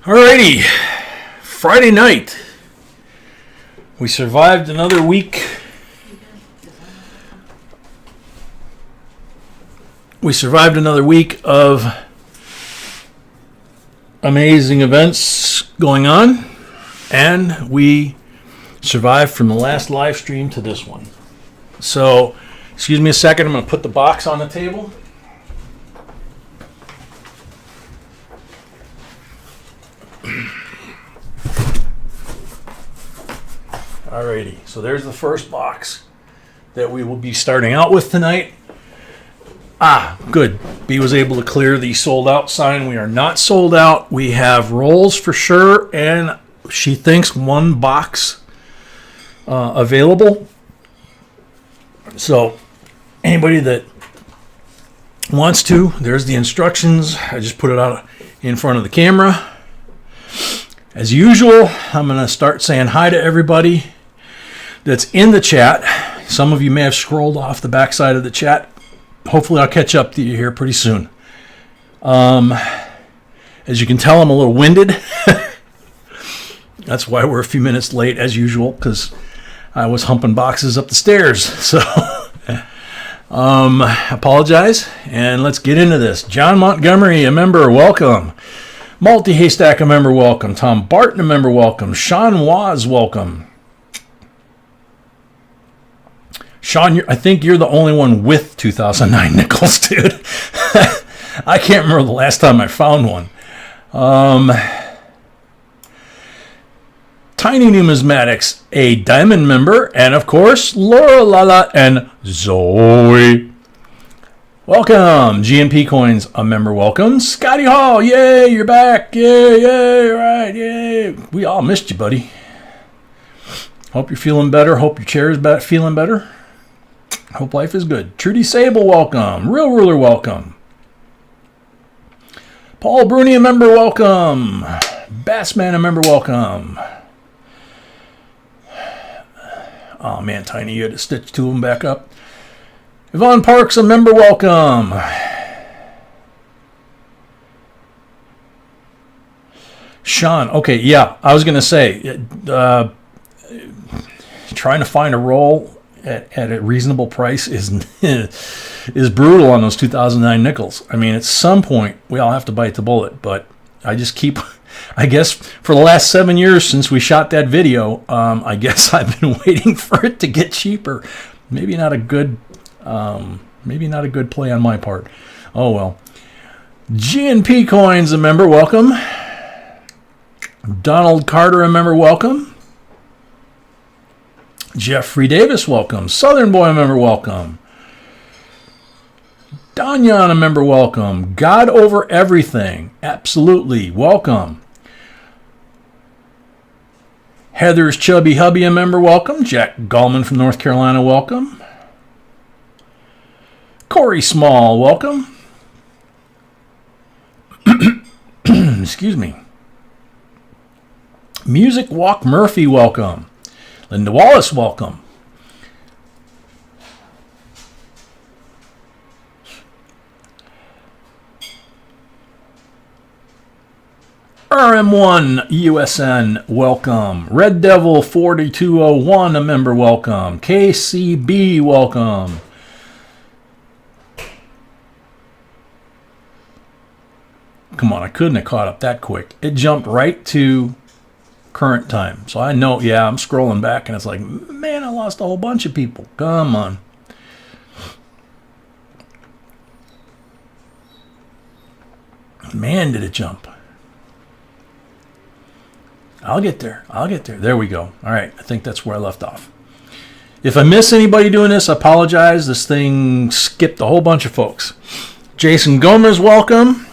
Alrighty, Friday night. We survived another week. Of amazing events going on, and we survived from the last live stream to this one. So, excuse me a second, I'm going to put the box on the table. Alrighty, so there's the first box that we will be starting out with tonight. Good. B was able to clear the sold out sign. We are not sold out. We have rolls for sure, and she thinks one box available. So anybody that wants to, there's the instructions. I just put it out in front of the camera. As usual, I'm going to start saying hi to everybody that's in the chat. Some of you may have scrolled off the backside of the chat. Hopefully I'll catch up to you here pretty soon. As you can tell, I'm a little winded. That's why we're a few minutes late as usual, because I was humping boxes up the stairs. So apologize, and let's get into this. John Montgomery, a member, welcome. Multi-Haystack, a member, welcome. Tom Barton, a member, welcome. Sean Waz, welcome. Sean, I think you're the only one with 2009 nickels, dude. I can't remember the last time I found one. Tiny Numismatics, a diamond member, and of course, Laura Lala and Zoe. Welcome. GNP Coins, a member, welcome. Scotty Hall, yay, you're back. Yay, right, yay. We all missed you, buddy. Hope you're feeling better. Hope your chair is feeling better. Hope life is good. Trudy Sable, welcome. Real Ruler, welcome. Paul Bruni, a member, welcome. Bassman, a member, welcome. Oh man, Tiny, you had to stitch two of them back up. Yvonne Parks, a member, welcome. Sean, okay, yeah, I was going to say, trying to find a roll at a reasonable price is brutal on those 2009 nickels. I mean, at some point, we all have to bite the bullet, but I guess for the last 7 years since we shot that video, I guess I've been waiting for it to get cheaper. Maybe not a good play on my part. Oh well. GNP Coins, a member, welcome. Donald Carter, a member, welcome. Jeffrey Davis, welcome. Southern Boy, a member, welcome. Danyan, a member, welcome. God Over Everything, absolutely, welcome. Heather's Chubby Hubby, a member, welcome. Jack Gallman from North Carolina, welcome. Corey Small, welcome. Excuse me. Music Walk Murphy, welcome. Linda Wallace, welcome. RM1 USN, welcome. Red Devil 4201, a member, welcome. KCB, welcome. Come on, I couldn't have caught up that quick. It jumped right to current time. So I know, yeah, I'm scrolling back and it's like, man, I lost a whole bunch of people. Come on. Man, did it jump. I'll get there. There we go. All right, I think that's where I left off. If I miss anybody doing this, I apologize. This thing skipped a whole bunch of folks. Jason Gomez, welcome.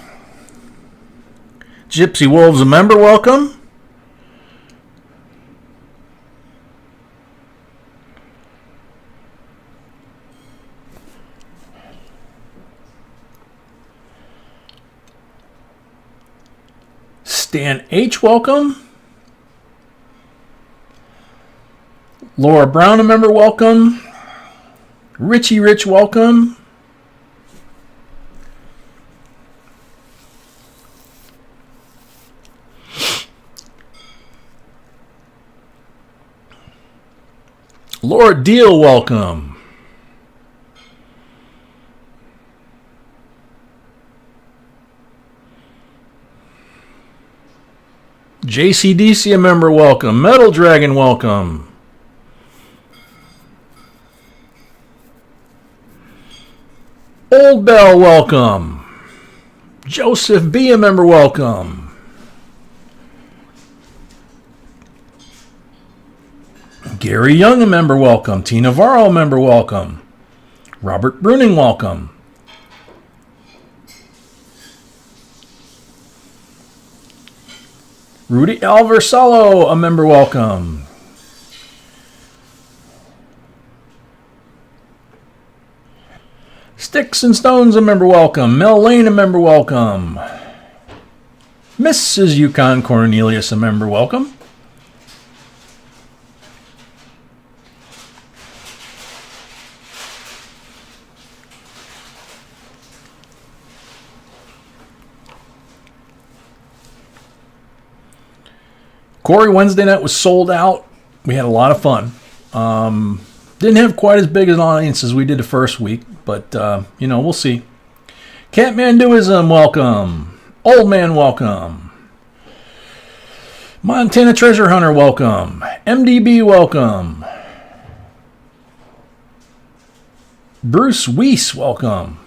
Gypsy Wolves, a member, welcome. Stan H, welcome. Laura Brown, a member, welcome. Richie Rich, welcome. Laura Deal, welcome. JCDC, a member, welcome. Metal Dragon, welcome. Old Bell, welcome. Joseph B, a member, welcome. Gary Young, a member, welcome. Tina Varro, a member, welcome. Robert Bruning, welcome. Rudy Alversalo, a member, welcome. Sticks and Stones, a member, welcome. Mel Lane, a member, welcome. Mrs. Yukon Cornelius, a member, welcome. Corey, Wednesday night was sold out. We had a lot of fun. Didn't have quite as big an audience as we did the first week, but, we'll see. Catmanduism, welcome. Old Man, welcome. Montana Treasure Hunter, welcome. MDB, welcome. Bruce Weiss, welcome.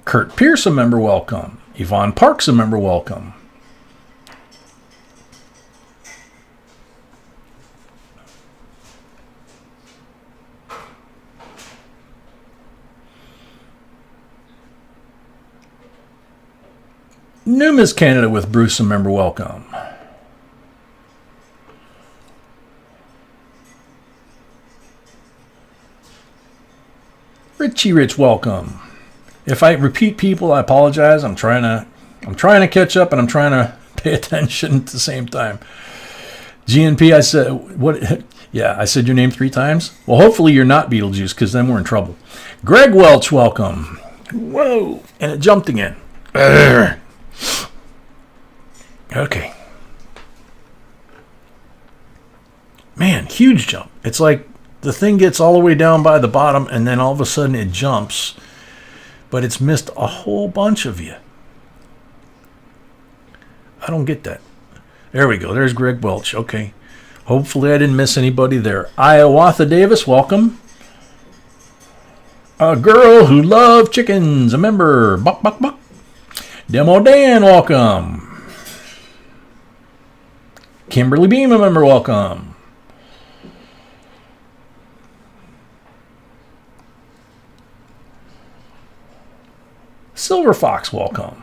Kurt Pierce, a member, welcome. Yvonne Parks, a member, welcome. Numa's Canada with Bruce, a member, welcome. Richie Rich, welcome. If I repeat people, I apologize. I'm trying to catch up, and I'm trying to pay attention at the same time. GNP, I said what? Yeah, I said your name 3 times. Well, hopefully you're not Beetlejuice, because then we're in trouble. Greg Welch, welcome. Whoa, and it jumped again. Okay. Man, huge jump. It's like the thing gets all the way down by the bottom, and then all of a sudden it jumps, but it's missed a whole bunch of you. I don't get that. There we go. There's Greg Welch. Okay. Hopefully I didn't miss anybody there. Iowatha Davis, welcome. A Girl Who Loved Chickens, a member. Buck, buck, buck. Demo Dan, welcome. Kimberly Beam, a member, welcome. Silver Fox, welcome.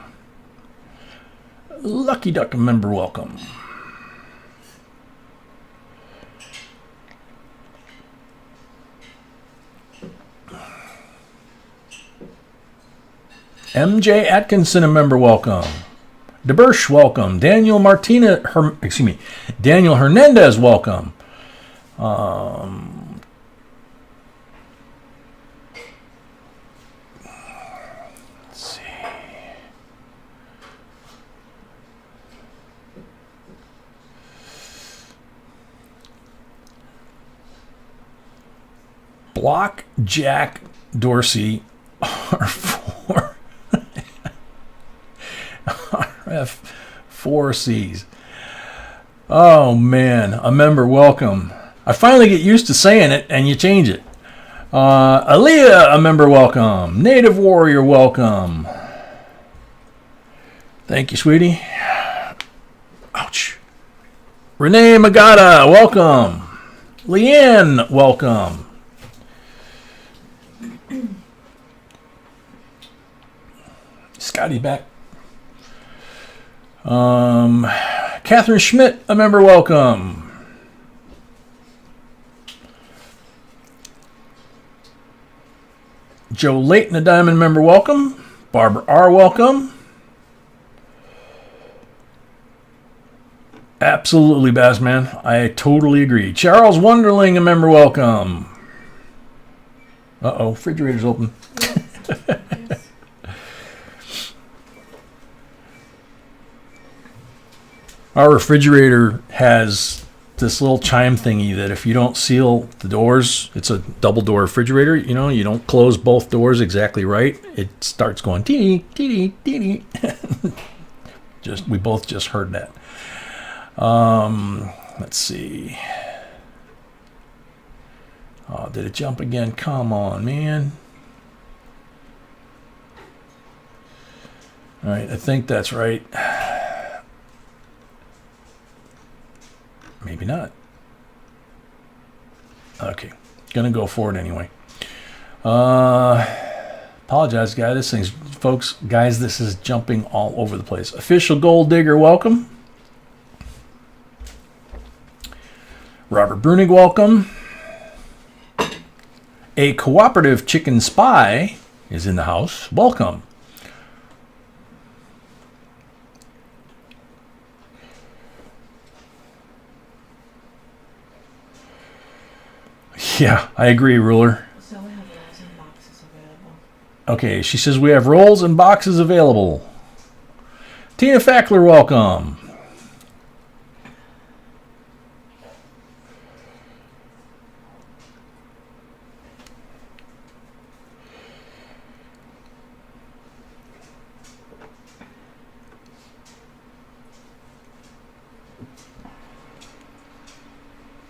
Lucky Duck, a member, welcome. MJ Atkinson, a member, welcome. DeBersh, welcome. Daniel Hernandez, welcome. Let's see. Block Jack Dorsey, R4. RF4Cs. Oh man, a member, welcome. I finally get used to saying it and you change it. Aaliyah, a member, welcome. Native Warrior, welcome. Thank you, sweetie. Ouch. Renee Magada, welcome. Leanne, welcome. Scotty back. Catherine Schmidt, a member, welcome. Joe Layton, a Diamond member, welcome. Barbara R, welcome. Absolutely, Bassman. I totally agree. Charles Wonderling, a member, welcome. Uh-oh, refrigerator's open. Our refrigerator has this little chime thingy that if you don't seal the doors, it's a double door refrigerator, you know, you don't close both doors exactly right, it starts going teeny, teeny, teeny. We both just heard that. Let's see. Oh, did it jump again? Come on, man. All right, I think that's right. Maybe not. Okay, gonna go for it anyway. Apologize, guys. This thing's, folks, guys, this is jumping all over the place. Official Gold Digger, welcome. Robert Brunig, welcome. A cooperative chicken spy is in the house. Welcome. Yeah, I agree, Ruler. So we have rolls and boxes available. Okay, she says we have rolls and boxes available. Tina Fackler, welcome.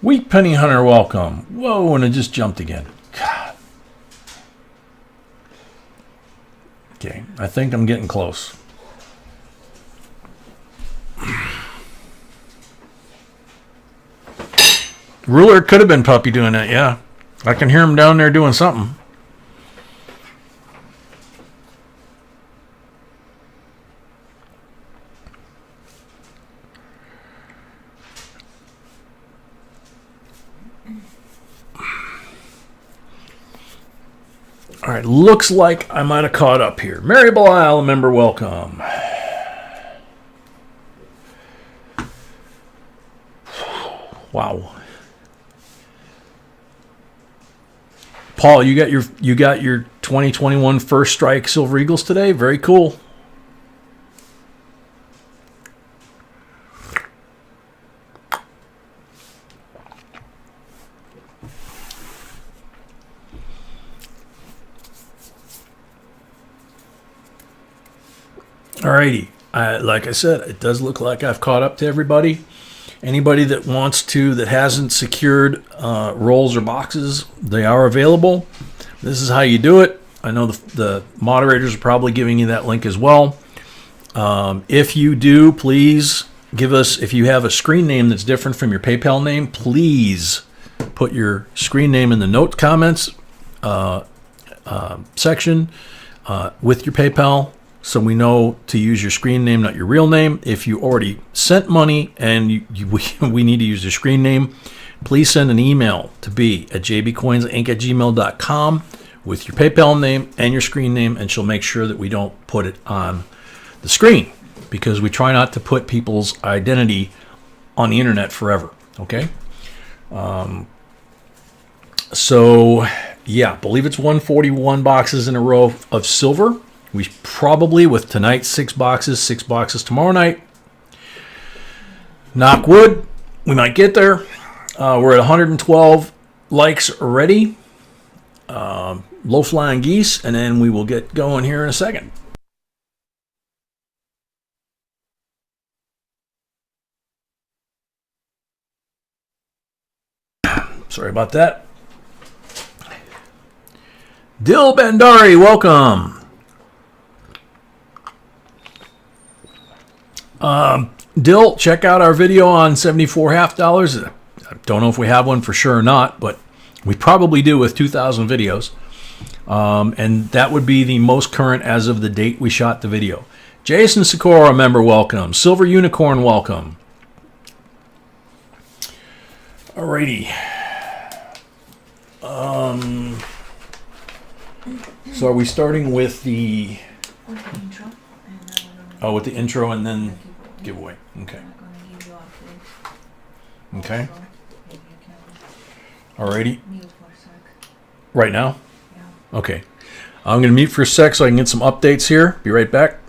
Wheat Penny Hunter, welcome. Whoa, and it just jumped again. God. Okay, I think I'm getting close. Ruler could have been Puppy doing that, yeah. I can hear him down there doing something. All right, looks like I might have caught up here. Mary Belial, member, welcome. Wow. Paul, you got your 2021 First Strike Silver Eagles today? Very cool. Alrighty, like I said, it does look like I've caught up to everybody. Anybody that wants to, that hasn't secured rolls or boxes, they are available. This is how you do it. I know the moderators are probably giving you that link as well. If you do, please give us, if you have a screen name that's different from your PayPal name, please put your screen name in the note comments section with your PayPal, so we know to use your screen name, not your real name. If you already sent money and we need to use your screen name, please send an email to jbcoinsinc@gmail.com with your PayPal name and your screen name, and she'll make sure that we don't put it on the screen, because we try not to put people's identity on the internet forever, okay? So, yeah, I believe it's 141 boxes in a row of silver. We probably, with tonight's 6 boxes tomorrow night. Knock wood, we might get there. We're at 112 likes already. Low flying geese, and then we will get going here in a second. Sorry about that. Dil Bandari, welcome. Dill, check out our video on 74 half dollars. I don't know if we have one for sure or not, but we probably do with 2,000 videos. And that would be the most current as of the date we shot the video. Jason Sikora, member, welcome. Silver Unicorn, welcome. Alrighty. So are we starting with the... Oh, with the intro and then giveaway. Okay. Okay. Alrighty. Right now? Okay. I'm going to mute for a sec so I can get some updates here. Be right back.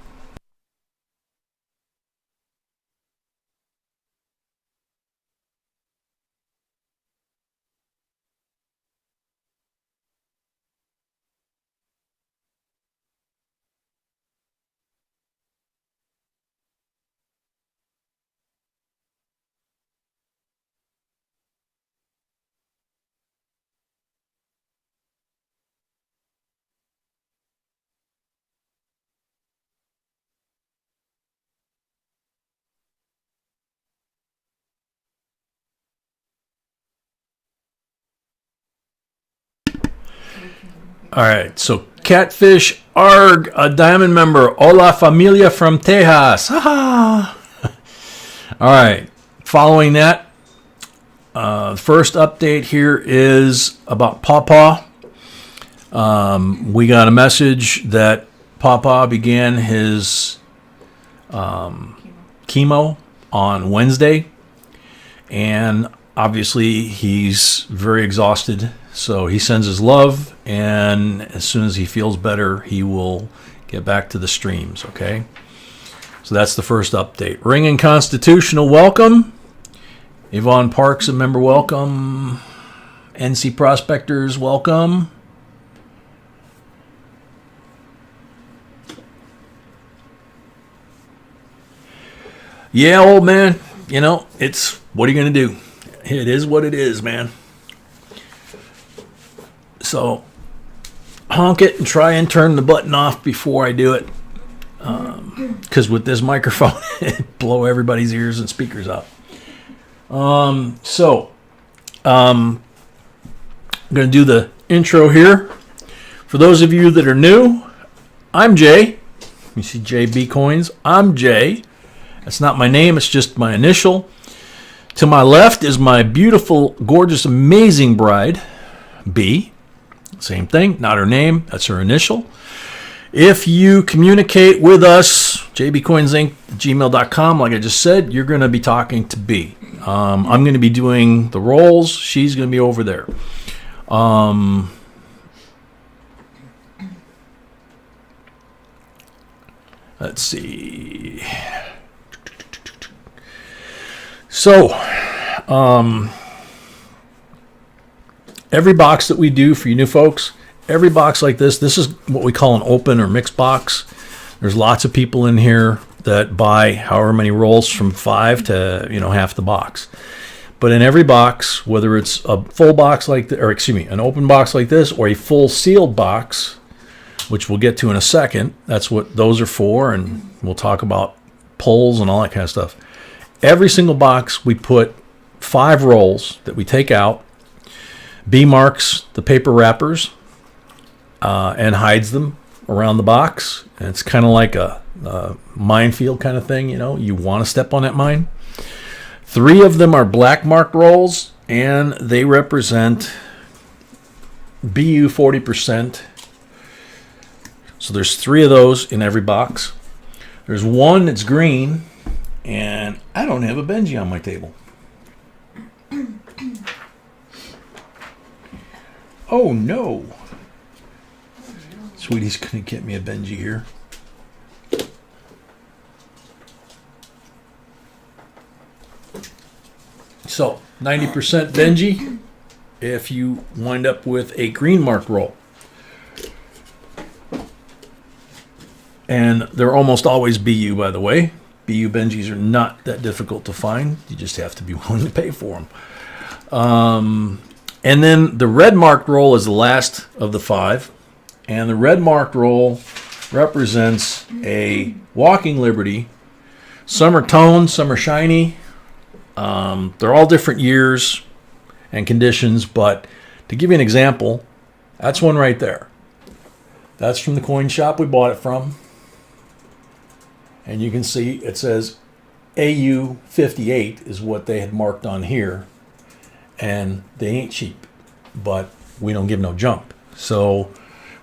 All right, so Catfish Arg, a diamond member. Hola familia from Tejas. All right, following that, first update here is about Pawpaw. We got a message that Pawpaw began his chemo on Wednesday, and obviously he's very exhausted, so he sends his love, and as soon as he feels better, he will get back to the streams, okay? So that's the first update. Ring and Constitutional, welcome. Yvonne Parks, a member, welcome. NC Prospectors, welcome. Yeah, old man, you know, it's, what are you going to do? It is what it is, man. So, honk it and try and turn the button off before I do it. Because with this microphone, it blow everybody's ears and speakers out. I'm going to do the intro here. For those of you that are new, I'm Jay. You see JB Coins. I'm Jay. That's not my name, it's just my initial. To my left is my beautiful, gorgeous, amazing bride, B. Same thing, not her name, that's her initial. If you communicate with us, JBCOINSINC@gmail.com, like I just said, you're going to be talking to B. I'm going to be doing the roles, she's going to be over there. Let's see. So, every box that we do for you new folks, every box like this is what we call an open or mixed box. There's lots of people in here that buy however many rolls from 5 to, half the box. But in every box, whether it's a full box like this, or excuse me, an open box like this, or a full sealed box, which we'll get to in a second, that's what those are for, and we'll talk about pulls and all that kind of stuff. Every single box, we put 5 rolls that we take out. B marks the paper wrappers and hides them around the box. And it's kind of like a minefield kind of thing, You want to step on that mine. 3 of them are black marked rolls, and they represent BU 40%. So there's 3 of those in every box. There's 1 that's green. And I don't have a Benji on my table. Oh no. Sweetie's going to get me a Benji here. So, 90% Benji if you wind up with a green mark roll. And they're almost always BU, by the way. BU Benjis are not that difficult to find. You just have to be willing to pay for them. And then the red marked roll is the last of the 5. And the red marked roll represents a walking liberty. Some are toned, some are shiny. They're all different years and conditions. But to give you an example, that's one right there. That's from the coin shop we bought it from. And you can see it says AU 58 is what they had marked on here. And they ain't cheap, but we don't give no jump. So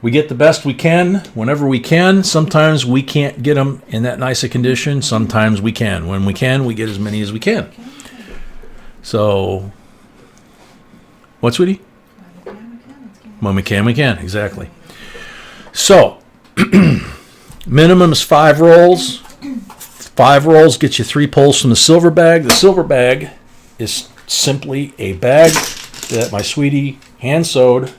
we get the best we can whenever we can. Sometimes we can't get them in that nice a condition. Sometimes we can. When we can, we get as many as we can. So, what, sweetie? When we can, we can. Exactly. So, minimum is 5 rolls. 5 rolls gets you 3 pulls from the silver bag. The silver bag is simply a bag that my sweetie hand sewed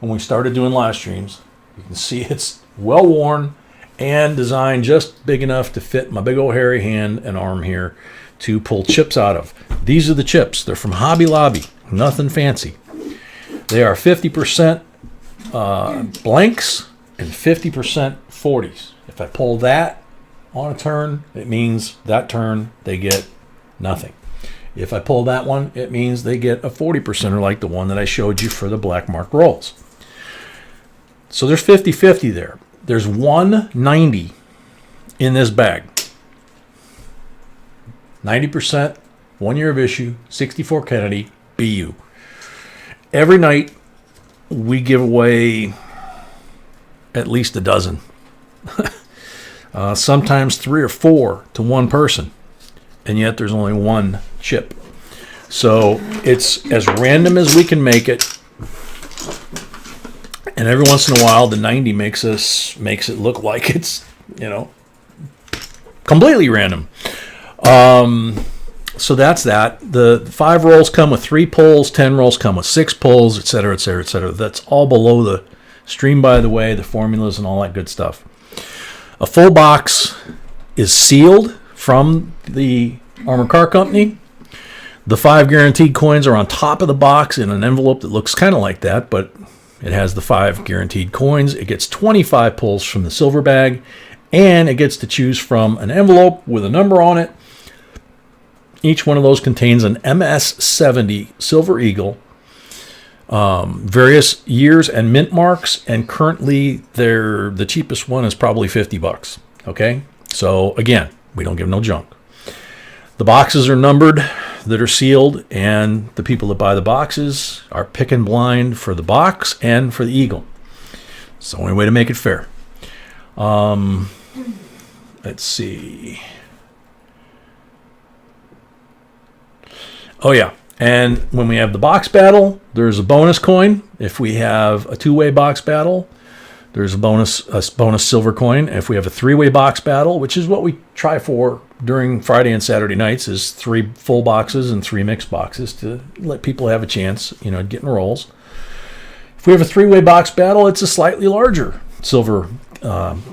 when we started doing live streams. You can see it's well worn and designed just big enough to fit my big old hairy hand and arm here to pull chips out of. These are the chips. They're from Hobby Lobby. Nothing fancy. They are 50% blanks and 50% 40s. If I pull that on a turn, it means that turn they get nothing. If I pull that one, it means they get a 40%er like the one that I showed you for the black mark rolls. So there's 50-50 there. There's 190 in this bag. 90%, 1 year of issue, 64 Kennedy, BU. Every night we give away at least a dozen. Sometimes 3 or 4 to one person. And yet there's only one chip. So it's as random as we can make it. And every once in a while, the 90 makes it look like it's, completely random. So that's that. The 5 rolls come with 3 pulls, 10 rolls come with 6 pulls, et cetera, et cetera, et cetera. That's all below the stream, by the way, the formulas and all that good stuff. A full box is sealed from the Armored Car Company. The 5 guaranteed coins are on top of the box in an envelope that looks kind of like that, but it has the 5 guaranteed coins. It gets 25 pulls from the silver bag, and it gets to choose from an envelope with a number on it. Each one of those contains an MS-70 Silver Eagle, various years and mint marks, and currently the cheapest one is probably $50. Okay, so again, we don't give no junk. The boxes are numbered that are sealed, and the people that buy the boxes are picking blind for the box and for the Eagle. It's the only way to make it fair. Let's see. Oh yeah, and when we have the box battle, there's a bonus coin. If we have a 2-way box battle, there's a bonus silver coin. If we have a 3-way box battle, which is what we try for during Friday and Saturday nights, is 3 full boxes and 3 mixed boxes to let people have a chance, getting rolls. If we have a 3-way box battle, it's a slightly larger silver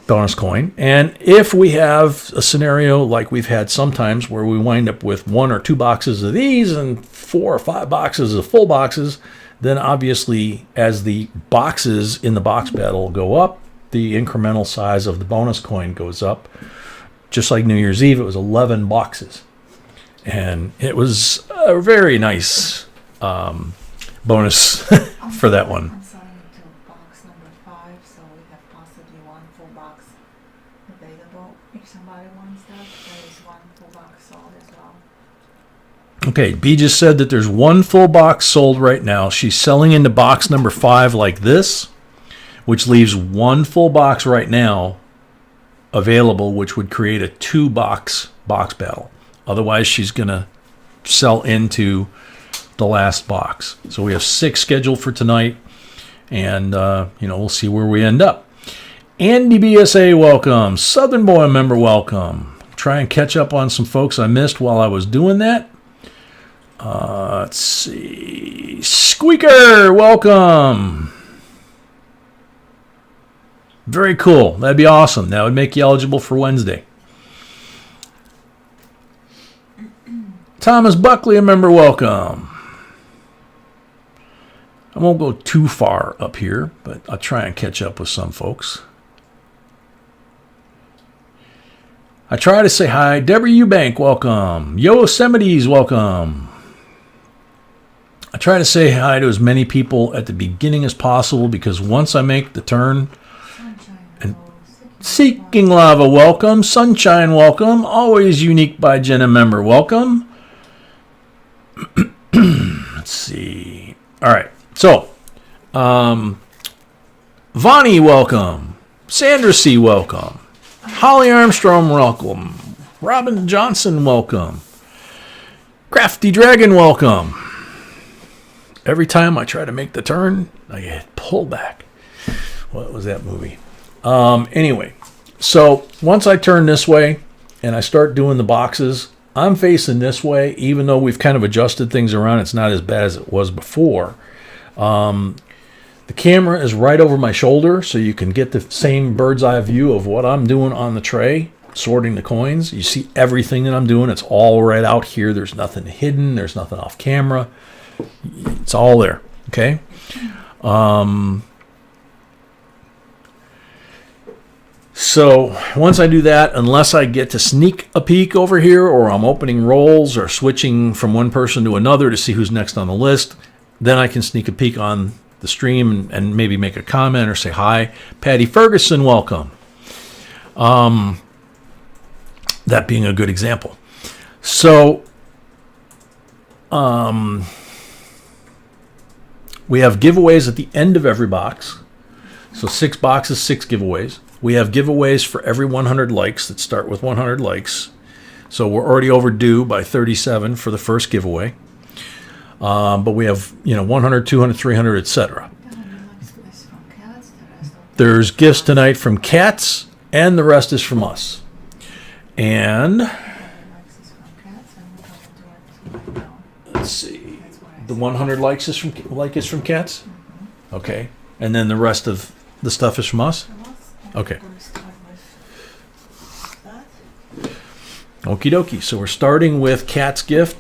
bonus coin. And if we have a scenario like we've had sometimes where we wind up with 1 or 2 boxes of these and 4 or 5 boxes of full boxes, then obviously as the boxes in the box battle go up, the incremental size of the bonus coin goes up. Just like New Year's Eve, it was 11 boxes. And it was a very nice bonus for that one. I'm selling it to box number 5, so we have possibly 1 full box available. If somebody wants that, there is 1 full box sold as well. Okay, B just said that there's 1 full box sold right now. She's selling into box number 5 like this, which leaves 1 full box right now available, which would create a 2-box box battle. Otherwise, she's going to sell into the last box. So we have 6 scheduled for tonight, and we'll see where we end up. Andy BSA, welcome. Southern Boy member, welcome. Try and catch up on some folks I missed while I was doing that. Let's see. Squeaker, welcome. Very cool. That'd be awesome. That would make you eligible for Wednesday. Thomas Buckley, a member, welcome. I won't go too far up here, but I'll try and catch up with some folks. I try to say hi. Deborah Eubank, welcome. Yosemite's, welcome. I try to say hi to as many people at the beginning as possible, because once I make the turn, and Seeking Lava, welcome. Sunshine, welcome. Always Unique by Jenna, member, welcome. Let's see. All right. So, Vonnie, welcome. Sandra C, welcome. Holly Armstrong, welcome. Robin Johnson, welcome. Crafty Dragon, welcome. Every time I try to make the turn, I get pulled back. What was that movie? Anyway, so once I turn this way and I start doing the boxes, I'm facing this way. Even though we've kind of adjusted things around, it's not as bad as it was before. The camera is right over my shoulder, so you can get the same bird's eye view of what I'm doing on the tray, sorting the coins. You see everything that I'm doing. It's all right out here. There's nothing hidden. There's nothing off camera. It's all there. Okay. So once I do that, unless I get to sneak a peek over here or I'm opening rolls or switching from one person to another to see who's next on the list, then I can sneak a peek on the stream and maybe make a comment or say hi. Patty Ferguson, welcome. That being a good example. So we have giveaways at the end of every box. So 6 boxes, 6 giveaways. We have giveaways for every 100 likes that start with 100 likes. So we're already overdue by 37 for the first giveaway. But we have, 100, 200, 300, etc. There's gifts tonight from cats, and the rest is from us. And let's see, the 100 likes is from cats. Okay, and then the rest of the stuff is from us. Okay. Okie dokie. So we're starting with Cat's gift,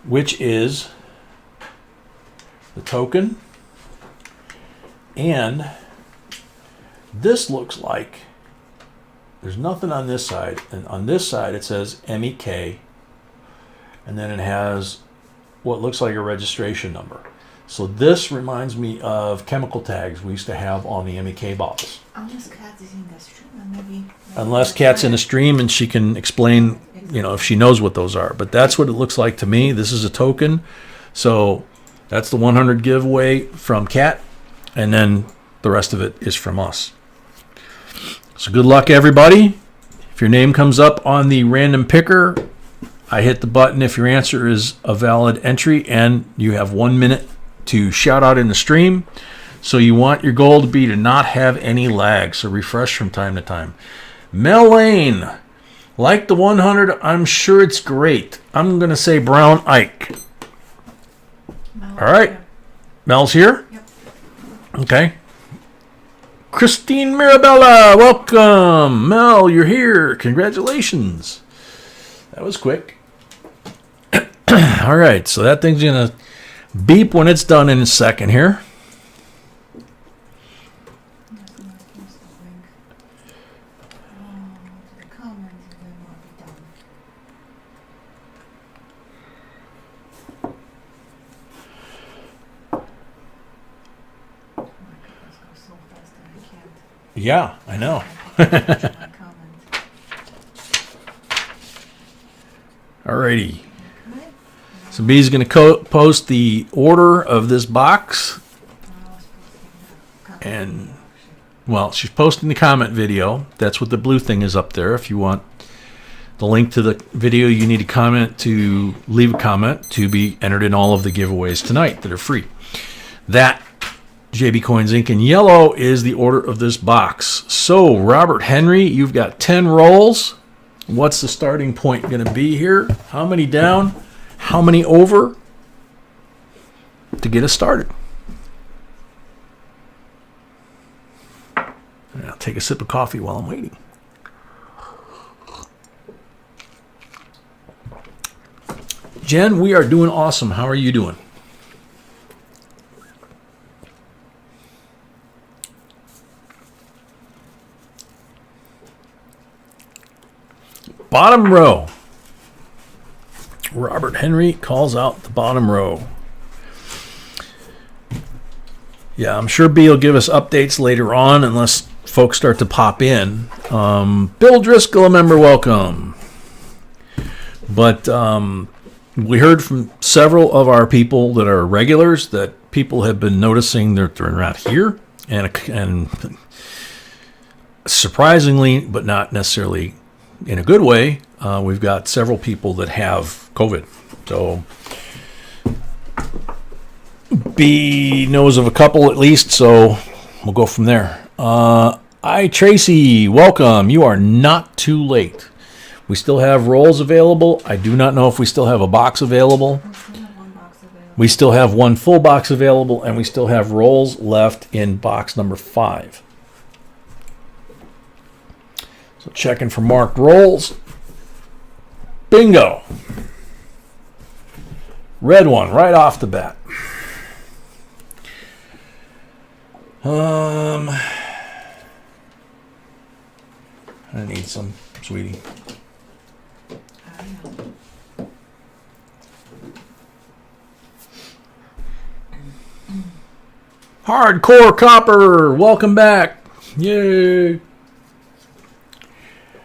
which is the token. And this looks like there's nothing on this side. And on this side it says MEK. And then it has what looks like a registration number. So this reminds me of chemical tags we used to have on the MEK bottles. Unless Kat is in the stream, and maybe Unless Kat's in the stream and she can explain, if she knows what those are. But that's what it looks like to me. This is a token. So that's the 100 giveaway from Kat. And then the rest of it is from us. So good luck, everybody. If your name comes up on the random picker, I hit the button if your answer is a valid entry, and you have 1 minute to shout out in the stream. So you want your goal to be to not have any lag. So refresh from time to time. Mel Lane, like the 100, I'm sure it's great. I'm going to say Brown Ike. All right. Mel's here? Yep. Okay. Christine Mirabella, welcome. Mel, you're here. Congratulations. That was quick. All right, so that thing's going to beep when it's done in a second here. Yeah, I know. Alrighty. So B's going to post the order of this box. And, well, she's posting the comment video. That's what the blue thing is up there. If you want the link to the video, you need to leave a comment to be entered in all of the giveaways tonight that are free. That JBCOINSINC in yellow is the order of this box. So, Robert Henry, you've got 10 rolls. What's the starting point going to be here? How many down? How many over? To get us started. And I'll take a sip of coffee while I'm waiting. Jen, we are doing awesome. How are you doing? Bottom row. Robert Henry calls out the bottom row. Yeah, I'm sure B will give us updates later on unless folks start to pop in. Bill Driscoll, a member, welcome. But we heard from several of our people that are regulars that people have been noticing that they're not here. And surprisingly, but not necessarily in a good way, we've got several people that have COVID. So B knows of a couple at least, so we'll go from there. Tracy, welcome. You are not too late. We still have rolls available. I do not know if we still have a box available. We still have one full box available, and we still have rolls left in box number 5. So checking for marked rolls. Bingo. Red one right off the bat. I need some, sweetie. I know. Hardcore Copper, welcome back. Yay.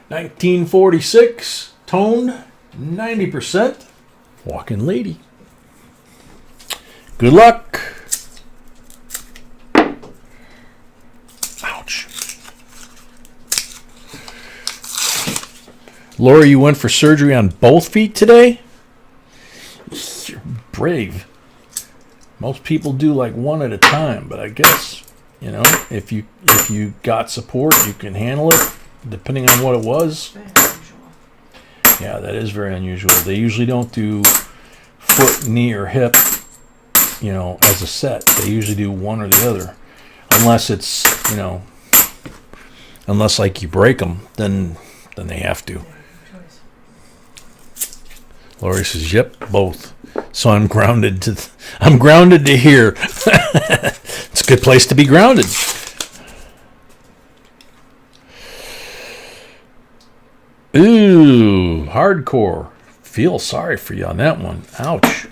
1946, toned, 90%. Walking lady. Good luck. Ouch. Laura, you went for surgery on both feet today? You're brave. Most people do like one at a time, but I guess, you know, if you got support, you can handle it, depending on what it was. Very unusual. Yeah, that is very unusual. They usually don't do foot, knee, or hip, you know, as a set. They usually do one or the other, unless it's, you know, unless like you break them, then they have to. Lori says, "Yep, both." So I'm grounded to here. It's a good place to be grounded. Ooh, hardcore. Feel sorry for you on that one. Ouch.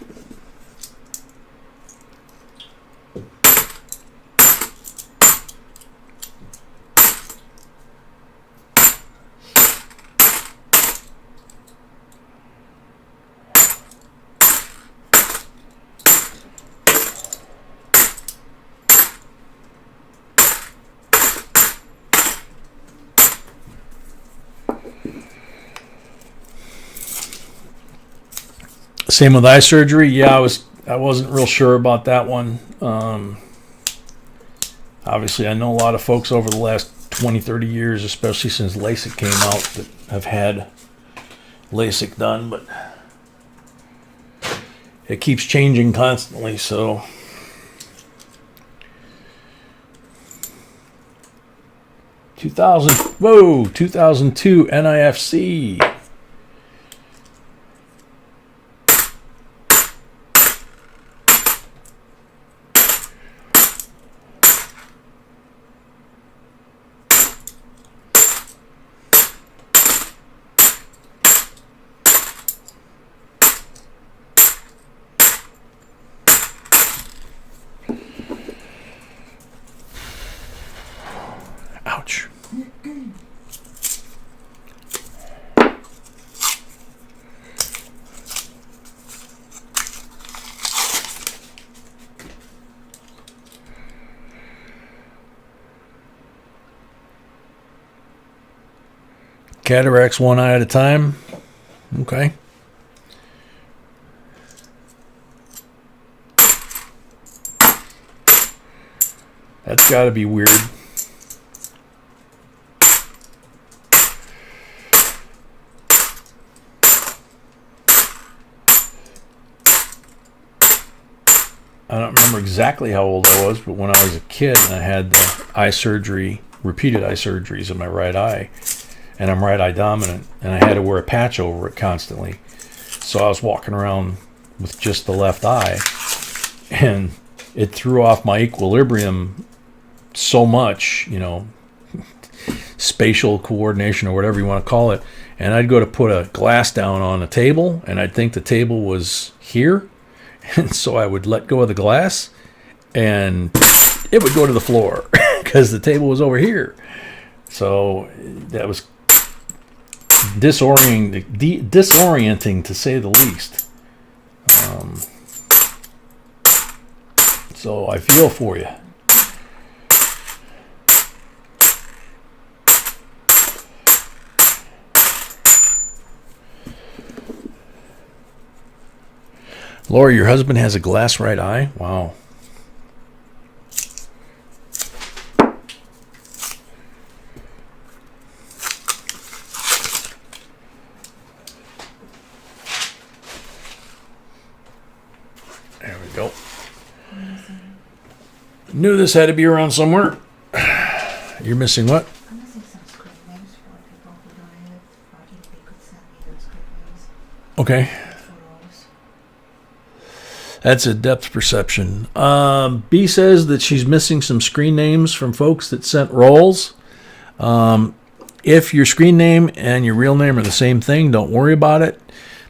Same with eye surgery. Yeah, I wasn't real sure about that one. Obviously, I know a lot of folks over the last 20, 30 years, especially since LASIK came out, that have had LASIK done, but it keeps changing constantly, so. Whoa, 2002 NIFC. Ouch. Cataracts one eye at a time. Okay. That's got to be weird. I don't remember exactly how old I was, but when I was a kid and I had the eye surgery, repeated eye surgeries in my right eye, and I'm right eye dominant, and I had to wear a patch over it constantly. So I was walking around with just the left eye, and it threw off my equilibrium so much, you know, spatial coordination or whatever you want to call it. And I'd go to put a glass down on a table, and I'd think the table was here. And so I would let go of the glass, and it would go to the floor because the table was over here. So that was disorienting to say the least. So I feel for you. Laura, your husband has a glass right eye? Wow. There we go. Knew this had to be around somewhere. You're missing what? I'm missing some screen names for people who don't have it. If they could send me those screen names. Okay. Photos. That's a depth perception. B says that she's missing some screen names from folks that sent rolls. If your screen name and your real name are the same thing, don't worry about it.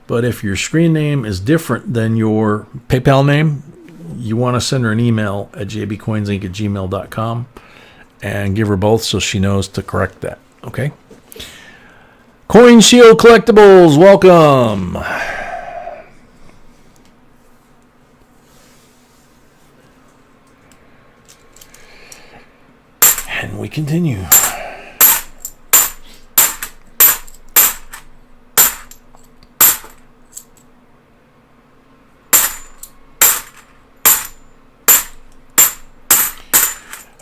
But if your screen name is different than your PayPal name, you want to send her an email at jbcoinsinc@gmail.com and give her both so she knows to correct that. Okay? Coin Shield Collectibles, welcome. And we continue.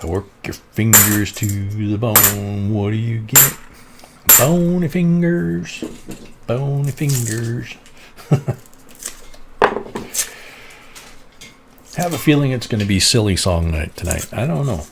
I work your fingers to the bone. What do you get? Bony fingers. Bony fingers. Have a feeling it's going to be silly song night tonight. I don't know.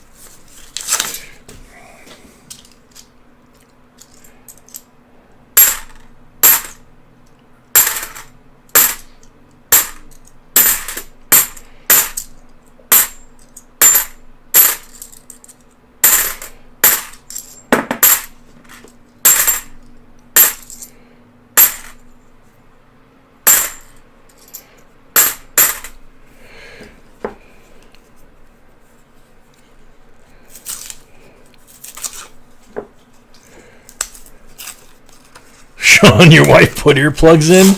Sean, your wife put earplugs in?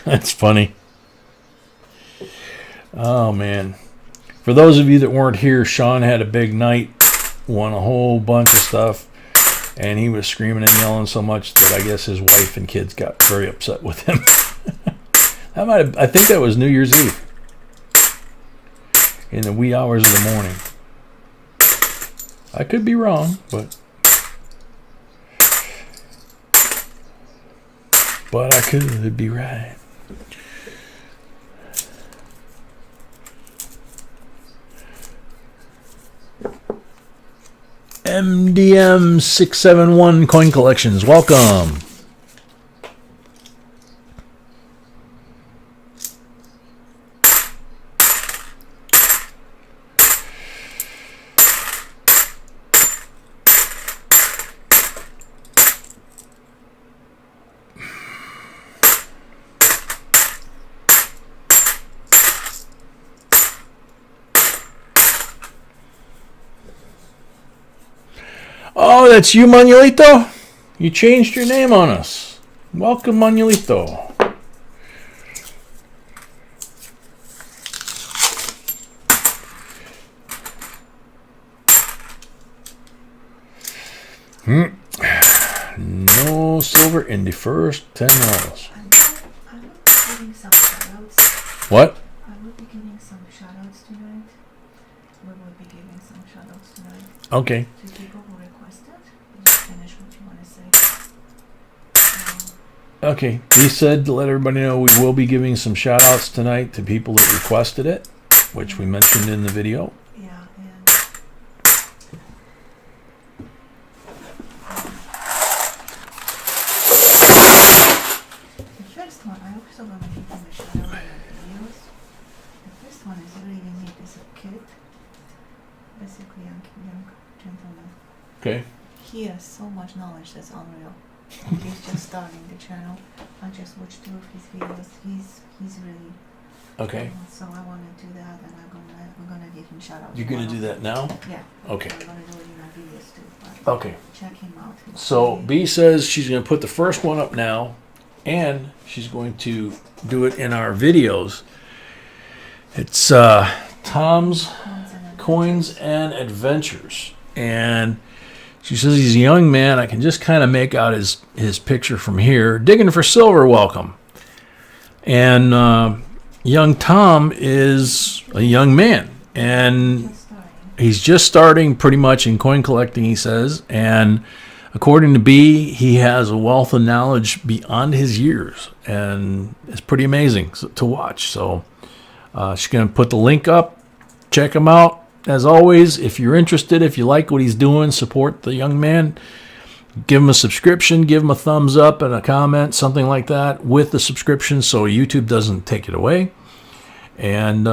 That's funny. Oh, man. For those of you that weren't here, Sean had a big night, won a whole bunch of stuff, and he was screaming and yelling so much that I guess his wife and kids got very upset with him. I think that was New Year's Eve, in the wee hours of the morning. I could be wrong, but I could be right. MDM 671 Coin Collections, welcome. Oh, that's you, Manuelito? You changed your name on us. Welcome, Manuelito. No silver in the first 10 rolls. I will be giving some shoutouts. What? I will be giving some shoutouts tonight. We will be giving some shoutouts tonight. Okay. To people who requested. You just finish what you want to say. Okay. He said to let everybody know we will be giving some shout outs tonight to people that requested it, which we mentioned in the video. Yeah, and the first one, I also want to give them a shout out in my videos. The first one is really unique. It's a kid, basically young gentleman. Okay. He has so much knowledge that's unreal. And he's just starting the channel. I just watched 2 of his videos. He's really Okay. so I want to do that, and I'm gonna give him shout out. You're going to do that now? Yeah. Okay. I'm gonna do it in my videos too. But Okay. check him out. He's So really- B says she's going to put the first one up now, and she's going to do it in our videos. It's Tom's Coins and Adventures, and she says he's a young man. I can just kind of make out his picture from here. Digging for silver, welcome. And young Tom is a young man, and Just starting. he's just starting pretty much in coin collecting, he says. And according to B, he has a wealth of knowledge beyond his years, and it's pretty amazing to watch. So she's going to put the link up. Check him out. As always, if you're interested, if you like what he's doing, support the young man. Give him a subscription, give him a thumbs up and a comment, something like that with the subscription so YouTube doesn't take it away. And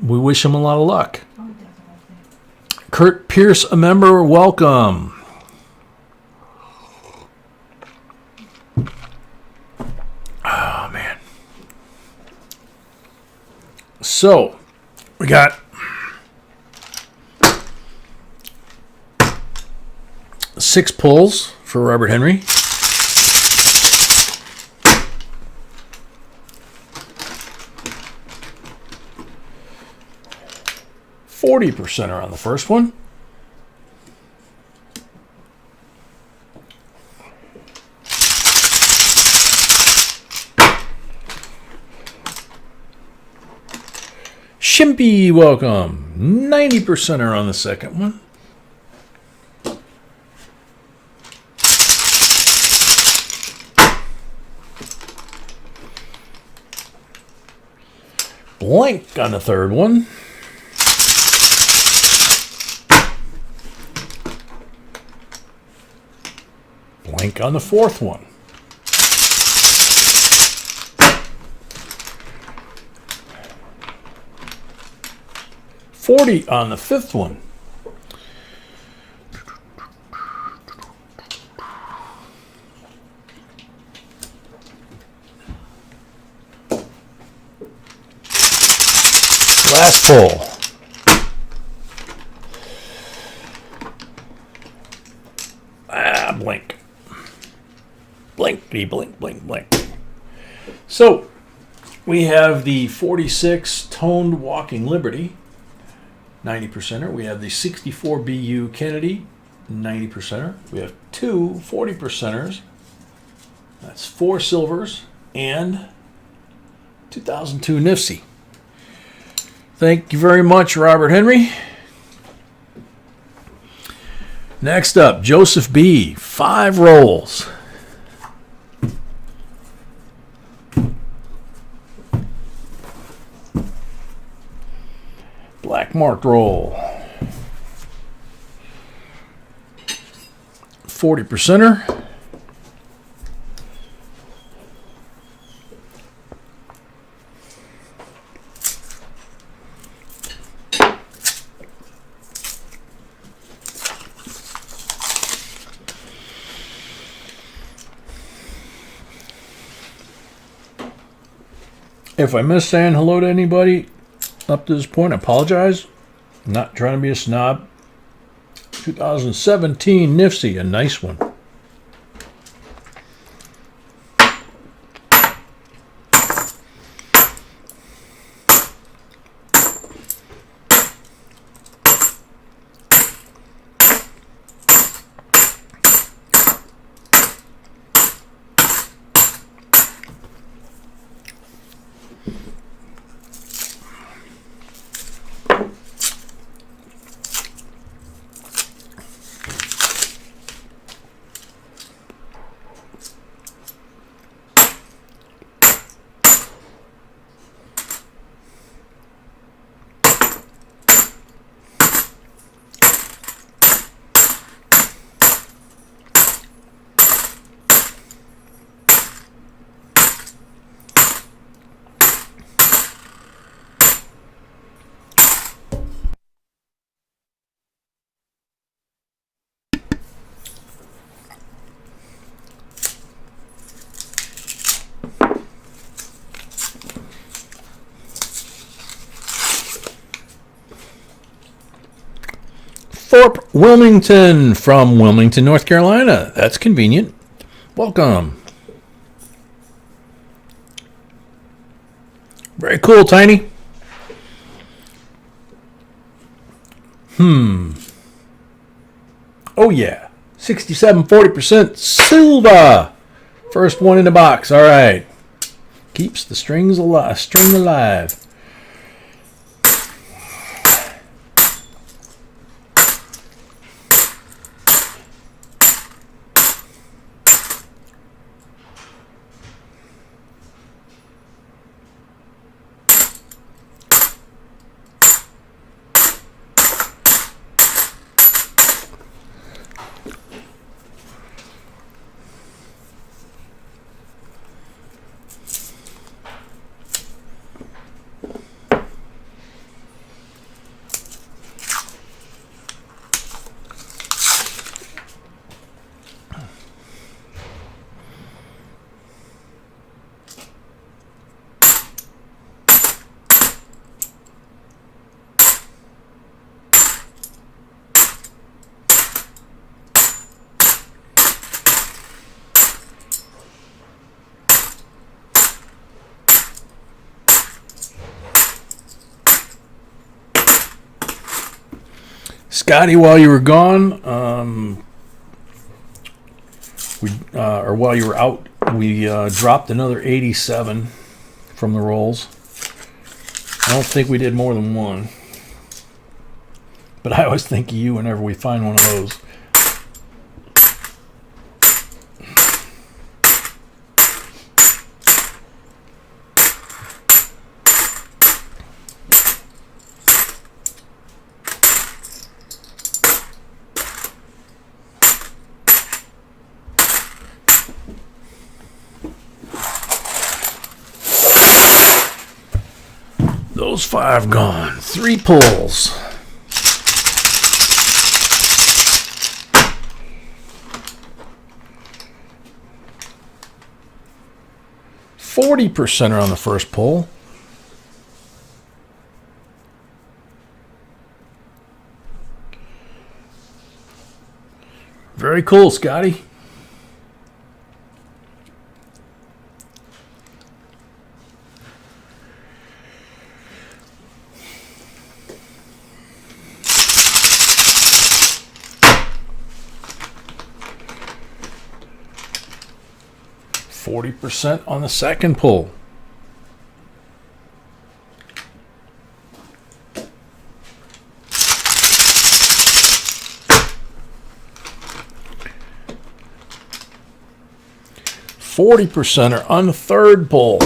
we wish him a lot of luck. Oh, definitely. Kurt Pierce, a member, welcome. So we got six pulls for Robert Henry. %er on the first one. Shimpy, welcome. 90%er on the second one. Blank on the third one. Blank on the fourth one. $40 on the fifth one. Last pull. Blink. Blinkety blink, blink, blink. So, we have the 46 Toned Walking Liberty, 90%er. We have the 64 BU Kennedy, 90%er. We have two 40%ers. That's 4 silvers and 2002 Nifty. Thank you very much, Robert Henry. Next up, Joseph B. 5 rolls. Black marked roll. 40%er. If I missed saying hello to anybody up to this point, I apologize. I'm not trying to be a snob. 2017 Nifty, a nice one. Thorpe Wilmington from Wilmington, North Carolina. That's convenient. Welcome. Very cool, Tiny. Oh, yeah. 67, 40% silver. First one in the box. All right. Keeps the string alive. Scotty, while you were gone, or while you were out, we dropped another 87 from the rolls. I don't think we did more than one, but I always think of you whenever we find one of those. Those 5 gone. 3 pulls. %40 on the first pull. Very cool, Scotty. %40 on the second pull. %40 on the third pull.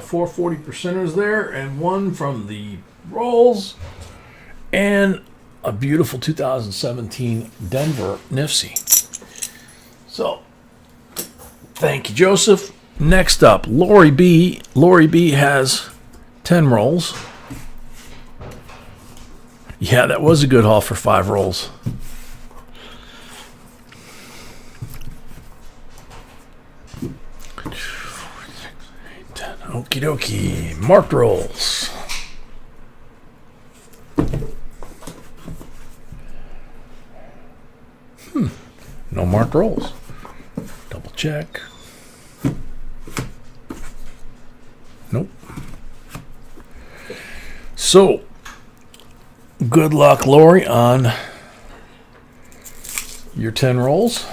Four 40%ers there, and one from the rolls, and a beautiful 2017 Denver Nifty. So, thank you, Joseph. Next up, Lori B. Lori B has 10 rolls. Yeah, that was a good haul for 5 rolls. Okie dokie. Marked rolls. No marked rolls. Double check. Nope. So, good luck, Lori, on your 10 rolls.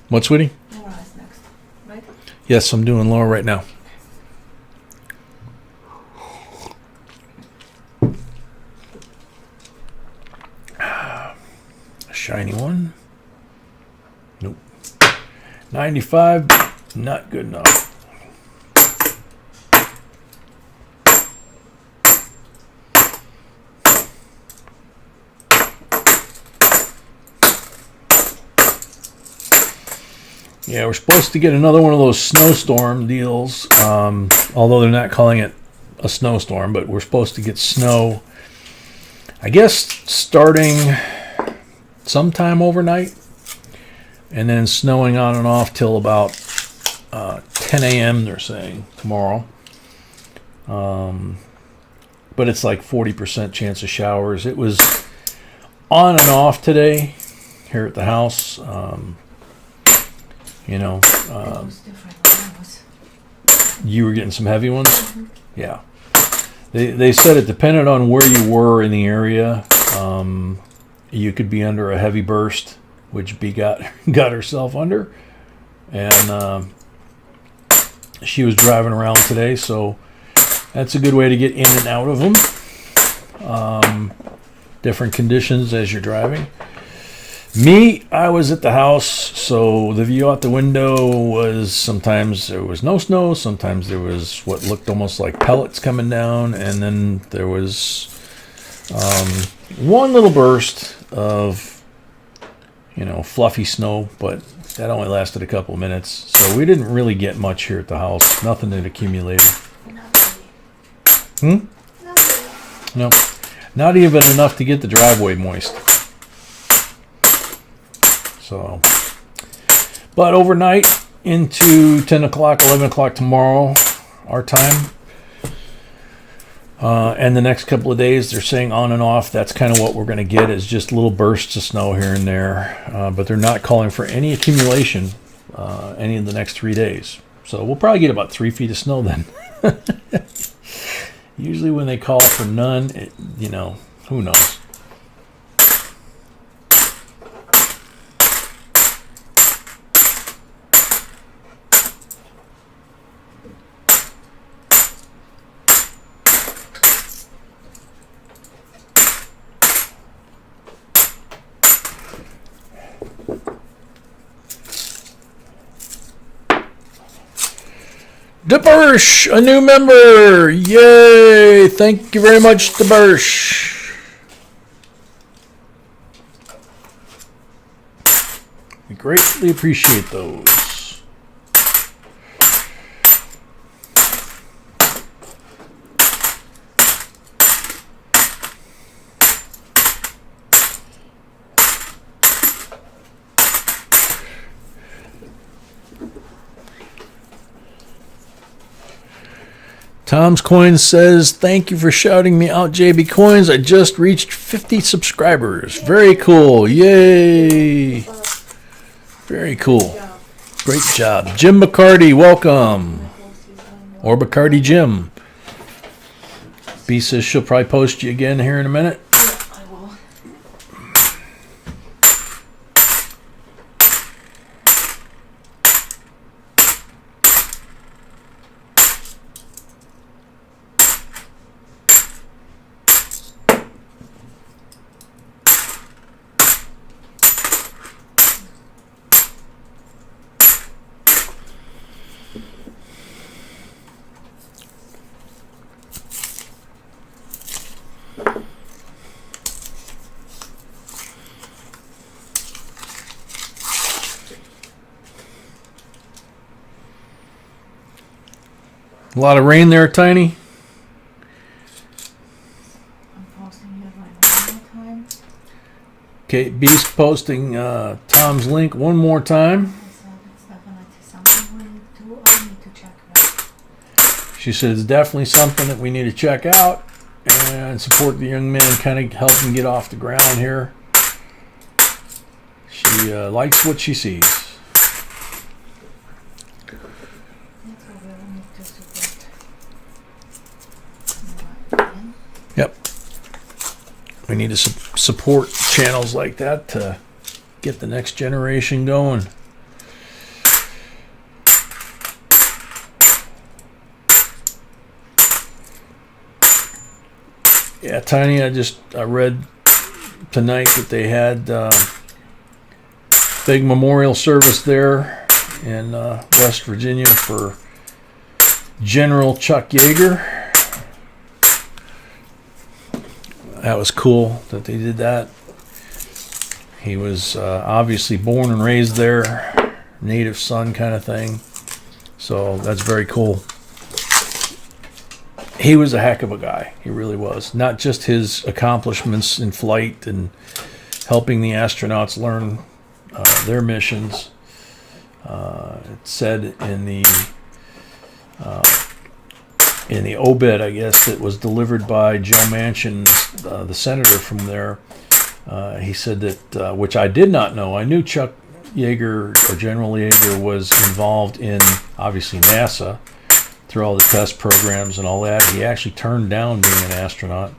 What, sweetie? Laura is next, right? Yes, I'm doing Laura right now. A shiny one. Nope. 95, not good enough. Yeah, we're supposed to get another one of those snowstorm deals, although they're not calling it a snowstorm, but we're supposed to get snow, I guess, starting sometime overnight, and then snowing on and off till about 10 a.m., they're saying, tomorrow. But it's like 40% chance of showers. It was on and off today here at the house. You know, you were getting some heavy ones. Mm-hmm. Yeah, they said it depended on where you were in the area. You could be under a heavy burst, which B got herself under, and she was driving around today, so that's a good way to get in and out of them. Different conditions as you're driving. Me, I was at the house, so the view out the window was sometimes there was no snow, sometimes there was what looked almost like pellets coming down, and then there was one little burst of, fluffy snow, but that only lasted a couple of minutes. So we didn't really get much here at the house. Nothing that accumulated. No, not even enough to get the driveway moist. So, but overnight into 10 o'clock, 11 o'clock tomorrow, our time, And the next couple of days, they're saying on and off. That's kind of what we're going to get, is just little bursts of snow here and there. But they're not calling for any accumulation any of the next 3 days. So we'll probably get about 3 feet of snow then. Usually when they call for none, who knows? DeBursh, a new member! Yay! Thank you very much, DeBursh. We greatly appreciate those. Tom's Coins says, thank you for shouting me out, JB Coins. I just reached 50 subscribers. Very cool. Yay. Very cool. Great job. Jim McCarty, welcome. Or McCarty Jim. B says she'll probably post you again here in a minute. I will. A lot of rain there, Tiny. I'm posting it like one more time. Okay, Beast posting Tom's link one more time. I said it's definitely something I need to check out. She said it's definitely something that we need to check out and support the young man, kind of help him get off the ground here. She likes what she sees. That's what we will need to support. Again. Yep. We need to support channels like that to get the next generation going. Yeah, Tiny, I read tonight that they had big memorial service there in West Virginia for General Chuck Yeager. That was cool that they did that. He was obviously born and raised there, native son kind of thing. So that's very cool. He was a heck of a guy. He really was. Not just his accomplishments in flight and helping the astronauts learn their missions. It said in the obit, I guess, that was delivered by Joe Manchin, the senator from there. He said that, which I did not know. I knew Chuck Yeager, or General Yeager, was involved in, obviously, NASA through all the test programs and all that. He actually turned down being an astronaut.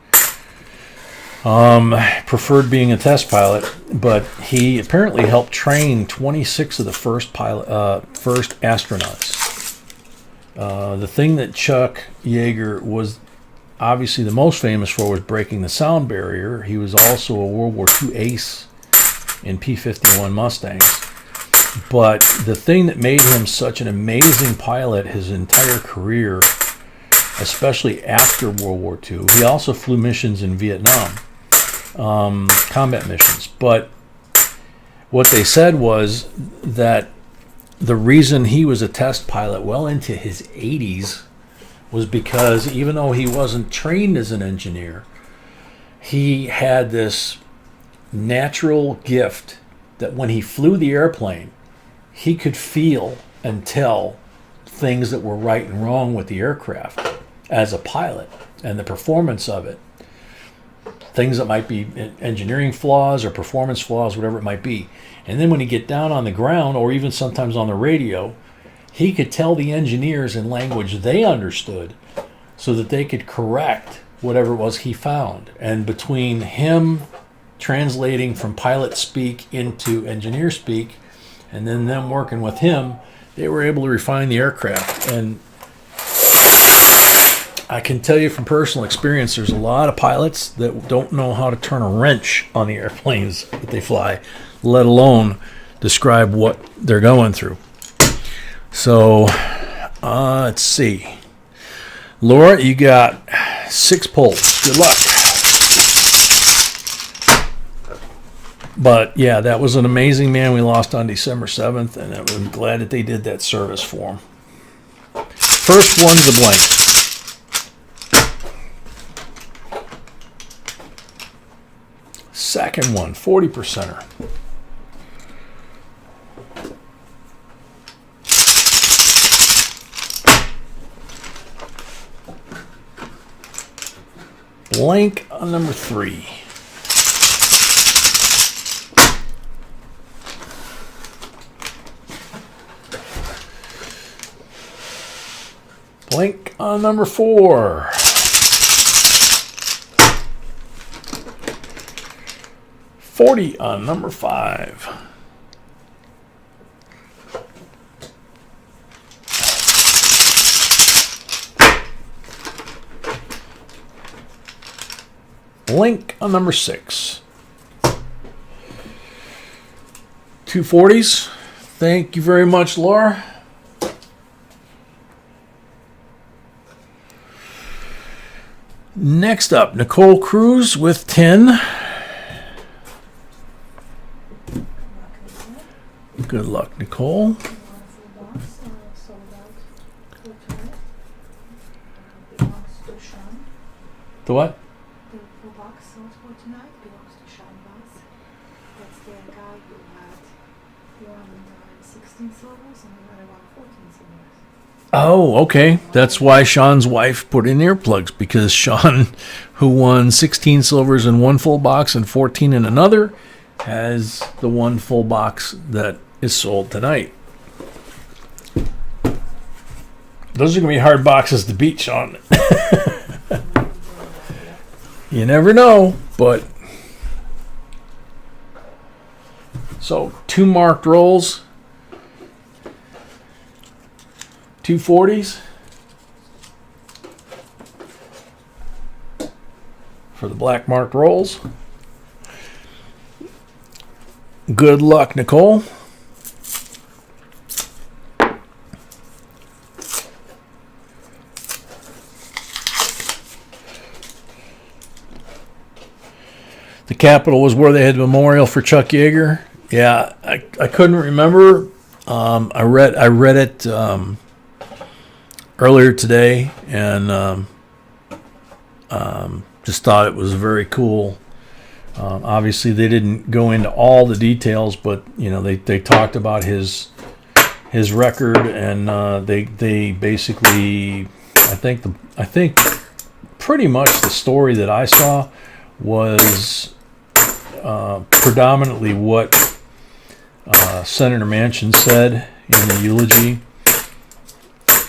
Preferred being a test pilot, but he apparently helped train 26 of the first astronauts. The thing that Chuck Yeager was obviously the most famous for was breaking the sound barrier. He was also a World War II ace in P-51 Mustangs. But the thing that made him such an amazing pilot his entire career, especially after World War II, he also flew missions in Vietnam, combat missions. But what they said was that the reason he was a test pilot well into his 80s was because even though he wasn't trained as an engineer, he had this natural gift that when he flew the airplane, he could feel and tell things that were right and wrong with the aircraft as a pilot. and the performance of it. Things that might be engineering flaws or performance flaws, whatever it might be. And then when he get down on the ground, or even sometimes on the radio, he could tell the engineers in language they understood so that they could correct whatever it was he found. And between him translating from pilot speak into engineer speak, and then them working with him, they were able to refine the aircraft. And I can tell you from personal experience, there's a lot of pilots that don't know how to turn a wrench on the airplanes that they fly, let alone describe what they're going through. So, let's see. Laura, you got 6 pulls. Good luck. But, yeah, that was an amazing man we lost on December 7th, and I'm glad that they did that service for him. First one's a blank. Second one, 40%er. Blank on number 3. Blank on number 4. $40 on number 5. Blank on number 6. 2 40s. Thank you very much, Laura. Next up, Nicole Cruz with 10. Good luck, Nicole. The what? The full box sold for tonight belongs to Sean Bass. That's the guy who had won 16 silvers and another one 14 silvers. Oh, okay. That's why Sean's wife put in earplugs, because Sean, who won 16 silvers in one full box and 14 in another, has the one full box that is sold tonight. Those are going to be hard boxes to beat, Sean. You never know, but... So, 2 marked rolls. 2 40s. For the black marked rolls. Good luck, Nicole. The Capitol was where they had the memorial for Chuck Yeager. Yeah, I couldn't remember. I read it earlier today, and just thought it was very cool. Obviously, they didn't go into all the details, but you know they talked about his record, and they basically I think pretty much the story that I saw was predominantly what Senator Manchin said in the eulogy,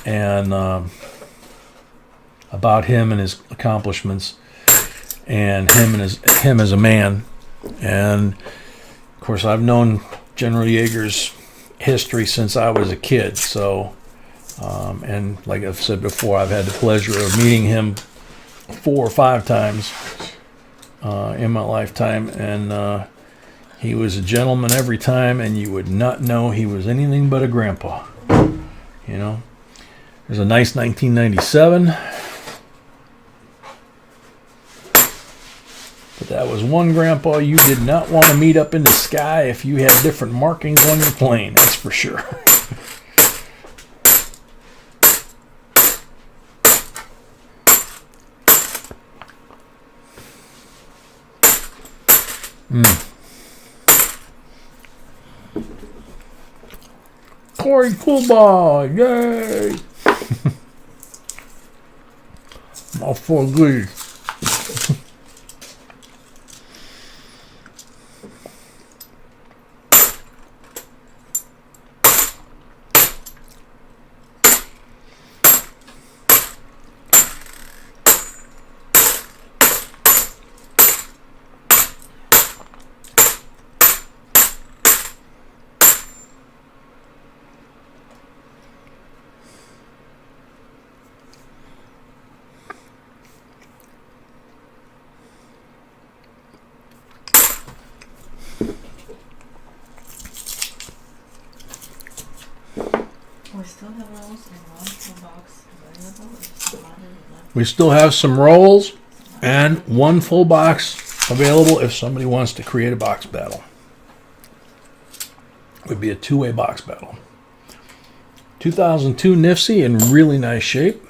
and about him and his accomplishments, and him as a man. And of course, I've known General Yeager's history since I was a kid. So, and like I've said before, I've had the pleasure of meeting him 4 or 5 times in my lifetime, and he was a gentleman every time, and you would not know he was anything but a grandpa. You know, there's a nice 1997, but that was one grandpa you did not want to meet up in the sky if you had different markings on your plane. That's for sure. Corey Coolball, yay! All full of goodies. We still have some rolls and one full box available if somebody wants to create a box battle. It would be a two-way box battle. 2002 Nifty in really nice shape.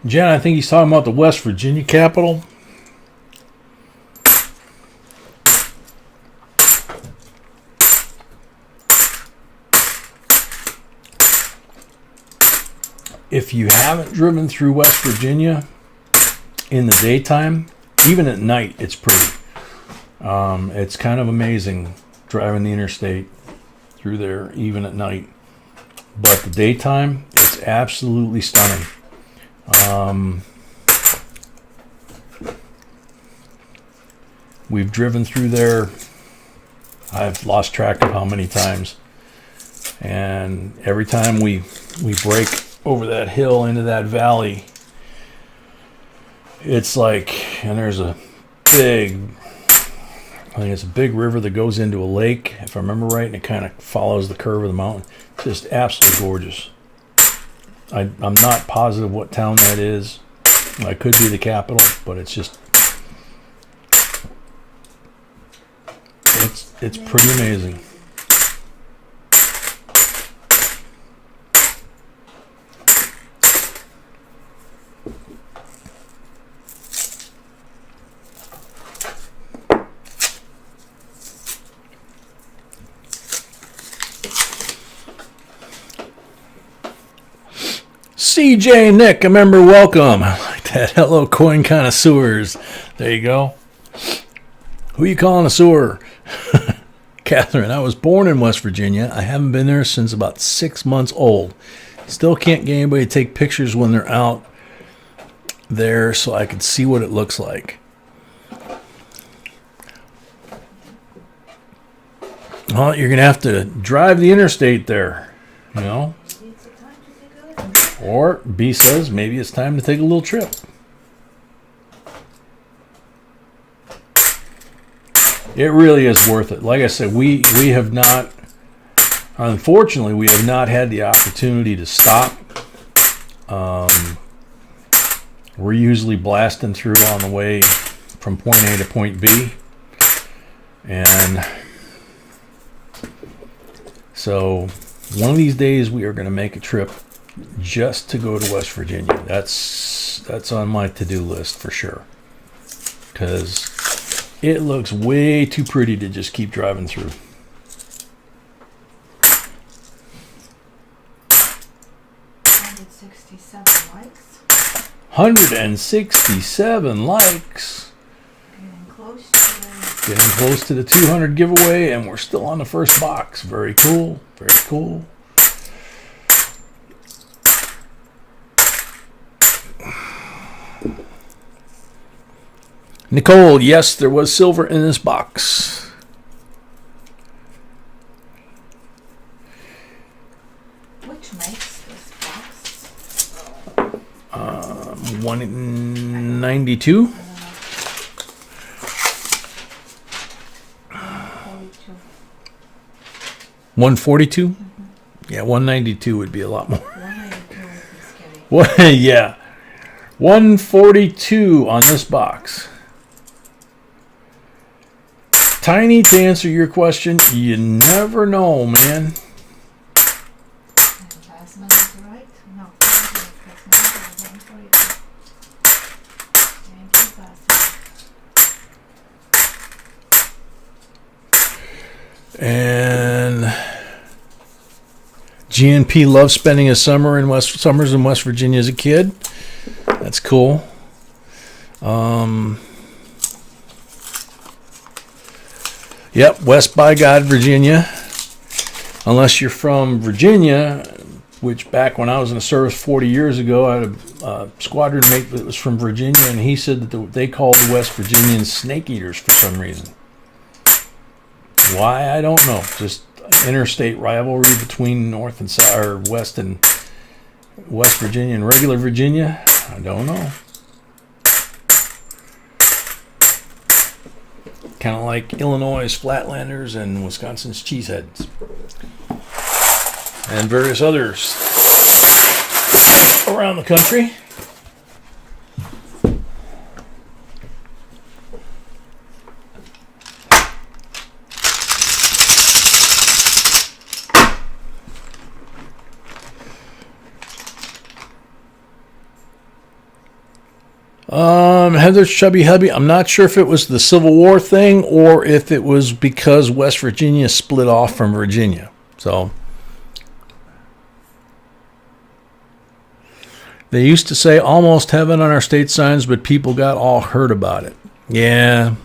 Jen, I think he's talking about the West Virginia Capitol. If you haven't driven through West Virginia in the daytime, even at night, it's pretty. It's kind of amazing driving the interstate through there, even at night. But the daytime, it's absolutely stunning. We've driven through there, I've lost track of how many times, and every time we break over that hill into that valley, it's like, and there's a big, I think it's a big river that goes into a lake, if I remember right, and it kind of follows the curve of the mountain. Just absolutely gorgeous. I'm not positive what town that is. I could be the capital, but it's just, it's pretty amazing. CJ Nick, a member, welcome. I like that. Hello, coin connoisseurs. There you go. Who you calling a sewer? Catherine, I was born in West Virginia. I haven't been there since about 6 months old. Still can't get anybody to take pictures when they're out there so I can see what it looks like. Well, you're going to have to drive the interstate there, you know. Or B says maybe it's time to take a little trip. It really is worth it. Like I said, we have not, unfortunately, we have not had the opportunity to stop. We're usually blasting through on the way from point A to point B. And so one of these days we are going to make a trip just to go to West Virginia. That's on my to-do list for sure, because it looks way too pretty to just keep driving through. Likes. 167 likes. Getting close to the 200 giveaway, and we're still on the first box. Very cool. Very cool. Nicole, yes, there was silver in this box. Which makes this box? 192. 142? Yeah, 192 would be a lot more. 192 would be scary. What? Yeah. 142 on this box. Tiny, to answer your question, you never know, man. Last minute, right? No, last minute, 142. Thank you, Pastor. And GNP loved spending his summers in West Virginia as a kid. That's cool. Yep, West by God, Virginia. Unless you're from Virginia, which back when I was in the service 40 years ago, I had a squadron mate that was from Virginia, and he said that they called the West Virginians snake eaters for some reason. Why, I don't know. Just interstate rivalry between North and South, or West and West Virginia and regular Virginia. I don't know. Kind of like Illinois' Flatlanders and Wisconsin's Cheeseheads. And various others around the country. Heather's Chubby Hubby. I'm not sure if it was the Civil War thing or if it was because West Virginia split off from Virginia. So they used to say almost heaven on our state signs, but people got all hurt about it. Yeah.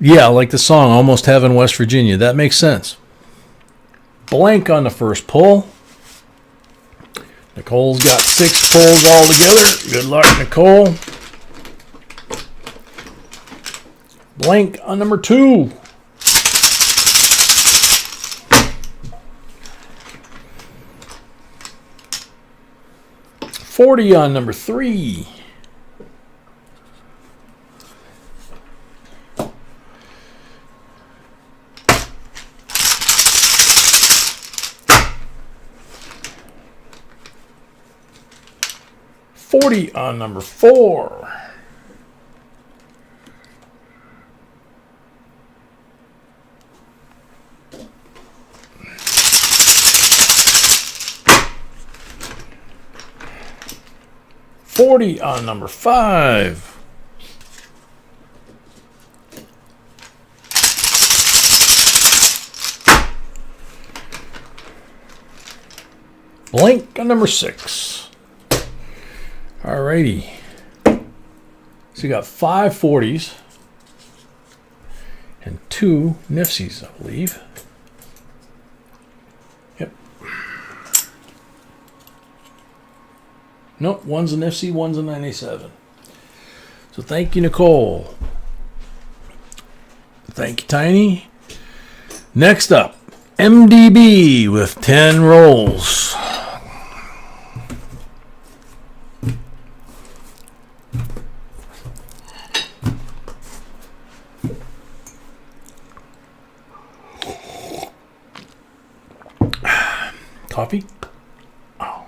Yeah, like the song Almost Heaven, West Virginia. That makes sense. Blank on the first pull. Nicole's got 6 pulls all together. Good luck, Nicole. Blank on number 2. $40 on number 3. $40 on number 4. $40 on number 5. Blank on number 6. Alrighty. So you got 5 40s and 2 Nifsies, I believe. Yep. Nope, one's a Nifsy, one's a 97. So thank you, Nicole. Thank you, Tiny. Next up, MDB with 10 rolls. Coffee? Oh.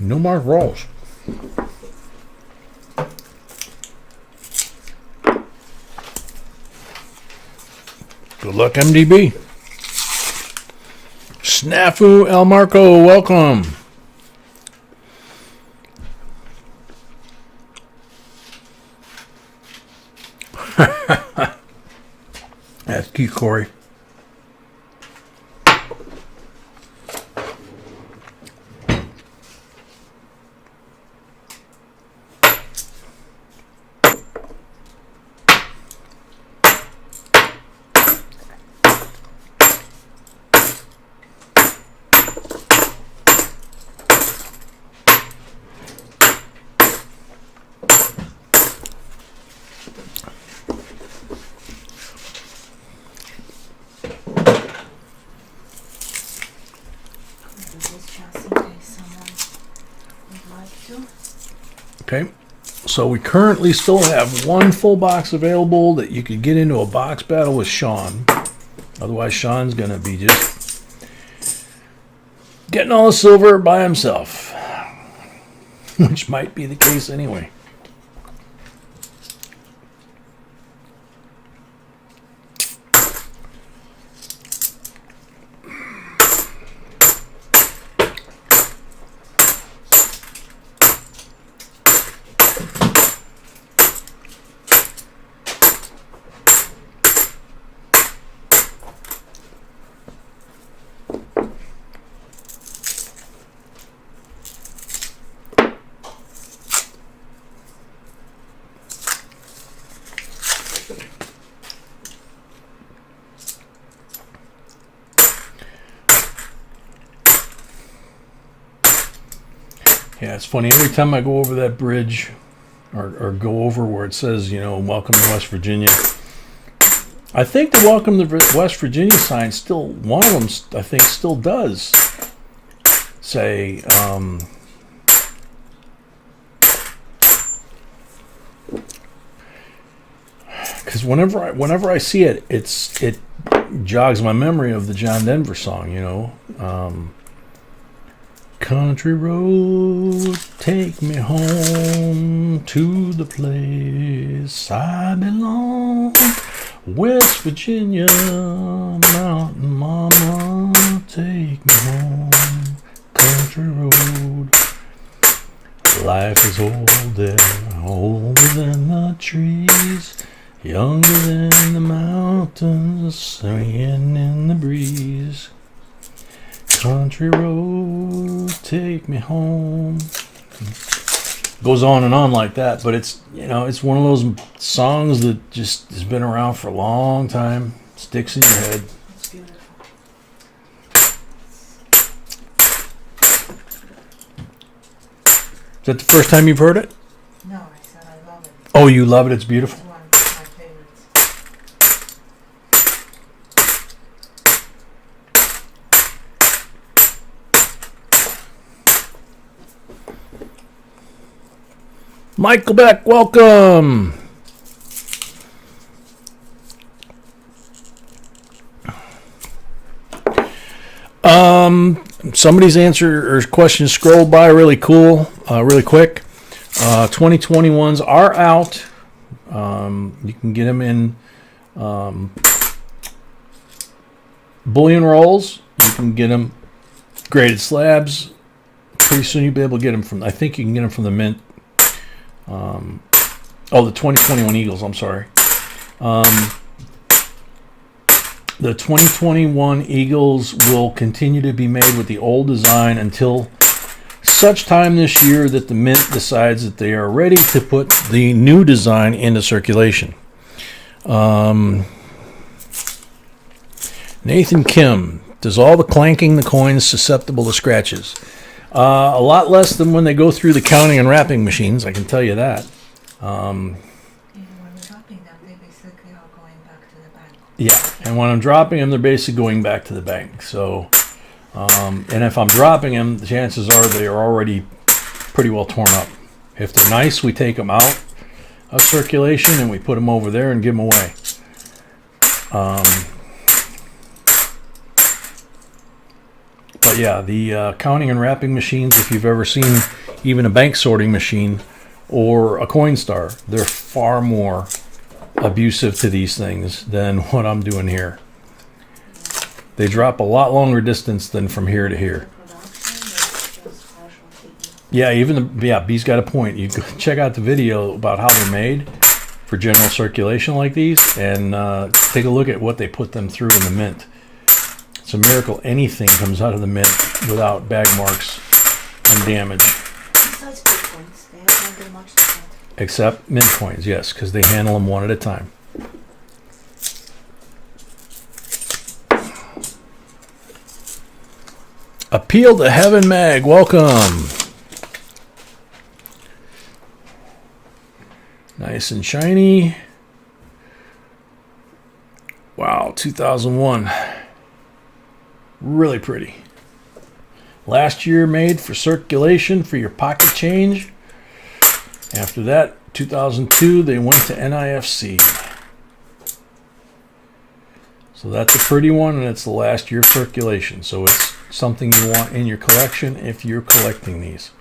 No more rolls. Good luck, MDB. Snafu El Marco, welcome. That's cute, Corey. Okay, so we currently still have one full box available that you could get into a box battle with Sean. Otherwise, Sean's going to be just getting all the silver by himself, which might be the case anyway. Yeah, it's funny. Every time I go over that bridge or go over where it says, welcome to West Virginia, I think the welcome to West Virginia sign still, one of them, I think, still does say, because whenever I see it, it jogs my memory of the John Denver song, country road, take me home to the place I belong. West Virginia, mountain mama, take me home. Country road, life is old there, older than the trees, younger than the mountains, swaying in the breeze. Country road, take me home. Goes on and on like that, but it's it's one of those songs that just has been around for a long time. Sticks in your head. It's beautiful. Is that the first time you've heard it? No, I said I love it. Oh, you love it. It's beautiful. It's one of my favorites. Michael Beck, welcome. Somebody's answer or question scrolled by really really quick. 2021s are out. You can get them in bullion rolls. You can get them graded slabs. Pretty soon you'll be able to get them from, I think you can get them from the mint. The 2021 Eagles, I'm sorry. The 2021 Eagles will continue to be made with the old design until such time this year that the mint decides that they are ready to put the new design into circulation. Nathan Kim, does all the clanking the coins susceptible to scratches? A lot less than when they go through the counting and wrapping machines, I can tell you that. Even when we're dropping them, they basically are going back to the bank. Yeah, and when I'm dropping them, they're basically going back to the bank. So, and if I'm dropping them, the chances are they are already pretty well torn up. If they're nice, we take them out of circulation and we put them over there and give them away. But yeah, the counting and wrapping machines, if you've ever seen even a bank sorting machine or a Coinstar, they're far more abusive to these things than what I'm doing here. They drop a lot longer distance than from here to here. Yeah, B's got a point. You go check out the video about how they're made for general circulation like these, and take a look at what they put them through in the mint. It's a miracle anything comes out of the mint without bag marks and damage. Besides big coins, they don't do much different. Except mint coins, yes, because they handle them one at a time. Appeal to Heaven Mag, welcome. Nice and shiny. Wow, 2001. Really pretty. Last year made for circulation for your pocket change. After that, 2002, they went to NIFC. So that's a pretty one, and it's the last year of circulation. So it's something you want in your collection if you're collecting these.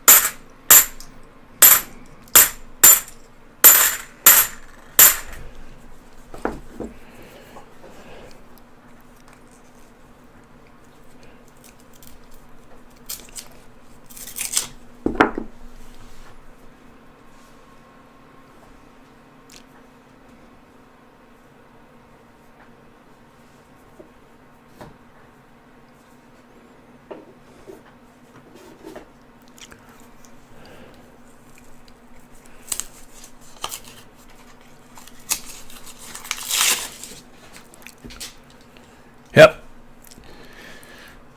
Yep.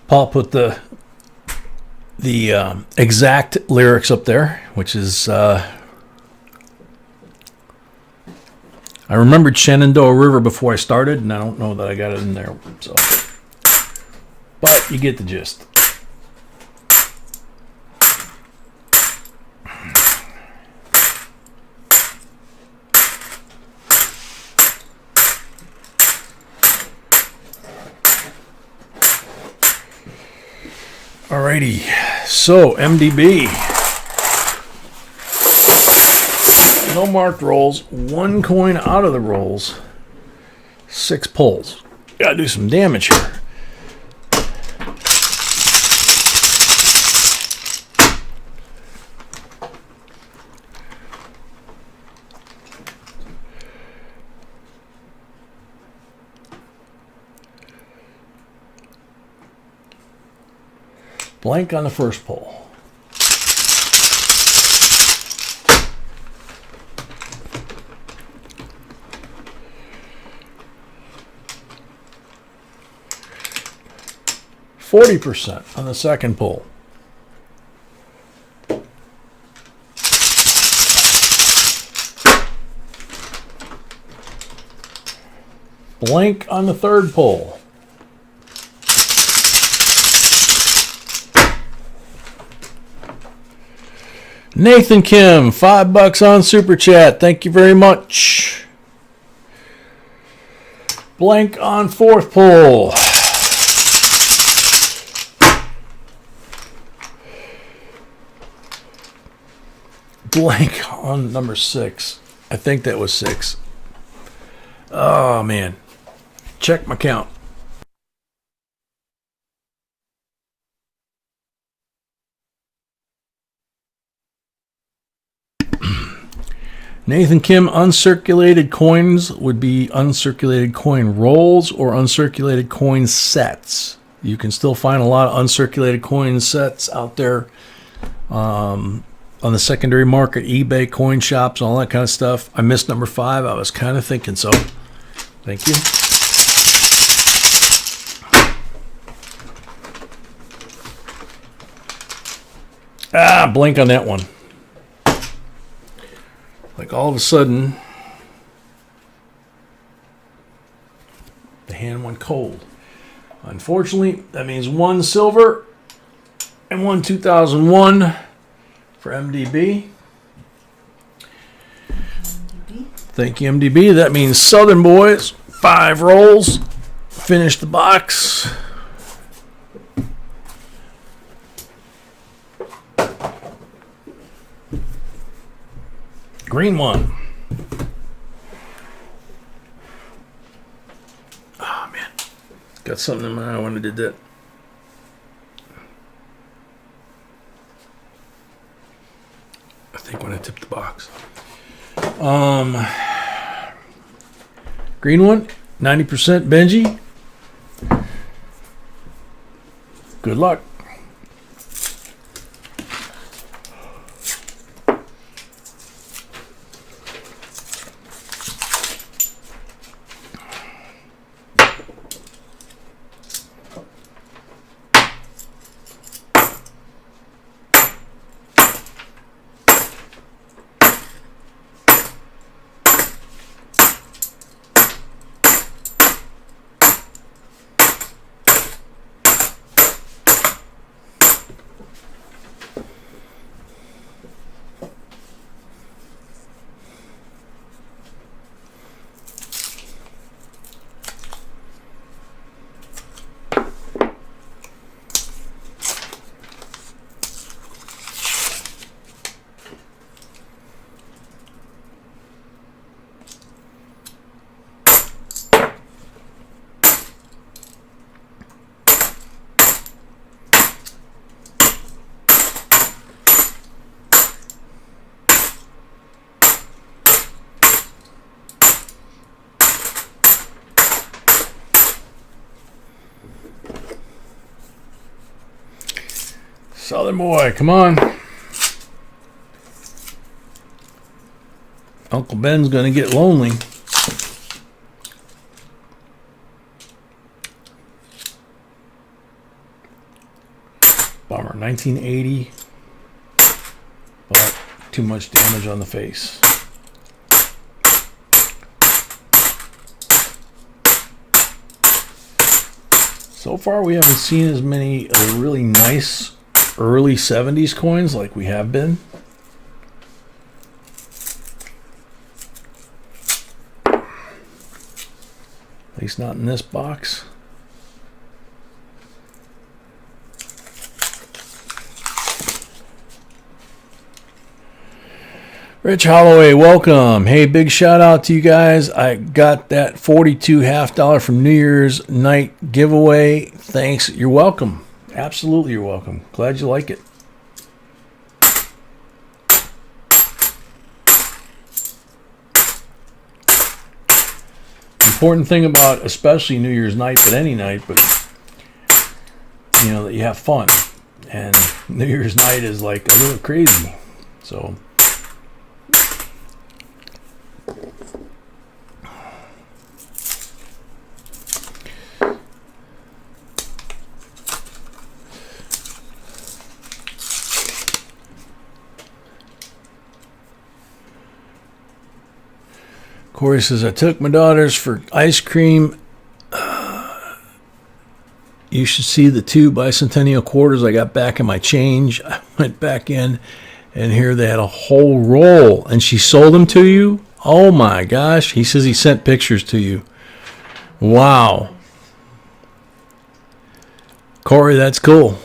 Paul put the exact lyrics up there, which is I remembered Shenandoah River before I started, and I don't know that I got it in there. So, but you get the gist. Alrighty, so MDB. No marked rolls, 1 coin out of the rolls, 6 pulls. Gotta do some damage here. Blank on the first pull. %40 on the second pull. Blank on the third pull. Nathan Kim, $5 on Super Chat. Thank you very much. Blank on fourth pull. Blank on number 6. I think that was 6. Oh, man. Check my count. Nathan Kim, uncirculated coins would be uncirculated coin rolls or uncirculated coin sets. You can still find a lot of uncirculated coin sets out there on the secondary market, eBay, coin shops, all that kind of stuff. I missed number 5. I was kind of thinking so. Thank you. Blank on that one. Like all of a sudden, the hand went cold. Unfortunately, that means 1 silver and 1 2001 for MDB. Thank you, MDB. That means Southern Boys, 5 rolls. Finish the box. Green one. Oh, man. Got something in my eye when I did that. I think when I tipped the box. Green one, 90% Benji. Good luck. Southern boy, come on. Uncle Ben's gonna get lonely. Bummer, 1980, but too much damage on the face. So far, we haven't seen as many really nice early 70s coins like we have been. At least not in this box. Rich Holloway, welcome. Hey, big shout out to you guys. I got that $42 half dollar from New Year's night giveaway. Thanks. You're welcome. Absolutely, you're welcome. Glad you like it. Important thing about especially New Year's night, but any night, but you know, that you have fun. And New Year's night is like a little crazy. So Corey says, I took my daughters for ice cream. You should see the 2 bicentennial quarters I got back in my change. I went back in, and here they had a whole roll. And she sold them to you? Oh, my gosh. He says he sent pictures to you. Wow. Corey, that's cool.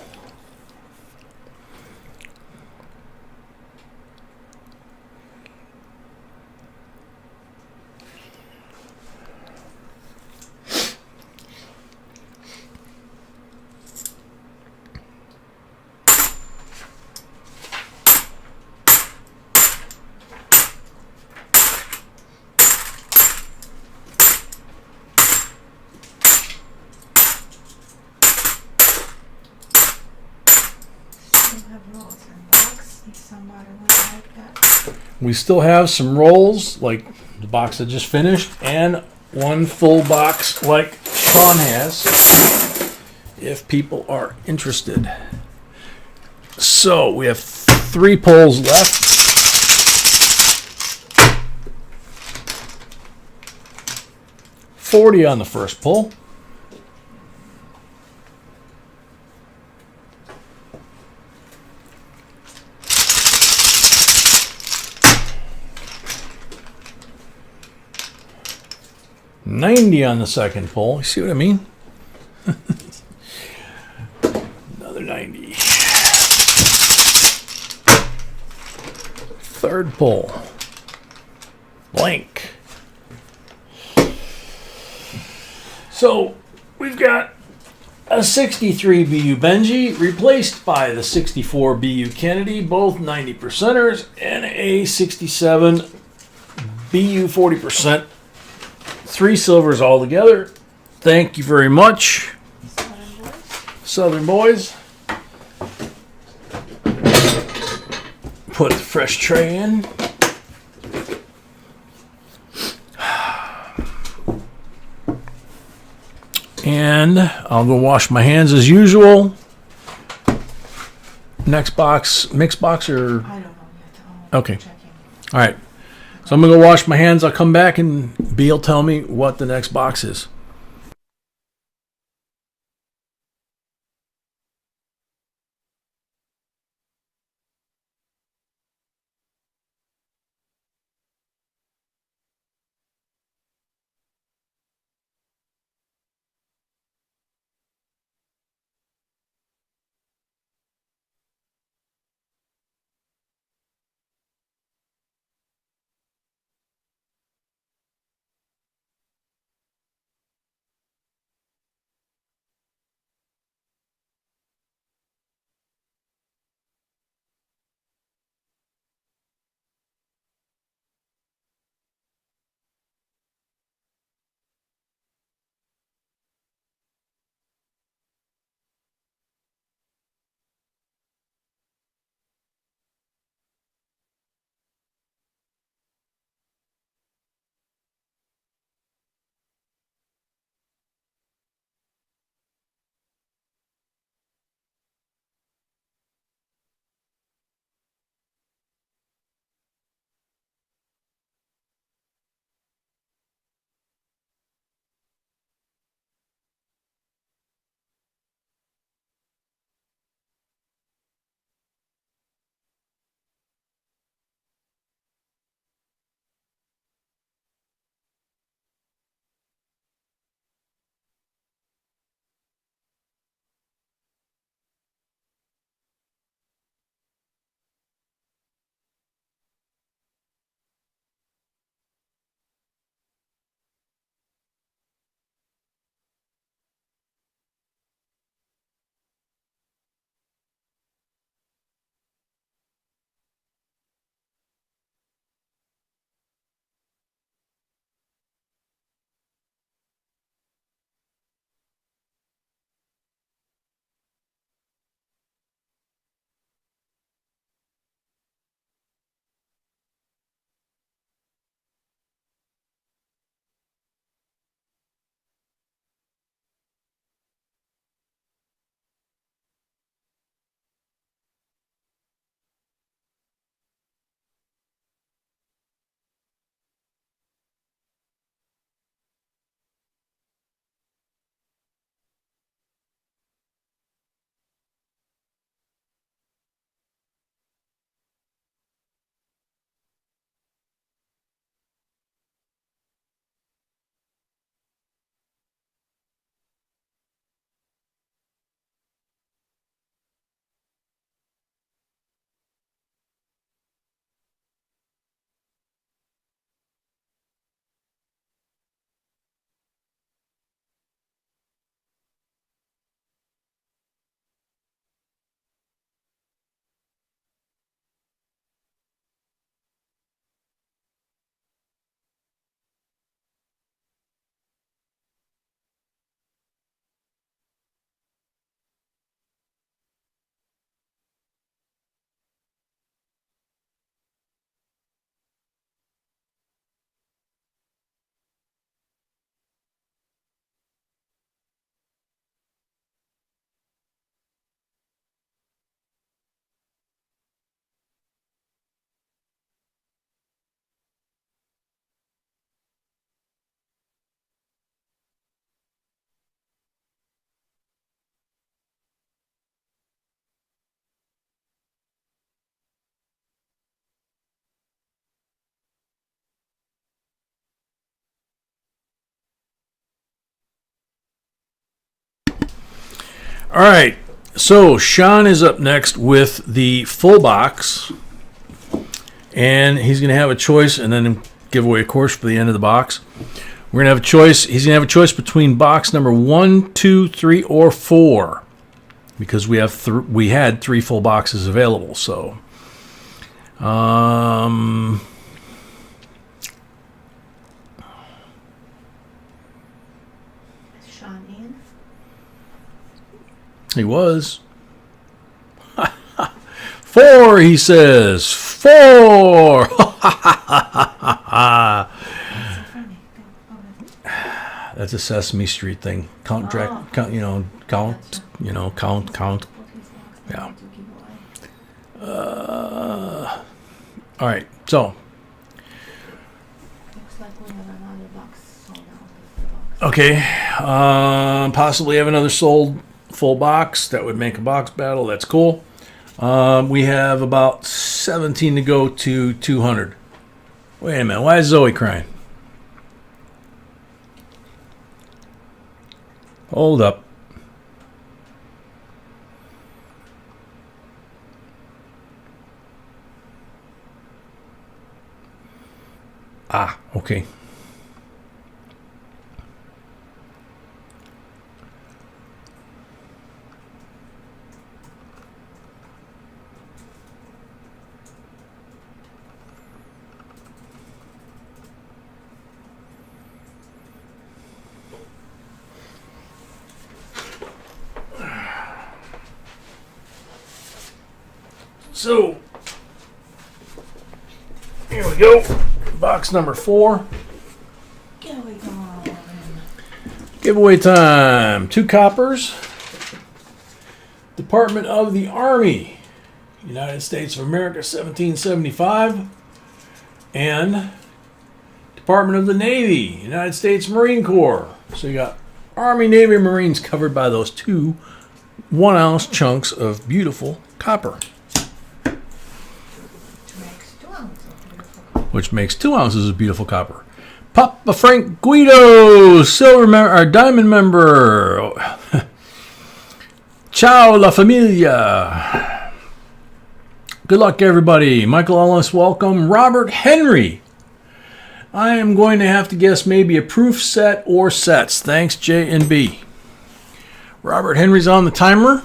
We still have some rolls, like the box I just finished, and one full box like Sean has, if people are interested. So we have 3 pulls left. $40 on the first pull. $90 on the second pull. You see what I mean? Another 90. Third pull. Blank. So we've got a 63 BU Benji replaced by the 64 BU Kennedy, both 90 percenters, and a 67 BU 40%. 3 silvers all together. Thank you very much, Southern boys. Put the fresh tray in. And I'll go wash my hands as usual. Next box, mixed box or? I don't know yet. Okay. All right. So I'm going to go wash my hands. I'll come back and B will tell me what the next box is. All right. So Sean is up next with the full box. And he's going to have a choice and then give away a course for the end of the box. We're going to have a choice. He's going to have a choice between box number 1, 2, 3, or 4. Because we had 3 full boxes available. So, Is Sean in? he was. 4, he says. 4. That's so funny. That's a Sesame Street thing. Count, count. Gotcha. Count. Yeah. All right. So, Looks like we have another box sold out. okay. Possibly have another sold full box. That would make a box battle. That's cool. We have about 17 to go to 200. Wait a minute. Why is Zoe crying? Hold up. Ah, okay. So, here we go. Box number 4. Here we go. Giveaway time. 2 coppers. Department of the Army, United States of America, 1775. And Department of the Navy, United States Marine Corps. So you got Army, Navy, Marines covered by those 2 1-ounce chunks of beautiful copper, which makes 2 ounces of beautiful copper. Papa Frank Guido, diamond member. Ciao la familia. Good luck, everybody. Michael Ellis, welcome. Robert Henry. I am going to have to guess maybe a proof set or sets. Thanks, J and B. Robert Henry's on the timer.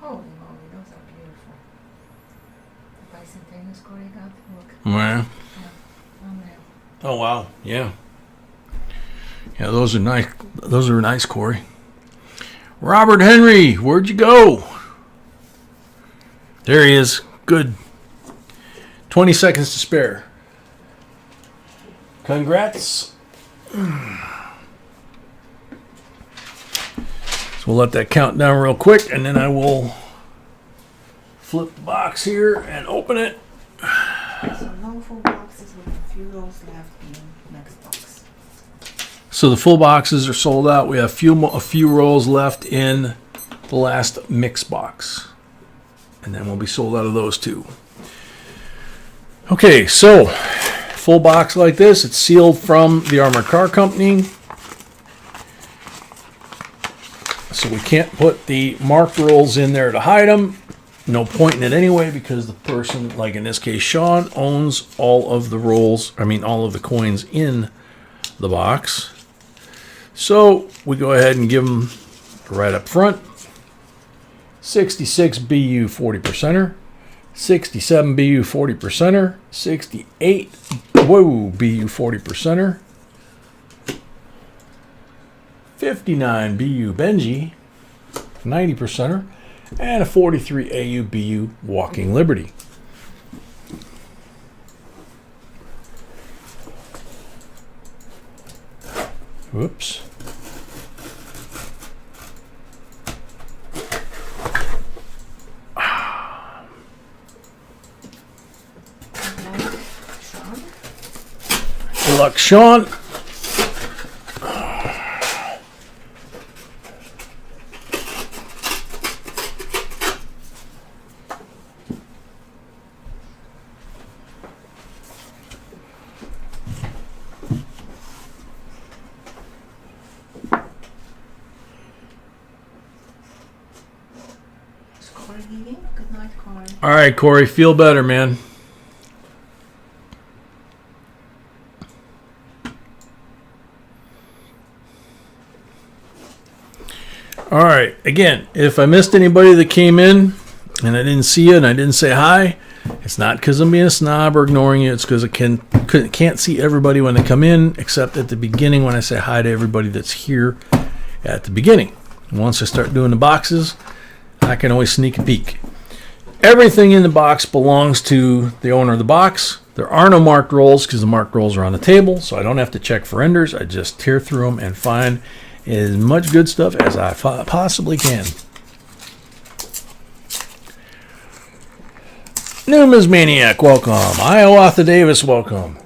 Holy moly, those are beautiful. The bicentennial score you got, look. Well, Unreal. oh wow, yeah. Yeah, those are nice. Those are nice, Corey. Robert Henry, where'd you go? There he is. Good. 20 seconds to spare. Congrats. So we'll let that count down real quick, and then I will flip the box here and open it. So no full boxes with a few rows left in next box. So the full boxes are sold out. We have a few rolls left in the last mix box, and then we'll be sold out of those too. Okay, so full box like this. It's sealed from the Armored Car Company, so we can't put the marked rolls in there to hide them. No point in it anyway, because the person, like in this case Sean, owns all of the rolls. I mean, all of the coins in the box. So we go ahead and give them right up front. 66 BU 40%er, 67 BU 40%er, 68 BU 40%er, 59 BU Benji 90%er, and a 43 AU BU Walking Liberty. Whoops. Good luck, Sean. All right, Corey, feel better, man. All right, again, if I missed anybody that came in and I didn't see you and I didn't say hi, it's not because I'm being a snob or ignoring you. It's because I can't see everybody when they come in, except at the beginning when I say hi to everybody that's here at the beginning. Once I start doing the boxes, I can always sneak a peek. Everything in the box belongs to the owner of the box. There are no marked rolls because the marked rolls are on the table, so I don't have to check for enders. I just tear through them and find as much good stuff as I possibly can. Numismaniac, welcome. Hiawatha Davis, welcome.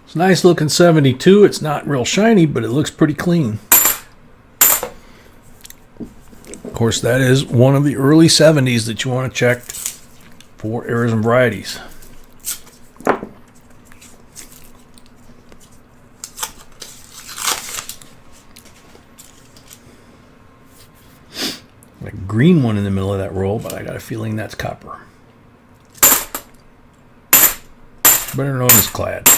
It's a nice looking 72. It's not real shiny, but it looks pretty clean. Of course, that is one of the early 70s that you want to check for errors and varieties. A green one in the middle of that roll, but I got a feeling that's copper. Better known as clad.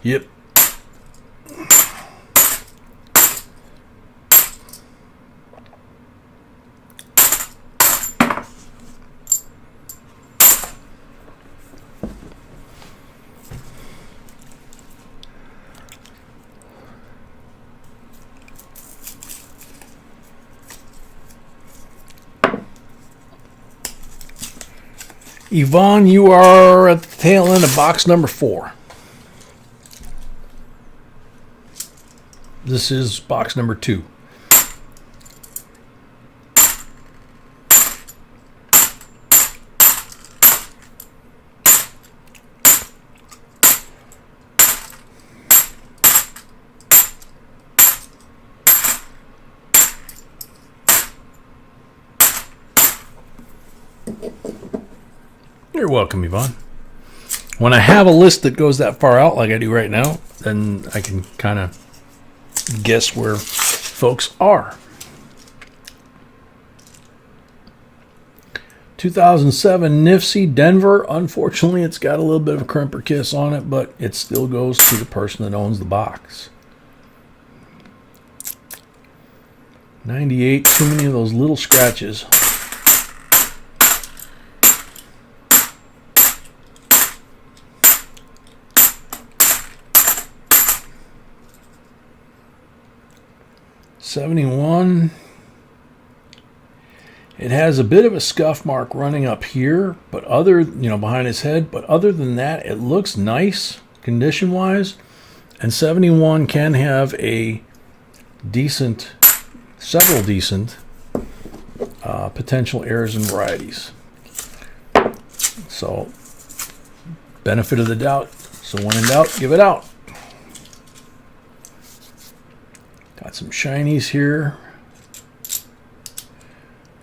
Yep. Yvonne, you are at the tail end of box number 4. This is box number 2. You're welcome, Yvonne. When I have a list that goes that far out like I do right now, then I can kind of guess where folks are. 2007 Nifsy Denver. Unfortunately, it's got a little bit of a crimper kiss on it, but it still goes to the person that owns the box. 98. Too many of those little scratches. '71. It has a bit of a scuff mark running up here, but behind his head. But other than that, it looks nice condition-wise. And 71 can have several decent potential errors and varieties. So, benefit of the doubt. So when in doubt, give it out. Got some shinies here.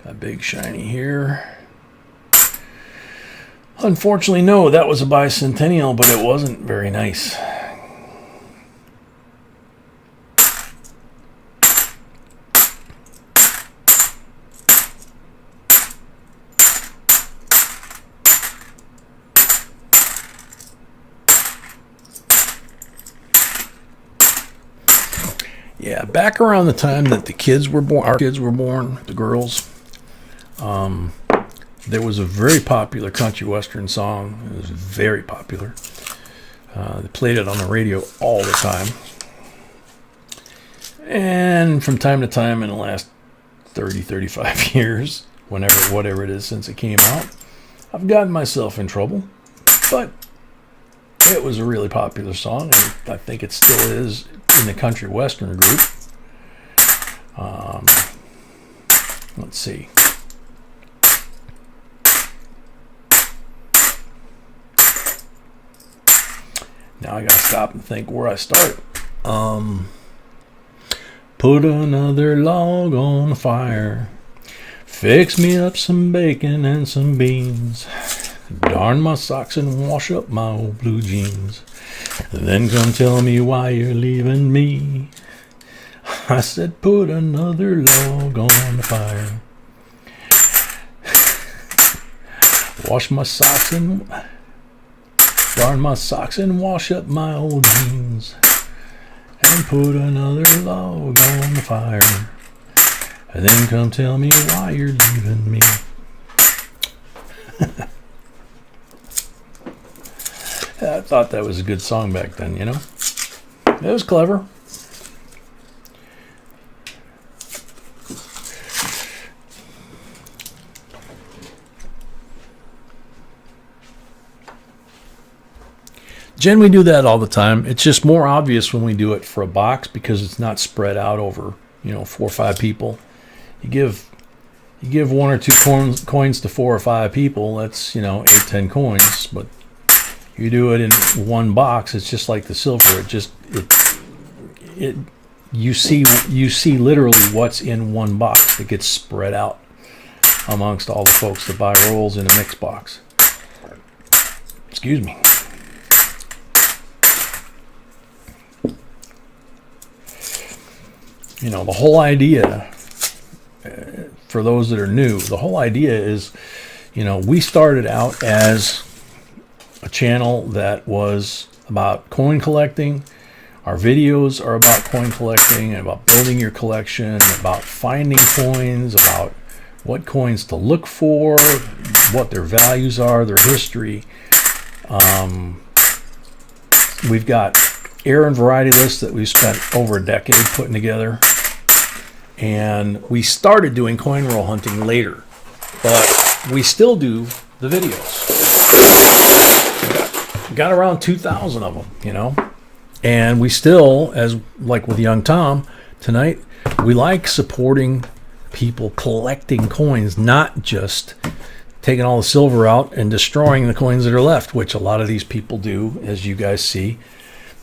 Got a big shiny here. Unfortunately, no, that was a bicentennial, but it wasn't very nice. Yeah, back around the time that the kids were born, our kids were born, the girls, there was a very popular country western song. It was very popular. They played it on the radio all the time. And from time to time in the last 30, 35 years, whatever it is since it came out, I've gotten myself in trouble. But it was a really popular song, and I think it still is in the country western group. Let's see. Now I gotta stop and think where I started. Put another log on the fire. Fix me up some bacon and some beans. Darn my socks and wash up my old blue jeans. Then come tell me why you're leaving me. I said put another log on the fire. Wash my socks and darn my socks and wash up my old jeans. And put another log on the fire. And then come tell me why you're leaving me. I thought that was a good song back then, you know? It was clever. Jen, we do that all the time. It's just more obvious when we do it for a box because it's not spread out over, 4 or 5 people. You give 1 or 2 coins to 4 or 5 people, that's, 8, 10 coins. But you do it in one box, it's just like the silver. You see literally what's in one box that gets spread out amongst all the folks that buy rolls in a mix box. Excuse me. The whole idea, for those that are new, the whole idea is, we started out as a channel that was about coin collecting. Our videos are about coin collecting and about building your collection, about finding coins, about what coins to look for, what their values are, their history. We've got error and variety lists that we've spent over a decade putting together. And we started doing coin roll hunting later, but we still do the videos. We got around 2,000 of them, and we still, as like with young Tom tonight, we like supporting people collecting coins, not just taking all the silver out and destroying the coins that are left, which a lot of these people do, as you guys see,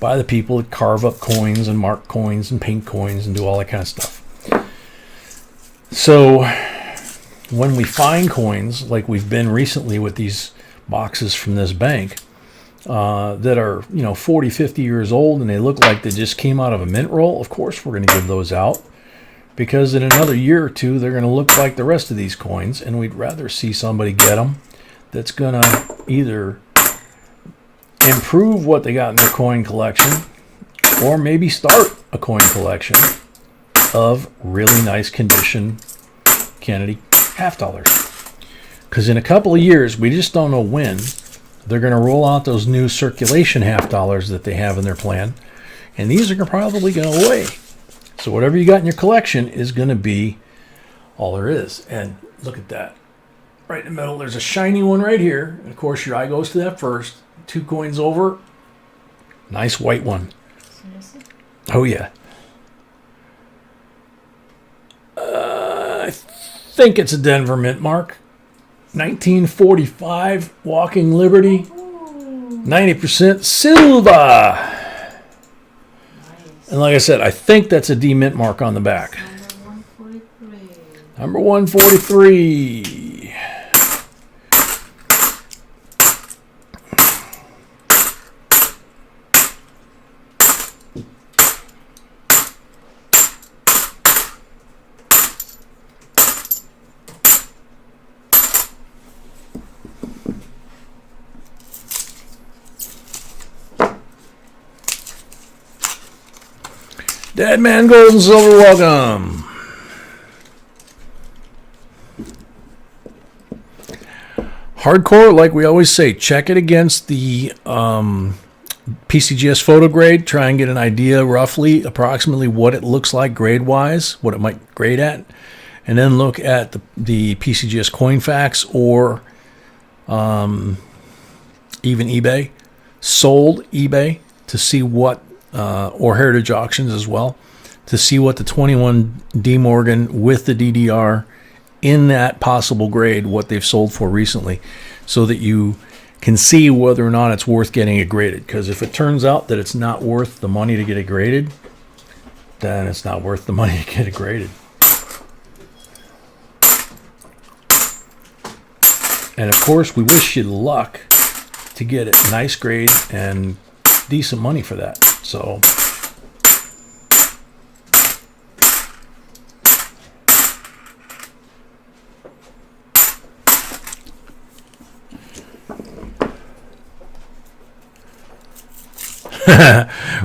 by the people that carve up coins and mark coins and paint coins and do all that kind of stuff. So when we find coins, like we've been recently with these boxes from this bank that are 40, 50 years old and they look like they just came out of a mint roll, of course we're going to give those out, because in another year or two they're going to look like the rest of these coins, and we'd rather see somebody get them that's going to either improve what they got in their coin collection or maybe start a coin collection of really nice condition Kennedy half dollars. Because in a couple of years, we just don't know when, they're going to roll out those new circulation half dollars that they have in their plan, and these are probably going to go away. So whatever you got in your collection is going to be all there is. And look at that. Right in the middle, there's a shiny one right here. And of course, your eye goes to that first. 2 coins over. Nice white one. Seriously? Oh, yeah. I think it's a Denver mint mark. 1945 Walking Liberty. 90% silver. Nice. And like I said, I think that's a D mint mark on the back. Number 143. Number 143. Dead Man Gold and Silver, welcome. Hardcore, like we always say, check it against the PCGS photo grade. Try and get an idea roughly, approximately what it looks like grade-wise, what it might grade at. And then look at the PCGS Coinfax or even eBay, sold eBay, to see what, or Heritage Auctions as well, to see what the 21 D Morgan with the DDR in that possible grade, what they've sold for recently, so that you can see whether or not it's worth getting it graded. Because if it turns out that it's not worth the money to get it graded, then it's not worth the money to get it graded. And of course, we wish you luck to get it nice grade and decent money for that. So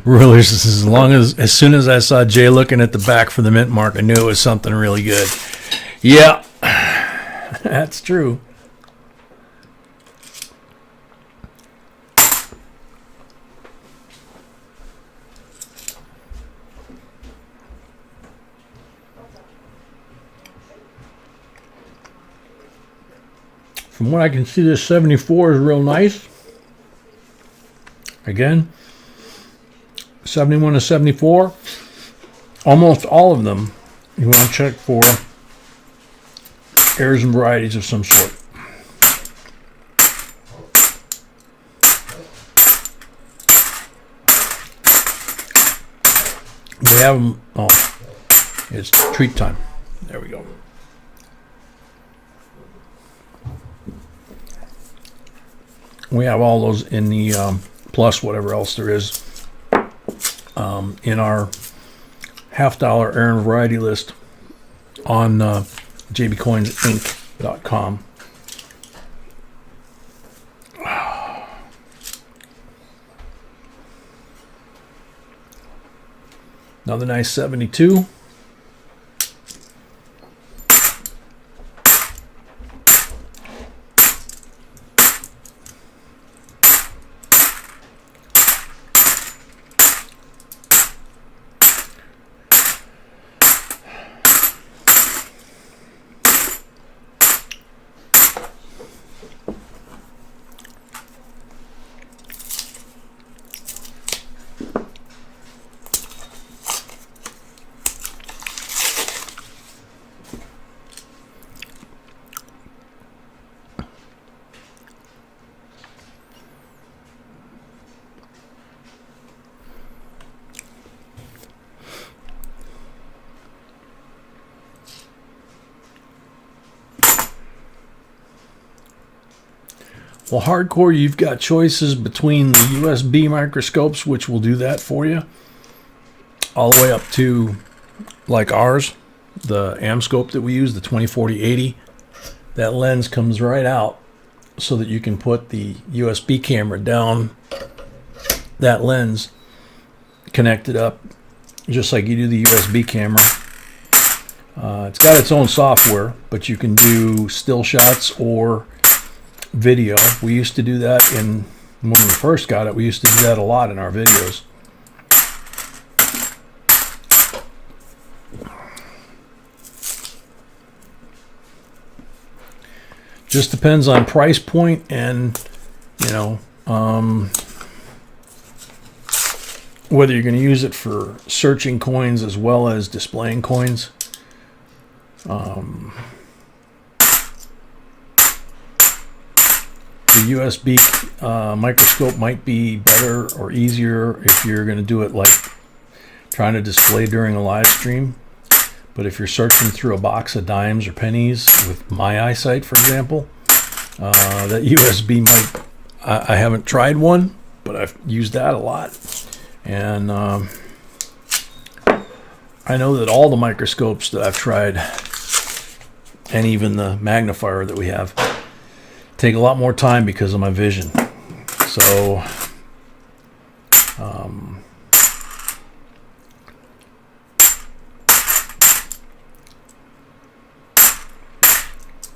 Rulers, as soon as I saw Jay looking at the back for the mint mark, I knew it was something really good. Yeah, that's true. From what I can see, this 74 is real nice. Again, 71 to 74, almost all of them, you want to check for errors and varieties of some sort. We have them, oh, it's treat time. There we go. We have all those in the plus whatever else there is in our $50 error and variety list on JBCOINSINC.com. Another nice 72. Well, hardcore, you've got choices between the USB microscopes, which will do that for you, all the way up to, like ours, the Amscope that we use, the 2040-80. That lens comes right out so that you can put the USB camera down that lens, connect it up, just like you do the USB camera. It's got its own software, but you can do still shots or video. We used to do that when we first got it. We used to do that a lot in our videos. Just depends on price point and, you know, whether you're going to use it for searching coins as well as displaying coins. The USB microscope might be better or easier if you're going to do it like trying to display during a live stream. But if you're searching through a box of dimes or pennies with my eyesight, for example, that USB might, I haven't tried one, but I've used that a lot. And I know that all the microscopes that I've tried, and even the magnifier that we have, take a lot more time because of my vision. So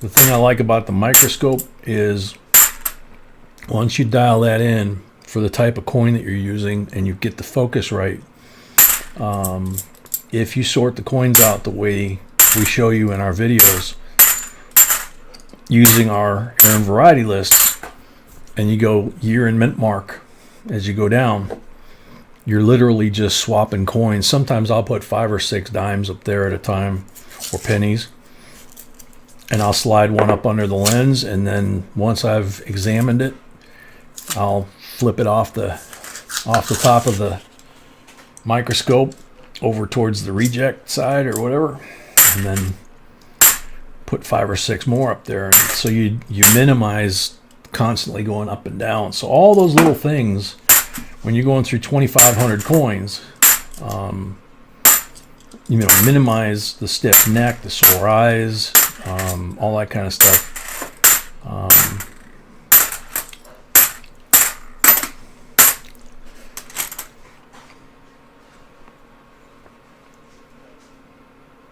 The thing I like about the microscope is once you dial that in for the type of coin that you're using and you get the focus right, if you sort the coins out the way we show you in our videos using our year and variety lists, and you go year and mint mark as you go down, you're literally just swapping coins. Sometimes I'll put 5 or 6 dimes up there at a time, or pennies, and I'll slide one up under the lens, and then once I've examined it, I'll flip it off the top of the microscope over towards the reject side or whatever, and then put 5 or 6 more up there, and so you minimize constantly going up and down. So all those little things, when you're going through 2,500 coins, minimize the stiff neck, the sore eyes, all that kind of stuff.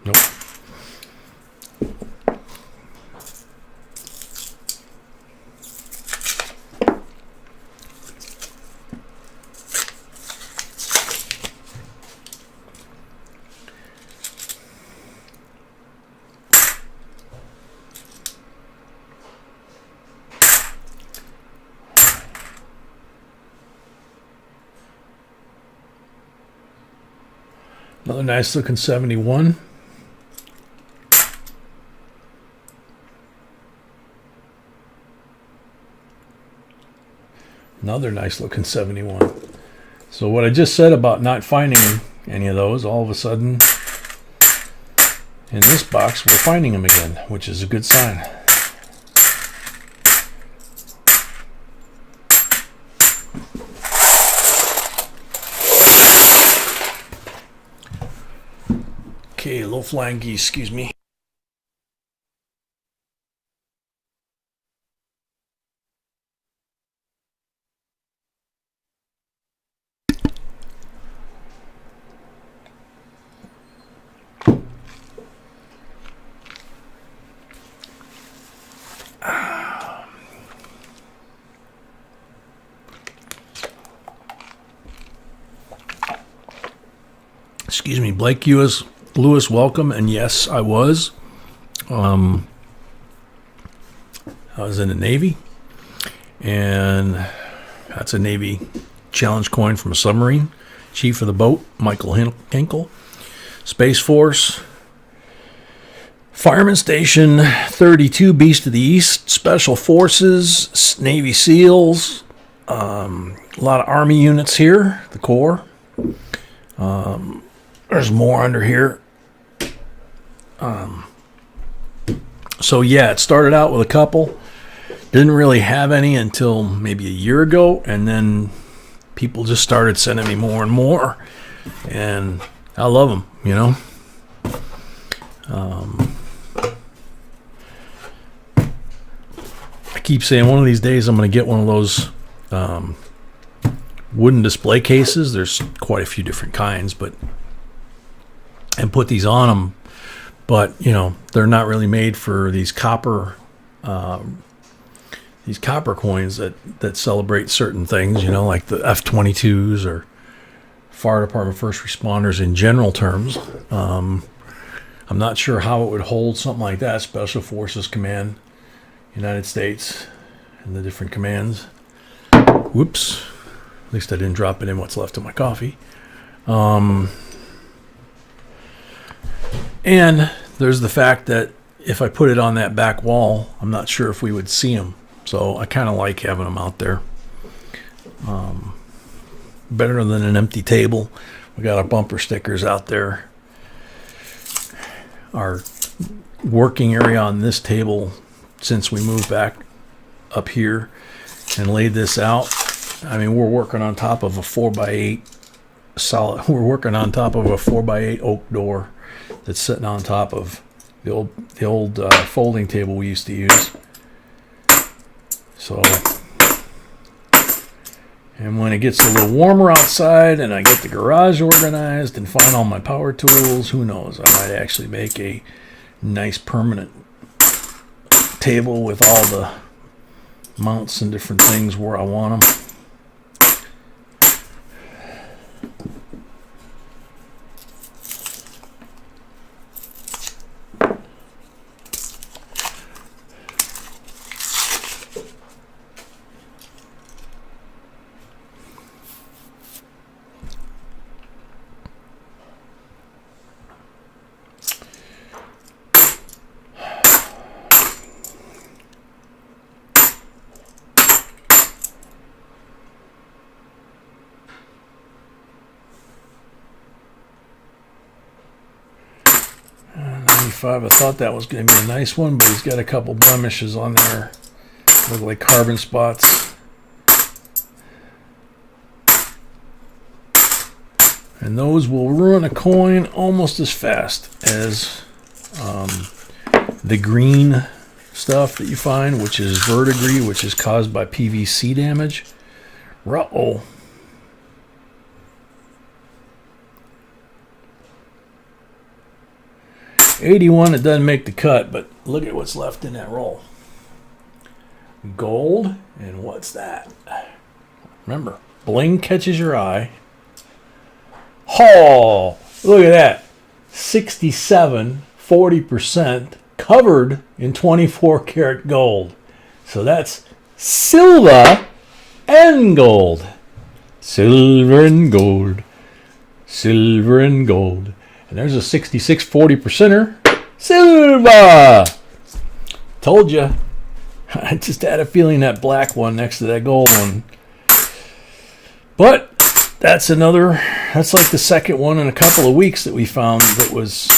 Nope. Another nice looking 71. Another nice looking 71. So what I just said about not finding any of those, all of a sudden in this box we're finding them again, which is a good sign. Okay, low flying geese, excuse me. Excuse me, Blake Lewis, welcome. And yes, I was. I was in the Navy, and that's a Navy challenge coin from a submarine. Chief of the boat, Michael Hinkle. Space Force, Fireman Station 32, Beast of the East, Special Forces, Navy SEALs, a lot of Army units here, the Corps. There's more under here. So yeah, it started out with a couple. Didn't really have any until maybe a year ago, and then people just started sending me more and more, and I love them, you know. I keep saying one of these days I'm going to get one of those wooden display cases. There's quite a few different kinds, and put these on them. But you know, they're not really made for these copper coins that celebrate certain things, you know, like the F-22s or fire department first responders in general terms. I'm not sure how it would hold something like that. Special Forces Command, United States, and the different commands. Whoops. At least I didn't drop it in what's left of my coffee. And there's the fact that if I put it on that back wall, I'm not sure if we would see them. So I kind of like having them out there. Better than an empty table. We got our bumper stickers out there. Our working area on this table, since we moved back up here and laid this out, I mean, we're working on top of a 4x8 solid. We're working on top of a 4x8 oak door that's sitting on top of the old folding table we used to use. So, and when it gets a little warmer outside and I get the garage organized and find all my power tools, who knows, I might actually make a nice permanent table with all the mounts and different things where I want them. I thought that was going to be a nice one, but he's got a couple blemishes on there. Look like carbon spots. And those will ruin a coin almost as fast as the green stuff that you find, which is verdigris, which is caused by PVC damage. Ruh-oh. 81, it doesn't make the cut, but look at what's left in that roll. Gold, and what's that? Remember, bling catches your eye. Oh, look at that. 67, 40% covered in 24 karat gold. So that's silver and gold. Silver and gold. Silver and gold. And there's a 66 40%er. Silver! Told you. I just had a feeling that black one next to that gold one. But that's like the second one in a couple of weeks that we found that was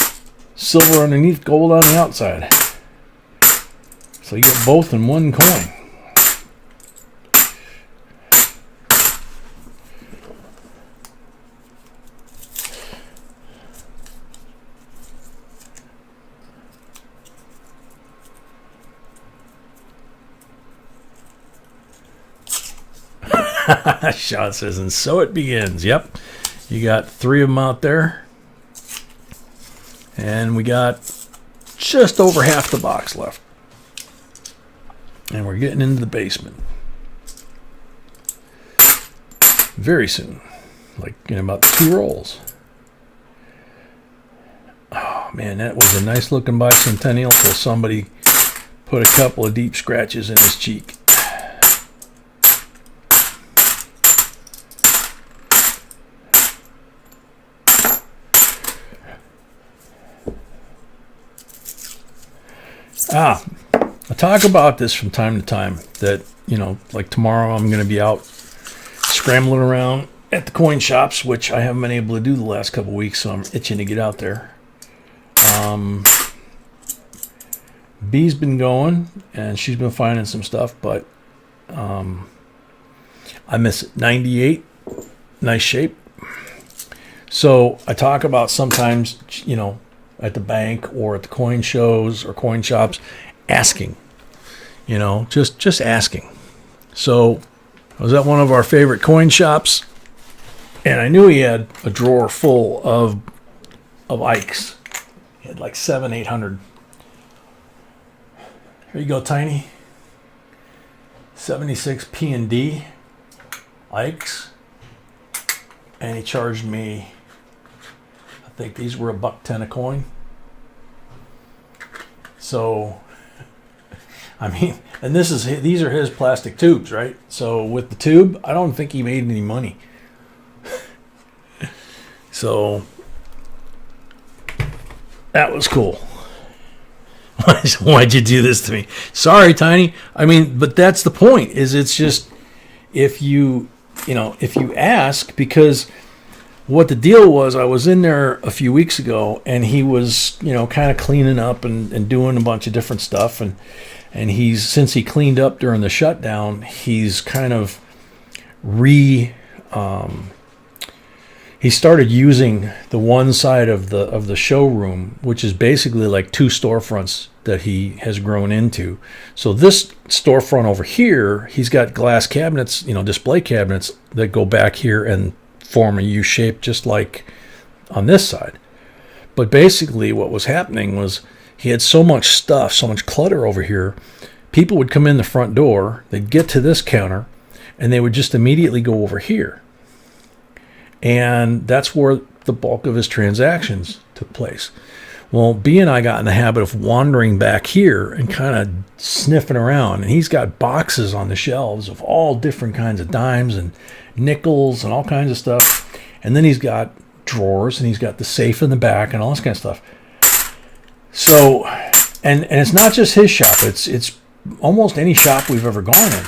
silver underneath, gold on the outside. So you get both in one coin. Sean says, and so it begins. Yep. You got 3 of them out there. And we got just over half the box left. And we're getting into the basement. Very soon. Like in about 2 rolls. Oh, man, that was a nice looking bicentennial till somebody put a couple of deep scratches in his cheek. I talk about this from time to time that, you know, like tomorrow I'm going to be out scrambling around at the coin shops, which I haven't been able to do the last couple of weeks, so I'm itching to get out there. B's been going, and she's been finding some stuff, but I miss it. 98, nice shape. So I talk about sometimes, you know, at the bank or at the coin shows or coin shops, asking, you know, just asking. So I was at one of our favorite coin shops, and I knew he had a drawer full of Ikes. He had like 700-800. Here you go, Tiny. 76 P&D Ikes, and he charged me, I think these were $1.10 a coin. So, I mean, and these are his plastic tubes, right? So with the tube, I don't think he made any money. So that was cool. Why'd you do this to me? Sorry, Tiny. I mean, but that's the point. Is it's just if you ask, because what the deal was, I was in there a few weeks ago, and he was, you know, kind of cleaning up and doing a bunch of different stuff, and since he cleaned up during the shutdown, he's kind of he started using the one side of the showroom, which is basically like 2 storefronts that he has grown into. So this storefront over here, he's got glass cabinets, you know, display cabinets that go back here and form a U shape, just like on this side. But basically what was happening was he had so much stuff, so much clutter over here, people would come in the front door, they'd get to this counter, and they would just immediately go over here. And that's where the bulk of his transactions took place. Well, B and I got in the habit of wandering back here and kind of sniffing around. And he's got boxes on the shelves of all different kinds of dimes and nickels and all kinds of stuff. And then he's got drawers, and he's got the safe in the back and all this kind of stuff. So, and it's not just his shop. It's almost any shop we've ever gone in.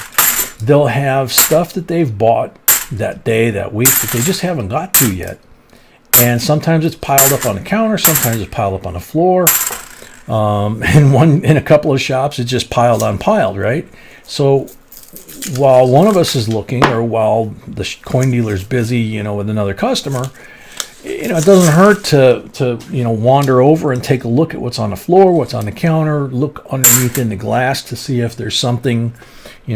They'll have stuff that they've bought that day, that week, that they just haven't got to yet. And sometimes it's piled up on the counter, sometimes it's piled up on the floor. In a couple of shops, it's just piled on piled, right? So while one of us is looking, or while the coin dealer's busy, with another customer, it doesn't hurt to wander over and take a look at what's on the floor, what's on the counter, look underneath in the glass to see if there's something,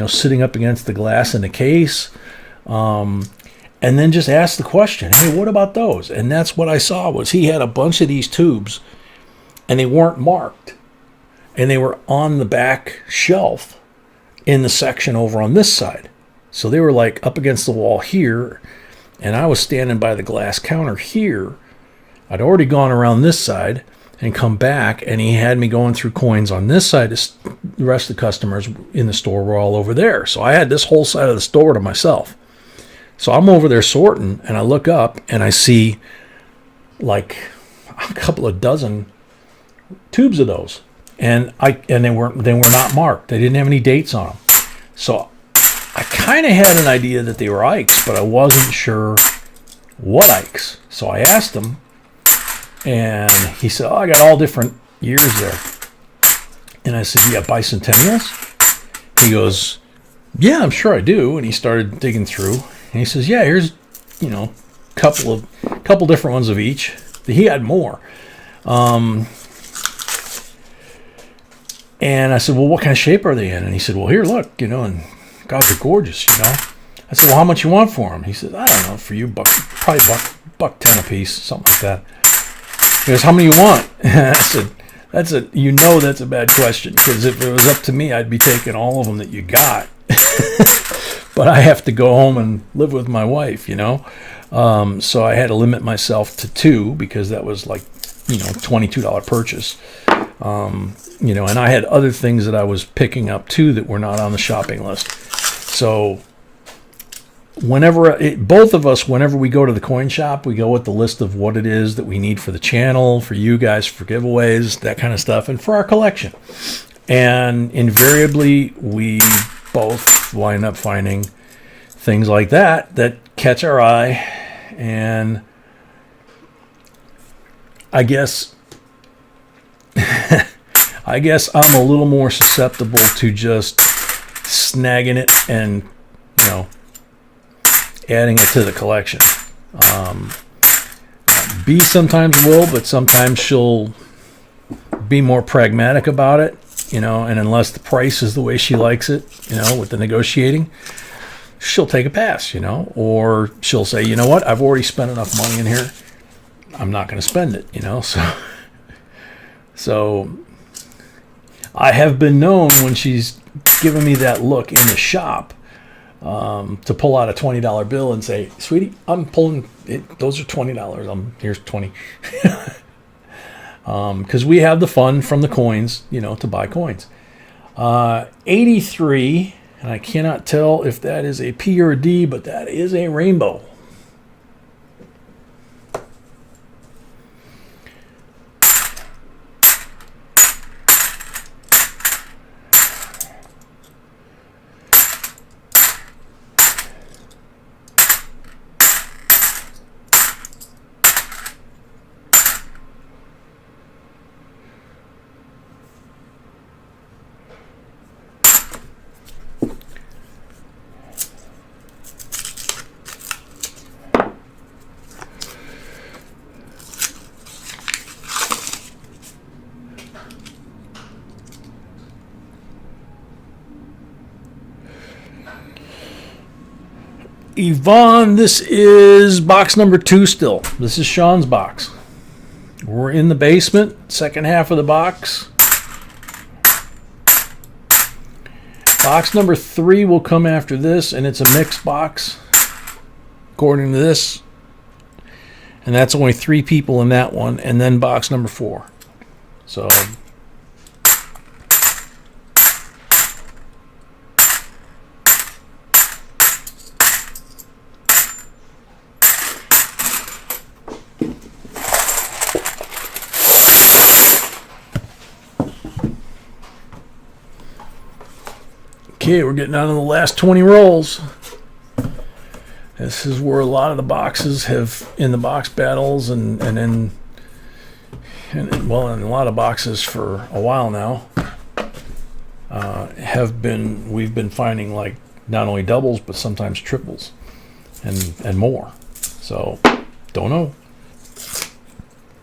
sitting up against the glass in the case. And then just ask the question, hey, what about those? And that's what I saw, was he had a bunch of these tubes, and they weren't marked. And they were on the back shelf in the section over on this side. So they were like up against the wall here, and I was standing by the glass counter here. I'd already gone around this side and come back, and he had me going through coins on this side. The rest of the customers in the store were all over there. So I had this whole side of the store to myself. So I'm over there sorting, and I look up and I see like a couple of dozen tubes of those, and they were not marked. They didn't have any dates on them. So I kind of had an idea that they were Ike's, but I wasn't sure what Ike's. So I asked him, and he said, I got all different years there. And I said, you got bicentennials? He goes, yeah, I'm sure I do. And he started digging through. And he says, yeah, here's, couple different ones of each. He had more. And I said, well, what kind of shape are they in? And he said, well, here, look, and God, they're gorgeous, I said, well, how much you want for them? He said, I don't know, for you, probably buck 10 a piece, something like that. He goes, how many you want? And I said, that's a bad question, because if it was up to me, I'd be taking all of them that you got. But I have to go home and live with my wife, So I had to limit myself to 2, because that was like, $22 purchase. And I had other things that I was picking up too that were not on the shopping list. So both of us, whenever we go to the coin shop, we go with the list of what it is that we need for the channel, for you guys, for giveaways, that kind of stuff, and for our collection. And invariably, we both wind up finding things like that catch our eye. And I guess I'm a little more susceptible to just snagging it and, adding it to the collection. B sometimes will, but sometimes she'll be more pragmatic about it, and unless the price is the way she likes it, with the negotiating, she'll take a pass, or she'll say, you know what, I've already spent enough money in here. I'm not going to spend it, So I have been known, when she's given me that look in the shop, to pull out a $20 bill and say, sweetie, I'm pulling it. Those are $20. Here's 20. Because we have the fun from the coins, to buy coins. 83, and I cannot tell if that is a P or a D, but that is a rainbow. Yvonne, this is box number 2 still. This is Sean's box. We're in the basement, second half of the box. Box number 3 will come after this, and it's a mixed box, according to this. And that's only 3 people in that one, and then box number 4. So okay, we're getting down to the last 20 rolls. This is where a lot of the boxes have, in the box battles and in a lot of boxes for a while now, we've been finding like not only doubles but sometimes triples and more. So don't know.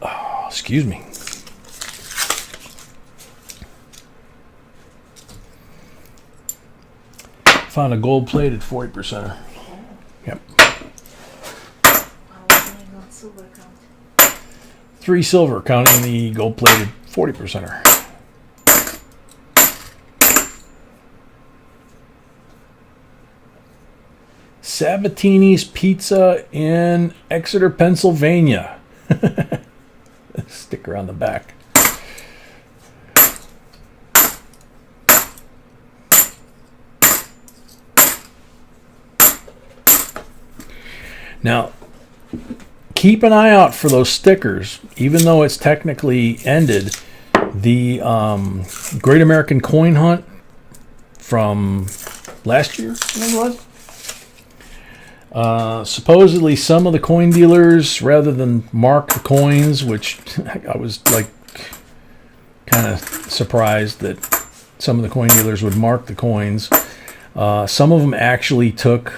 Oh, excuse me. Found a gold-plated 40%er. Yep. 3 silver, counting the gold-plated 40%er. Sabatini's Pizza in Exeter, Pennsylvania. Sticker on the back. Now, keep an eye out for those stickers. Even though it's technically ended, the Great American Coin Hunt from last year, I think it was. Supposedly, some of the coin dealers, rather than mark the coins, which I was like kind of surprised that some of the coin dealers would mark the coins. Some of them actually took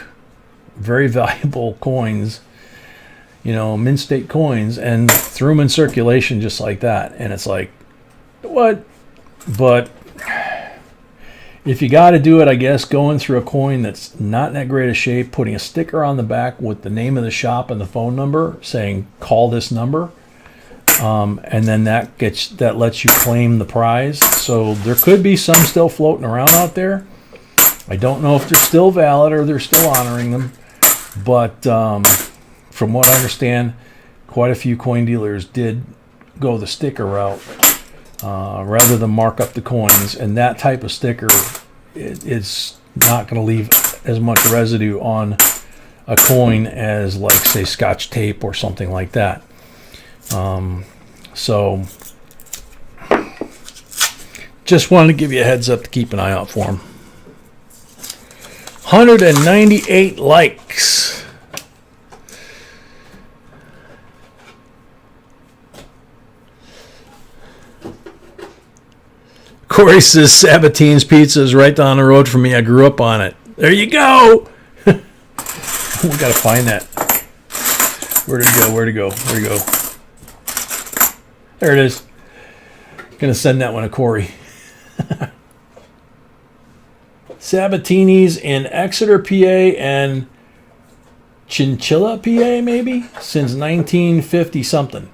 very valuable coins, mint state coins, and threw them in circulation just like that. And it's like, what? But if you got to do it, I guess going through a coin that's not in that great a shape, putting a sticker on the back with the name of the shop and the phone number saying call this number, and then that lets you claim the prize. So there could be some still floating around out there. I don't know if they're still valid or they're still honoring them. But from what I understand, quite a few coin dealers did go the sticker route rather than mark up the coins. And that type of sticker, it's not going to leave as much residue on a coin as, like, say, Scotch tape or something like that. So just wanted to give you a heads up to keep an eye out for them. 198 likes. Corey says Sabatine's Pizza is right down the road from me. I grew up on it. There you go. We gotta find that. Where'd it go? Where'd it go? Where'd it go? There it is. Gonna send that one to Corey. Sabatini's in Exeter, PA, and Chinchilla, PA, maybe, since 1950 something.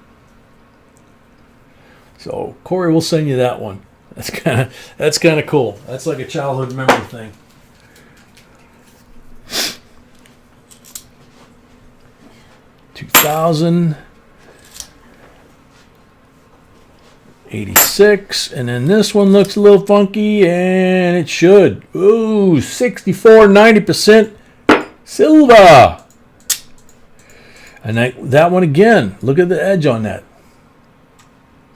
So Corey will send you that one. That's kind of cool. That's like a childhood memory thing. $2,000. 86, and then this one looks a little funky, and it should. Ooh, 64, 90% silver. And that one again, look at the edge on that.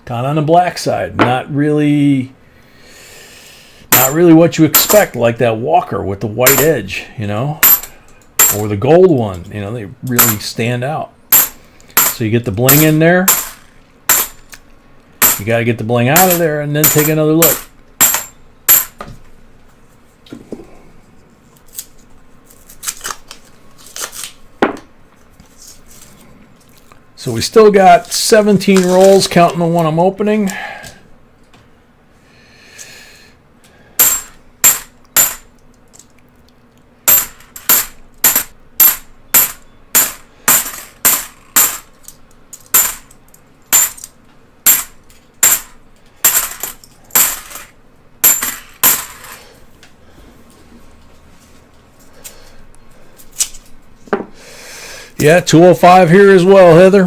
Kind of on the black side. Not really what you expect, like that Walker with the white edge, or the gold one. They really stand out. So you get the bling in there. You got to get the bling out of there and then take another look. So we still got 17 rolls, counting the one I'm opening. Yeah, 205 here as well, Heather.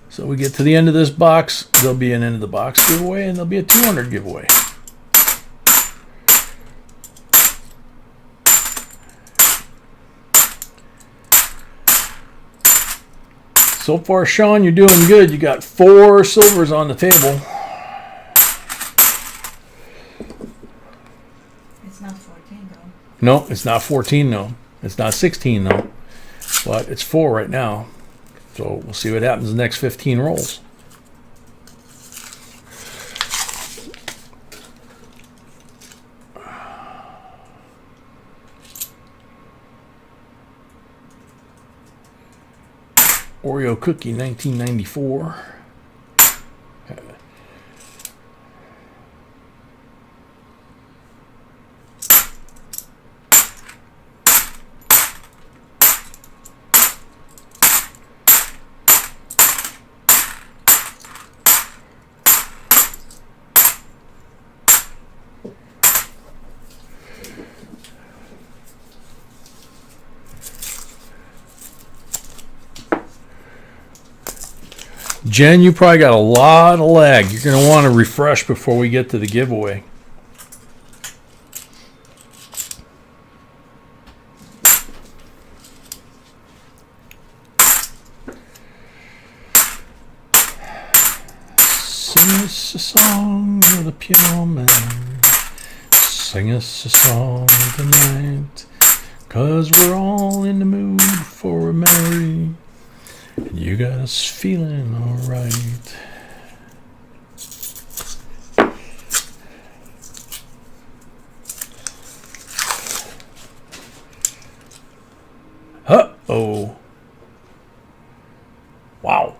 So we get to the end of this box, there'll be an end of the box giveaway, and there'll be a 200 giveaway. So far, Sean, you're doing good. You got 4 silvers on the table. It's not 14 though. No, it's not 14 though. It's not 16 though. But it's 4 right now. So we'll see what happens in the next 15 rolls. Oreo cookie 1994. Jen, you probably got a lot of lag. You're going to want to refresh before we get to the giveaway. Sing us a song, you're the pure man. Sing us a song tonight, 'cause we're all in the mood for a merry. You got us feeling alright. Uh-oh. Wow.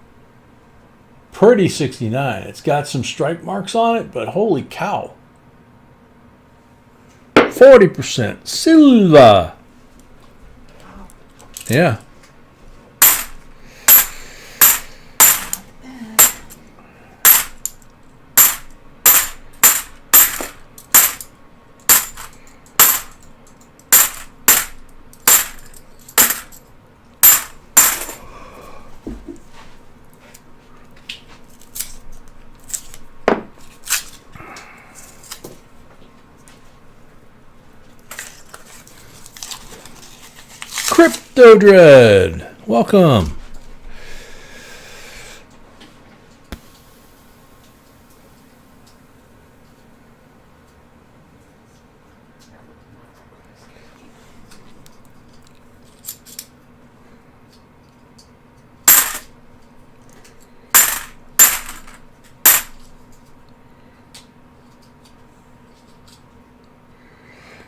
Pretty 69. It's got some strike marks on it, but holy cow. 40% silver. Yeah. Crypto Dread, welcome.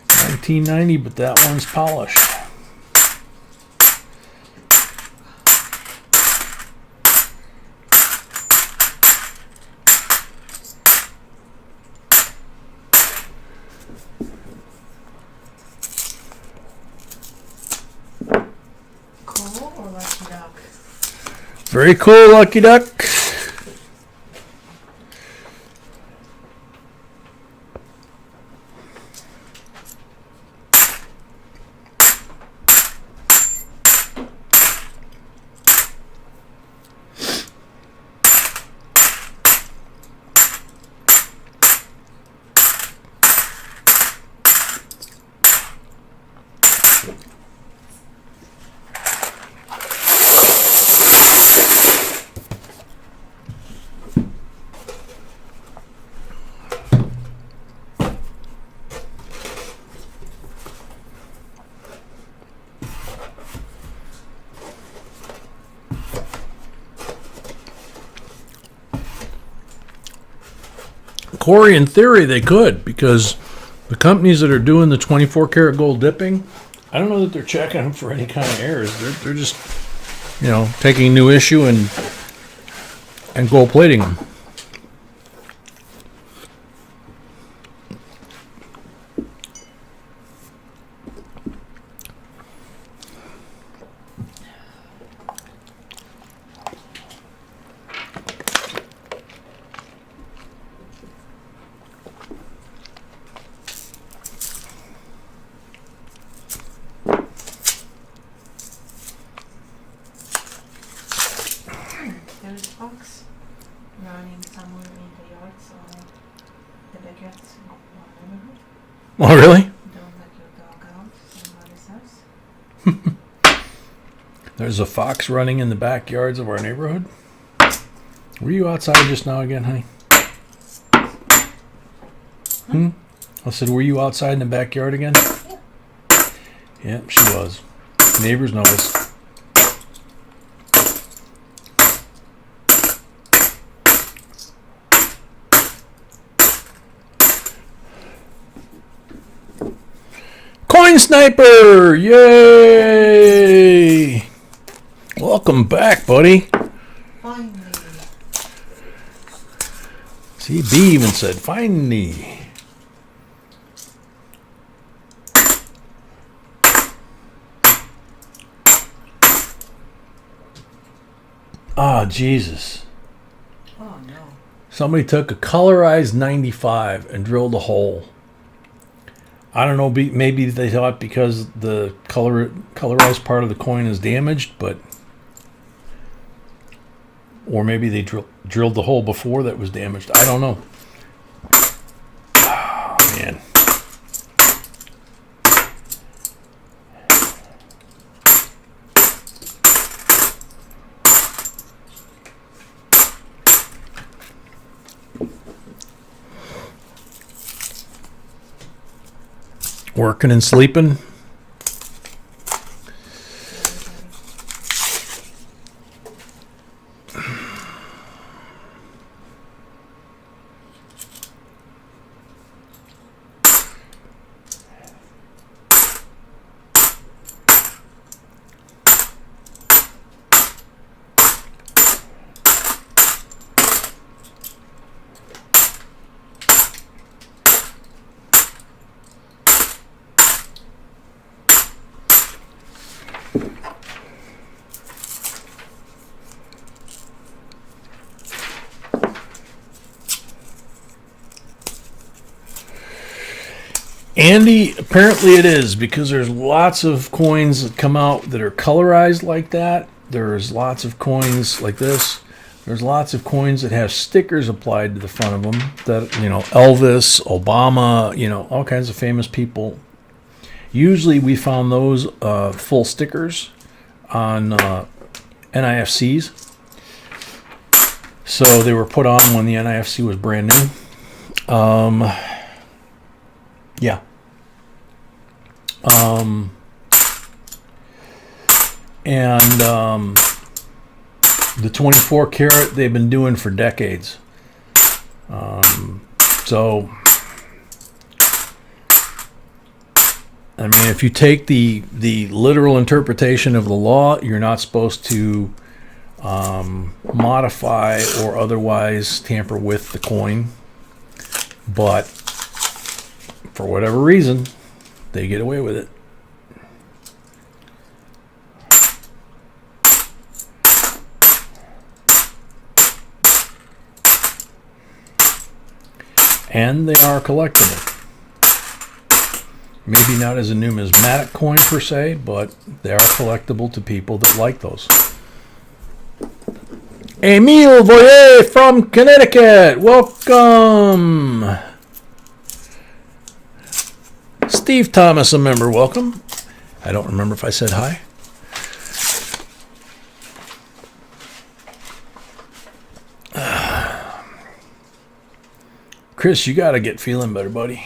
$19.90, but that one's polished. Cool or Lucky Duck? Very cool, Lucky Duck. Corey, in theory, they could, because the companies that are doing the 24 karat gold dipping, I don't know that they're checking them for any kind of errors. They're just, you know, taking a new issue and gold plating them. cats in our neighborhood. Oh, really? Don't let your dog out, somebody says. There's a fox running in the backyards of our neighborhood. Were you outside just now again, honey? I said, were you outside in the backyard again? Yeah. Yep, she was. Neighbors noticed. Coin Sniper! Yay! Welcome back, buddy. Finally. See, B even said, finally. Ah, Jesus. Oh no. Somebody took a colorized 95 and drilled a hole. I don't know, maybe they thought because the colorized part of the coin is damaged, but... Or maybe they drilled the hole before that was damaged. I don't know. Oh, man. Working and sleeping. Andy, apparently it is, because there's lots of coins that come out that are colorized like that. There's lots of coins like this. There's lots of coins that have stickers applied to the front of them that, you know, Elvis, Obama, you know, all kinds of famous people. Usually we found those full stickers on NIFCs. So they were put on when the NIFC was brand new. Yeah. The 24 karat they've been doing for decades. So, I mean, if you take the literal interpretation of the law, you're not supposed to modify or otherwise tamper with the coin. But for whatever reason, they get away with it. And they are collectible. Maybe not as a numismatic coin per se, but they are collectible to people that like those. Emile Voyer from Connecticut, welcome. Steve Thomas, a member, welcome. I don't remember if I said hi. Chris, you got to get feeling better, buddy.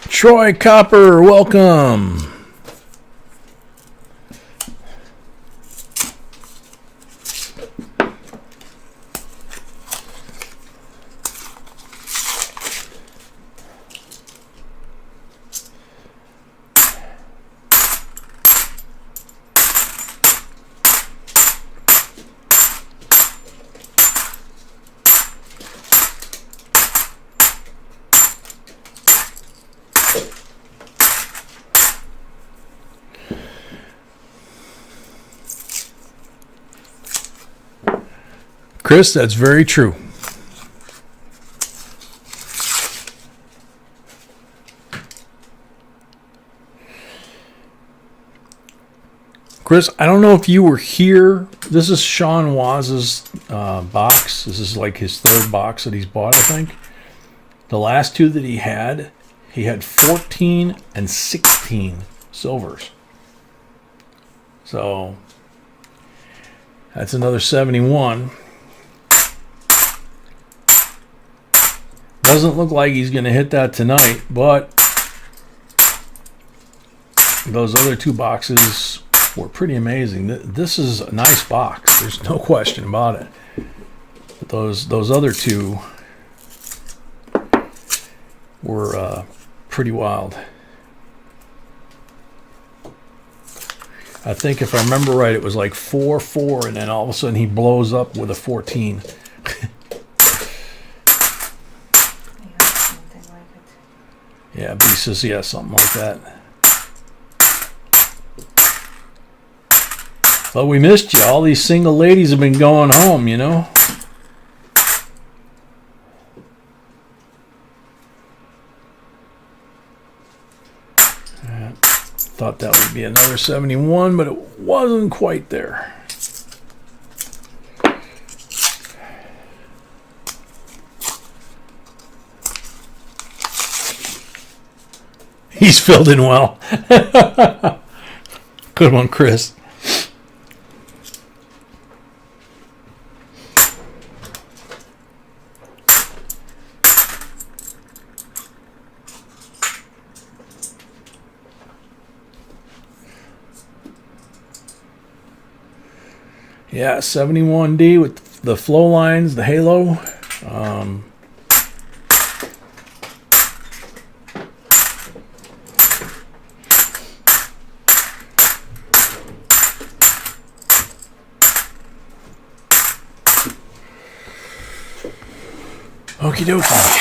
Troy Copper, welcome. Chris, that's very true. Chris, I don't know if you were here. This is Sean Waz's box. This is like his third box that he's bought, I think. The last two that he had 14 and 16 silvers. So that's another 71. Doesn't look like he's going to hit that tonight, but those other two boxes were pretty amazing. This is a nice box. There's no question about it. But those other two were pretty wild. I think if I remember right, it was like 4-4, and then all of a sudden he blows up with a 14. Yeah, B says, yeah, something like that. But we missed you. All these single ladies have been going home, you know. Thought that would be another 71, but it wasn't quite there. He's filled in well. Good one, Chris. Yeah, 71D with the flow lines, the halo. Okie dokie.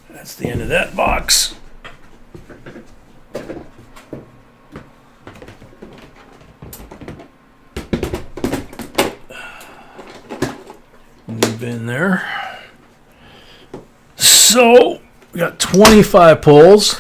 That's the end of that box. Bin there. So we got 25 pulls.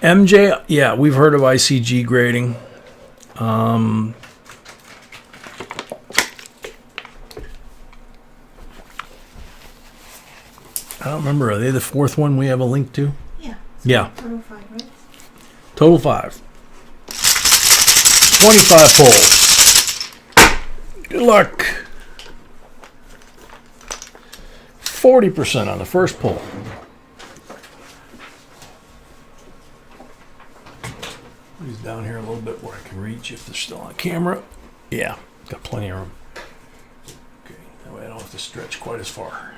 MJ, yeah, we've heard of ICG grading. I don't remember. Are they the fourth one we have a link to? Yeah. Yeah. Total 5, right? Total 5. 25 pulls. Good luck. 40% on the first pull. He's down here a little bit where I can reach if they're still on camera. Yeah, got plenty of room. Okay, that way I don't have to stretch quite as far.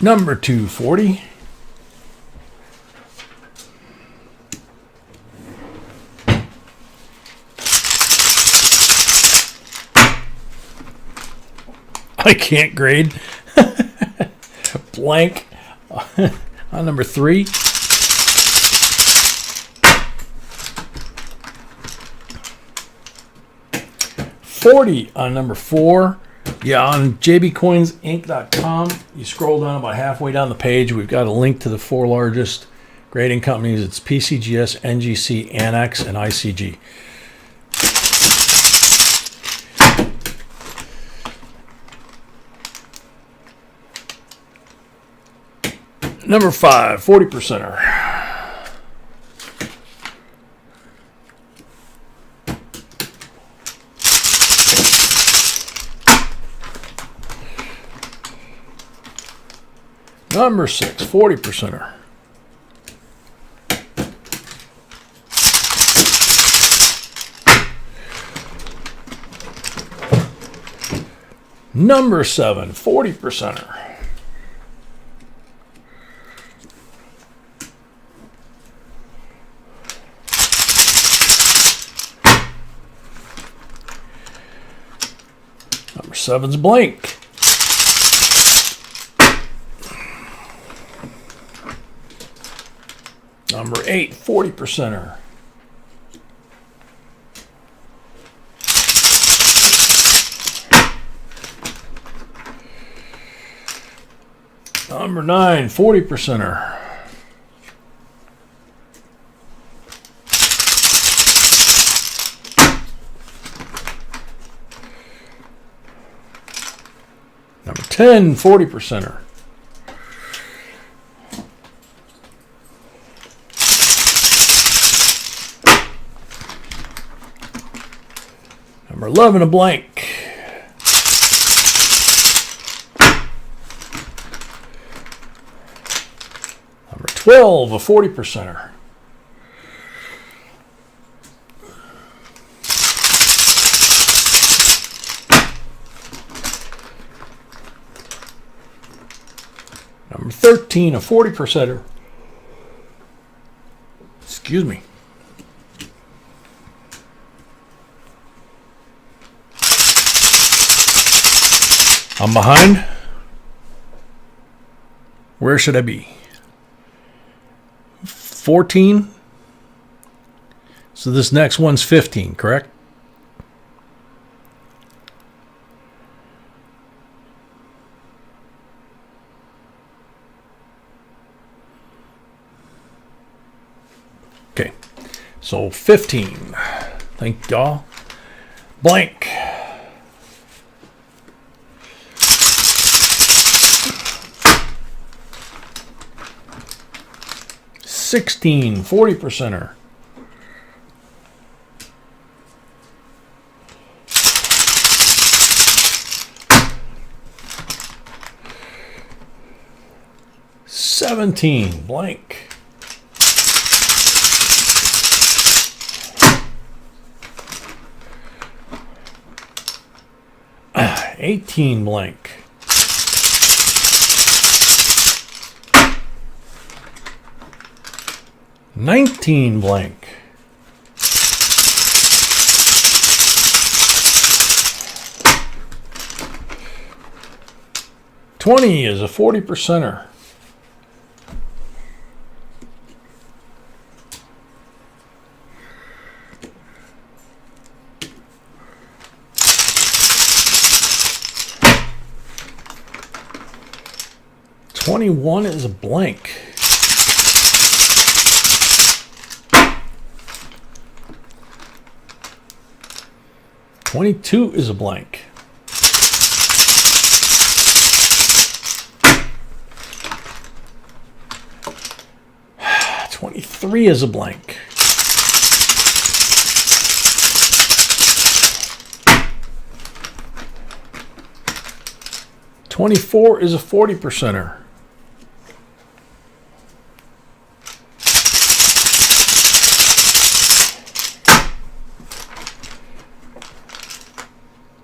Number 240. I can't grade. Blank on number 3. $40 on number 4. Yeah, on JBCOINSINC.com, you scroll down about halfway down the page. We've got a link to the 4 largest grading companies. It's PCGS, NGC, Annex, and ICG. Number 5, 40%er. Number 6, 40%er. Number 7, 40%er. Number 7's blank. Number 8, 40%er. Number 9, 40%er. Number 10, 40%er. Number 11, a blank. Number 12, a 40%er. Number 13, a 40%er. Excuse me. I'm behind. Where should I be? 14. So this next one's 15, correct? Okay. So 15. Thank y'all. Blank. $16, 40%er. $17, blank. $18, blank. $19, blank. $20 is a 40%er. $21 is a blank. $22 is a blank. $23 is a blank. $24 is a 40%er.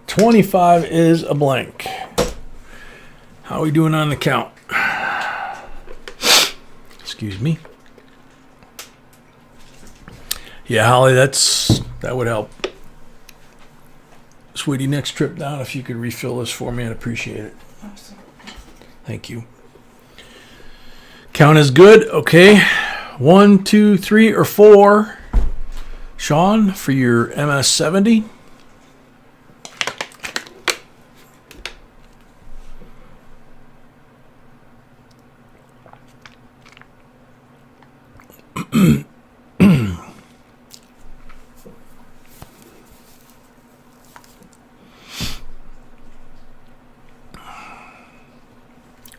$25 is a blank. How are we doing on the count? Excuse me. Yeah, Holly, that would help. Sweetie, next trip down, if you could refill this for me, I'd appreciate it. Absolutely. Thank you. Count is good. Okay. 1, 2, 3, or 4. Sean, for your MS-70.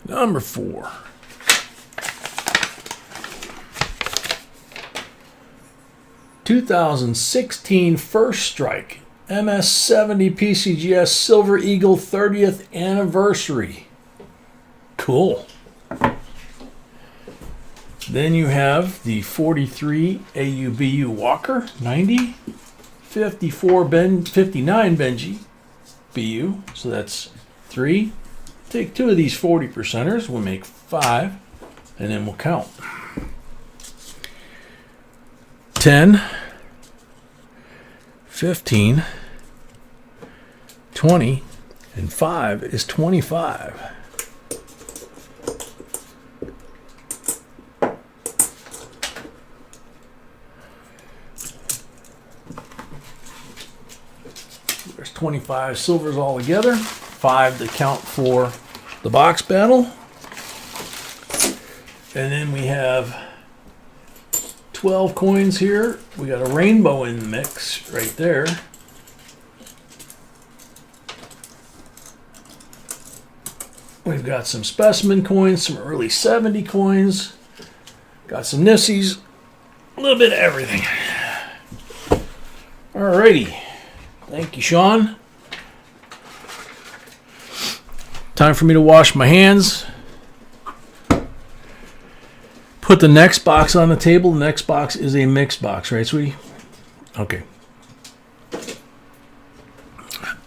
Number 4. (2016) First Strike MS-70 PCGS Silver Eagle 30th anniversary. Cool. Then you have the 43 AUBU Walker 90, 59 Benji BU, so that's 3. Take 2 of these 40%ers, we'll make 5, and then we'll count. 10, 15, 20, and 5 is 25. Makes 25 silvers altogether. 5 to count for the box battle. And then we have 12 coins here. We got a rainbow in the mix right there. We've got some specimen coins, some early 70 coins. Got some Nissies. A little bit of everything. Alrighty. Thank you, Sean. Time for me to wash my hands. Put the next box on the table. The next box is a mixed box, right, sweetie? Okay.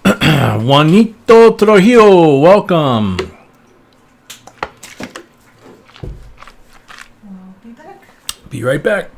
Juanito Trujillo, welcome. I'll be back. Be right back.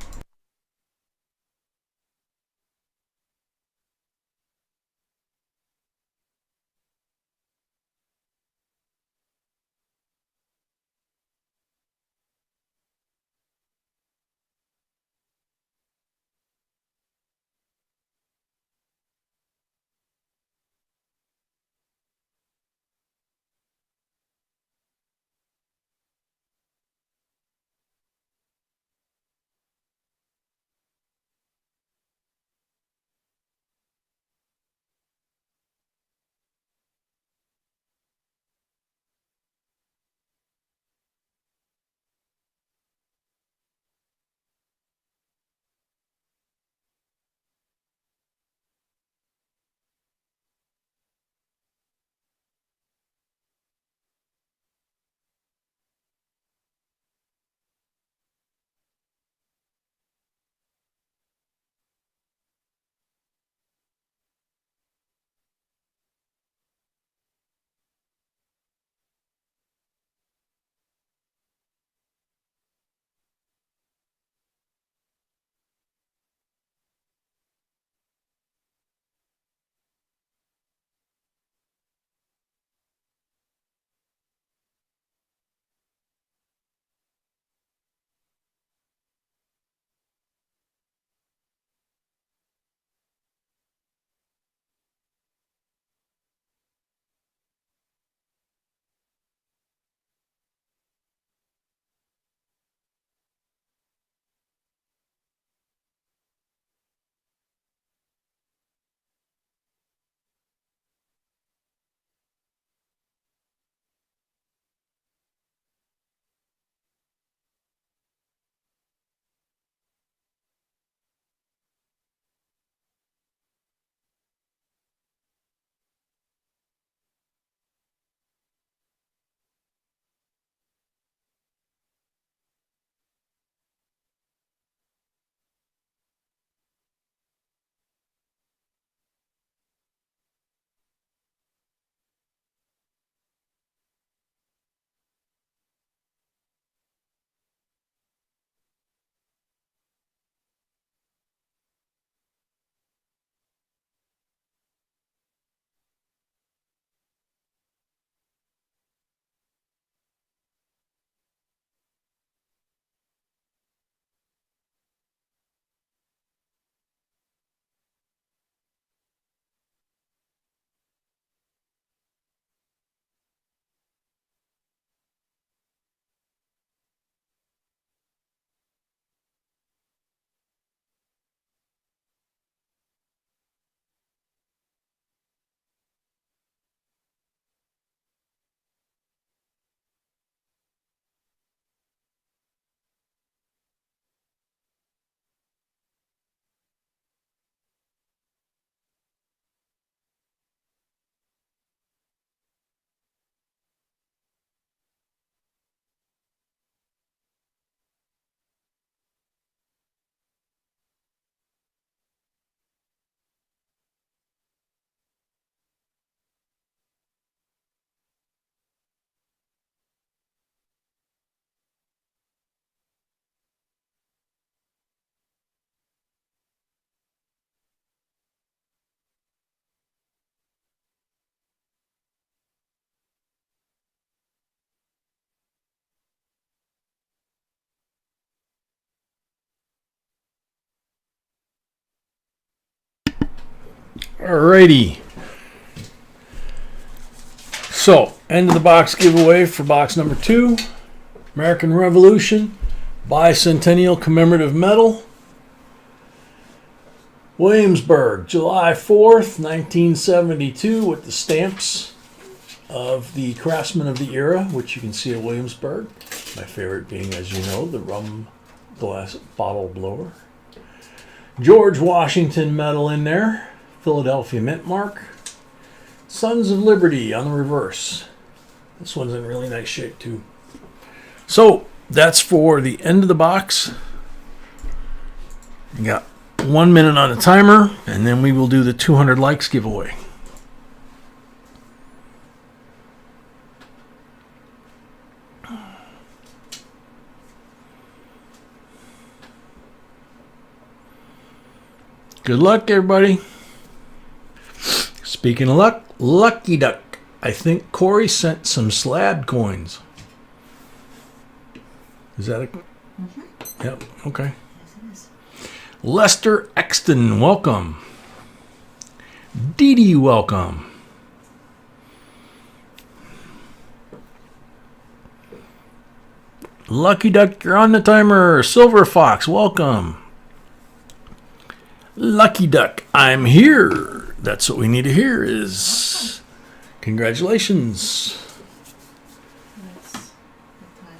Alrighty. So, end of the box giveaway for box number 2. American Revolution Bicentennial Commemorative Medal. Williamsburg, July 4th, 1972, with the stamps of the craftsmen of the era, which you can see at Williamsburg. My favorite being, as you know, the rum glass bottle blower. George Washington medal in there. Philadelphia mint mark. Sons of Liberty on the reverse. This one's in really nice shape too. So that's for the end of the box. You got 1 minute on the timer, and then we will do the 200 likes giveaway. Good luck, everybody. Speaking of luck, Lucky Duck. I think Corey sent some slab coins. Is that a... Yep, okay. Yes, it is. Lester Exton, welcome. Dee Dee, welcome. Lucky Duck, you're on the timer. Silver Fox, welcome. Lucky Duck, I'm here. That's what we need to hear is congratulations. That's the timer.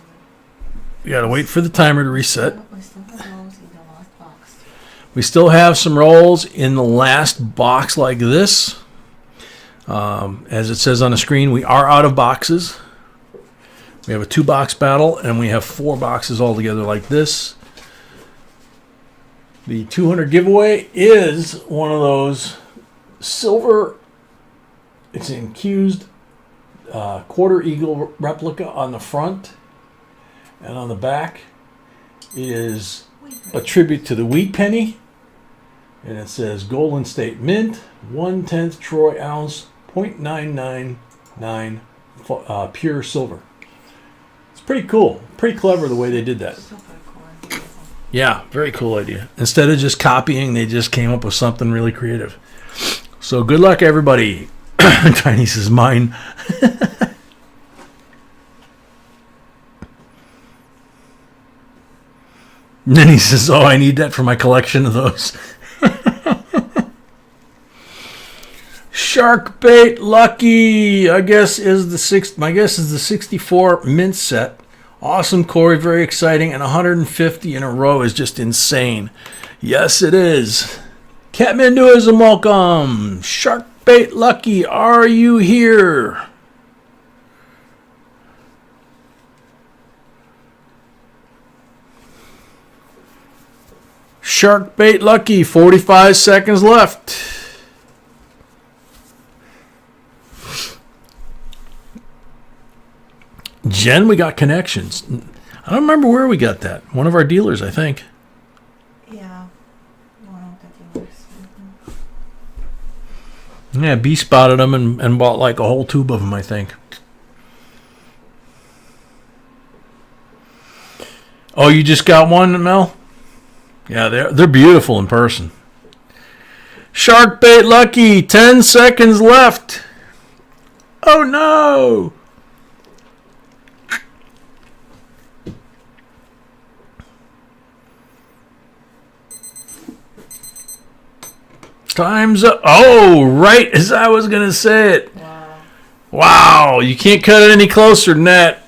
We gotta wait for the timer to reset. We still have those in the last box. We still have some rolls in the last box like this. As it says on the screen, we are out of boxes. We have a 2-box battle, and we have 4 boxes altogether like this. The 200 giveaway is one of those silver, it's an infused quarter eagle replica on the front, and on the back is a tribute to the wheat penny, and it says Golden State Mint, 1/10 troy ounce, 0.999 pure silver. It's pretty cool, pretty clever the way they did that. Super cool. Yeah, very cool idea. Instead of just copying, they just came up with something really creative. So good luck, everybody. Tiny says mine. And then he says, oh, I need that for my collection of those. Shark bait lucky, I guess is my guess is the 64 mint set. Awesome, Corey, very exciting, and 150 in a row is just insane. Yes, it is. Catmanduism, welcome. Shark bait lucky, are you here? Shark bait lucky, 45 seconds left. Jen, we got connections. I don't remember where we got that. One of our dealers, I think. Yeah, one of the dealers. Yeah, B spotted them and bought like a whole tube of them, I think. Oh, you just got one, Mel? Yeah, they're beautiful in person. Shark bait lucky, 10 seconds left. Oh no! Time's up. Oh, right as I was going to say it. Wow. Wow, you can't cut it any closer than that.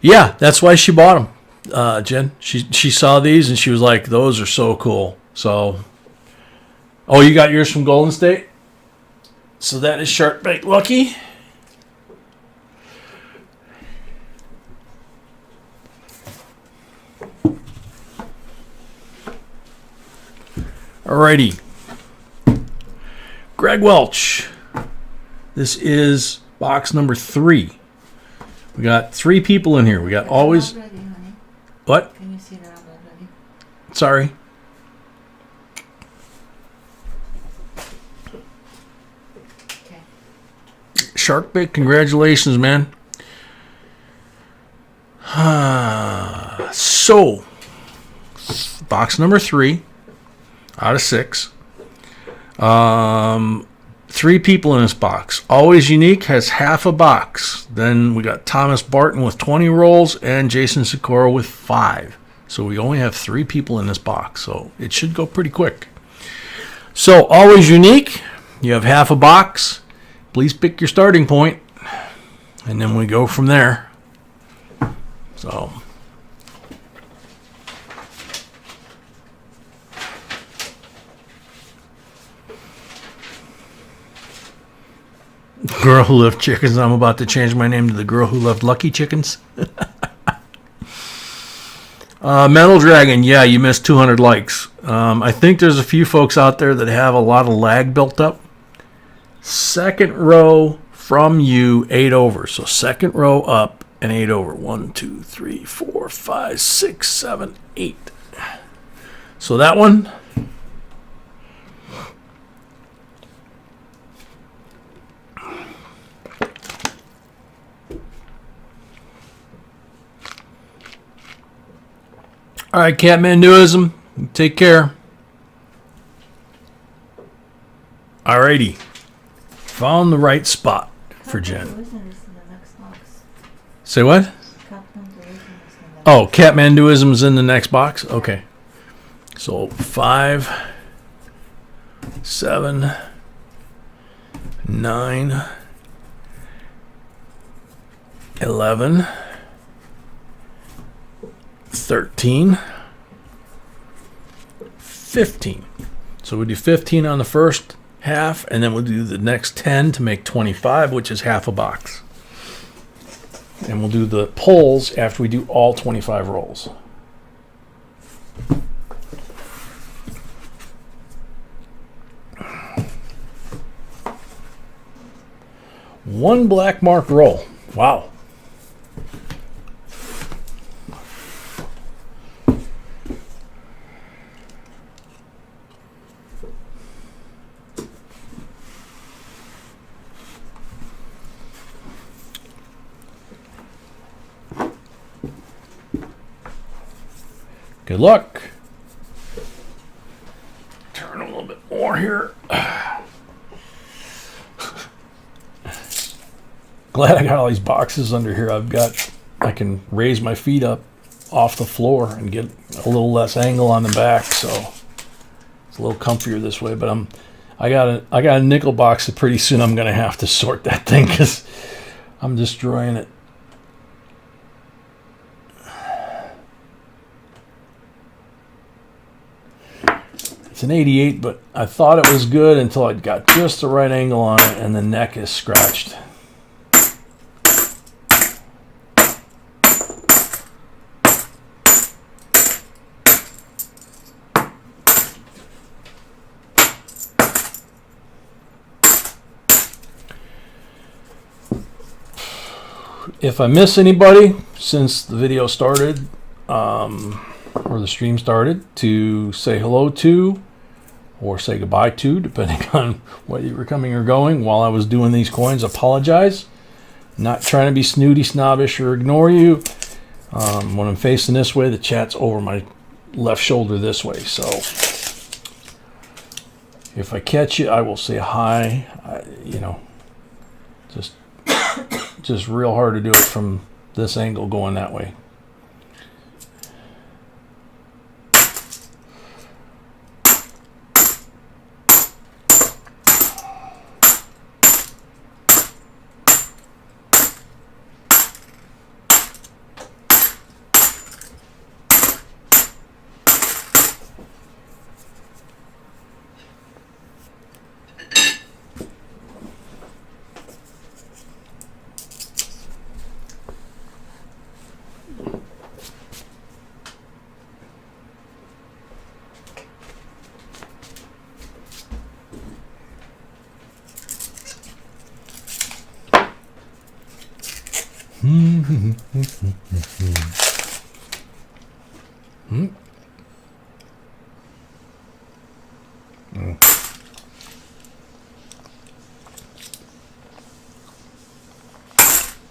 Yeah, that's why she bought them, Jen. She saw these and she was like, those are so cool. So, oh, you got yours from Golden State? So that is Shark Bait Lucky. Alrighty. Greg Welch. This is box number 3. We got 3 people in here. We got always... Ready, honey. What? Can you see the rubber ready? Sorry. Okay. Shark Bait, congratulations, man. So, box number 3 out of 6. 3 people in this box. Always Unique has half a box. Then we got Thomas Barton with 20 rolls and Jason Sikora with 5. So we only have 3 people in this box. So it should go pretty quick. So Always Unique. You have half a box. Please pick your starting point. And then we go from there. So... Girl Who Loved Chickens. I'm about to change my name to the Girl Who Loved Lucky Chickens. Metal Dragon. Yeah, you missed 200 likes. I think there's a few folks out there that have a lot of lag built up. Second row from you, 8 over. So second row up and 8 over. 1, 2, 3, 4, 5, 6, 7, 8. So that one. All right, Catmanduism, take care. All righty. Found the right spot for Jen. Say what? Oh, Catmanduism's in the next box? Okay. So 5, 7, 9, 11, 13, 15. So we do 15 on the first half, and then we'll do the next 10 to make 25, which is half a box. And we'll do the pulls after we do all 25 rolls. One black mark roll. Wow. Good luck. Turn a little bit more here. Glad I got all these boxes under here. I can raise my feet up off the floor and get a little less angle on the back, so it's a little comfier this way. But I got a nickel box that pretty soon I'm gonna have to sort that thing because I'm destroying it. It's an 88, but I thought it was good until I got just the right angle on it, and the neck is scratched. If I miss anybody since the video started, or the stream started, to say hello to or say goodbye to, depending on whether you were coming or going while I was doing these coins, apologize. Not trying to be snooty, snobbish, or ignore you. When I'm facing this way, the chat's over my left shoulder this way. So if I catch you, I will say hi. Just real hard to do it from this angle going that way.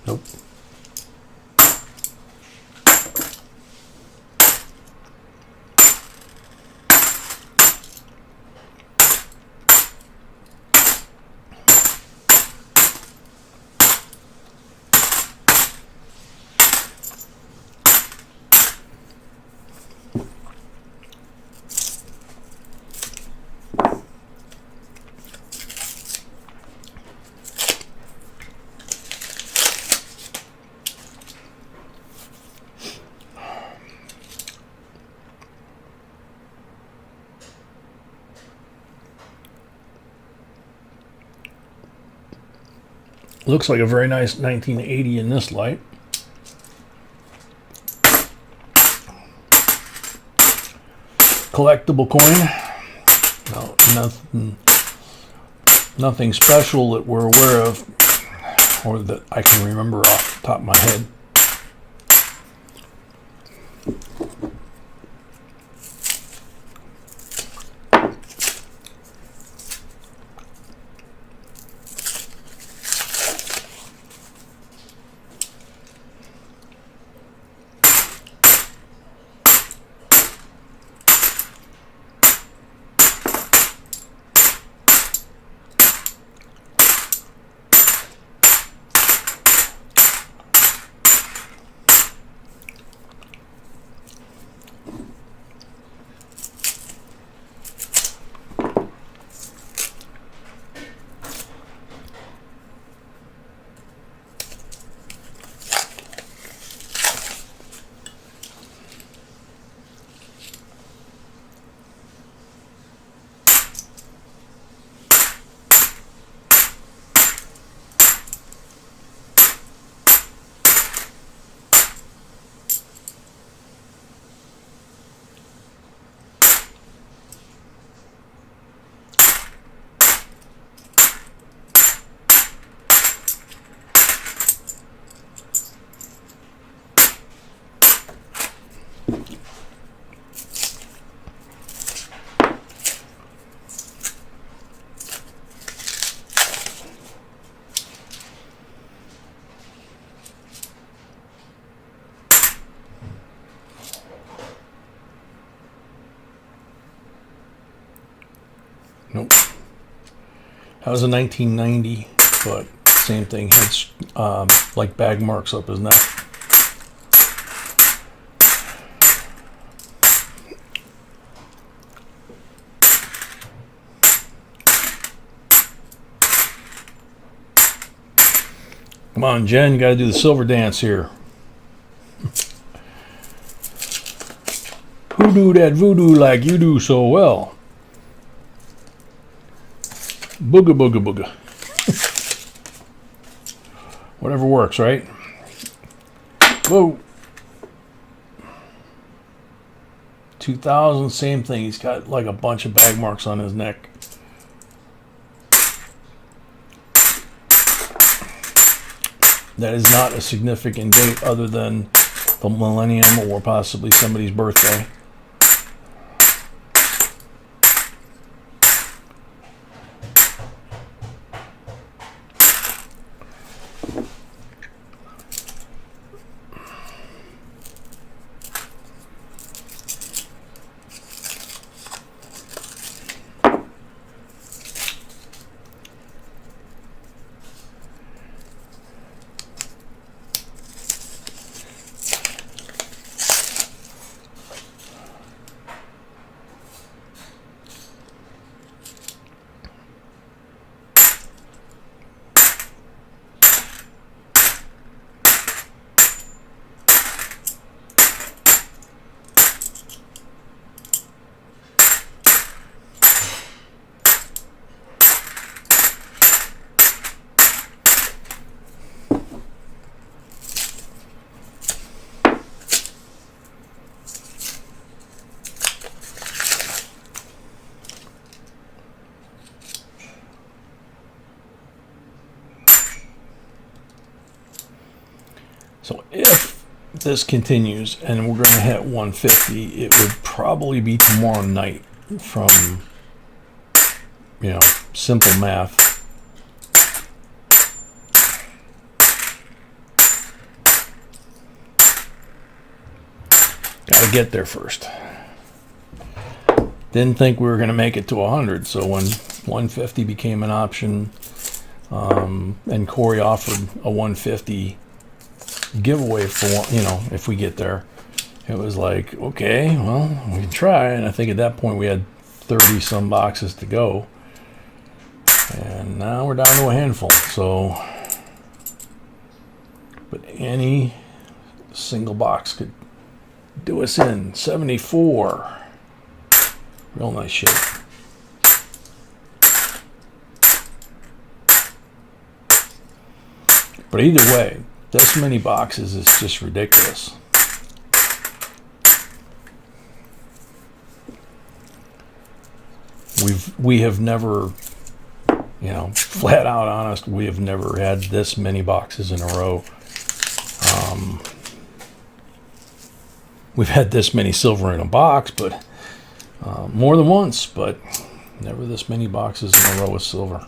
Nope. Looks like a very nice 1980 in this light. Collectible coin. No, nothing special that we're aware of or that I can remember off the top of my head. Nope. That was a 1990, but same thing. Had like bag marks up his neck. Come on, Jen, you got to do the silver dance here. Who do that voodoo like you do so well? Booga booga booga. Whatever works, right? Whoa. 2000, same thing. He's got like a bunch of bag marks on his neck. That is not a significant date other than the millennium or possibly somebody's birthday. So if this continues and we're going to hit 150, it would probably be tomorrow night from, simple math. Got to get there first. Didn't think we were going to make it to 100, so when 150 became an option, and Corey offered a 150 giveaway for if we get there, it was like, okay, well, we can try. And I think at that point we had 30 some boxes to go, and now we're down to a handful. So, but any single box could do us in. 74, real nice shape. But either way, this many boxes is just ridiculous. We have never, flat out honest, we have never had this many boxes in a row. We've had this many silver in a box, but more than once, but never this many boxes in a row with silver.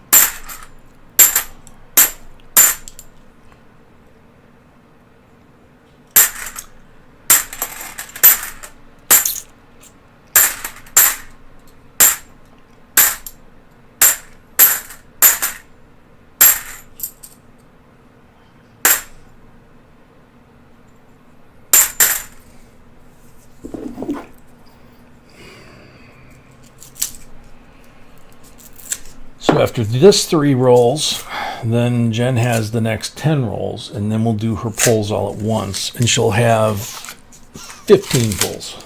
So after this 3 rolls, then Jen has the next 10 rolls, and then we'll do her pulls all at once, and she'll have 15 pulls.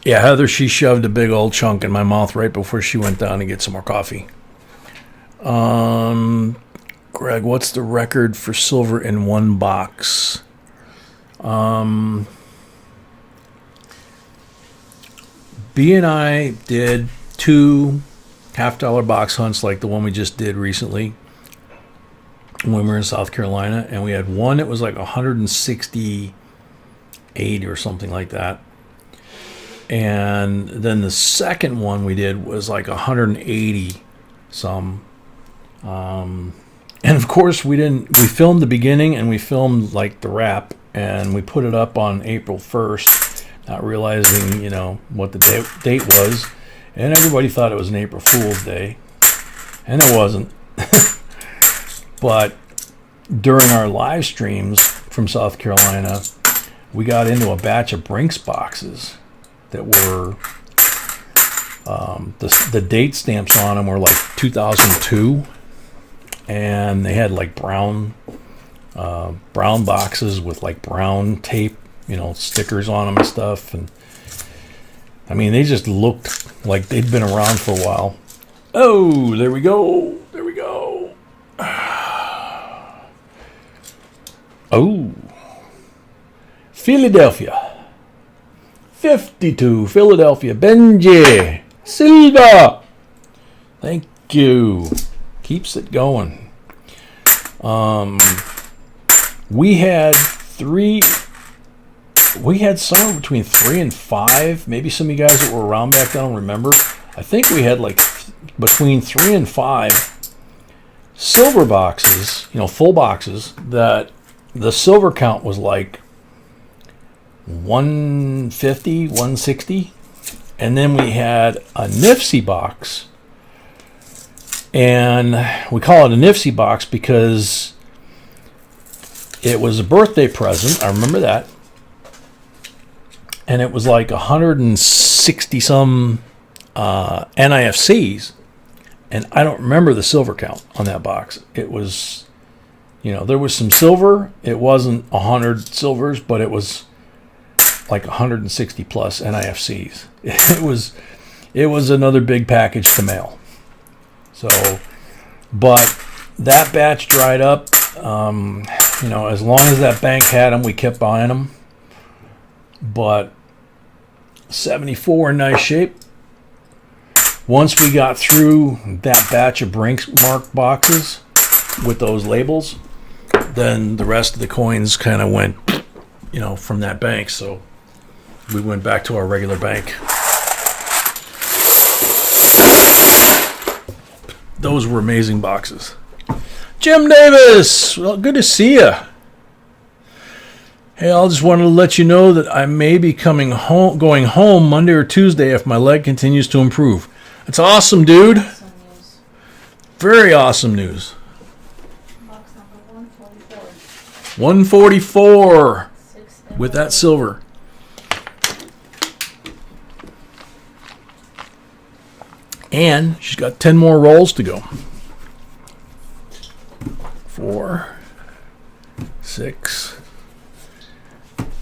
Yeah, Heather, she shoved a big old chunk in my mouth right before she went down to get some more coffee. Greg, what's the record for silver in one box? B and I did 2 half-dollar box hunts like the one we just did recently when we were in South Carolina, and we had one that was like 168 or something like that. And then the second one we did was like 180 some. And of course we filmed the beginning and we filmed like the wrap, and we put it up on April 1st. Not realizing, what the date was. And everybody thought it was an April Fool's Day. And it wasn't. But during our live streams from South Carolina, we got into a batch of Brinks boxes that were, the date stamps on them were like 2002. And they had like brown boxes with like brown tape, stickers on them and stuff. And I mean, they just looked like they'd been around for a while. Oh, there we go. There we go. Oh, Philadelphia. 52, Philadelphia. Benji. Silva. Thank you. Keeps it going. We had somewhere between 3 and 5. Maybe some of you guys that were around back then don't remember. I think we had like between 3 and 5 silver boxes, full boxes, that the silver count was like 150, 160. And then we had a Nifty box. And we call it a Nifty box because it was a birthday present. I remember that. And it was like 160 some NIFCs. And I don't remember the silver count on that box. It was, there was some silver. It wasn't 100 silvers, but it was like 160 plus NIFCs. It was another big package to mail. So, but that batch dried up. As long as that bank had them, we kept buying them. But 74 in nice shape. Once we got through that batch of Brinks marked boxes with those labels, then the rest of the coins kind of went, from that bank. So we went back to our regular bank. Those were amazing boxes. Jim Davis, well, good to see you. Hey, I just wanted to let you know that I may be going home Monday or Tuesday if my leg continues to improve. That's awesome, dude. Awesome news. Very awesome news. Box number 144. 144 with that silver. And she's got 10 more rolls to go. 4, 6,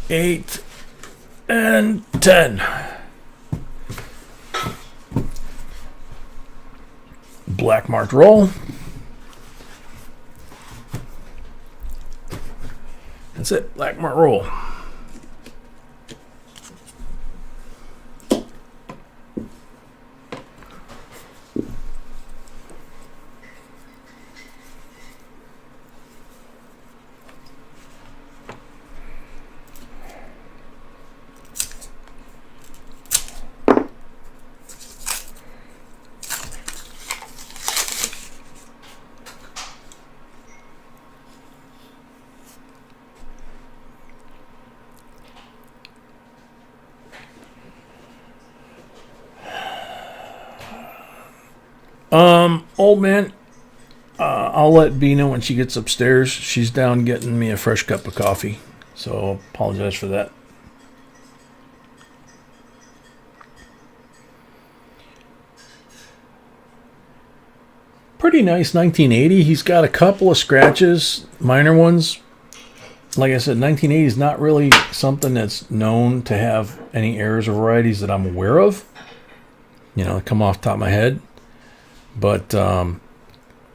8, and 10. black marked roll. That's it, black marked roll. Old man, I'll let B know when she gets upstairs. She's down getting me a fresh cup of coffee, so apologize for that. Pretty nice 1980. He's got a couple of scratches, minor ones. Like I said, 1980 is not really something that's known to have any errors or varieties that I'm aware of. You know, come off the top of my head. But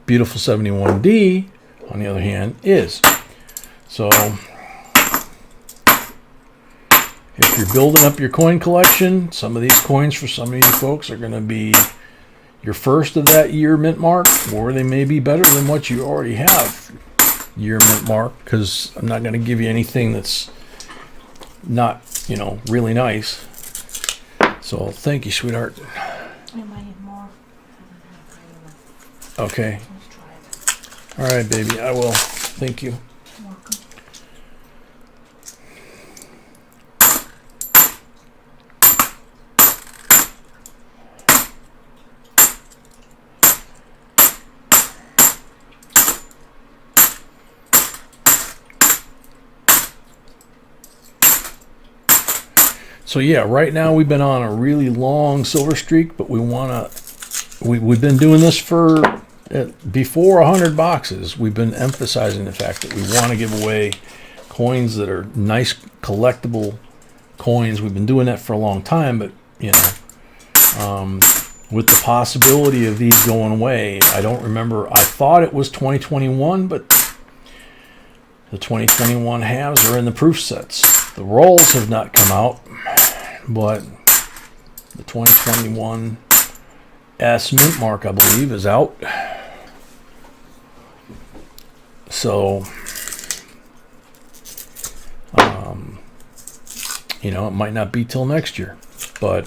beautiful 71D, on the other hand, is. So if you're building up your coin collection, some of these coins for some of you folks are going to be your first of that year mint mark, or they may be better than what you already have year mint mark, because I'm not going to give you anything that's not, you know, really nice. So thank you, sweetheart. You might need more. Okay. Let's try it. All right, baby. I will. Thank you. You're welcome. So yeah, right now we've been on a really long silver streak, but we've been doing this for before 100 boxes. We've been emphasizing the fact that we want to give away coins that are nice collectible coins. We've been doing that for a long time, but you know, with the possibility of these going away, I don't remember. I thought it was 2021, but the 2021 halves are in the proof sets. The rolls have not come out, but the 2021 S mint mark, I believe, is out. So, you know, it might not be till next year. But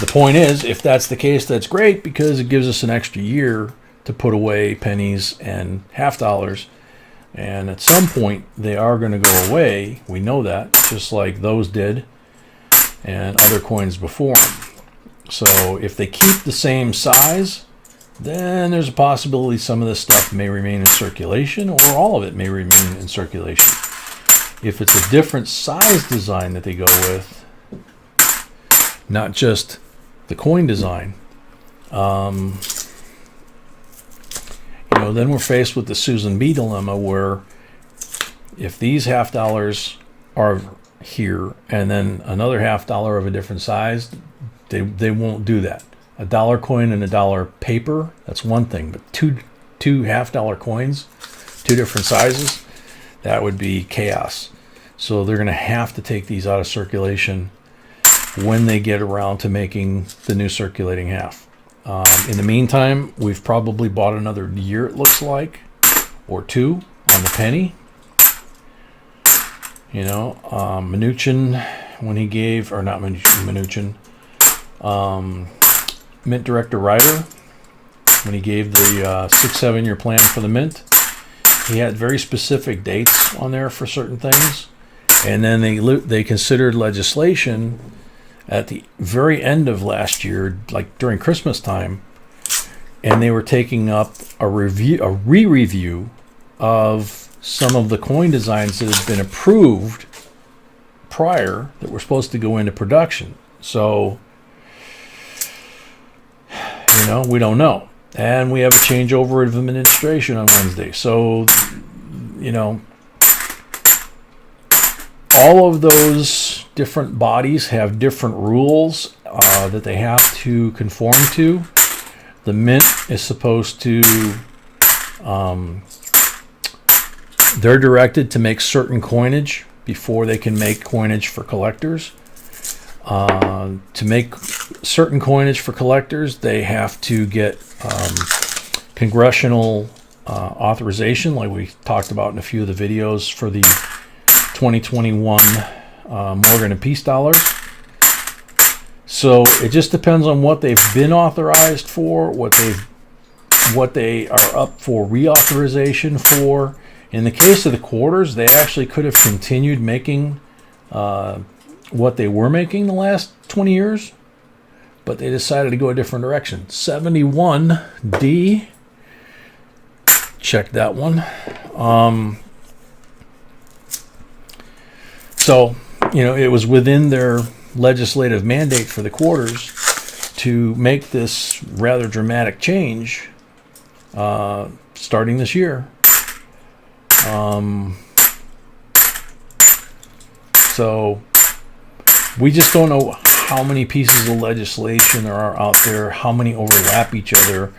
the point is, if that's the case, that's great, because it gives us an extra year to put away pennies and half dollars. And at some point, they are going to go away. We know that, just like those did and other coins before them. So if they keep the same size, then there's a possibility some of this stuff may remain in circulation, or all of it may remain in circulation. If it's a different size design that they go with, not just the coin design, you know, then we're faced with the Susan B dilemma, where if these half dollars are here and then another half dollar of a different size, they won't do that. A dollar coin and a dollar paper, that's one thing, but two half dollar coins, two different sizes, that would be chaos. So they're going to have to take these out of circulation when they get around to making the new circulating half. In the meantime, we've probably bought another year, it looks like, or two on the penny. You know, Mnuchin, when he gave, or not Mnuchin, Mint Director Ryder, when he gave the 6-7 year plan for the mint, he had very specific dates on there for certain things. And then they considered legislation at the very end of last year, like during Christmas time, and they were taking up a re-review of some of the coin designs that had been approved prior that were supposed to go into production. So, you know, we don't know. And we have a changeover of administration on Wednesday. So, you know, all of those different bodies have different rules that they have to conform to. the mint is supposed to, they're directed to make certain coinage before they can make coinage for collectors. To make certain coinage for collectors, they have to get congressional authorization, like we talked about in a few of the videos for the 2021 Morgan and Peace dollars. So it just depends on what they've been authorized for, what they are up for reauthorization for. In the case of the quarters, they actually could have continued making what they were making the last 20 years, but they decided to go a different direction. 71D, check that one. So, it was within their legislative mandate for the quarters to make this rather dramatic change starting this year. So we just don't know how many pieces of legislation there are out there, how many overlap each other,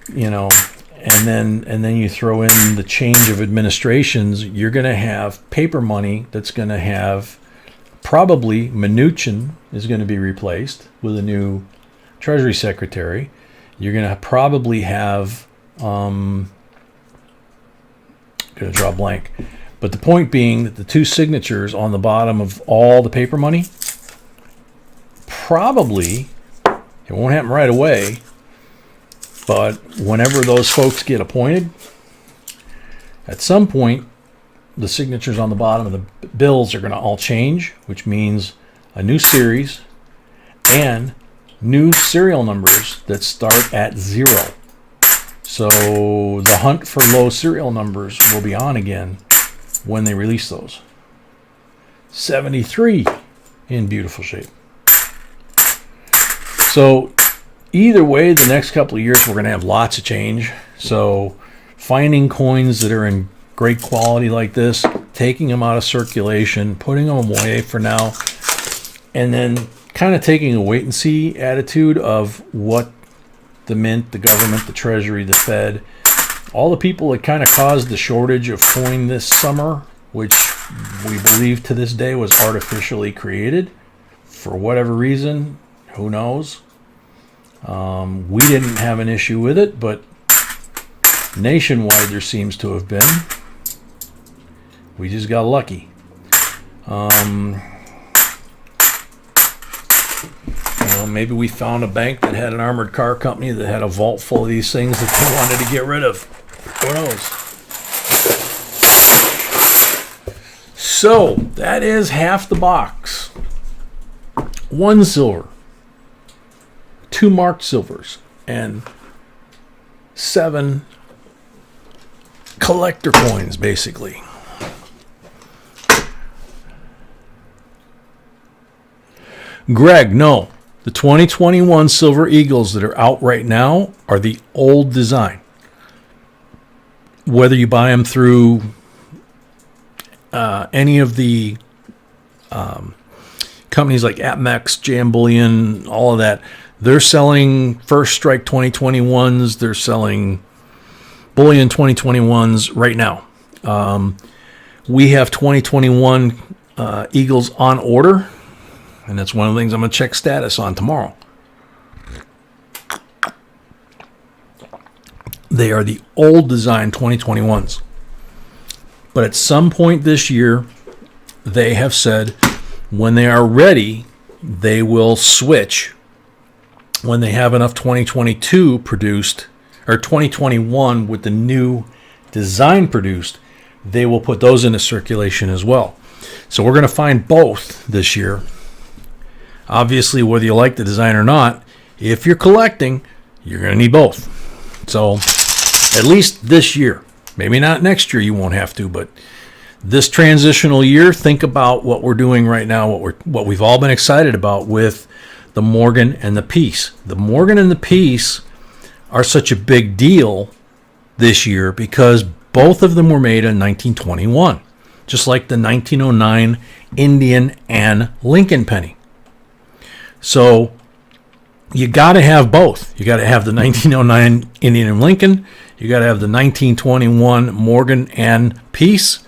and then you throw in the change of administrations. You're going to have paper money that's going to have probably Mnuchin is going to be replaced with a new Treasury Secretary. You're going to probably have going to draw a blank. But the point being that the two signatures on the bottom of all the paper money, probably, it won't happen right away, but whenever those folks get appointed, at some point, the signatures on the bottom of the bills are going to all change, which means a new series and new serial numbers that start at 0. So the hunt for low serial numbers will be on again when they release those. 73 in beautiful shape. So either way, the next couple of years we're going to have lots of change. So finding coins that are in great quality like this, taking them out of circulation, putting them away for now, and then kind of taking a wait and see attitude of what the mint, the government, the Treasury, the Fed, all the people that kind of caused the shortage of coin this summer, which we believe to this day was artificially created for whatever reason, who knows. We didn't have an issue with it, but nationwide there seems to have been. We just got lucky. Maybe we found a bank that had an armored car company that had a vault full of these things that they wanted to get rid of. Who knows? So that is half the box. 1 silver, 2 marked silvers, and 7 collector coins, basically. Greg, no. The 2021 Silver Eagles that are out right now are the old design. Whether you buy them through any of the companies like APMEX, JM Bullion, all of that, they're selling First Strike 2021s. They're selling Bullion 2021s right now. We have 2021 Eagles on order. And that's one of the things I'm going to check status on tomorrow. They are the old design 2021s. But at some point this year, they have said when they are ready, they will switch. When they have enough 2022 produced, or 2021 with the new design produced, they will put those into circulation as well. So we're going to find both this year. Obviously, whether you like the design or not, if you're collecting, you're going to need both. So, at least this year. Maybe not next year, you won't have to, but this transitional year, think about what we're doing right now, what we've all been excited about with the Morgan and the Peace. The Morgan and the Peace are such a big deal this year because both of them were made in 1921, just like the 1909 Indian and Lincoln penny. So you got to have both. You got to have the 1909 Indian and Lincoln. You got to have the 1921 Morgan and Peace.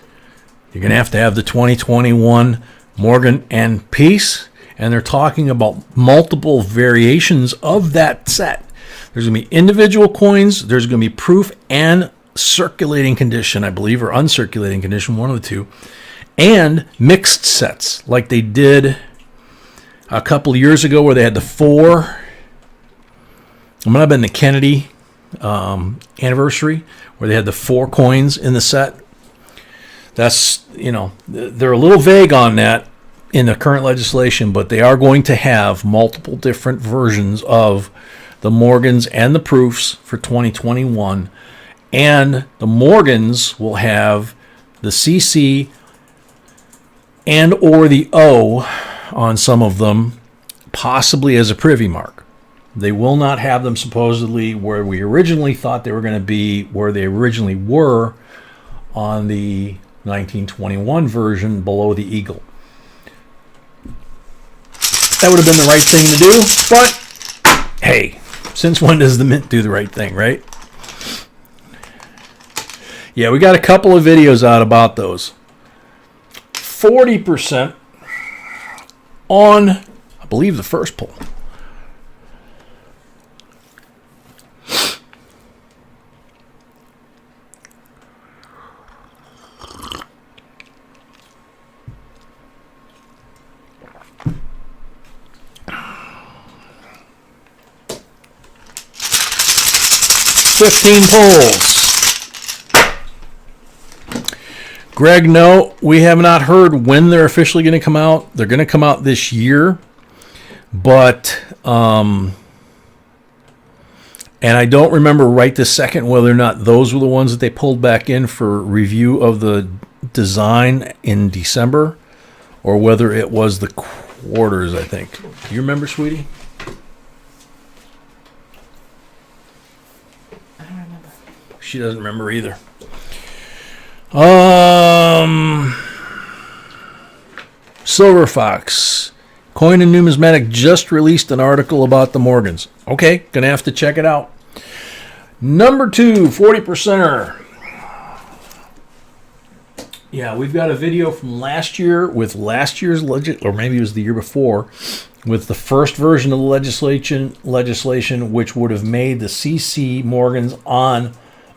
You're going to have the 2021 Morgan and Peace. And they're talking about multiple variations of that set. There's going to be individual coins. There's going to be proof and circulating condition, I believe, or uncirculating condition, one of the two. And mixed sets, like they did a couple of years ago where they had the four. It might have been the Kennedy anniversary where they had the 4 coins in the set. That's, they're a little vague on that in the current legislation, but they are going to have multiple different versions of the Morgans and the proofs for 2021. And the Morgans will have the CC and or the O on some of them, possibly as a privy mark. They will not have them supposedly where we originally thought they were going to be, where they originally were on the 1921 version below the eagle. That would have been the right thing to do, but hey, since when does the mint do the right thing, right? Yeah, we got a couple of videos out about those. 40% on, I believe, the first poll. $15 polls. Greg, no, we have not heard when they're officially going to come out. They're going to come out this year, but and I don't remember right this second whether or not those were the ones that they pulled back in for review of the design in December, or whether it was the quarters, I think. Do you remember, sweetie? I don't remember. She doesn't remember either. Silver Fox. Coin and Numismatic just released an article about the Morgans. Okay, gonna have to check it out. Number 2, 40%er. Yeah, we've got a video from last year with last year's or maybe it was the year before, with the first version of the legislation, which would have made the CC Morgans on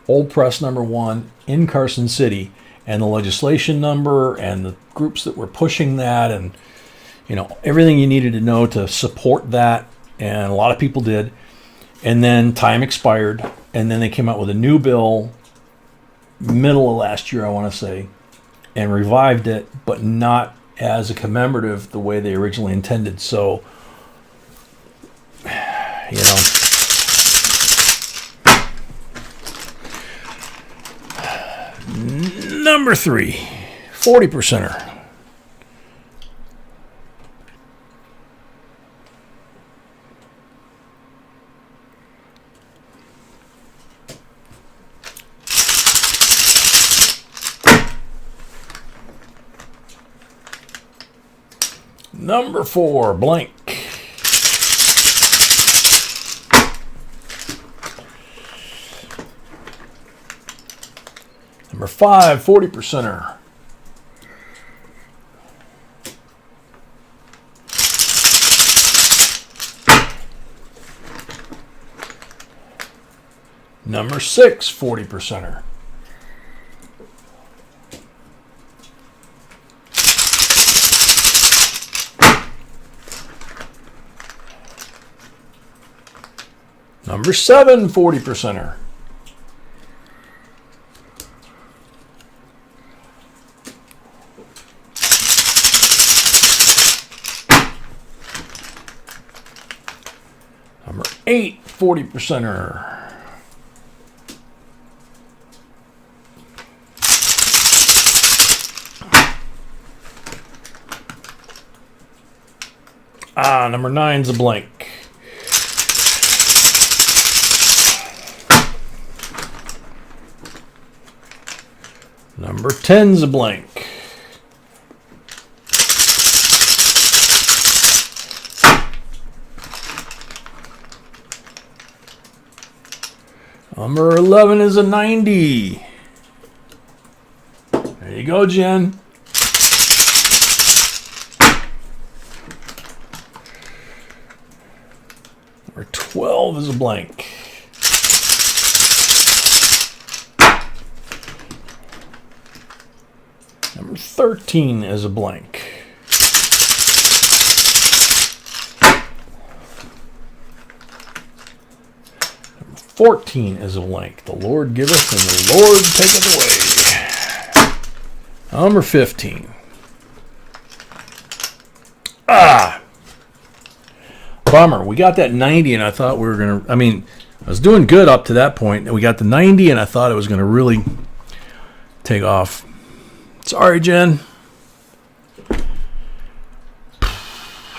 Old Press number 1 in Carson City, and the legislation number and the groups that were pushing that, and everything you needed to know to support that, and a lot of people did. And then time expired, and then they came out with a new bill middle of last year, I want to say, and revived it, but not as a commemorative the way they originally intended. So, Number 3, 40%er. Number 4, blank. Number 5, 40%er. Number 6, 40%er. Number 7, 40%er. Number 8, 40%er. Number 9's a blank. Number 10's a blank. Number 11 is a 90. There you go, Jen. Number 12 is a blank. Number 13 is a blank. Number 14 is a blank. The Lord giveth and the Lord taketh away. Number 15. Bummer. We got that 90 and I thought we were going to, I was doing good up to that point. And we got the 90 and I thought it was going to really take off. Sorry, Jen.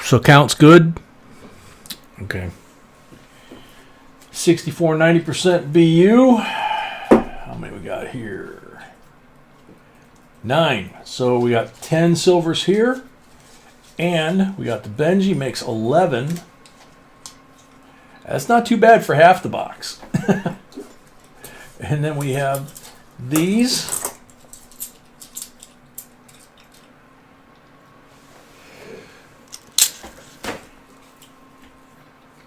So count's good. Okay. 64, 90% BU. How many we got here? 9. So we got 10 silvers here. And we got the Benji makes 11. That's not too bad for half the box. And then we have these.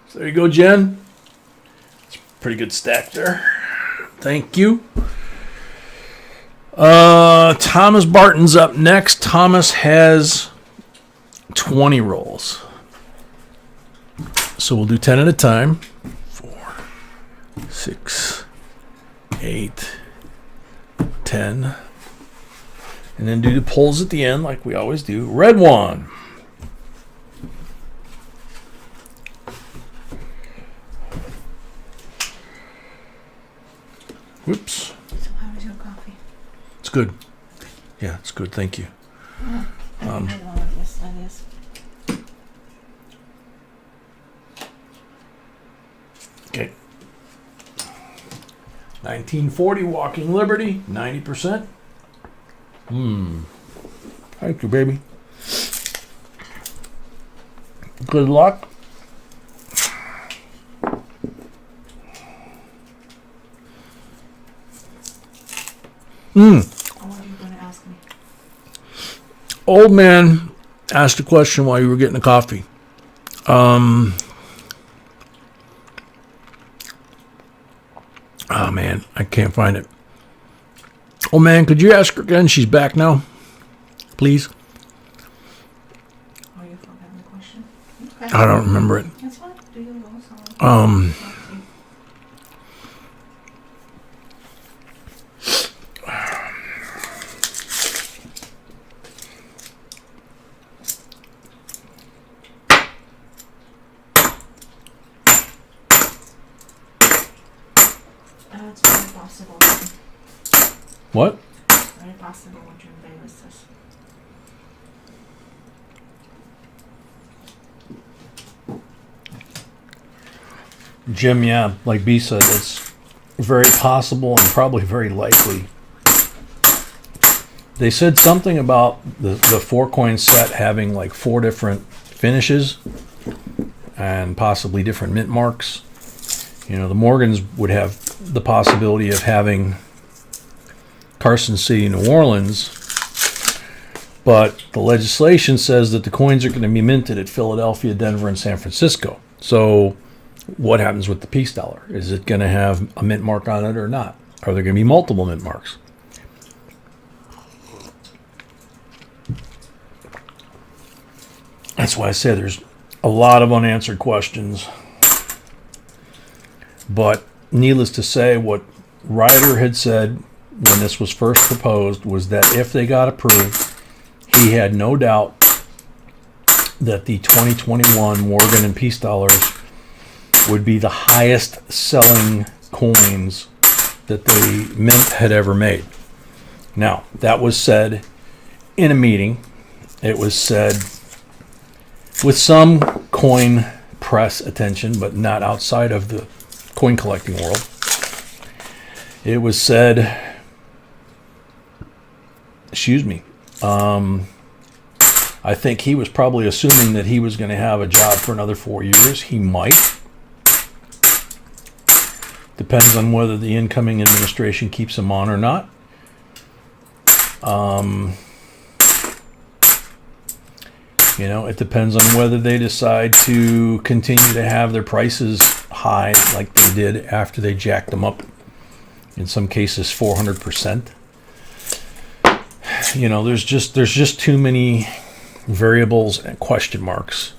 So there you go, Jen. It's a pretty good stack there. Thank you. Thomas Barton's up next. Thomas has 20 rolls. So we'll do 10 at a time. 4, 6, 8, 10. And then do the pulls at the end like we always do. Red one. Whoops. So how is your coffee? It's good. Yeah, it's good. Thank you. I don't know, yes, that is. Okay. 1940 Walking Liberty, 90%. Thank you, baby. Good luck. What are you going to ask me? Old man asked a question while you were getting the coffee. Oh, man, I can't find it. Oh, man, could you ask her again? She's back now. Please. Oh, you forgot the question? Okay. I don't remember it. That's fine. Do you also? It's very possible. What? Very possible what your Davis says. Jim, yeah, like B said, it's very possible and probably very likely. They said something about the 4-coin set having like 4 different finishes and possibly different mint marks. You know, the Morgans would have the possibility of having Carson City, New Orleans, but the legislation says that the coins are going to be minted at Philadelphia, Denver, and San Francisco. So what happens with the peace dollar? Is it going to have a mint mark on it or not? Are there going to be multiple mint marks? That's why I say there's a lot of unanswered questions. But needless to say, what Ryder had said when this was first proposed was that if they got approved, he had no doubt that the 2021 Morgan and Peace dollars would be the highest selling coins that the mint had ever made. Now, that was said in a meeting. It was said with some coin press attention, but not outside of the coin collecting world. It was said, I think he was probably assuming that he was going to have a job for another 4 years. He might. Depends on whether the incoming administration keeps them on or not. You know, it depends on whether they decide to continue to have their prices high like they did after they jacked them up, in some cases 400%. You know, there's just too many variables and question marks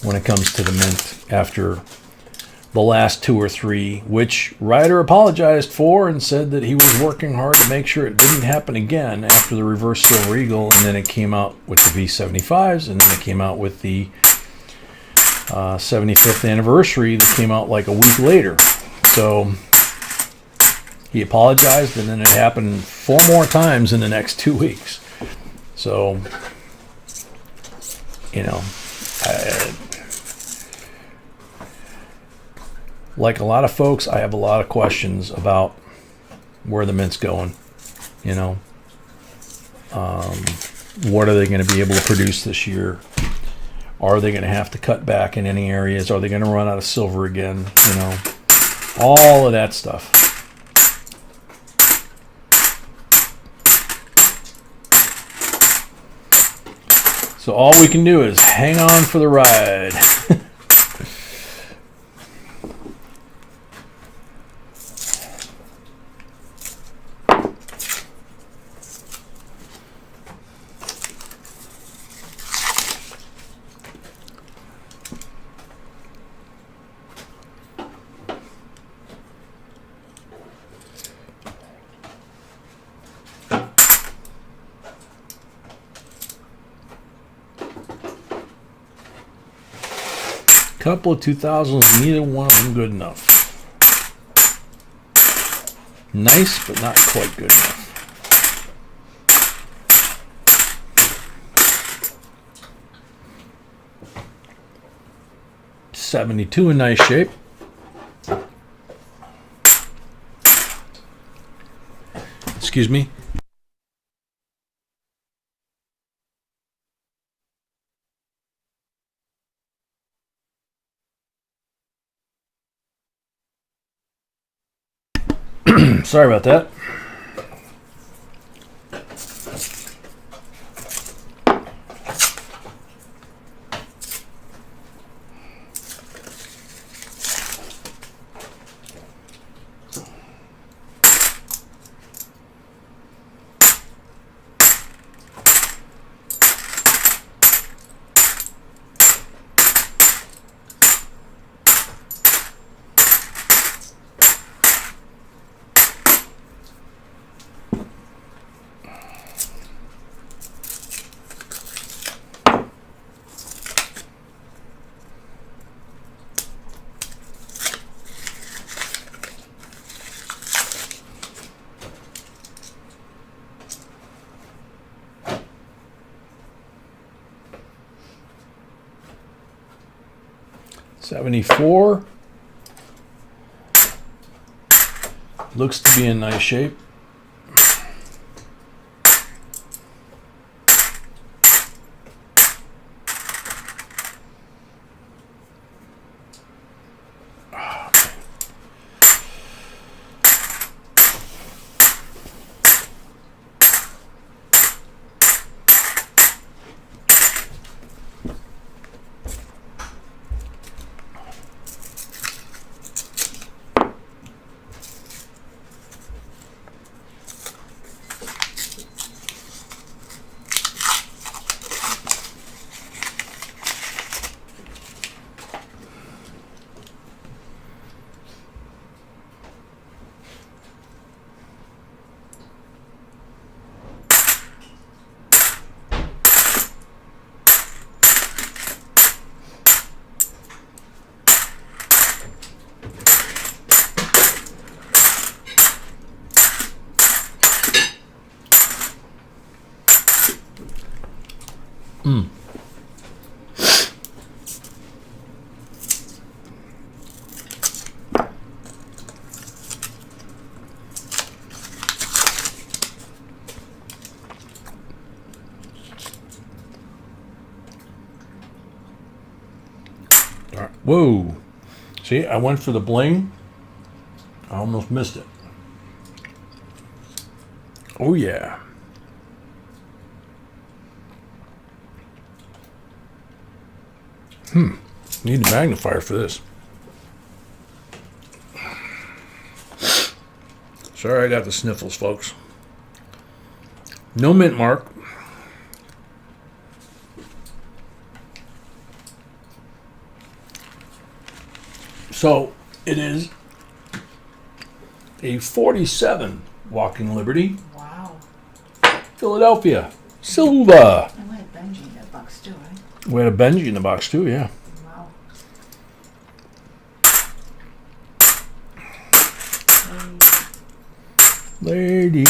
when it comes to the mint after the last 2 or 3, which Ryder apologized for and said that he was working hard to make sure it didn't happen again after the reverse silver eagle, and then it came out with the V75s, and then it came out with the 75th anniversary that came out like a week later. So he apologized, and then it happened 4 more times in the next 2 weeks. So, you know, like a lot of folks, I have a lot of questions about where the mint's going. You know, what are they going to be able to produce this year? Are they going to have to cut back in any areas? Are they going to run out of silver again? You know, all of that stuff. So all we can do is hang on for the ride. Couple of 2000s, neither one of them good enough. Nice, but not quite good enough. '72 in nice shape. Excuse me. Sorry about that. '74 looks to be in nice shape. Whoa. See, I went for the bling. I almost missed it. Oh yeah. Need a magnifier for this. Sorry I got the sniffles, folks. No mint mark. So it is a 47 Walking Liberty, Wow. Philadelphia, Silva. And we had Benji in that box too, right? We had a Benji in the box too, yeah. Wow. Lady.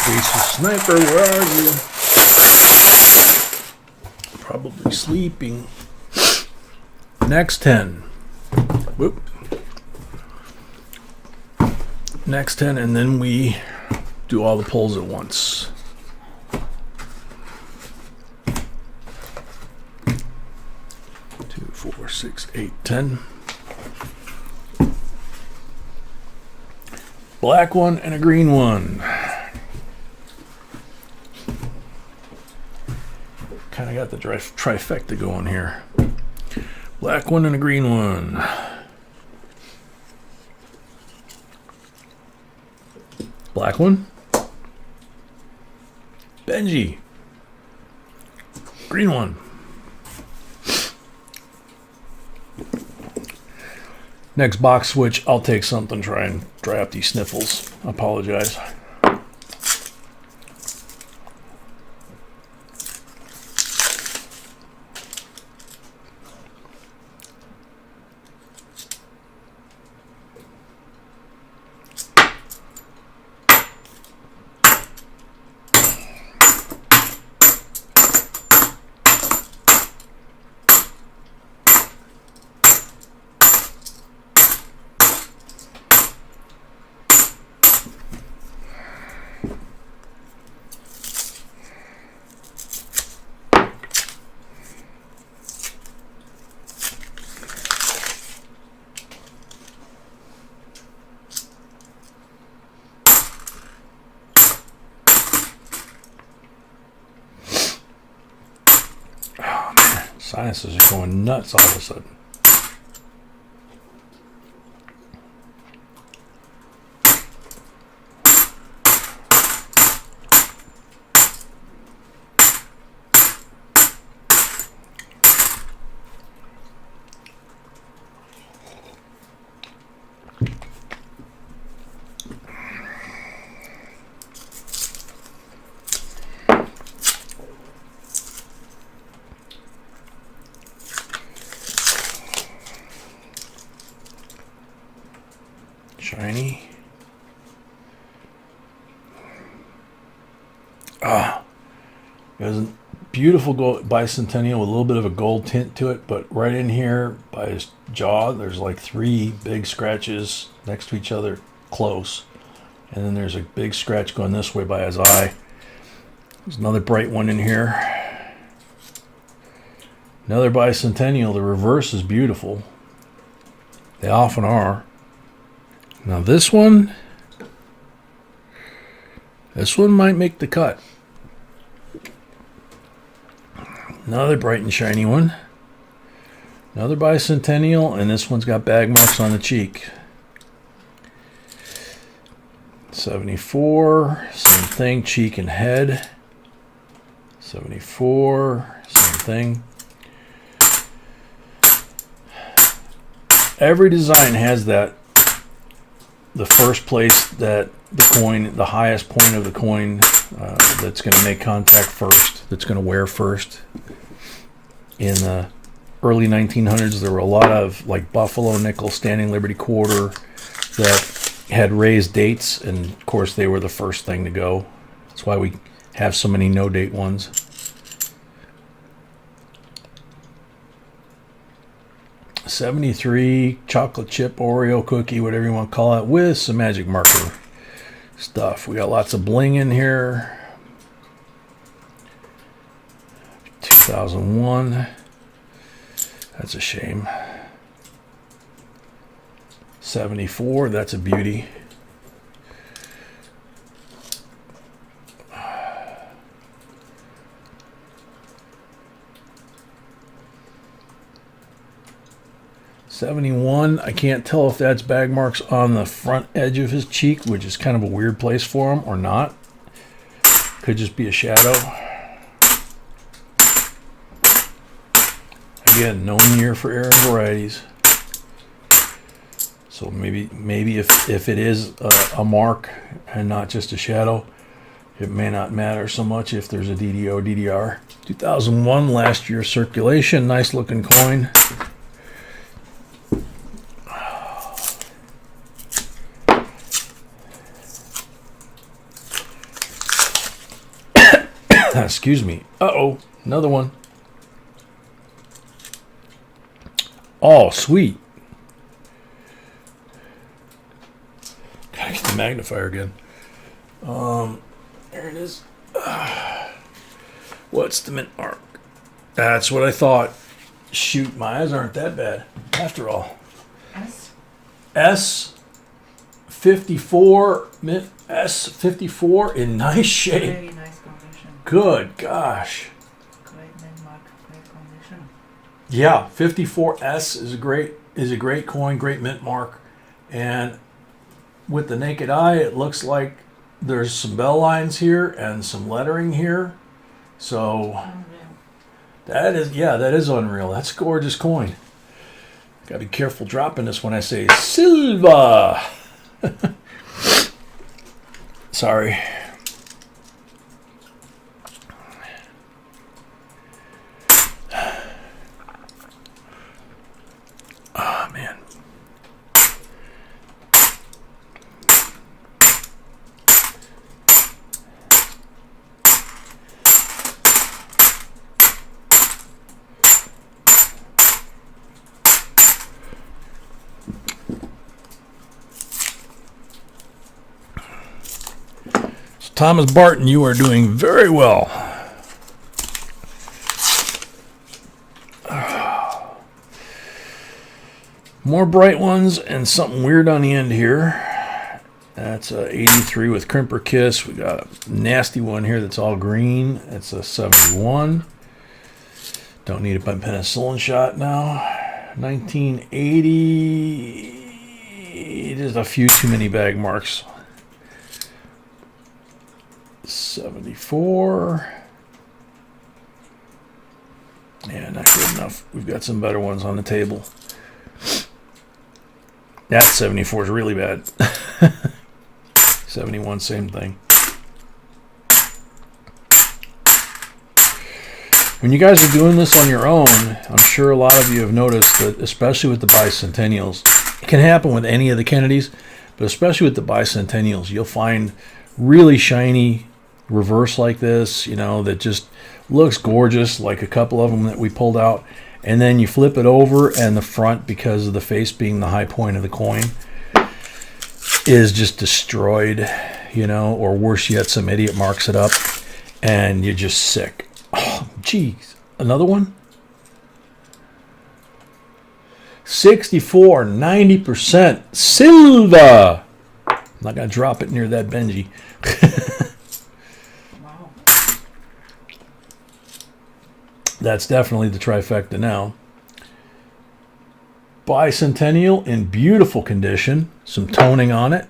Ace Sniper, where are you? Probably sleeping. Next 10. Whoop. Next 10, and then we do all the pulls at once. Two, 4, 6, 8, 10. Black one and a green one. Kind of got the trifecta going here. Black one and a green one. Black one. Benji. Green one. Next box switch, I'll take something, try and dry up these sniffles. I apologize. Sinuses are going nuts all of a sudden. Shiny. There's a beautiful gold bicentennial with a little bit of a gold tint to it, but right in here by his jaw, there's like 3 big scratches next to each other, close. And then there's a big scratch going this way by his eye. There's another bright one in here. Another bicentennial. The reverse is beautiful. They often are. Now this one might make the cut. Another bright and shiny one. Another bicentennial, and this one's got bag marks on the cheek. 74, same thing, cheek and head. 74, same thing. Every design has that. The first place that the coin, the highest point of the coin that's going to make contact first, that's going to wear first. In the early 1900s, there were a lot of like Buffalo nickel, Standing Liberty quarter that had raised dates, and of course they were the first thing to go. That's why we have so many no date ones. '73 chocolate chip Oreo cookie, whatever you want to call it, with some magic marker stuff. We got lots of bling in here. 2001. That's a shame. 74, that's a beauty. '71, I can't tell if that's bag marks on the front edge of his cheek, which is kind of a weird place for him, or not. Could just be a shadow. Again, known year for Aaron varieties. So maybe if it is a mark and not just a shadow, it may not matter so much if there's a DDO, DDR. 2001, last year's circulation, nice looking coin. Excuse me. Uh-oh, another one. Oh, sweet. Gotta get the magnifier again. There it is. What's the mint mark? That's what I thought. Shoot, my eyes aren't that bad after all. S54, mint S54 in nice shape. Very nice condition. Good gosh. Great mint mark, great condition. Yeah, 54S is a great coin, great mint mark, and with the naked eye, it looks like there's some bell lines here and some lettering here. So that is unreal. That's a gorgeous coin. Gotta be careful dropping this when I say Silva. Sorry. Oh, man. So Thomas Barton, you are doing very well. More bright ones and something weird on the end here. That's a 83 with Crimper Kiss. We got a nasty one here that's all green. That's a 71. Don't need a penicillin shot now. 1980. There's a few too many bag marks. 74. Yeah, not good enough. We've got some better ones on the table. That 74 is really bad. 71, same thing. When you guys are doing this on your own, I'm sure a lot of you have noticed that, especially with the bicentennials, it can happen with any of the Kennedys, but especially with the bicentennials, you'll find really shiny reverse like this, you know, that just looks gorgeous, like a couple of them that we pulled out. And then you flip it over, and the front, because of the face being the high point of the coin, is just destroyed, you know, or worse yet, some idiot marks it up, and you're just sick. Oh, geez. Another one? 64, 90%. Silva! I'm not going to drop it near that Benji. That's definitely the trifecta now. Bicentennial in beautiful condition. Some toning on it.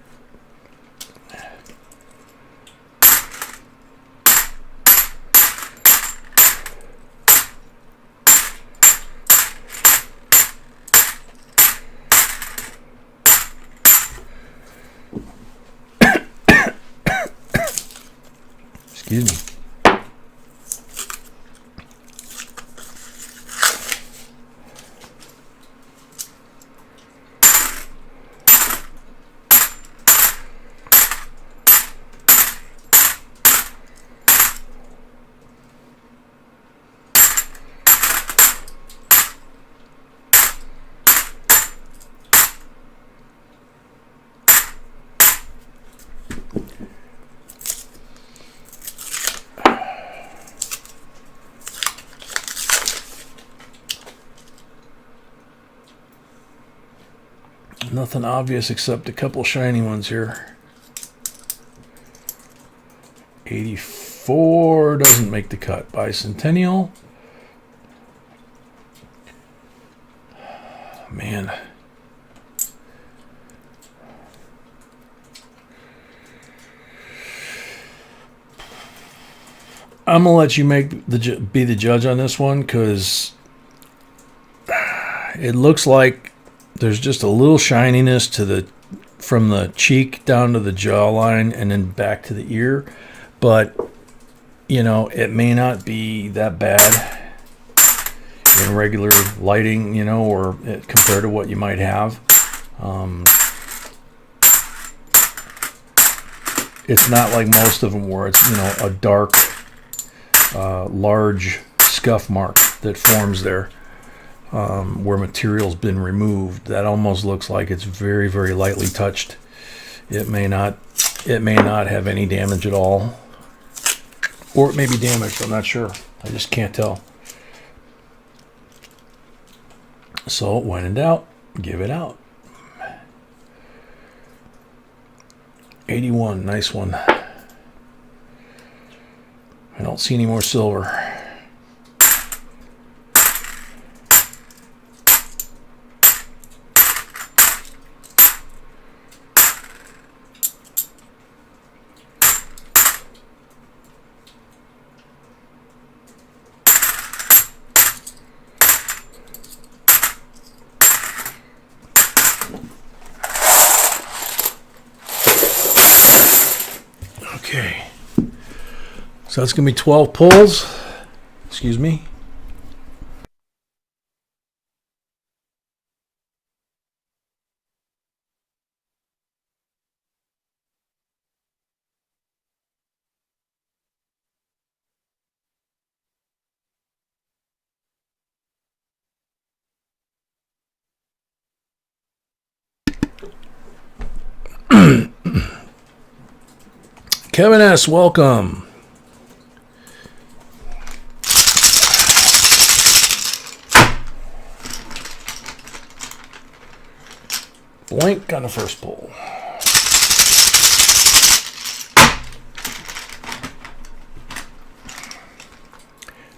Excuse me. Nothing obvious except a couple shiny ones here. 84 doesn't make the cut. Bicentennial. Man. I'm gonna let you be the judge on this one, because it looks like there's just a little shininess from the cheek down to the jawline and then back to the ear, but you know, it may not be that bad in regular lighting, you know, or compared to what you might have. It's not like most of them where it's, you know, a dark large scuff mark that forms there, where material's been removed. That almost looks like it's very, very lightly touched. It may not have any damage at all, or it may be damaged. I'm not sure. I just can't tell. So when in doubt, give it out. 81, nice one. I don't see any more silver. Okay. So that's going to be 12 pulls. Excuse me. Kevin S., welcome. Blank on the first pull.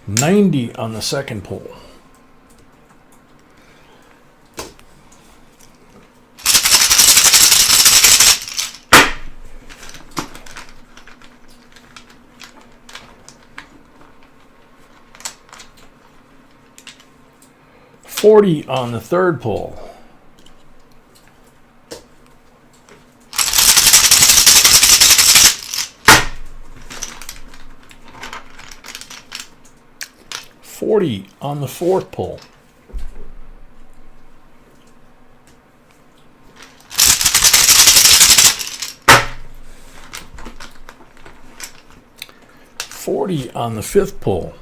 $90 on the second pull. $40 on the third pull. $40 on the fourth pull. $40 on the fifth pull.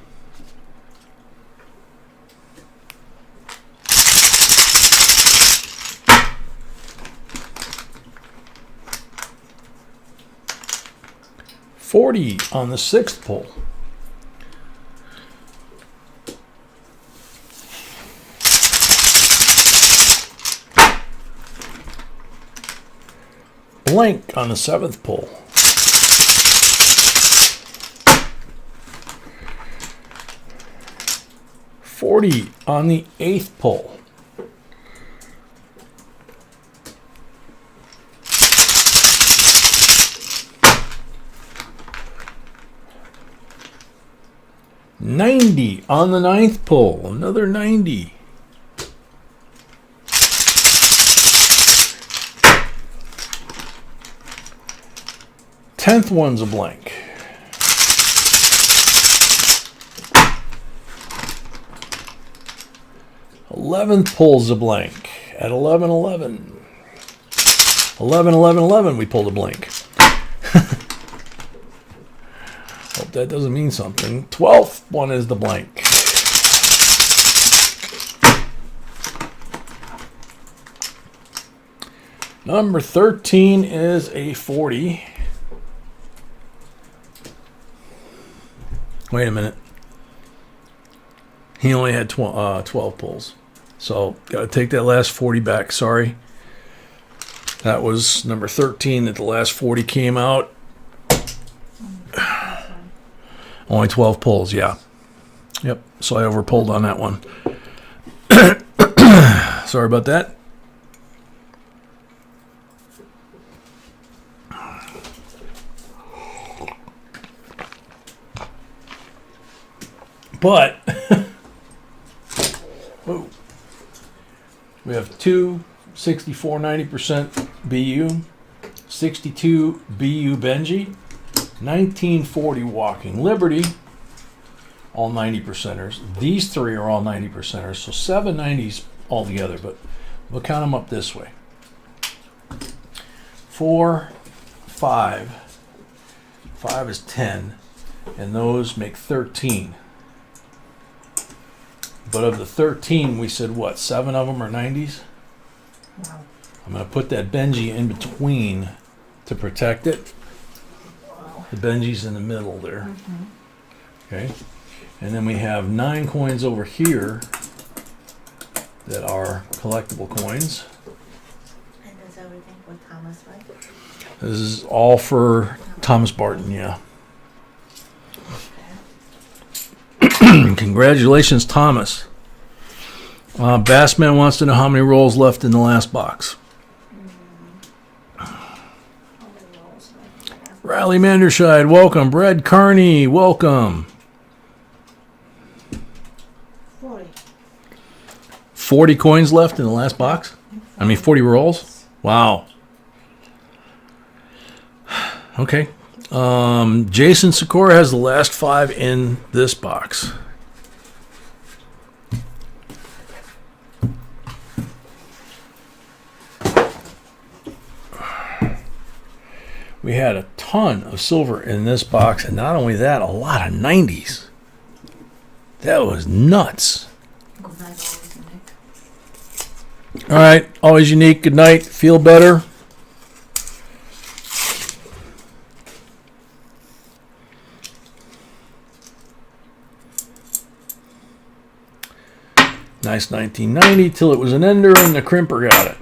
$40 on the sixth pull. Blank on the seventh pull. $40 on the eighth pull. $90 on the ninth pull. Another 90. Tenth one's a blank. Eleventh pulls a blank at 11-11. 11-11-11 we pulled a blank. Hope that doesn't mean something. 12th one is the blank. Number 13 is a 40. Wait a minute. He only had 12 pulls. So, got to take that last 40 back. Sorry. That was number 13 that the last 40 came out. Only 12 pulls, yeah. Yep, so I overpulled on that one. Sorry about that. But whoa, we have two 64 90% BU, 62 BU Benji, 1940 Walking Liberty, all 90%ers. These three are all 90%ers, so 7 90s altogether, but we'll count them up this way. 4, 5, 5 is 10, and those make 13. But of the 13, we said what, 7 of them are 90s? Wow. I'm going to put that Benji in between to protect it. Wow. The Benji's in the middle there. Mm-hmm. Okay. And then we have 9 coins over here that are collectible coins. And that's everything for Thomas, right? This is all for Thomas Barton, yeah. Congratulations, Thomas. Bassman wants to know how many rolls left in the last box. Riley Manderscheid, welcome. Brad Carney, welcome. 40. 40 coins left in the last box? 40 rolls? Wow. Okay. Jason Sikora has the last 5 in this box. We had a ton of silver in this box, and not only that, a lot of 90s. That was nuts. Good night, always, Nick. All right, always unique. Good night. Feel better. Nice 1990 till it was an ender and the crimper got it.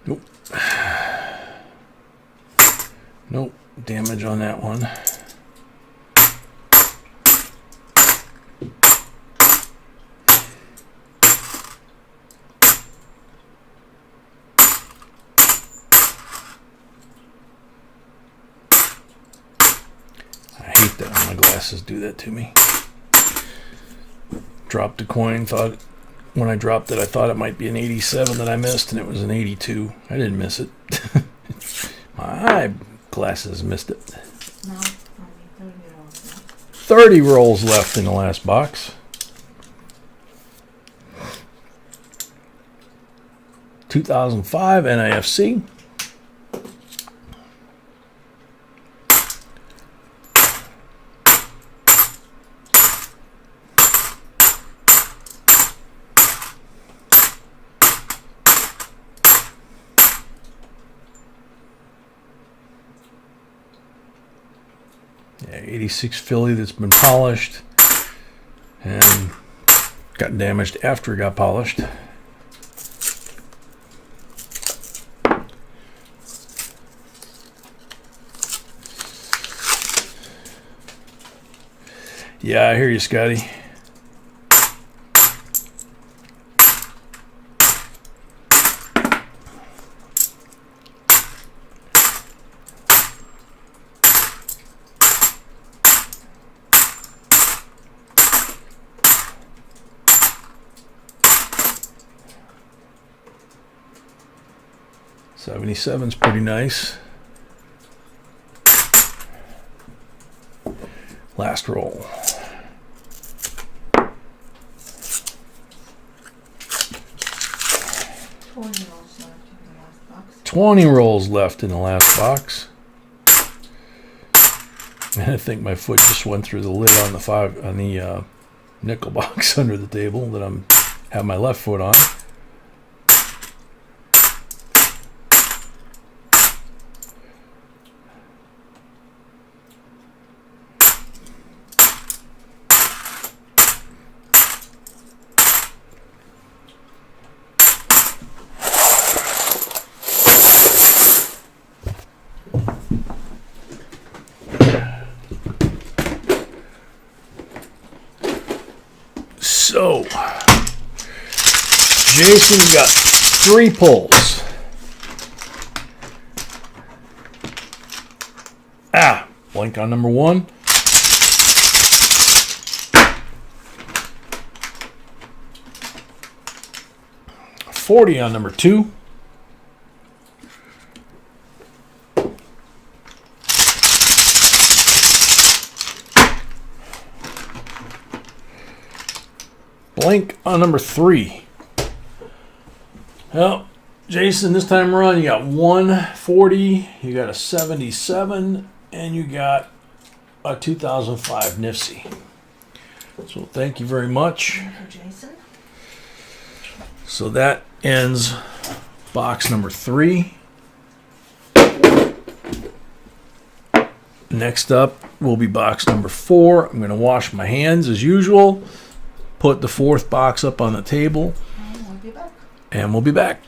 Nope. Nope. Damage on that one. I hate that when my glasses do that to me. Dropped a coin, thought when I dropped it, I thought it might be an 87 that I missed, and it was an 82. I didn't miss it. My eyeglasses missed it. Now, only 30 rolls left. 30 rolls left in the last box. 2005 NIFC. Yeah, 86 Philly that's been polished and got damaged after it got polished. Yeah, I hear you, Scotty. '77's pretty nice. Last roll. 20 rolls left in the last box. 20 rolls left in the last box. And I think my foot just went through the lid on the nickel box under the table that I'm have my left foot on. So, Jason, you got 3 pulls. Blank on number 1. $40 on number 2. Blank on number 3. Well, Jason, this time around you got 140, you got a 77, and you got a 2005 Nifty. So thank you very much. Thank you, Jason. So that ends box number 3. Next up will be box number 4. I'm going to wash my hands as usual. Put the 4th box up on the table. And we'll be back. And we'll be back.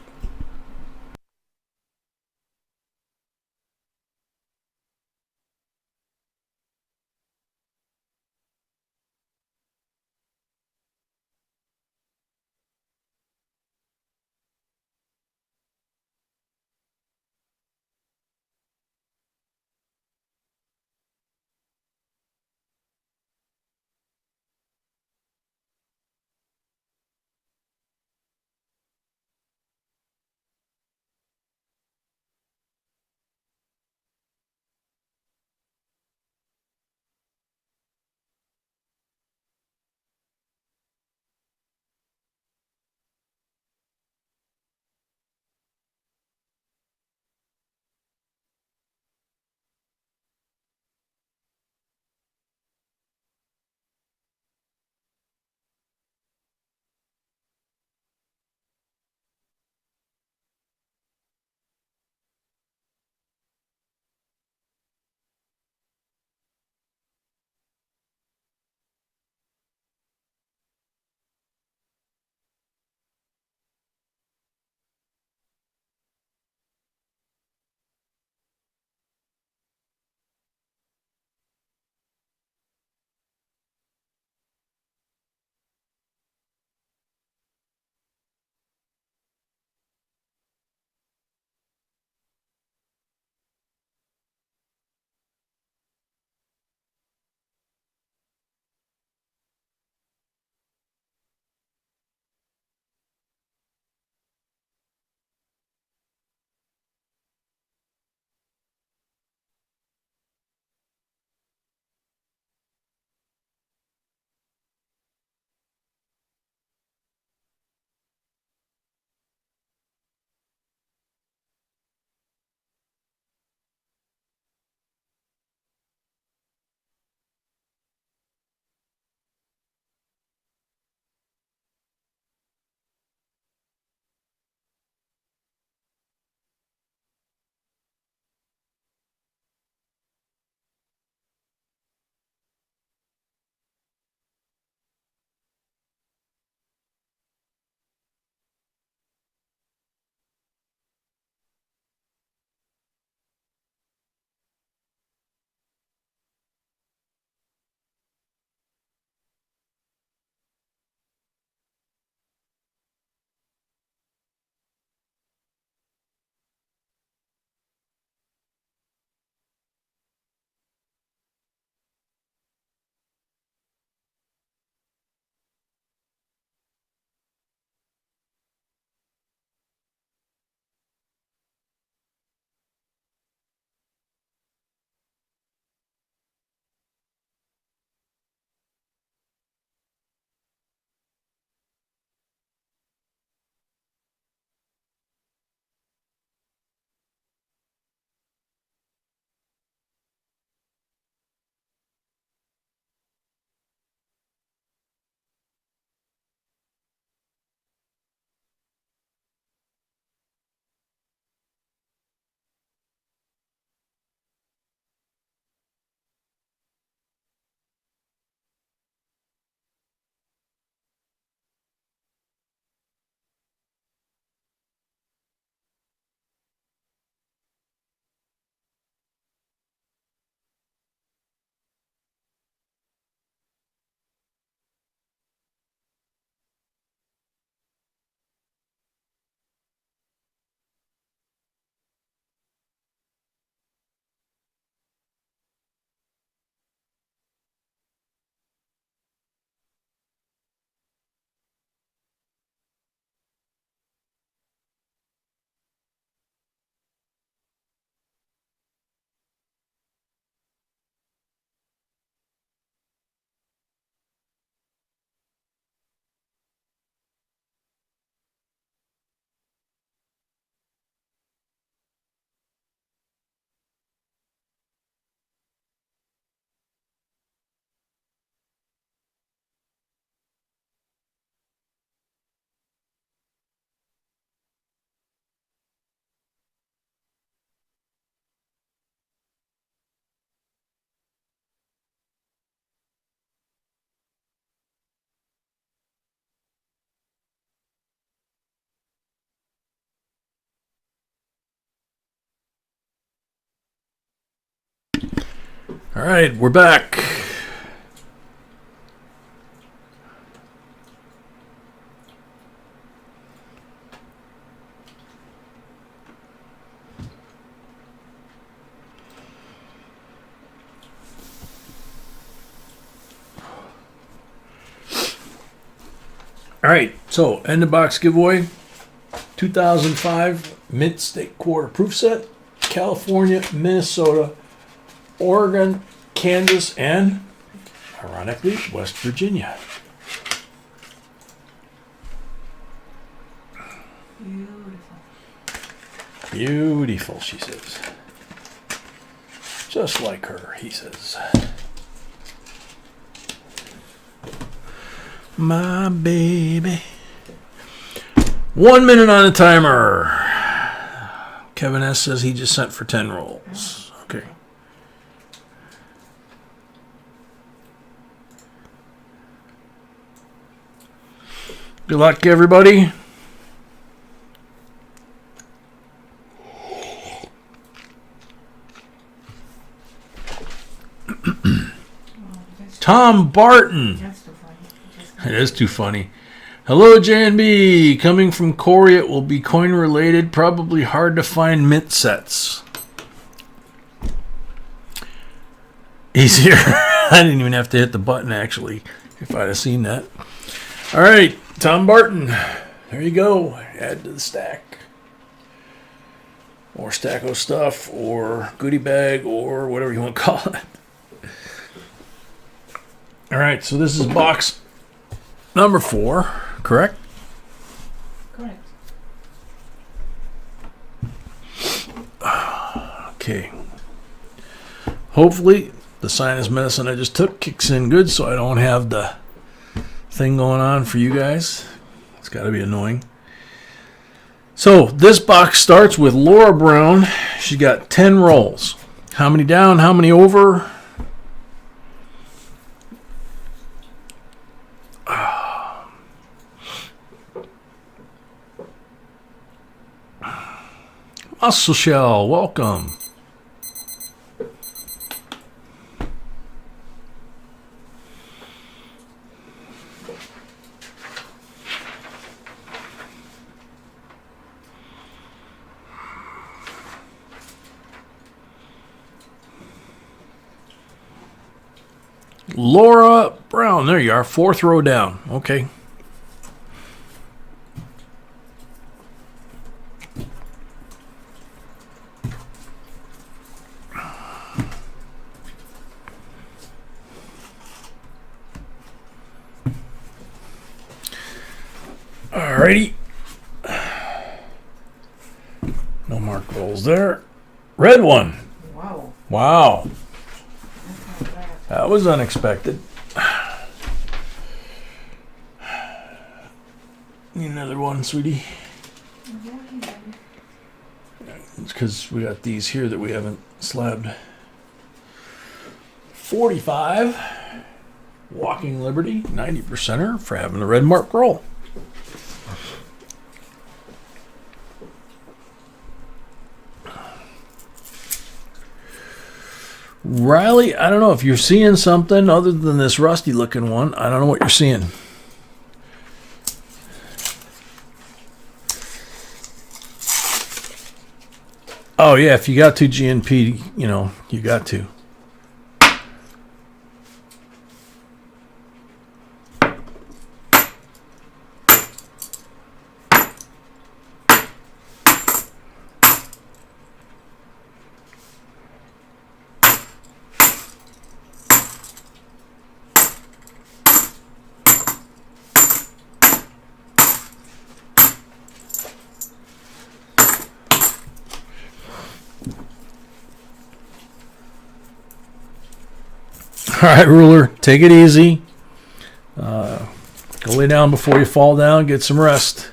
All right, we're back. All right, so end of box giveaway, 2005 Mint State Quarter Proof Set, California, Minnesota, Oregon, Kansas, and ironically, West Virginia. Beautiful. Beautiful, she says. Just like her, he says. My baby. 1 minute on the timer. Kevin S. says he just sent for 10 rolls. Okay. Good luck, everybody. Tom Barton. That's too funny. It is too funny. Hello, JNB. Coming from Corey, it will be coin related. Probably hard to find mint sets. He's here. I didn't even have to hit the button, actually, if I'd have seen that. All right, Tom Barton. There you go. Add to the stack. Or stack of stuff, or goodie bag, or whatever you want to call it. All right, so this is box number 4, correct? Correct. Okay. Hopefully, the sinus medicine I just took kicks in good so I don't have the thing going on for you guys. It's got to be annoying. So, this box starts with Laura Brown. She got 10 rolls. How many down? How many over? Muscle Shell, welcome. Laura Brown, there you are, 4th row down. Okay. Alrighty. No marked rolls there. Red one. Wow. Wow. That's not bad. That was unexpected. Need another one, sweetie. It's because we got these here that we haven't slabbed. 45. Walking Liberty, 90%er for having the red mark roll. Riley, I don't know if you're seeing something other than this rusty looking one. I don't know what you're seeing. Oh yeah, if you got to GNP, you know, you got to. All right, ruler, take it easy. Go lay down before you fall down. Get some rest.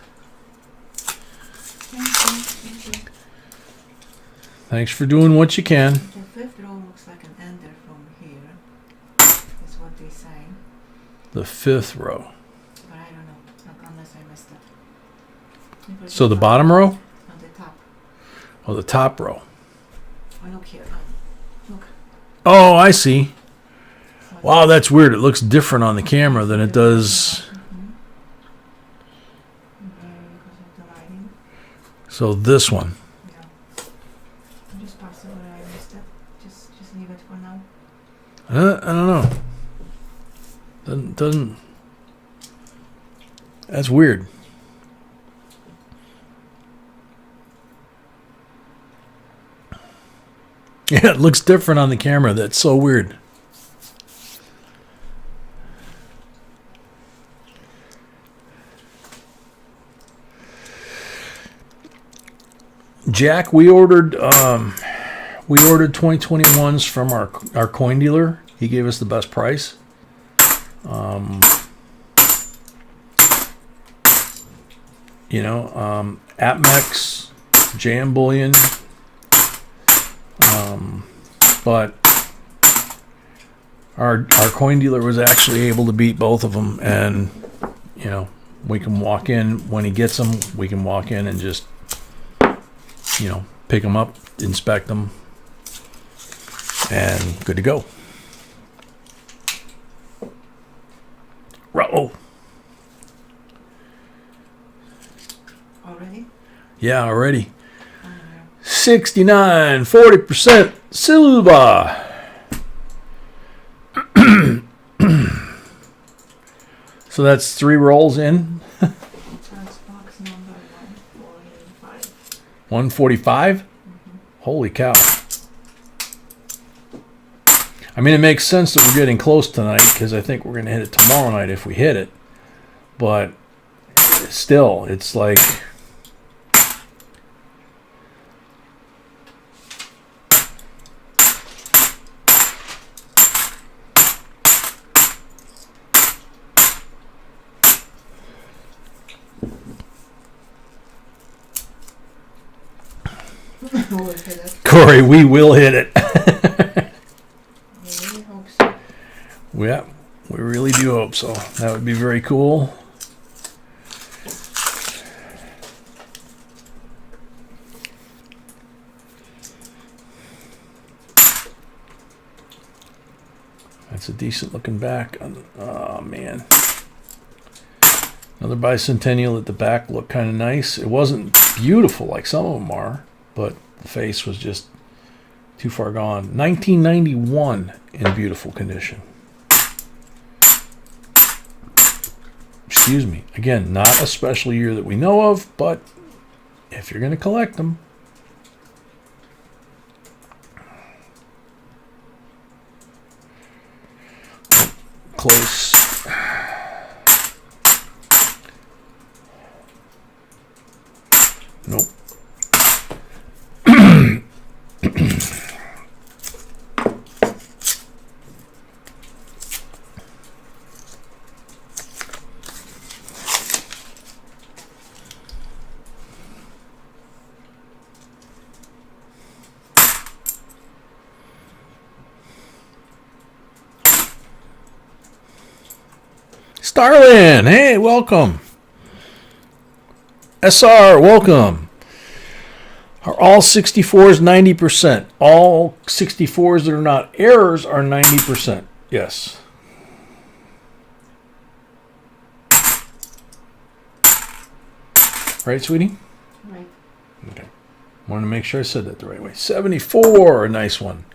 Thanks for doing what you can. The 5th row looks like an ender from here. Is what they say. The 5th row. But I don't know. Unless I messed up. So the bottom row? On the top. Oh, the top row. Oh, look here. Look. Oh, I see. Wow, that's weird. It looks different on the camera than it does. Because of the lighting. So this one. Yeah. Just possible I missed it. Just leave it for now. I don't know. Doesn't. That's weird. Yeah, it looks different on the camera. That's so weird. Jack, we ordered 2021s from our coin dealer. He gave us the best price. APMEX, JM Bullion, but our coin dealer was actually able to beat both of them, and we can walk in when he gets them. We can walk in and just pick them up, inspect them, and good to go. Oh. Already? Yeah, already. 69, 40% silver. So that's 3 rolls in. That's box number 145. 145? Holy cow. I mean, it makes sense that we're getting close tonight because I think we're going to hit it tomorrow night if we hit it. But still, it's like... We'll hit it. Corey, we will hit it. I really hope so. Yeah, we really do hope so. That would be very cool. That's a decent looking back. Oh man. Another bicentennial at the back looked kind of nice. It wasn't beautiful like some of them are, but the face was just too far gone. 1991 in beautiful condition. Excuse me. Again, not a special year that we know of, but if you're going to collect them. Close. Nope. Starlin, hey, welcome. SR, welcome. Are all 64s 90%? All 64s that are not errors are 90%. Yes. Right, sweetie? Right. Okay. Wanted to make sure I said that the right way. 74, a nice one.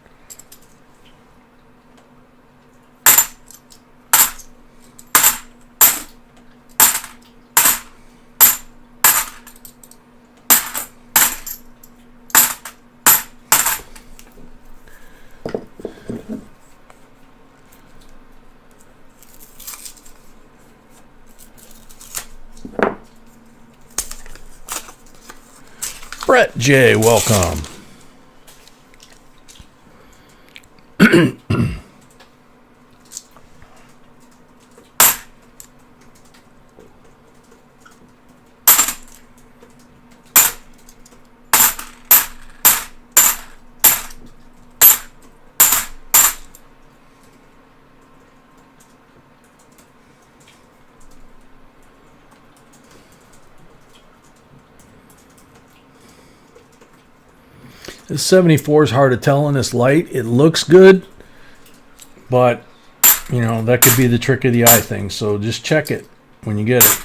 Brett J, welcome. This 74 is hard to tell in this light. It looks good, But, you know, that could be the trick of the eye thing. So just check it when you get it.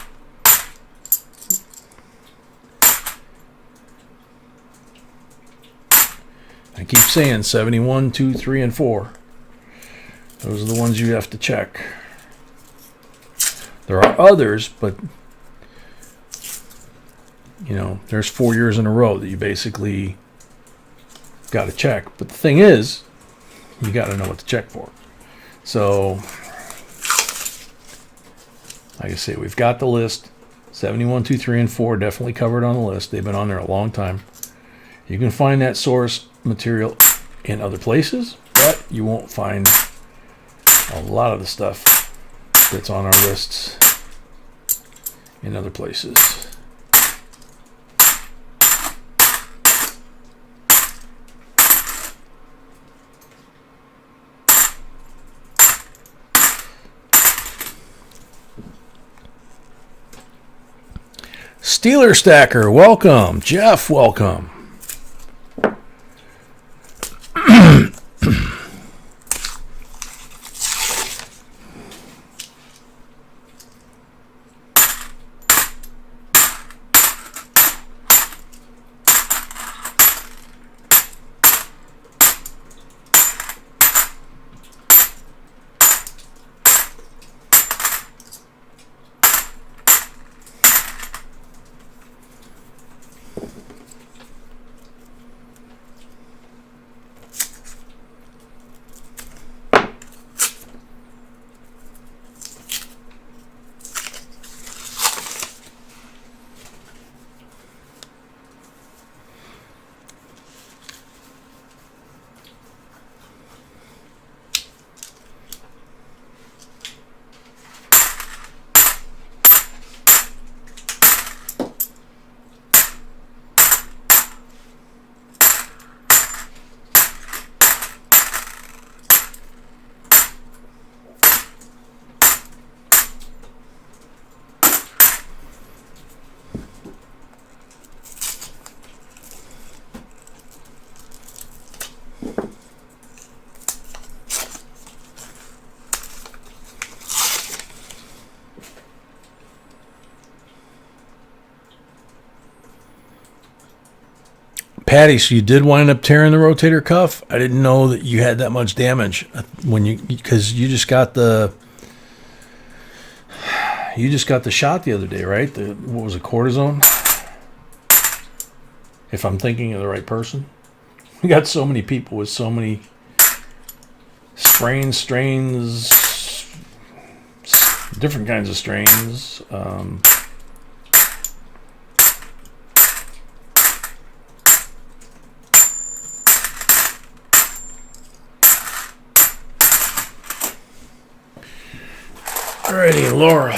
I keep saying 71, 2, 3, and 4. Those are the ones you have to check. There are others, but, you know, there's 4 years in a row that you basically got to check. But the thing is, you got to know what to check for. So, like I say, we've got the list. 71, 2, 3, and 4 definitely covered on the list. They've been on there a long time. You can find that source material in other places, but you won't find a lot of the stuff that's on our lists in other places. Steeler Stacker, welcome. Jeff, welcome. Patty, so you did wind up tearing the rotator cuff? I didn't know that you had that much damage when because you just got the shot the other day, right? What was it, cortisone? If I'm thinking of the right person. We got so many people with so many sprains, strains, different kinds of strains. Alrighty, Laura.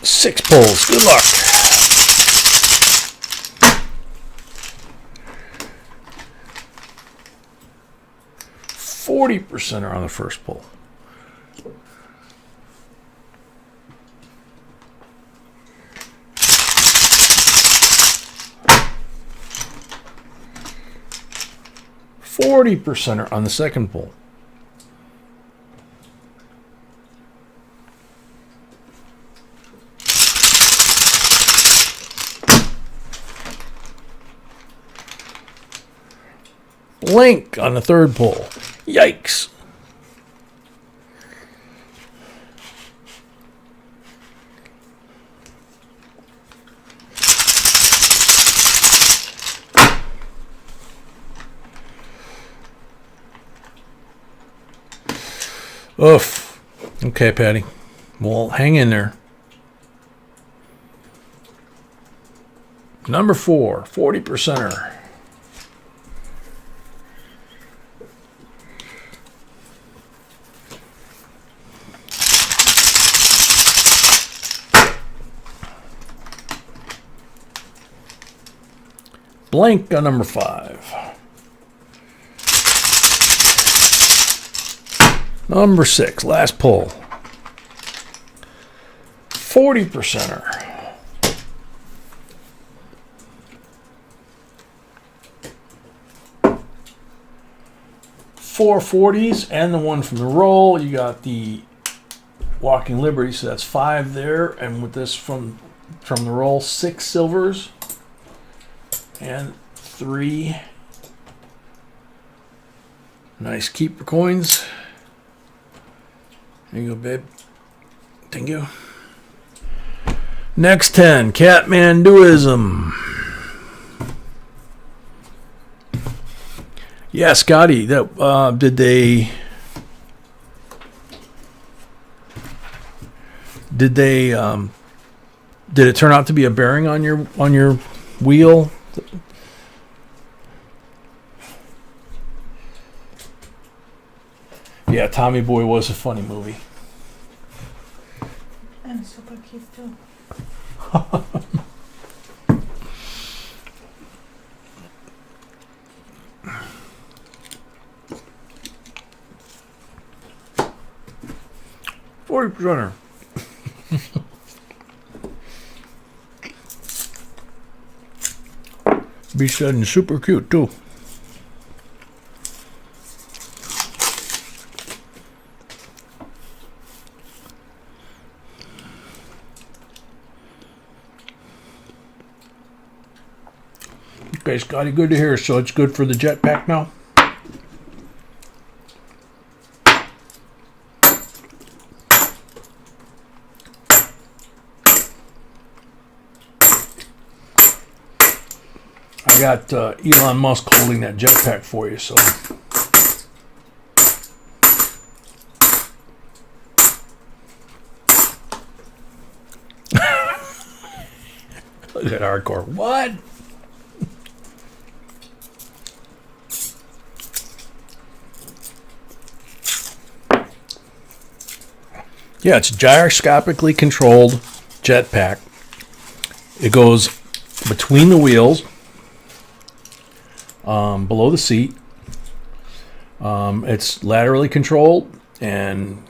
Six pulls. Good luck. %40 are on the first pull. %40 are on the second pull. Blink on the third pull. Yikes. Oof. Okay, Patty. Well, hang in there. Number 4, 40%er. Blank on number 5. Number 6, last pull. 40%er. 440s and the one from the roll. You got the Walking Liberty, so that's 5 there. And with this from the roll, 6 silvers and 3 nice keeper coins. There you go, babe. Thank you. Next 10, Kathmanduism. Yeah, Scotty, that did it turn out to be a bearing on your wheel? Yeah, Tommy Boy was a funny movie. And super cute too. $40. Be said and super cute too. Okay, Scotty, good to hear. So it's good for the jetpack now? I got Elon Musk holding that jetpack for you, so. Look at hardcore. What? Yeah, it's gyroscopically controlled jetpack. It goes between the wheels, below the seat. It's laterally controlled and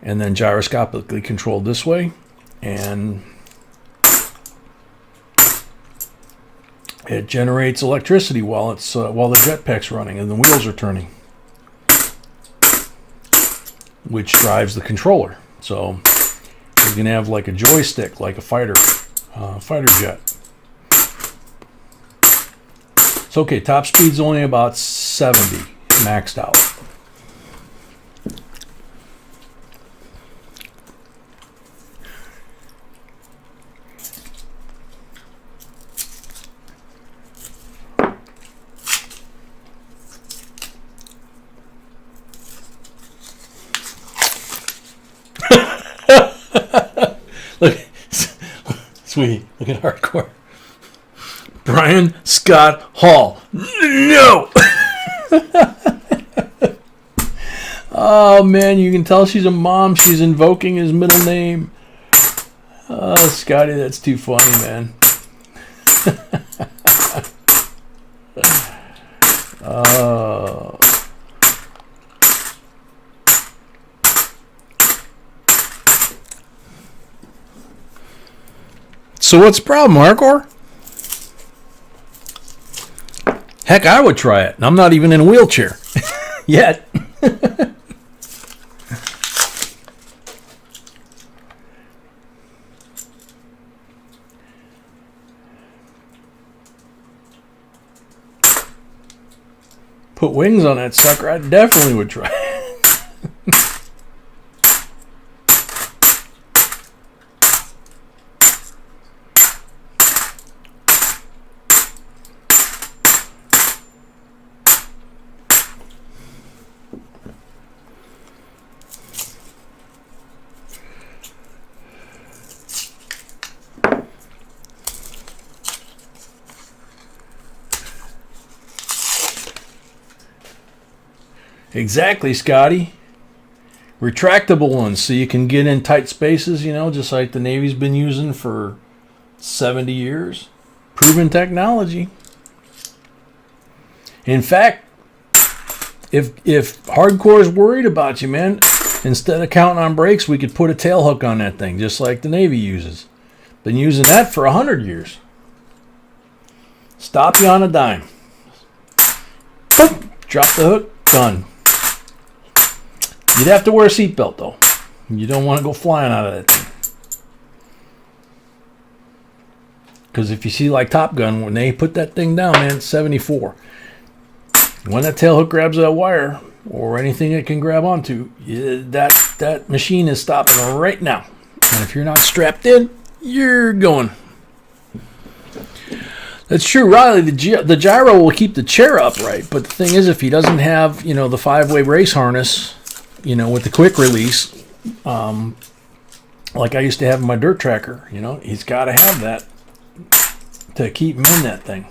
then gyroscopically controlled this way, and it generates electricity while the jetpack's running and the wheels are turning, which drives the controller. So you can have like a joystick, like a fighter jet. It's okay. Top speed's only about 70, maxed out. Look, sweetie, look at hardcore. Brian Scott Hall. No! Oh, man, you can tell she's a mom. She's invoking his middle name. Oh, Scotty, that's too funny, man. Oh. So what's the problem, hardcore? Heck, I would try it. And I'm not even in a wheelchair yet. Put wings on that sucker, I definitely would try it. Exactly, Scotty. Retractable ones, so you can get in tight spaces, you know, just like the Navy's been using for 70 years. Proven technology. In fact, if hardcore's worried about you, man, instead of counting on brakes, we could put a tail hook on that thing, just like the Navy uses. Been using that for 100 years. Stop you on a dime. Boom. drop the hook, done. You'd have to wear a seatbelt though. You don't want to go flying out of that thing. Because if you see like Top Gun, when they put that thing down, man, it's 74. When that tail hook grabs that wire or anything it can grab onto, that machine is stopping right now. And if you're not strapped in, you're going. That's true, Riley. The gyro will keep the chair upright, but the thing is, if he doesn't have, the 5-way race harness, with the quick release, like I used to have in my dirt tracker, he's got to have that to keep him in that thing.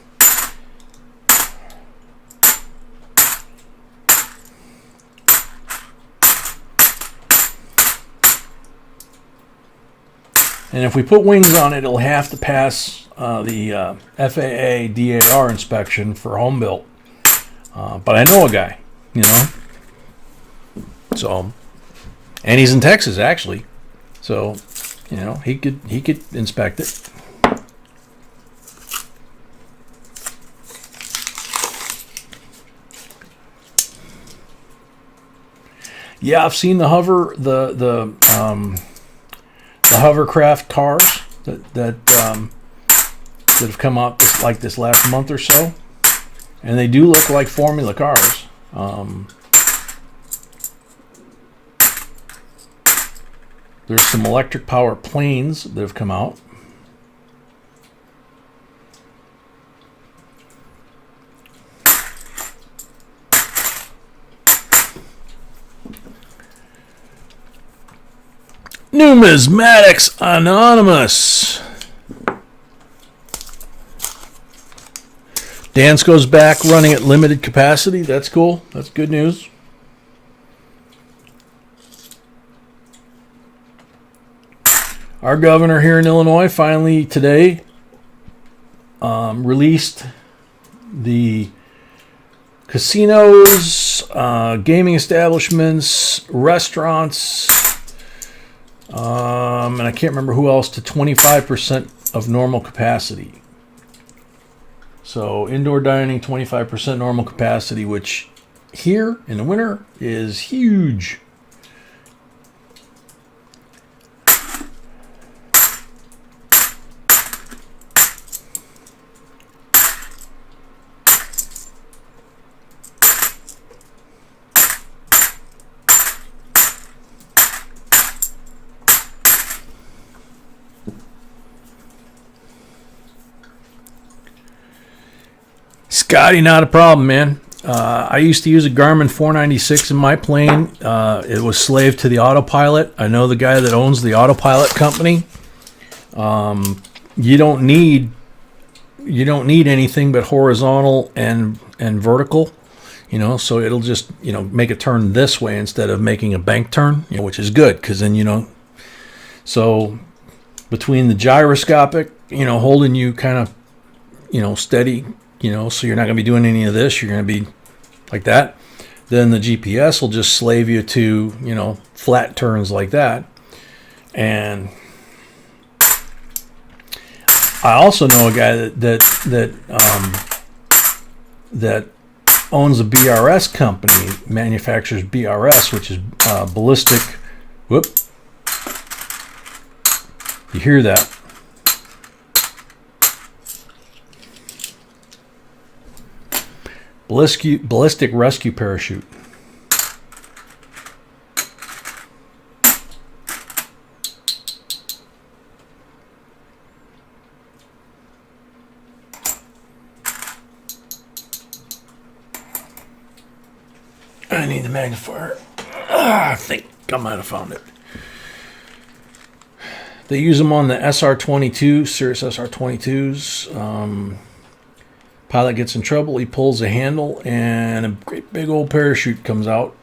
And if we put wings on it, it'll have to pass the FAA DAR inspection for home built. But I know a guy, So, and he's in Texas actually. So, he could inspect it. Yeah, I've seen the hovercraft cars that have come out this last month or so, and they do look like formula cars. There's some electric power planes that have come out. Numismatics Anonymous. Dansko's back running at limited capacity. That's cool. That's good news. Our governor here in Illinois finally today released the casinos, gaming establishments, restaurants, and I can't remember who else, to 25% of normal capacity. So indoor dining, 25% normal capacity, which here in the winter is huge. Scotty, not a problem, man. I used to use a Garmin 496 in my plane. It was slave to the autopilot. I know the guy that owns the autopilot company. You don't need anything but horizontal and vertical, so it'll just make a turn this way instead of making a bank turn, which is good because then so between the gyroscopic, holding you kind of steady, so you're not going to be doing any of this. You're going to be like that. Then the GPS will just slave you to, flat turns like that. And I also know a guy that owns a BRS company, manufactures BRS, which is ballistic. Whoop. You hear that? Ballistic rescue parachute. I need the magnifier. I think I might have found it. They use them on the SR-22, Cirrus SR-22s. Pilot gets in trouble, he pulls a handle, and a great big old parachute comes out,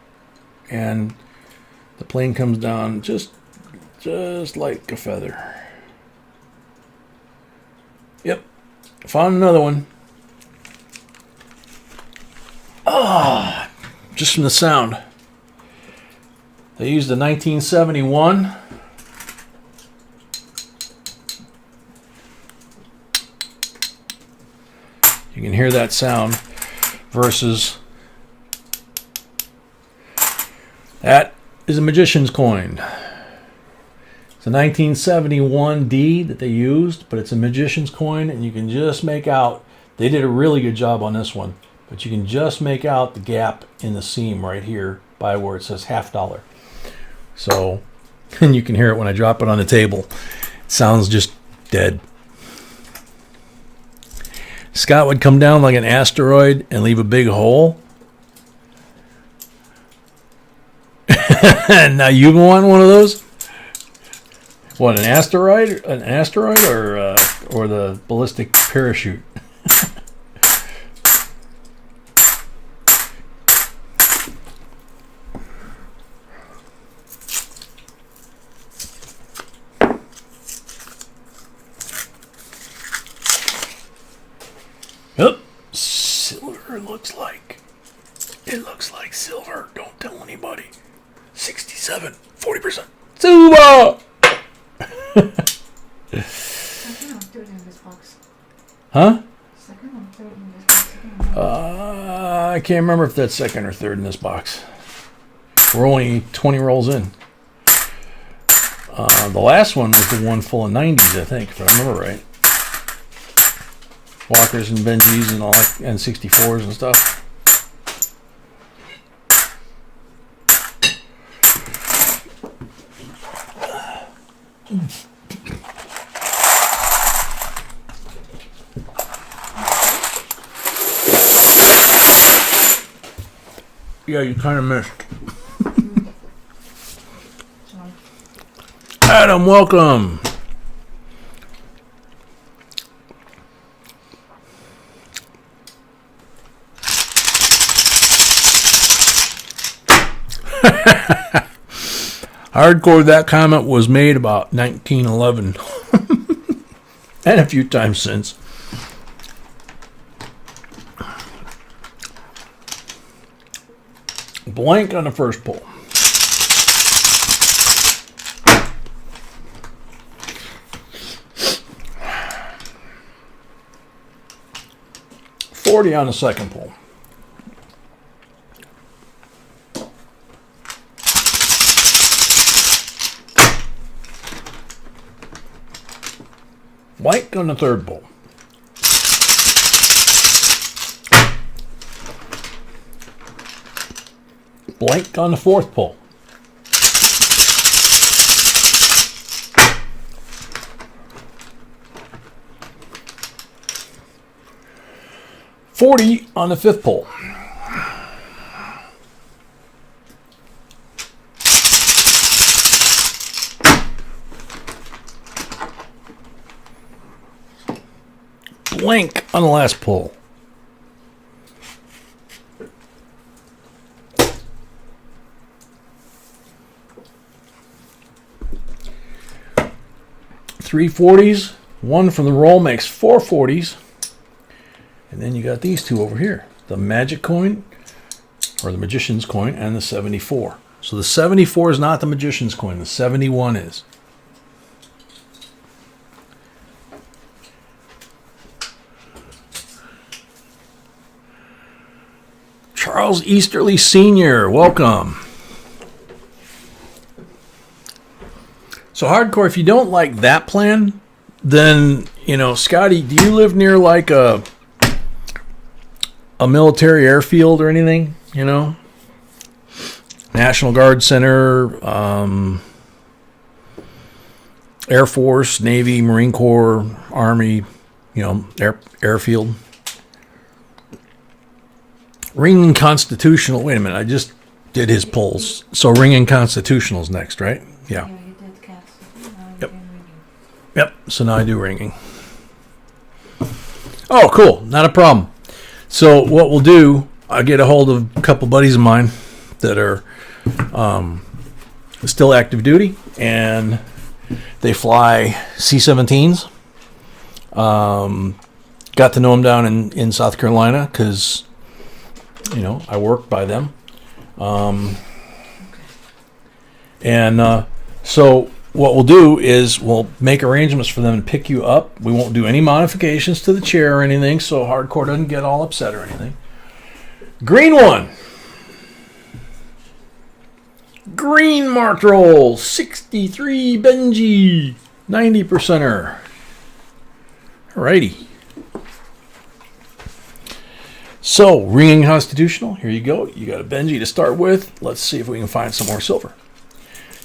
and the plane comes down just like a feather. Yep, found another one. Just from the sound. They used a 1971. You can hear that sound versus That is a magician's coin. It's a 1971 D that they used, but it's a magician's coin, and you can just make out, they did a really good job on this one, but you can just make out the gap in the seam right here by where it says $half. So, and you can hear it when I drop it on the table. It sounds just dead. Scott would come down like an asteroid and leave a big hole. Now you want one of those? What, an asteroid? An asteroid or the ballistic parachute? Yep, silver looks like. It looks like silver. Don't tell anybody. 67, 40%. Silver! Second or third in this box? Huh? Second or third in this box? I can't remember. I can't remember if that's second or third in this box. We're only 20 rolls in. The last one was the one full of 90s, I think, if I remember right. Walkers and Benjis and all that, and 64s and stuff. Yeah, you kind of missed. Sorry. Adam, welcome. Hardcore, that comment was made about 1911 and a few times since. Blank on the first pull. $40 on the second pull. Blank on the third pull. Blank on the fourth pull. $40 on the fifth pull. Blank on the last pull. Three 40s, one from the roll makes 4 40s, and then you got these two over here, the magic coin or the magician's coin and the 74. So the 74 is not the magician's coin, the 71 is. Charles Easterly Sr., welcome. So Hardcore, if you don't like that plan, then, you know, Scotty, do you live near like a military airfield or anything, you know? National Guard Center, Air Force, Navy, Marine Corps, Army, you know, airfield. Ringing Constitutional. Wait a minute, I just did his polls. So Ringing Constitutional's next, right? Yeah. Yeah, you did cats. Yep. Yep, so now I do ringing. Oh, cool, not a problem. So what we'll do, I'll get a hold of a couple buddies of mine that are still active duty, and they fly C-17s. Got to know them down in South Carolina because, you know, I work by them. And so what we'll do is we'll make arrangements for them to pick you up. We won't do any modifications to the chair or anything, so Hardcore doesn't get all upset or anything. Green one. Green marked roll, 63 Benji, 90%er. Alrighty. So, ringing constitutional, here you go. You got a Benji to start with. Let's see if we can find some more silver.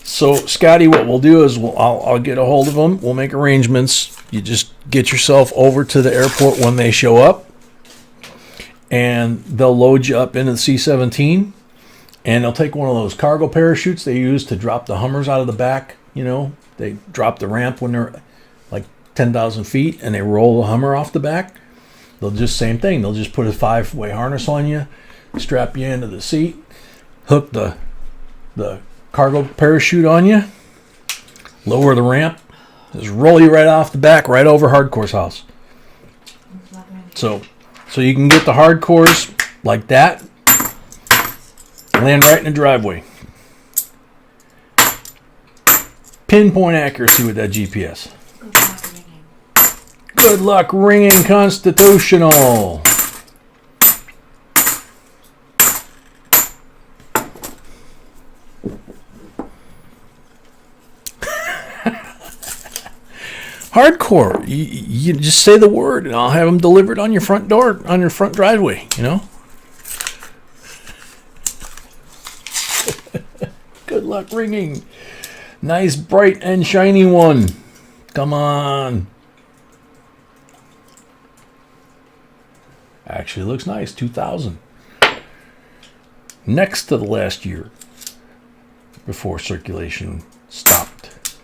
So, Scotty, what we'll do is I'll get a hold of them. We'll make arrangements. You just get yourself over to the airport when they show up, and they'll load you up into the C-17, and they'll take one of those cargo parachutes they use to drop the Hummers out of the back. You know, they drop the ramp when they're like 10,000 feet, and they roll the Hummer off the back. They'll just, same thing. They'll just put a 5-way harness on you, strap you into the seat, hook the cargo parachute on you, lower the ramp, just roll you right off the back, right over Hardcore's house. So you can get the Hardcores like that, land right in the driveway. Pinpoint accuracy with that GPS. Good luck ringing constitutional. Hardcore. You just say the word, and I'll have them delivered on your front door, on your front driveway. You know. Good luck ringing. Nice, bright, and shiny one. Come on. Actually looks nice, 2000. Next to the last year before circulation stopped.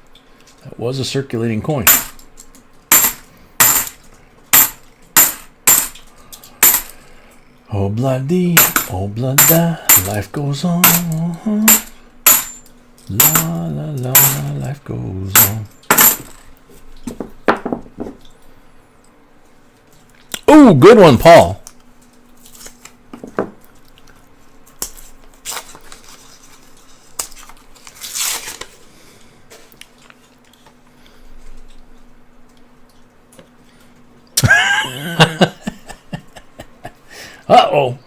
That was a circulating coin. Oh bloody, oh blada, life goes on. La la la, life goes on. Ooh, good one, Paul. Uh-oh.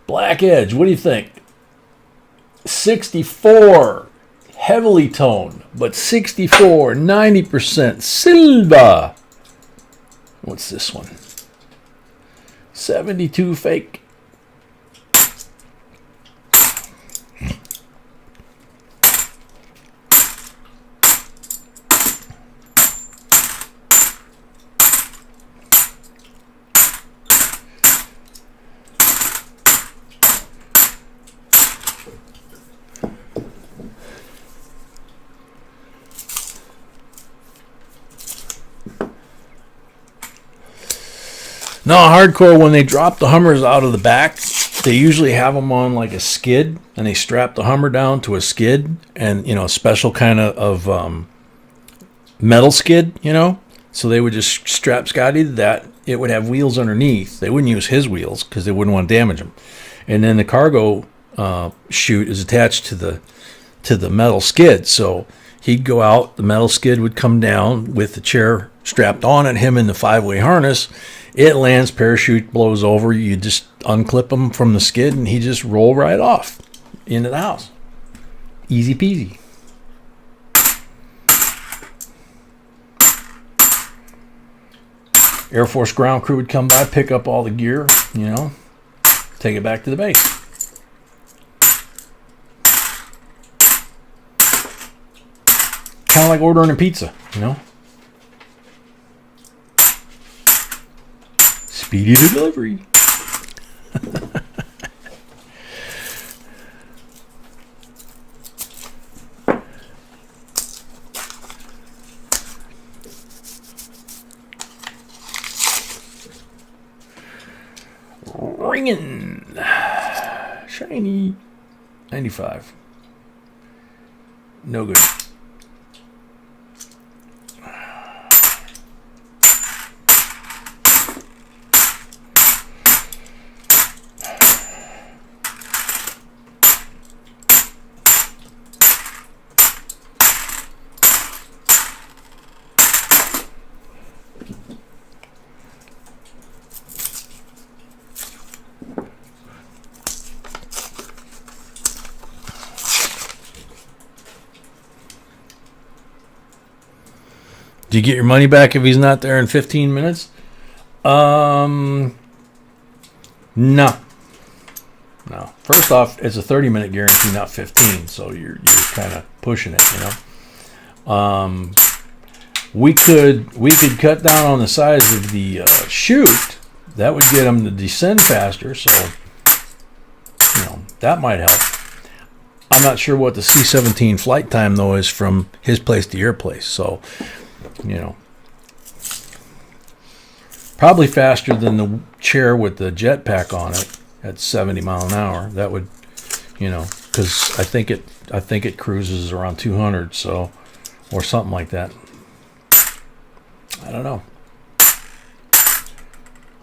Black Edge, what do you think? 64. Heavily toned, but 64, 90% silver. What's this one? 72 fake. No, Hardcore, when they drop the Hummers out of the back, they usually have them on like a skid, and they strap the Hummer down to a skid, and, you know, a special kind of metal skid, you know. So they would just strap Scotty to that. It would have wheels underneath. They wouldn't use his wheels because they wouldn't want to damage them. And then the cargo chute is attached to the metal skid. So he'd go out, the metal skid would come down with the chair strapped on at him in the 5-way harness. It lands, parachute blows over, you just unclip him from the skid, and he just roll right off into the house. Easy peasy. Air Force ground crew would come by, pick up all the gear, you know, take it back to the base. Kind of like ordering a pizza, you know. Speedy delivery. Ringing. Shiny. 95. No good. Do you get your money back if he's not there in 15 minutes? No. First off, it's a 30-minute guarantee, not 15, so you're kind of pushing it, you know. We could cut down on the size of the chute. That would get him to descend faster, so you know that might help. I'm not sure what the C-17 flight time though is from his place to your place, so you know, probably faster than the chair with the jetpack on it at 70 mile an hour. That would, you know, because I think it cruises around 200, so or something like that. I don't know.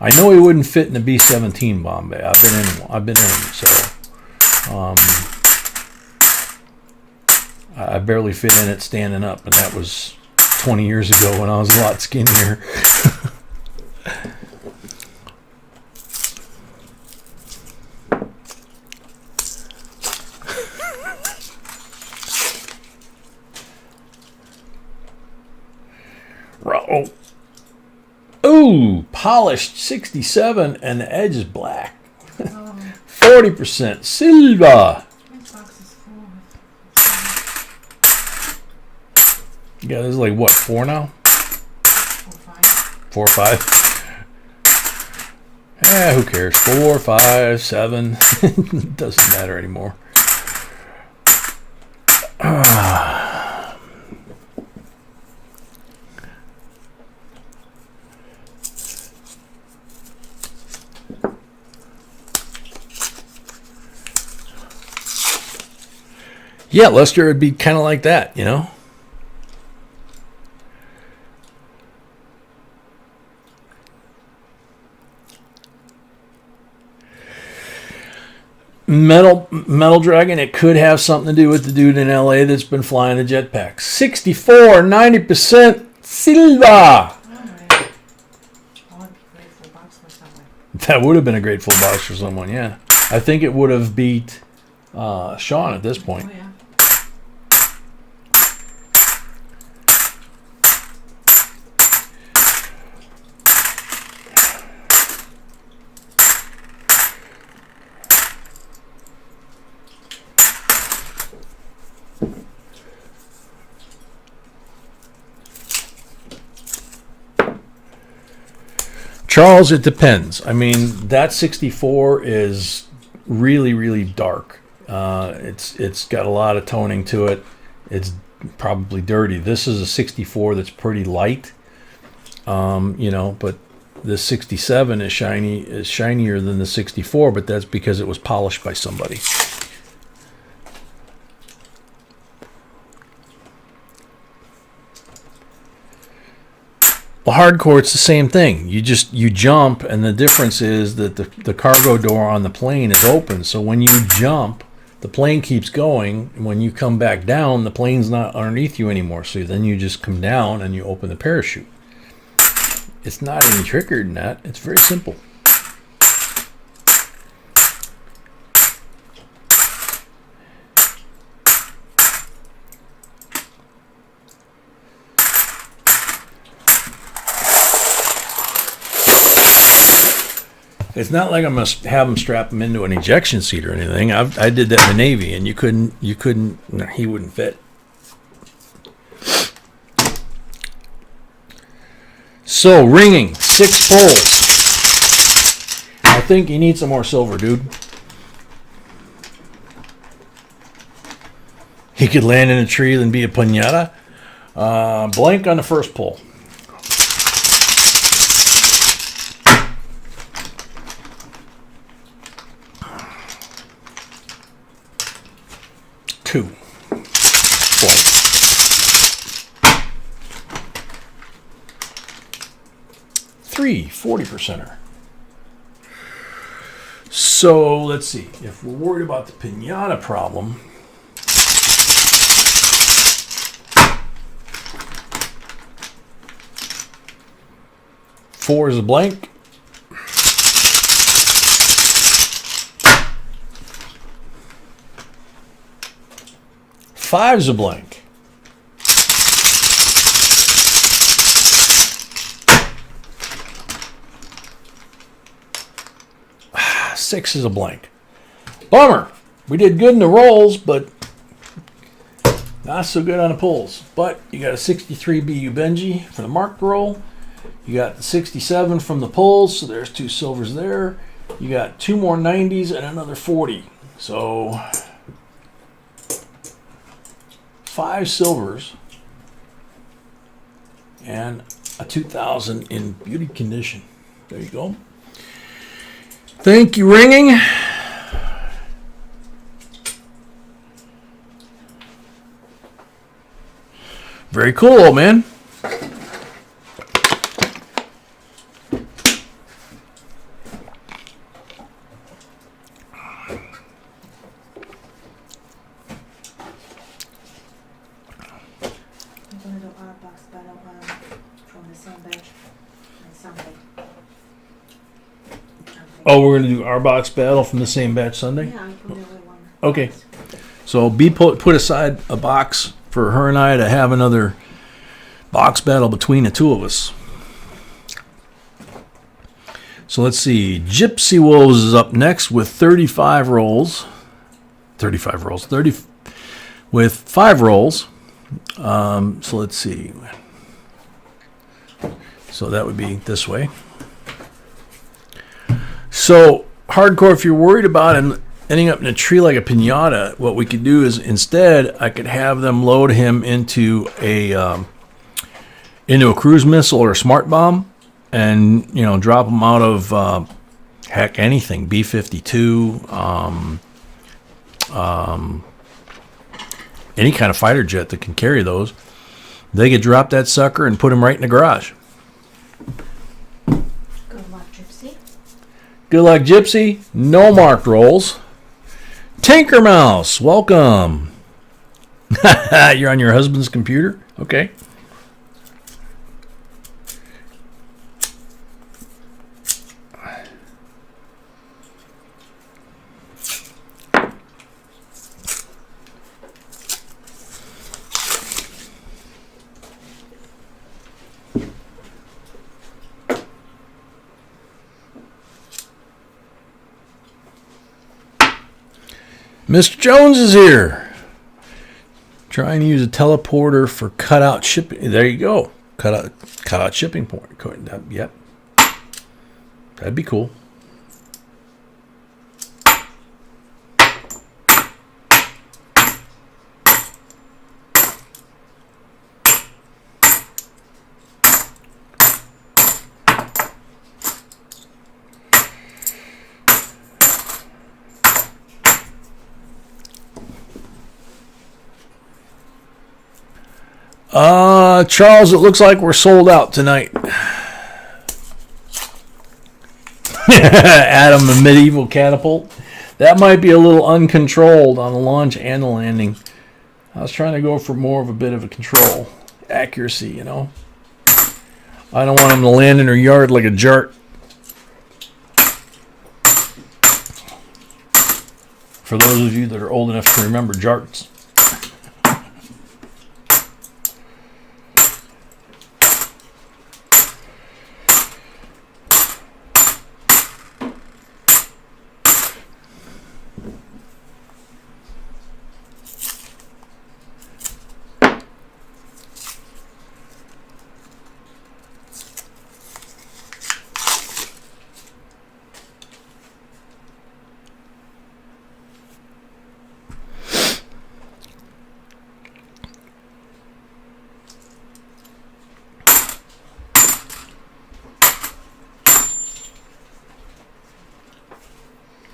I know he wouldn't fit in the B-17 Bombay. I've been in them, so I barely fit in it standing up, and that was 20 years ago when I was a lot skinnier. Ooh, polished 67 and the edge is black. 40% silver. Yeah, this is like what, 4 now? 4 or 5. Who cares? 4, 5, 7. Doesn't matter anymore. Yeah, Lester would be kind of like that, you know? Metal Dragon, it could have something to do with the dude in LA that's been flying a jetpack. 64, 90% silver. That would have been a great full box for someone, yeah. I think it would have beat Sean at this point. Oh, yeah. Charles, it depends. I mean, that 64 is really, really dark. It's got a lot of toning to it. It's probably dirty. This is a 64 that's pretty light, you know. But the 67 is shinier than the 64. But that's because it was polished by somebody. Well, hardcore, it's the same thing. You jump, and the difference is that the cargo door on the plane is open. So when you jump, the plane keeps going. And when you come back down, the plane's not underneath you anymore. So then you just come down and you open the parachute. It's not any trickier than that. It's very simple. It's not like I'm gonna have him strap him into an ejection seat or anything. I did that in the Navy, and you couldn't. He wouldn't fit. So ringing 6 poles. I think you need some more silver, dude. He could land in a tree and be a piñata. Blank on the first pole. Two. Blank. Three. 40%er. So let's see. If we're worried about the piñata problem, four is a blank. Five's a blank. 6 is a blank. Bummer. We did good in the rolls, but not so good on the pulls. But you got a 63 BU Benji for the marked roll. You got the 67 from the pulls, so there's 2 silvers there. You got 2 more 90s and another 40. So 5 silvers and a 2000 in beauty condition. There you go. Thank you, ringing. Very cool, old man. Oh, we're going to do our box battle from the same batch Sunday? Yeah, I put away one. Okay. So B put aside a box for her and I to have another box battle between the two of us. So let's see. Gypsy Wolves is up next with 35 rolls. 35 rolls. 30 with 5 rolls. So let's see. So that would be this way. So, hardcore, if you're worried about ending up in a tree like a piñata, what we could do is instead, I could have them load him into a cruise missile or a smart bomb, and drop him out of heck anything, B-52, any kind of fighter jet that can carry those. They could drop that sucker and put him right in the garage. Good luck, Gypsy. No marked rolls. Tinker Mouse, welcome. You're on your husband's computer? Okay. Mr. Jones is here. Trying to use a teleporter for cutout shipping. There you go. Cutout shipping point. Yep. That'd be cool. Charles, it looks like we're sold out tonight. Adam, the medieval catapult. That might be a little uncontrolled on the launch and the landing. I was trying to go for more of a bit of a control. Accuracy, I don't want him to land in her yard like a jart. For those of you that are old enough to remember jarts.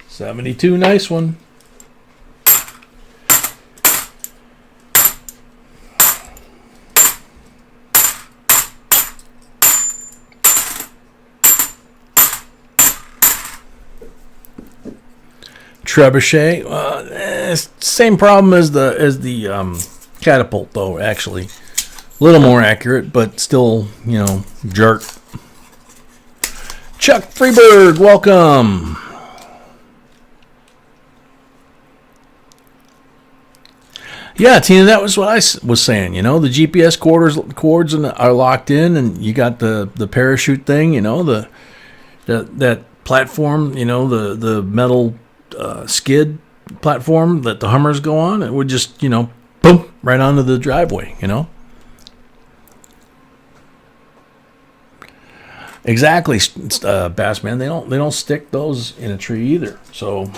$72, nice one. Trebuchet, same problem as the catapult though. Actually, a little more accurate, but still, jerk. Chuck Freeberg, welcome. Yeah, Tina, that was what I was saying. The GPS cords are locked in, and you got the parachute thing. That platform, you know, the metal skid platform that the Hummers go on. It would just, you know, boom, right onto the driveway, you know. Exactly, Bassman. They don't stick those in a tree either. So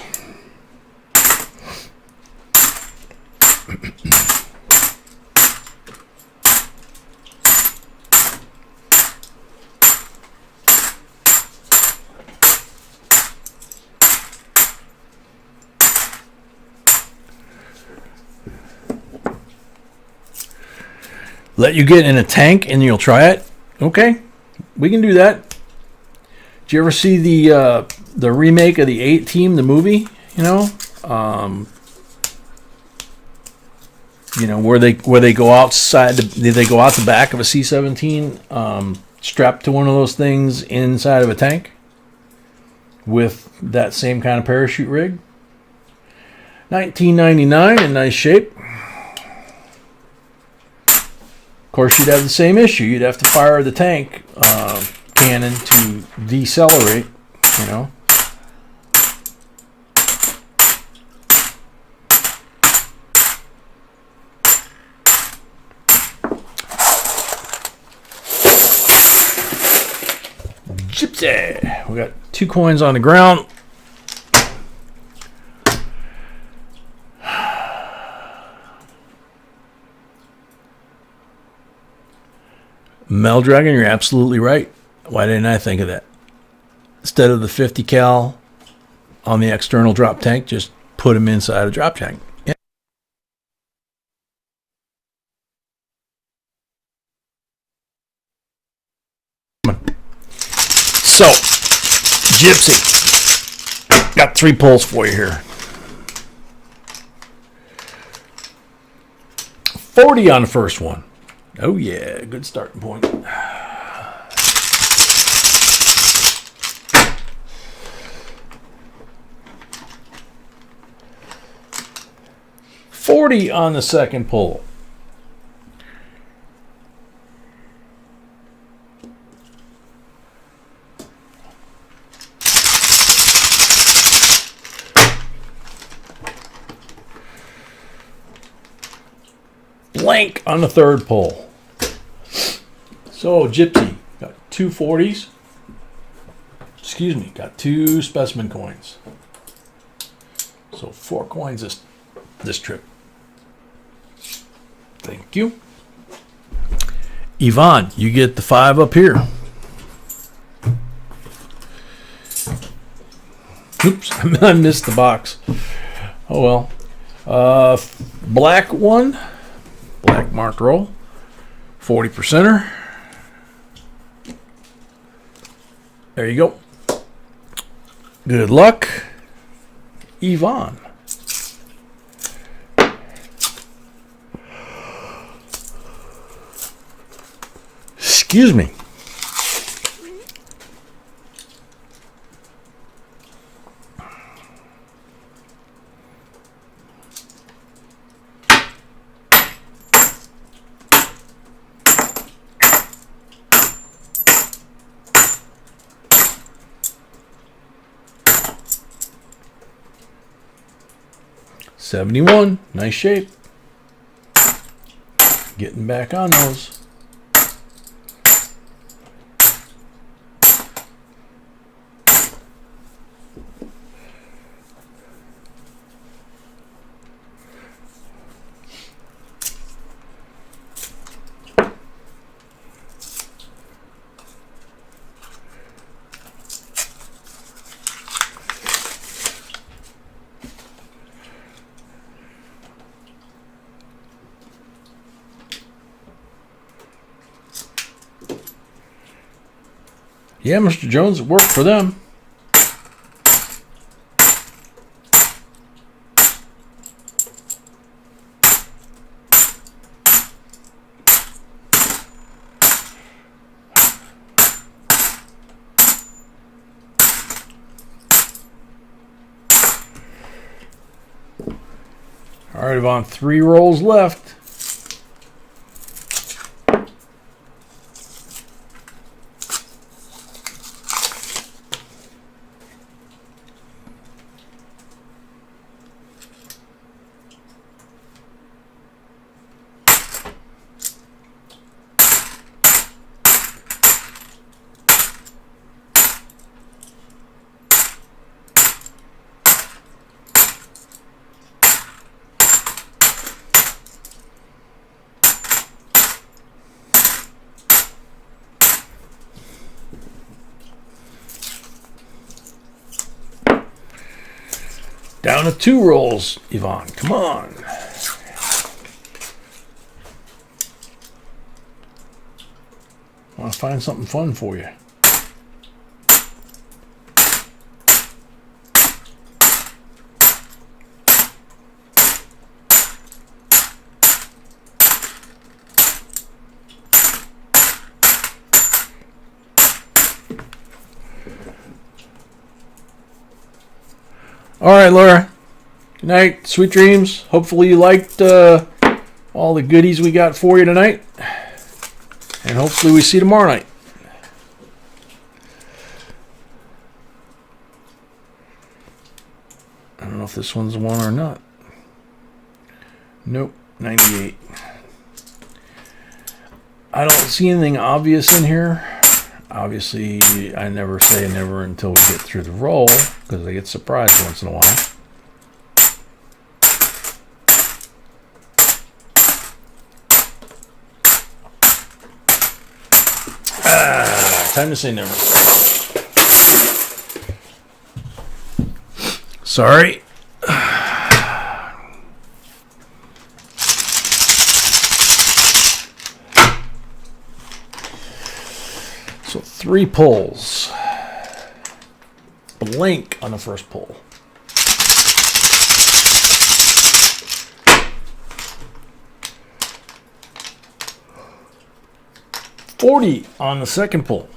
let you get in a tank and you'll try it. Okay, we can do that. Did you ever see the remake of the 8 Team, the movie? You know, where they go outside, they go out the back of a C-17, strapped to one of those things inside of a tank with that same kind of parachute rig. 1999, in nice shape. Of course, you'd have the same issue. You'd have to fire the tank cannon to decelerate, you know. Gypsy! We got 2 coins on the ground. Mel Dragon, you're absolutely right. Why didn't I think of that? Instead of the 50 cal on the external drop tank, just put them inside a drop tank. Yeah. So, Gypsy, got 3 pulls for you here. 40 on the first one. Oh yeah, good starting point. $40 on the second pull. Blank on the third pull. So Gypsy got 2 40s. Excuse me, got 2 specimen coins. So 4 coins this trip. Thank you. Yvonne, you get the 5 up here. Oops, I missed the box. Oh well. Black one. Black marked roll. 40%er. There you go. Good luck, Yvonne. Excuse me. $71, nice shape. Getting back on those. Yeah, Mr. Jones, it worked for them. All right, Yvonne, 3 rolls left. Down to 2 rolls, Yvonne. Come on. I want to find something fun for you. All right, Laura. Good night. Sweet dreams. Hopefully you liked all the goodies we got for you tonight. And hopefully we see you tomorrow night. I don't know if this one's the one or not. Nope. 98. I don't see anything obvious in here. Obviously, I never say never until we get through the roll, because I get surprised once in a while. Time to say never. Sorry. So 3 pulls. Blank on the first pull. $40 on the second pull.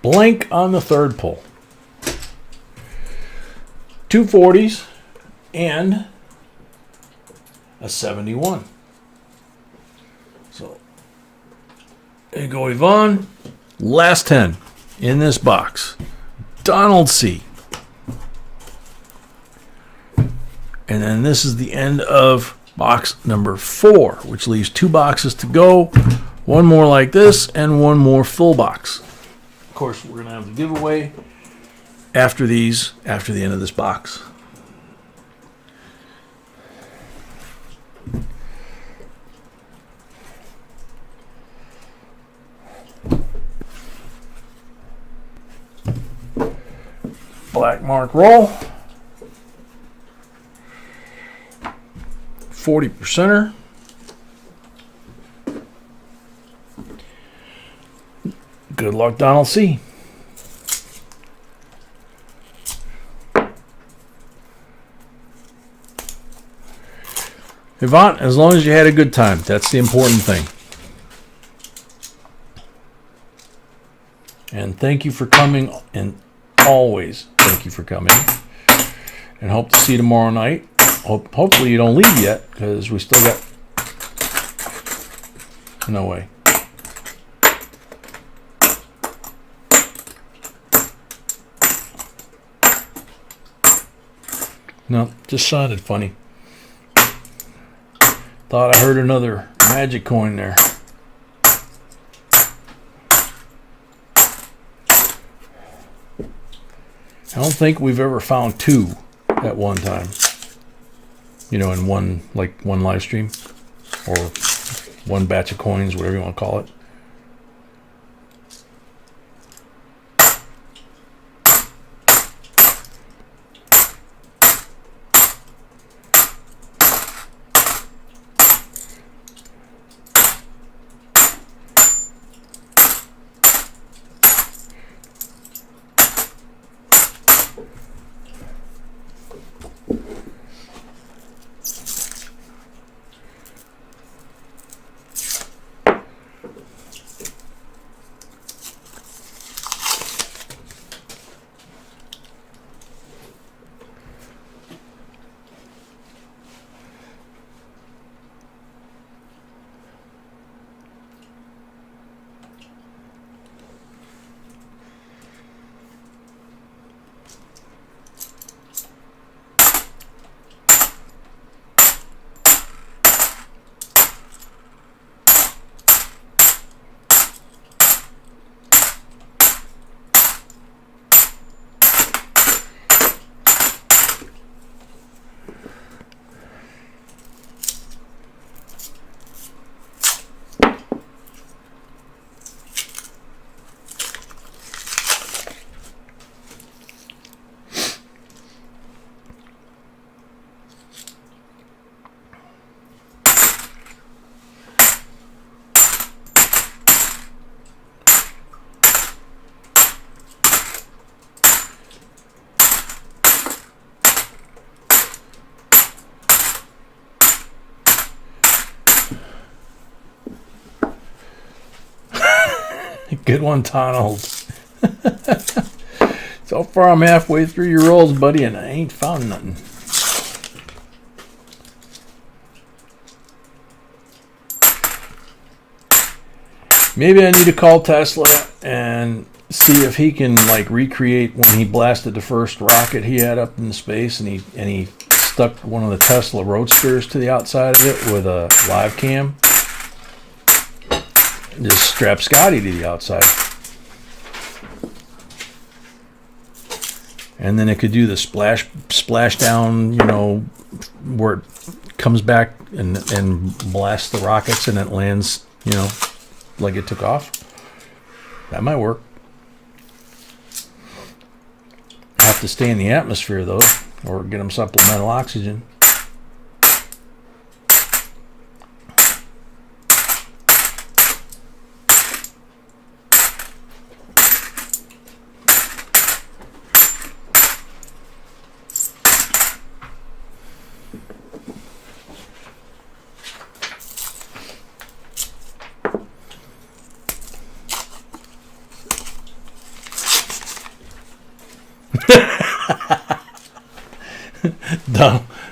Blank on the third pull. 2 40s and a 71. So there you go, Yvonne. Last 10 in this box. Donald C. And then this is the end of box number 4, which leaves 2 boxes to go. One more like this and one more full box. Of course, we're going to have the giveaway after these, after the end of this box. Black mark roll. 40%er. Good luck, Donald C. Yvonne, as long as you had a good time, that's the important thing. And thank you for coming, and always thank you for coming. And hope to see you tomorrow night. Hopefully you don't leave yet, because we still got... No way. No, just sounded funny. Thought I heard another magic coin there. I don't think we've ever found 2 at one time. You know, in one live stream, or one batch of coins, whatever you want to call it. Good one, Donald. So far, I'm halfway through your rolls, buddy, and I ain't found nothing. Maybe I need to call Tesla and see if he can like recreate when he blasted the first rocket he had up in space, and he stuck one of the Tesla Roadsters to the outside of it with a live cam. Just strap Scotty to the outside. And then it could do the splash down, you know, where it comes back and blasts the rockets and it lands, you know, like it took off. That might work. Have to stay in the atmosphere though, or get them supplemental oxygen.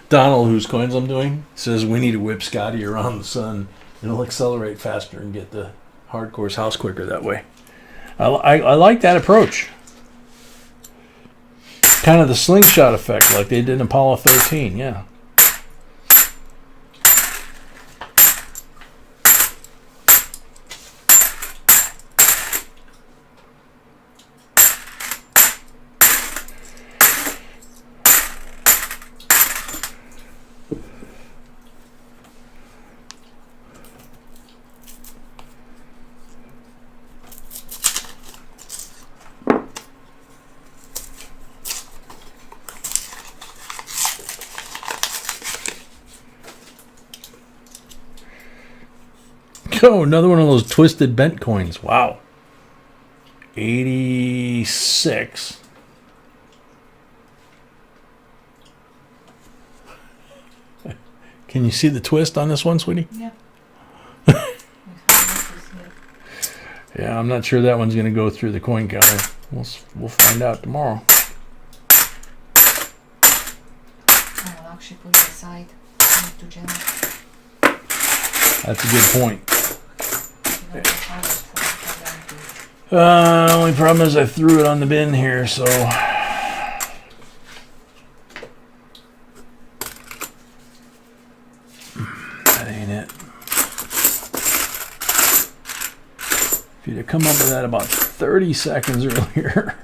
Donald, whose coins I'm doing, says we need to whip Scotty around the sun. It'll accelerate faster and get the hardcore's house quicker that way. I like that approach. Kind of the slingshot effect like they did in Apollo 13, yeah. Oh, another one of those twisted bent coins. Wow. 86. Can you see the twist on this one, sweetie? Yeah. Yeah, I'm not sure that one's going to go through the coin counter. We'll find out tomorrow. I will actually put it aside to Jenna. That's a good point. Only problem is I threw it on the bin here, so that ain't it. If you'd have come up with that about 30 seconds earlier,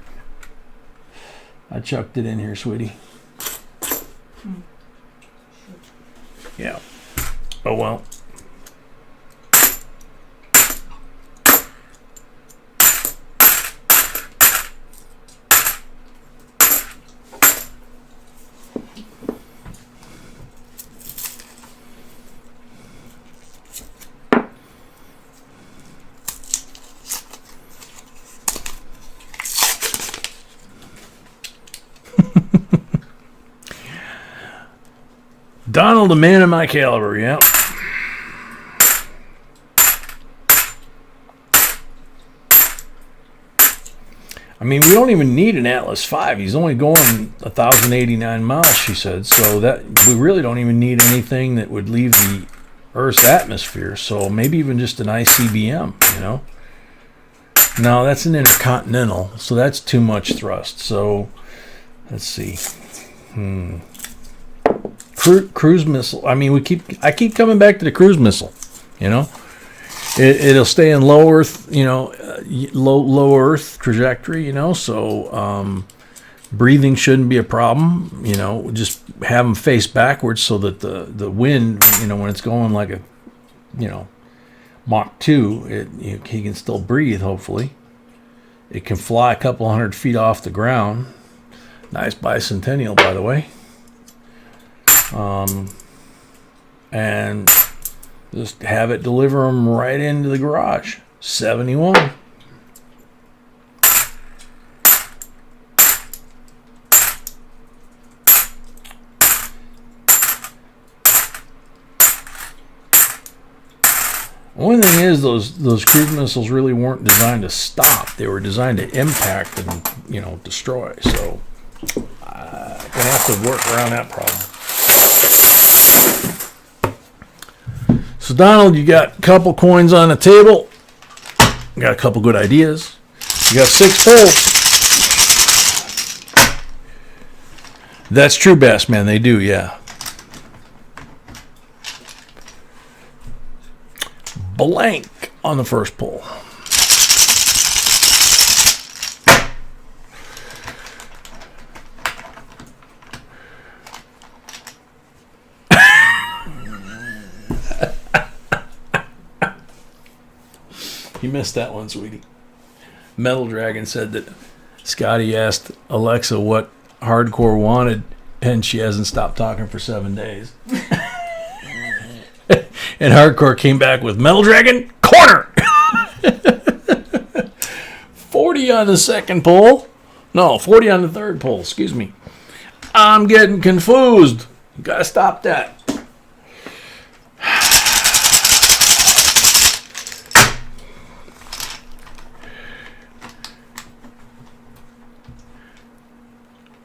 I chucked it in here, sweetie. Yeah. Oh well. Donald, a man of my caliber, yeah. I mean, we don't even need an Atlas V. He's only going 1,089 miles, she said. So that we really don't even need anything that would leave the Earth's atmosphere. So maybe even just an ICBM, you know. No, that's an intercontinental, so that's too much thrust. So let's see. Cruise missile. I mean, I keep coming back to the cruise missile. You know, it'll stay in low Earth. You know, low Earth trajectory. You know, so breathing shouldn't be a problem. You know, just have them face backwards so that the wind. You know, when it's going like a, you know, Mach 2, he can still breathe. Hopefully, it can fly a couple 100 feet off the ground. Nice bicentennial, by the way. And just have it deliver them right into the garage. 71. Only thing is, those cruise missiles really weren't designed to stop. They were designed to impact and, you know, destroy. So, gonna have to work around that problem. So, Donald, you got a couple coins on the table. You got a couple good ideas. You got 6 pulls. That's true, Bass Man. They do, yeah. Blank on the first pull. You missed that one, sweetie. Metal Dragon said that Scotty asked Alexa what Hardcore wanted, and she hasn't stopped talking for 7 days. And Hardcore came back with Metal Dragon corner. 40 on the second pull. No, 40 on the third pull. Excuse me. I'm getting confused. You gotta stop that.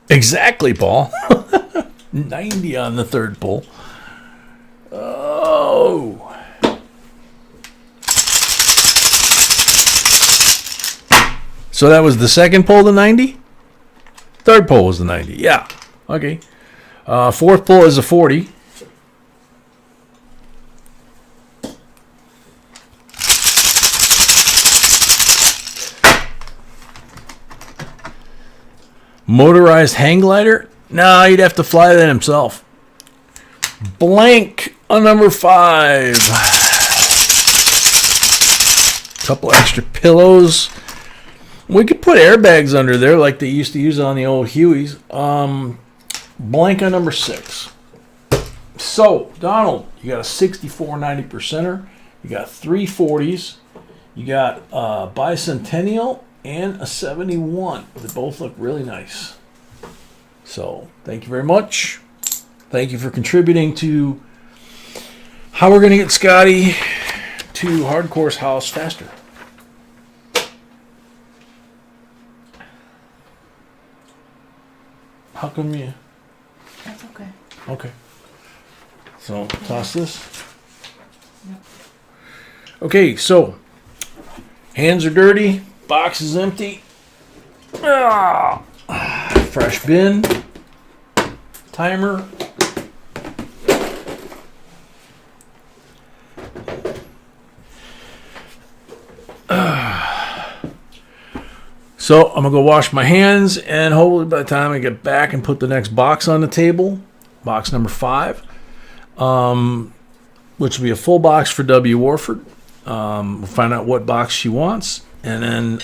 Exactly, Paul. 90 on the third pull. Oh. So that was the second pull, the 90? Third pull was the 90. Yeah. Okay. Fourth pull is a 40. Motorized hang glider? No, he'd have to fly that himself. Blank on number 5. Couple extra pillows. We could put airbags under there like they used to use on the old Hueys. Blank on number 6. So, Donald, you got a 64 90%er. You got 3 40s. You got a bicentennial and a 71. They both look really nice. So, thank you very much. Thank you for contributing to how we're going to get Scotty to Hardcore's house faster. How come you? That's okay. Okay. So, toss this. Yep. Okay, so hands are dirty, box is empty. Fresh bin, timer. So I'm gonna go wash my hands, and hopefully by the time I get back and put the next box on the table, box number 5, which will be a full box for W. Warford. We'll find out what box she wants, and then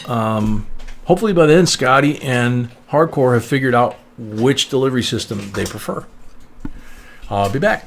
hopefully by then Scotty and Hardcore have figured out which delivery system they prefer. I'll be back.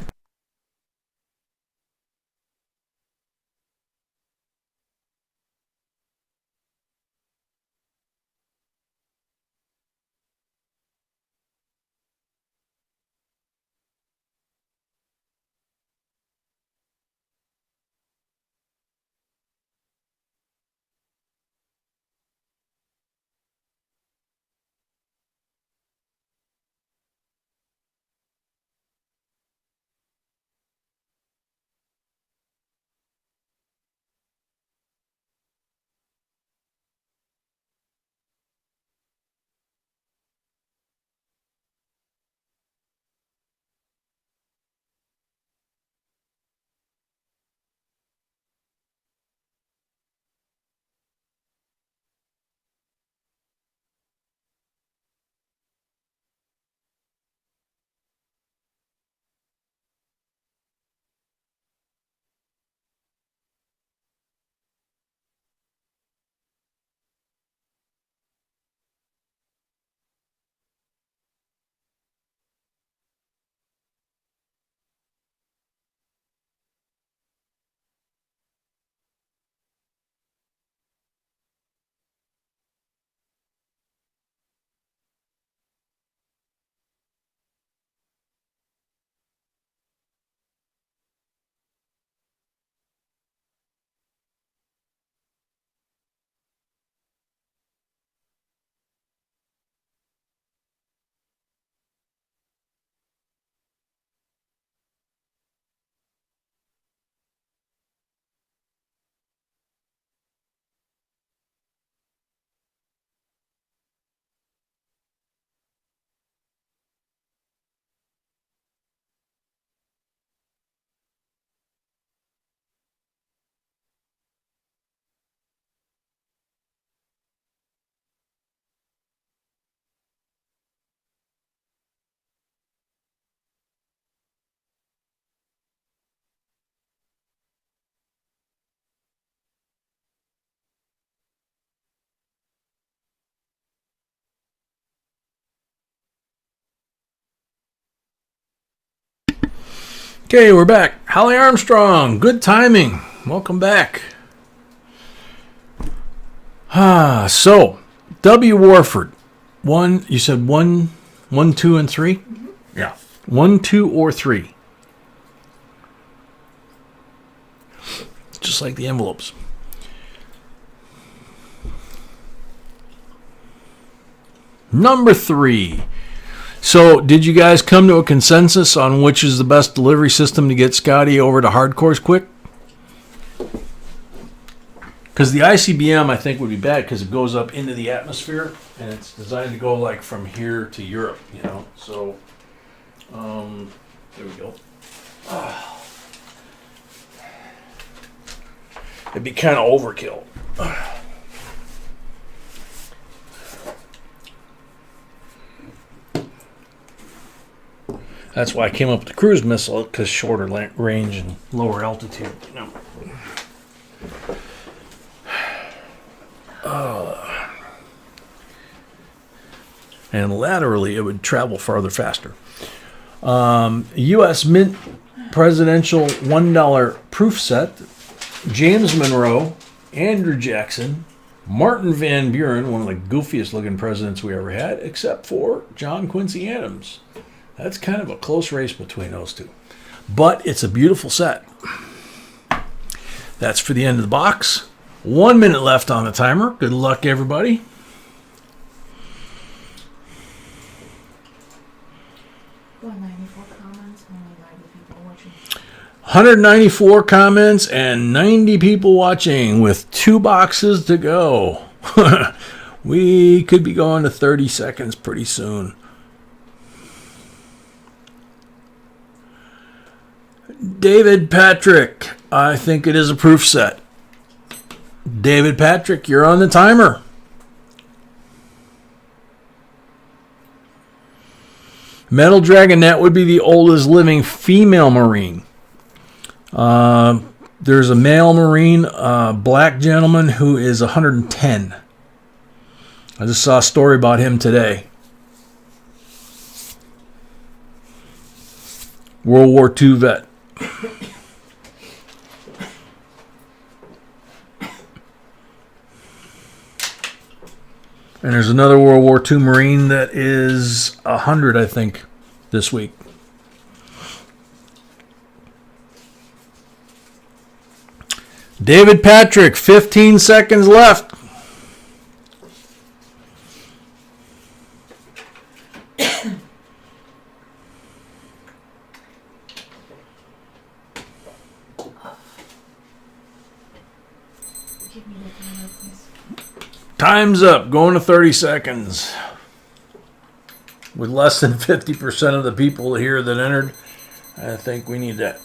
Okay, we're back. Holly Armstrong, good timing. Welcome back. So W. Warford, one. You said 1, 1, 2, and 3. Mm-hmm. Yeah, 1, 2, or 3. Just like the envelopes. Number 3. So, did you guys come to a consensus on which is the best delivery system to get Scotty over to hardcores quick? Because the ICBM, I think, would be bad because it goes up into the atmosphere and it's designed to go like from here to Europe, you know. So, there we go. It'd be kind of overkill. That's why I came up with the cruise missile, because shorter range and lower altitude. You know. And laterally, it would travel farther faster. U.S. Mint Presidential $1 proof set. James Monroe, Andrew Jackson, Martin Van Buren, one of the goofiest looking presidents we ever had, except for John Quincy Adams. That's kind of a close race between those two. But it's a beautiful set. That's for the end of the box. 1 minute left on the timer. Good luck, everybody. Well, 94 comments, only 90 people watching. 194 comments and 90 people watching with 2 boxes to go. We could be going to 30 seconds pretty soon. David Patrick, I think it is a proof set. David Patrick, you're on the timer. Metal Dragon, that would be the oldest living female Marine. There's a male Marine, black gentleman, who is 110. I just saw a story about him today. World War II vet. And there's another World War II Marine that is 100, I think, this week. David Patrick, 15 seconds left. Give me the timer, please. Time's up. Going to 30 seconds. With less than 50% of the people here that entered, I think we need that.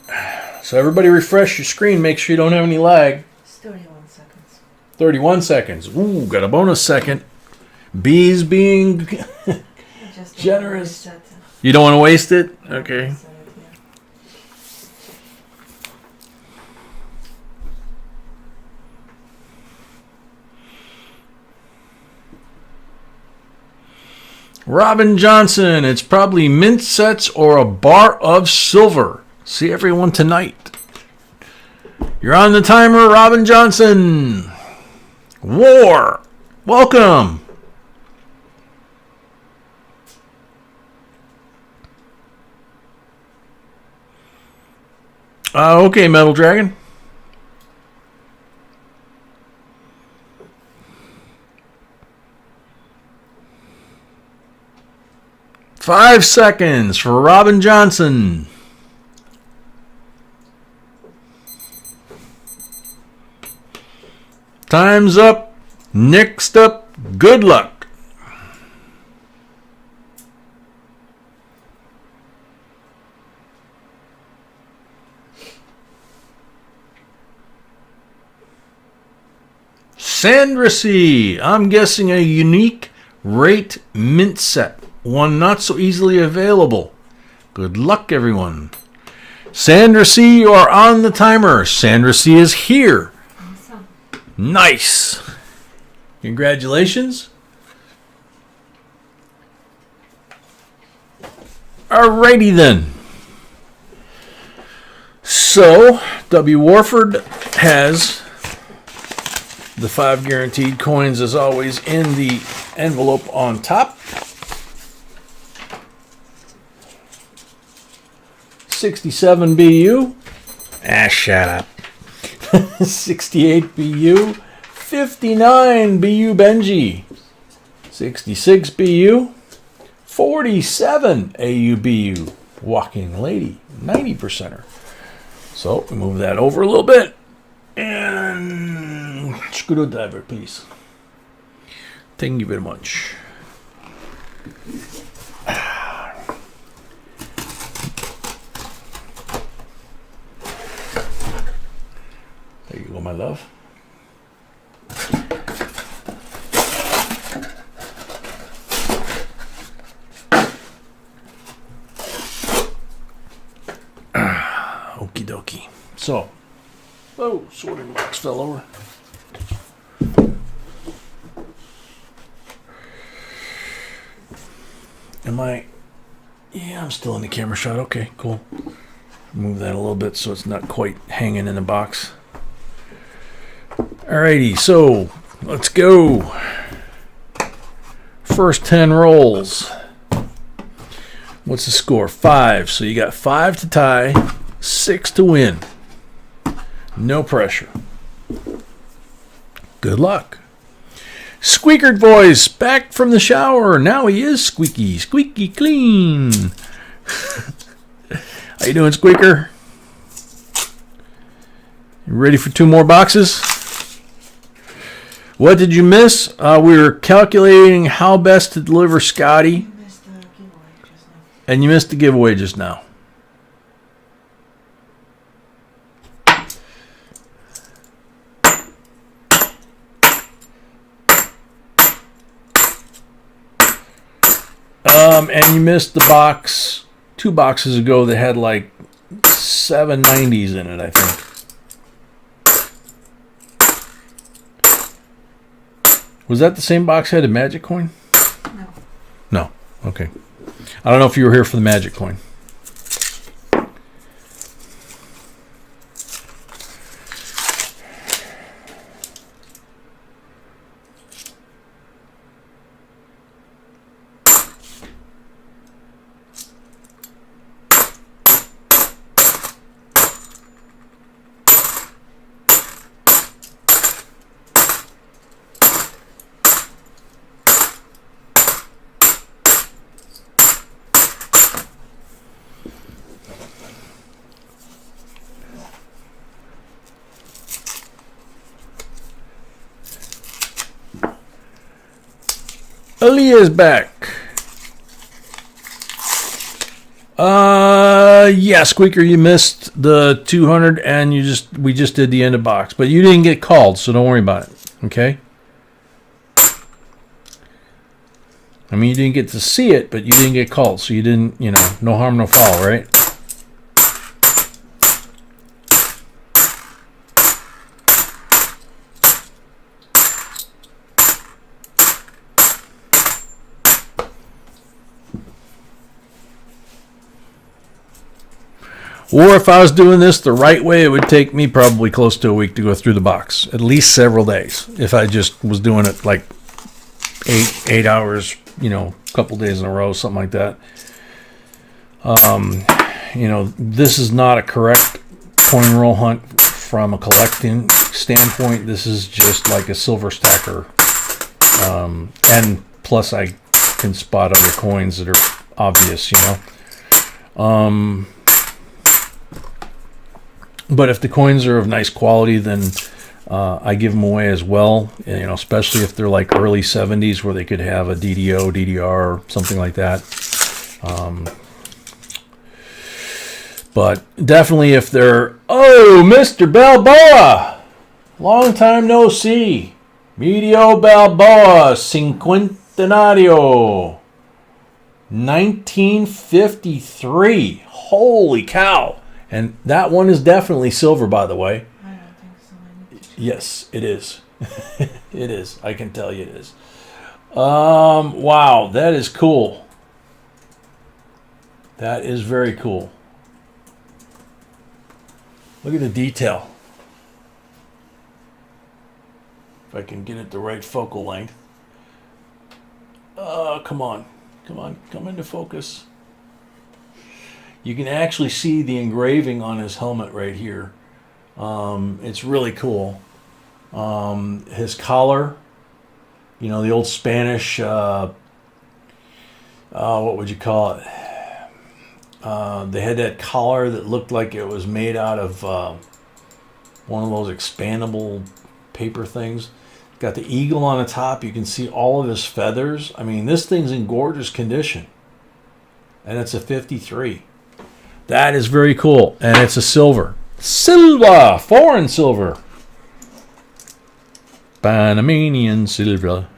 So everybody refresh your screen. Make sure you don't have any lag. It's 31 seconds. 31 seconds. Ooh, got a bonus second. Bees being Just generous. reset it. You don't want to waste it? Okay. Reset it, yeah. Robin Johnson. It's probably mint sets or a bar of silver. See everyone tonight. You're on the timer, Robin Johnson. War. Welcome. Okay, Metal Dragon. Five seconds for Robin Johnson. Time's up. Next up, good luck. Sandra C. I'm guessing a unique rate mint set. One not so easily available. Good luck, everyone. Sandra C., you are on the timer. Sandra C. is here. Awesome. Nice. Congratulations. Alrighty then. So, W. Warford has the 5 guaranteed coins, as always, in the envelope on top. 67 BU. Shut up. 68 BU. 59 BU Benji. 66 BU. 47 AUBU. Walking Lady. 90%er. So, we move that over a little bit. And screwdriver, please. Thank you very much. There you go, my love. Okie dokie. So, oh, sorting box fell over. Am I? Yeah, I'm still in the camera shot. Okay, cool. Move that a little bit so it's not quite hanging in the box. Alrighty, so let's go. First 10 rolls. What's the score? 5. So you got 5 to tie, 6 to win. No pressure. Good luck. Squeakered voice, back from the shower. Now he is squeaky, squeaky clean. How you doing, Squeaker? You ready for 2 more boxes? What did you miss? We were calculating how best to deliver Scotty. You missed the giveaway just now. And you missed the giveaway just now. And you missed the box 2 boxes ago that had like 7 90s in it, I think. Was that the same box that had a magic coin? No. No. Okay. I don't know if you were here for the magic coin. Aaliyah's back. Yeah, Squeaker, you missed the 200 and we just did the end of box, but you didn't get called, so don't worry about it. Okay? I mean, you didn't get to see it, but you didn't get called, so you didn't, no harm, no foul, right? Or if I was doing this the right way, it would take me probably close to a week to go through the box. At least several days. If I just was doing it like 8 hours, a couple days in a row, something like that. This is not a correct coin roll hunt from a collecting standpoint. This is just like a silver stacker. And plus I can spot other coins that are obvious, But if the coins are of nice quality, then I give them away as well. Especially if they're like early 70s, where they could have a DDO, DDR, something like that. But definitely if they're Mr. Balboa, long time no see. Medio Balboa, Cinquentenario, 1953. Holy cow! And that one is definitely silver, by the way. I don't think so. I need to check. Yes, it is. It is. I can tell you it is. Wow, that is cool. That is very cool. Look at the detail. If I can get it the right focal length. Come on. Come on. Come into focus. You can actually see the engraving on his helmet right here. It's really cool. His collar, you know, the old Spanish, what would you call it? They had that collar that looked like it was made out of one of those expandable paper things. Got the eagle on the top. You can see all of his feathers. I mean, this thing's in gorgeous condition. And it's a 53. That is very cool. And it's a silver. Silver! Foreign silver. Panamanian silver.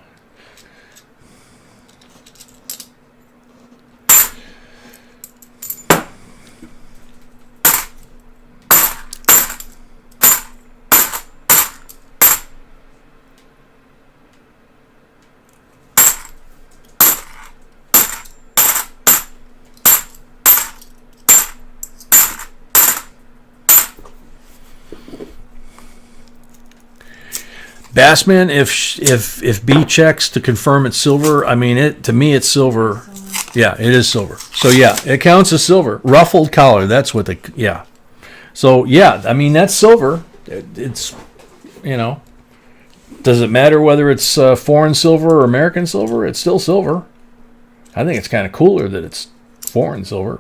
Bassman, if B checks to confirm it's silver, I mean, to me it's silver. Yeah, it is silver. So yeah, it counts as silver. Ruffled collar, that's what yeah. So yeah, I mean, that's silver. It's, you know, does it matter whether it's foreign silver or American silver? It's still silver. I think it's kind of cooler that it's foreign silver.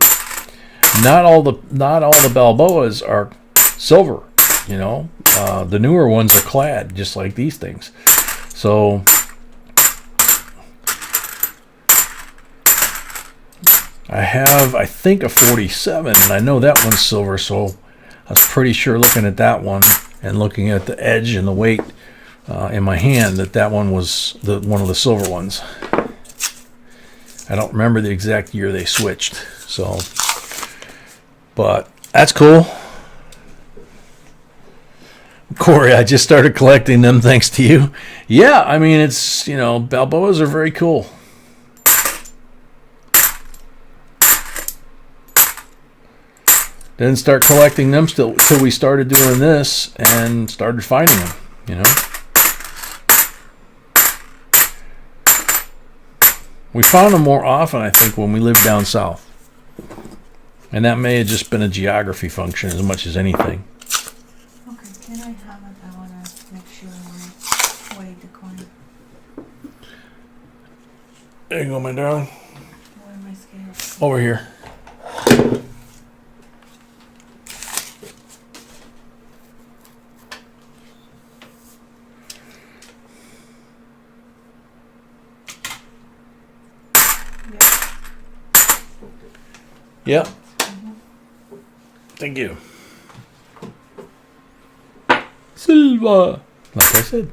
Not all the Balboas are silver. You know, the newer ones are clad just like these things. So I have, I think, a 47, and I know that one's silver, so I was pretty sure looking at that one and looking at the edge and the weight in my hand that one was one of the silver ones. I don't remember the exact year they switched, so, but that's cool. Corey, I just started collecting them thanks to you. Yeah, I mean, it's, you know, Balboas are very cool. Didn't start collecting them till we started doing this and started finding them, you know. We found them more often, I think, when we lived down south. And that may have just been a geography function as much as anything. Can I have it? I want to make sure I weigh the coin. There you go, my darling. Where are my scales? Over here. Yep. Thank you. Silver, like I said.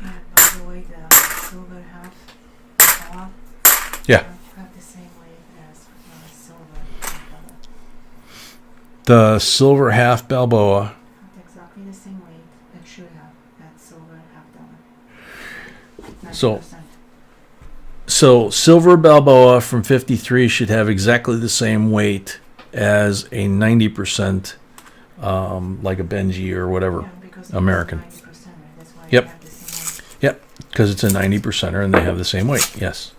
Yeah, by the way, the silver half Yeah. have the same weight as silver. The silver half Balboa. Have exactly the same weight that should have that silver half dollar. 90%. So silver Balboa from 53 should have exactly the same weight as a 90%, like a Benji or whatever, Yeah, because American. 90%, right? That's why Yep. they have the same weight. Yep, because it's a 90%er and they have the same weight. Yes.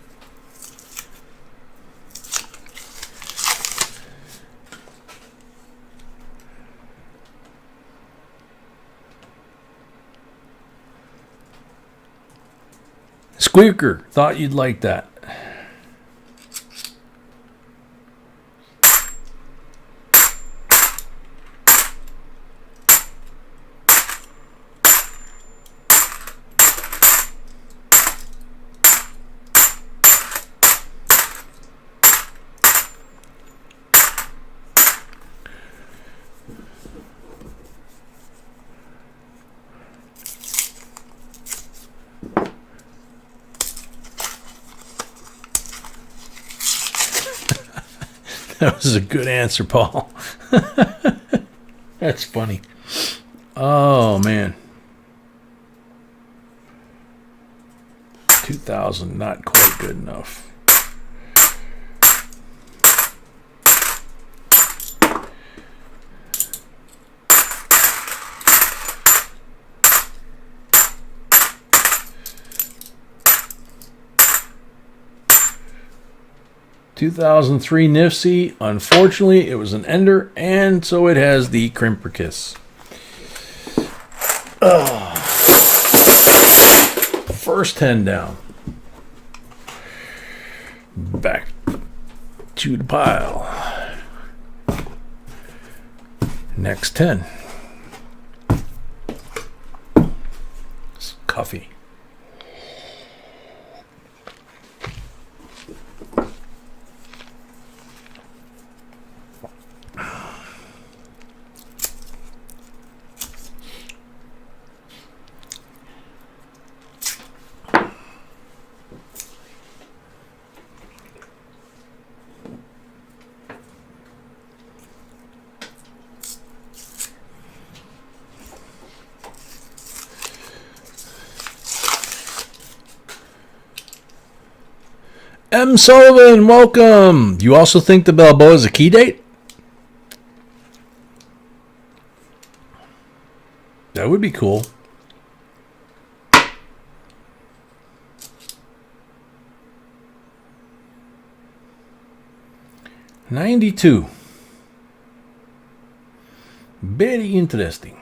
Squeaker, thought you'd like that. That was a good answer, Paul. That's funny. Oh, man. 2,000, not quite good enough. (2003) Nifty. Unfortunately, it was an ender, and so it has the Crimperkiss. First 10 down. Back to the pile. Next 10. It's Cuffy. M. Sullivan, welcome. You also think the Balboa is a key date? That would be cool. '92. Very interesting.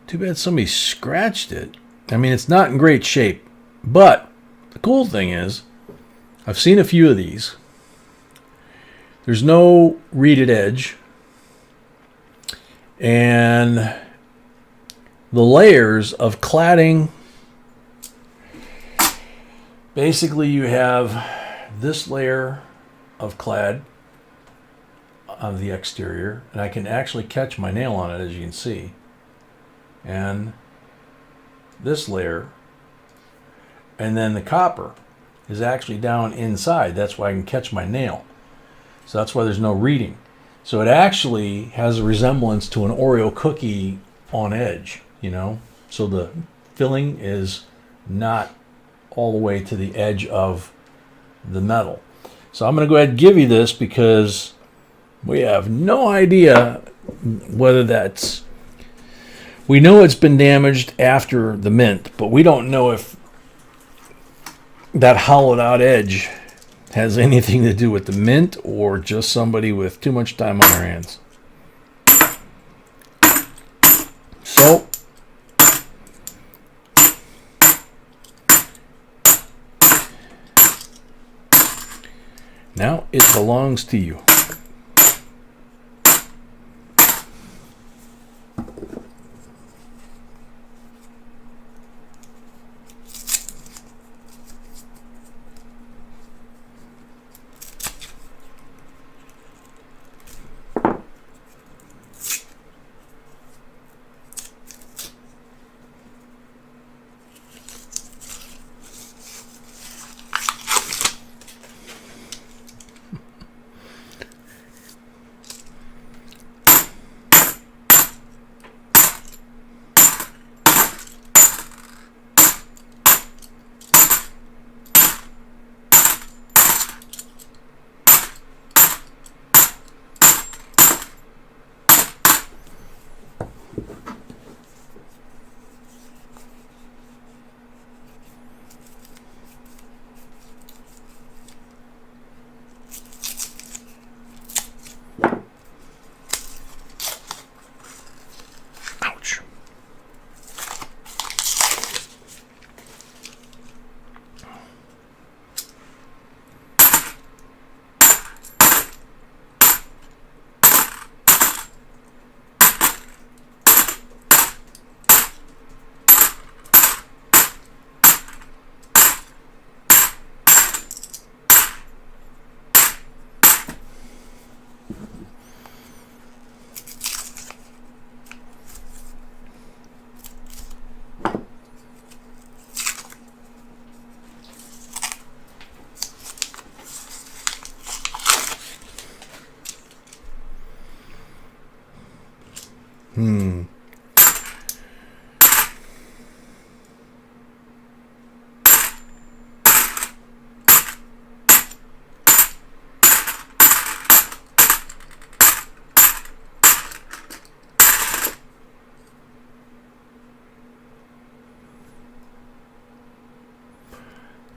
Too bad somebody scratched it. I mean, it's not in great shape. But the cool thing is, I've seen a few of these. There's no reeded edge. And the layers of cladding, basically you have this layer of clad on the exterior, and I can actually catch my nail on it, as you can see. And this layer, and then the copper is actually down inside. That's why I can catch my nail. So that's why there's no reading. So it actually has a resemblance to an Oreo cookie on edge, you know. So the filling is not all the way to the edge of the metal. So I'm going to go ahead and give you this because we have no idea whether that's... We know it's been damaged after the mint, but we don't know if that hollowed out edge has anything to do with the mint or just somebody with too much time on their hands. So now it belongs to you.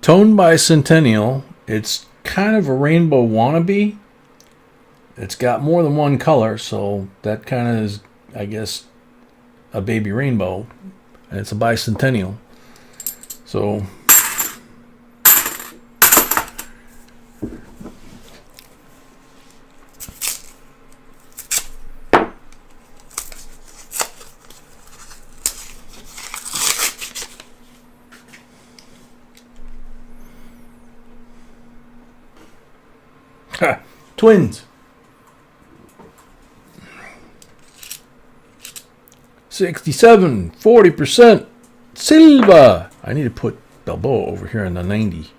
Toned by Centennial. It's kind of a rainbow wannabe. It's got more than one color, so that kind of is, I guess, a baby rainbow. And it's a bicentennial. So twins. 67, 40% silver. I need to put Balboa over here in the 90.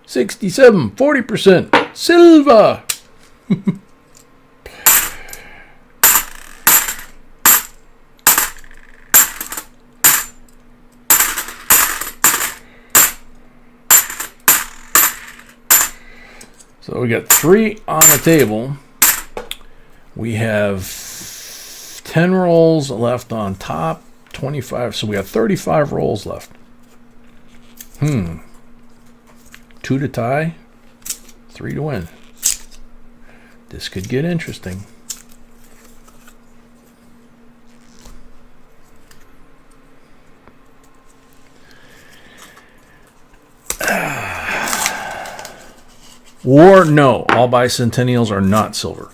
67, 40% silver. So we got 3 on the table. We have 10 rolls left on top, 25. So we have 35 rolls left. 2 to tie, 3 to win. This could get interesting. Or no, all bicentennials are not silver.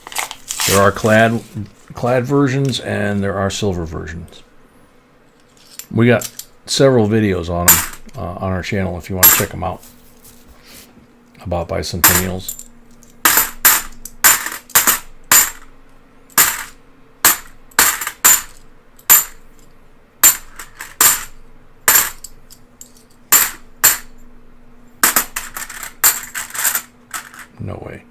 There are clad versions and there are silver versions. We got several videos on them on our channel if you want to check them out about bicentennials. No way.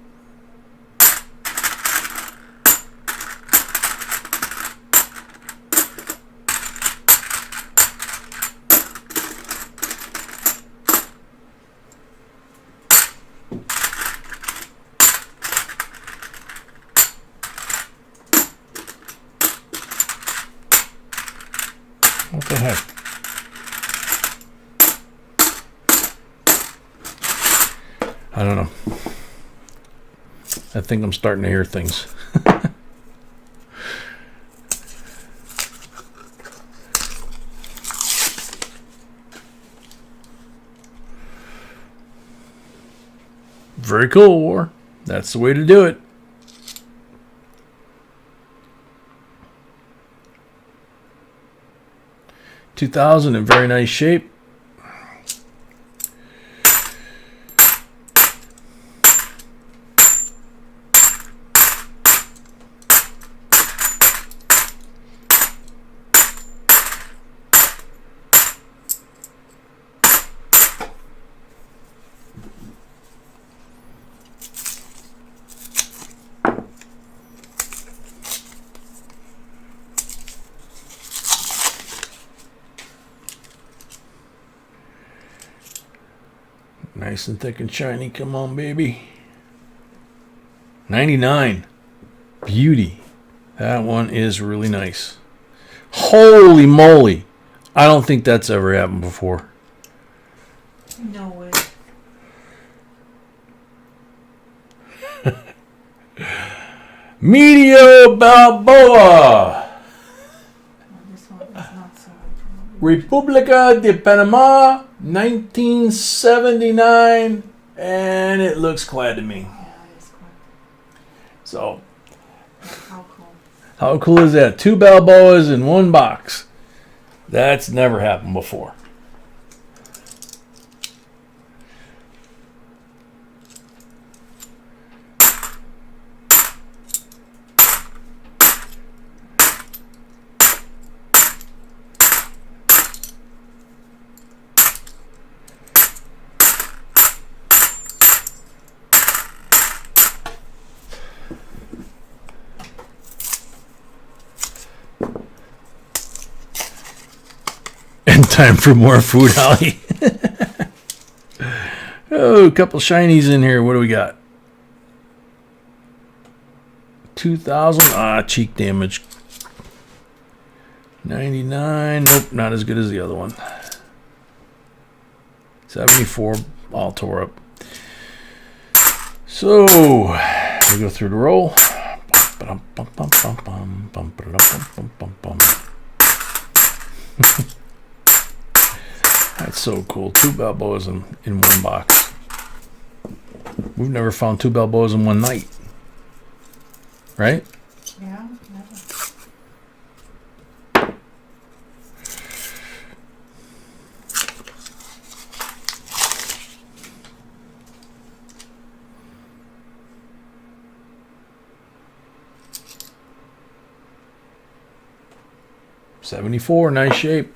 What the heck? I don't know. I think I'm starting to hear things. Very cool, War. That's the way to do it. $2,000 in very nice shape. Nice and thick and shiny. Come on, baby. 99. Beauty. That one is really nice. Holy moly. I don't think that's ever happened before. No way. Medio Balboa. This one is not so. República de Panama, 1979. And it looks clad to me. Yeah, it is quite. So, How cool. how cool is that? 2 Balboas in one box. That's never happened before. And time for more food, Holly. Oh, a couple shinies in here. What do we got? 2,000. Ah, cheek damage. 99. Nope, not as good as the other one. 74, all tore up. So we go through the roll. That's so cool. 2 Balboas in one box. We've never found 2 Balboas in one night. Right? Yeah, never. '74, nice shape.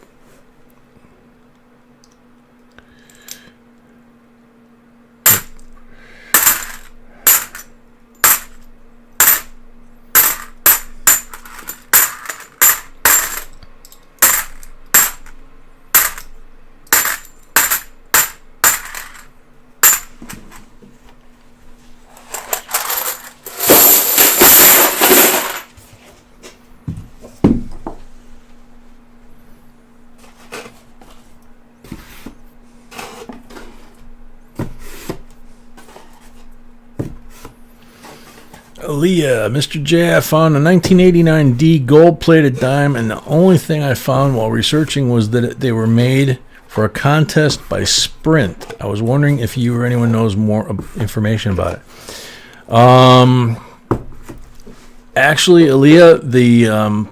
Aaliyah, Mr. J, I found a 1989 D gold-plated dime, and the only thing I found while researching was that they were made for a contest by Sprint. I was wondering if you or anyone knows more information about it. Actually, Aaliyah, the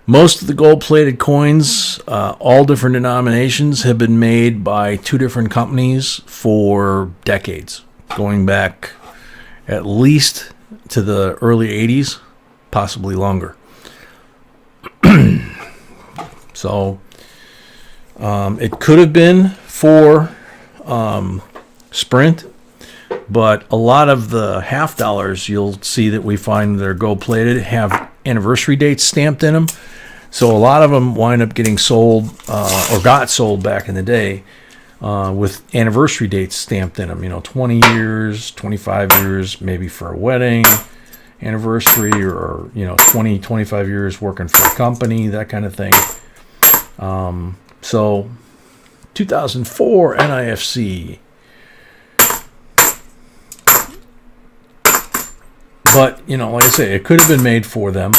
most of the gold-plated coins, all different denominations, have been made by 2 different companies for decades, going back at least to the early 80s, possibly longer. So it could have been for Sprint, but a lot of the half dollars you'll see that we find that are gold plated have anniversary dates stamped in them. So a lot of them wind up getting sold or got sold back in the day with anniversary dates stamped in them. 20 years, 25 years, maybe for a wedding anniversary, or 20, 25 years working for a company, that kind of thing. So 2004 NIFC. But like I say, it could have been made for them.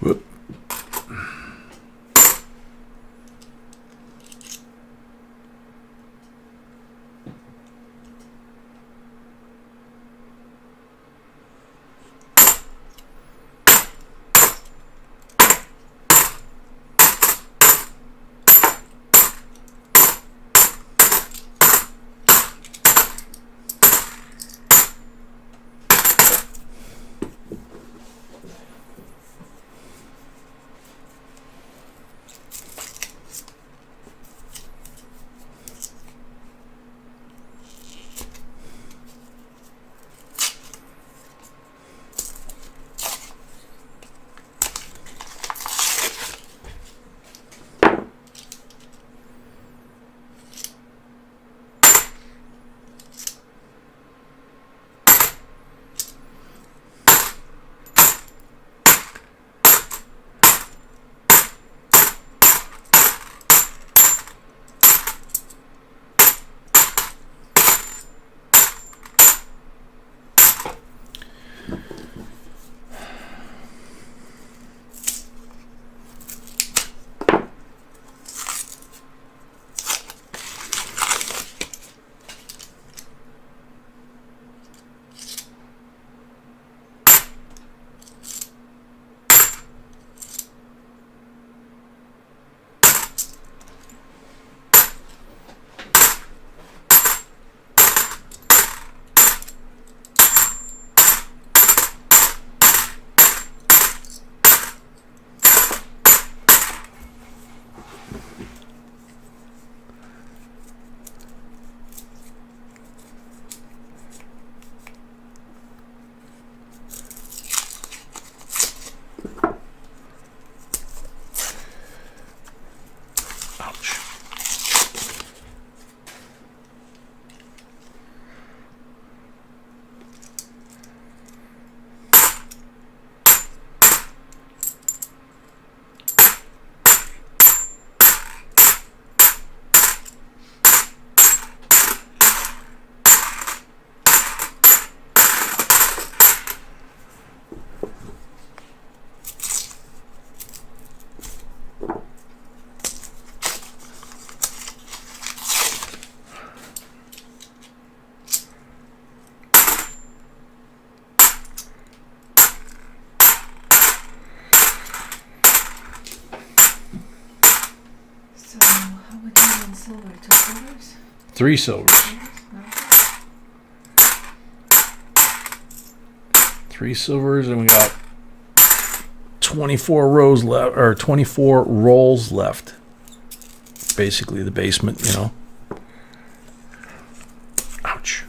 Whoop. silver, 2 silvers. 3 silvers. No. 3 silvers, and we got 24 rows left, or 24 rolls left. Basically the basement, you know. Ouch.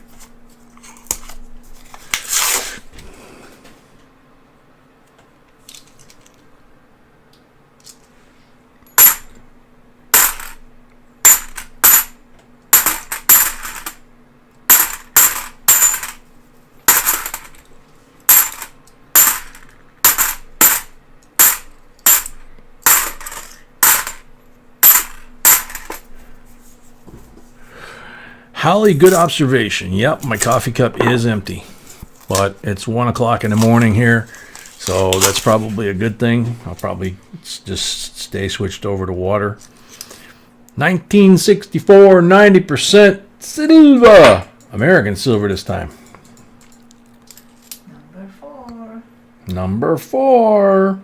Holly, good observation. Yep, my coffee cup is empty, but it's 1 o'clock in the morning here, so that's probably a good thing. I'll probably just stay switched over to water. 1964, 90% silver. American silver this time. Number 4. Number 4.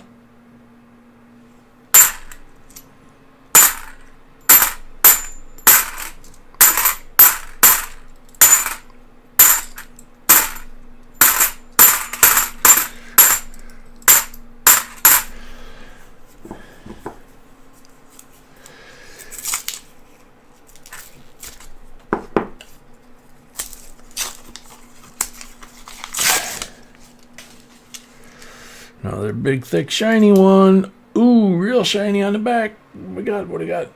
Another big, thick, shiny one. Ooh, real shiny on the back. What do we got?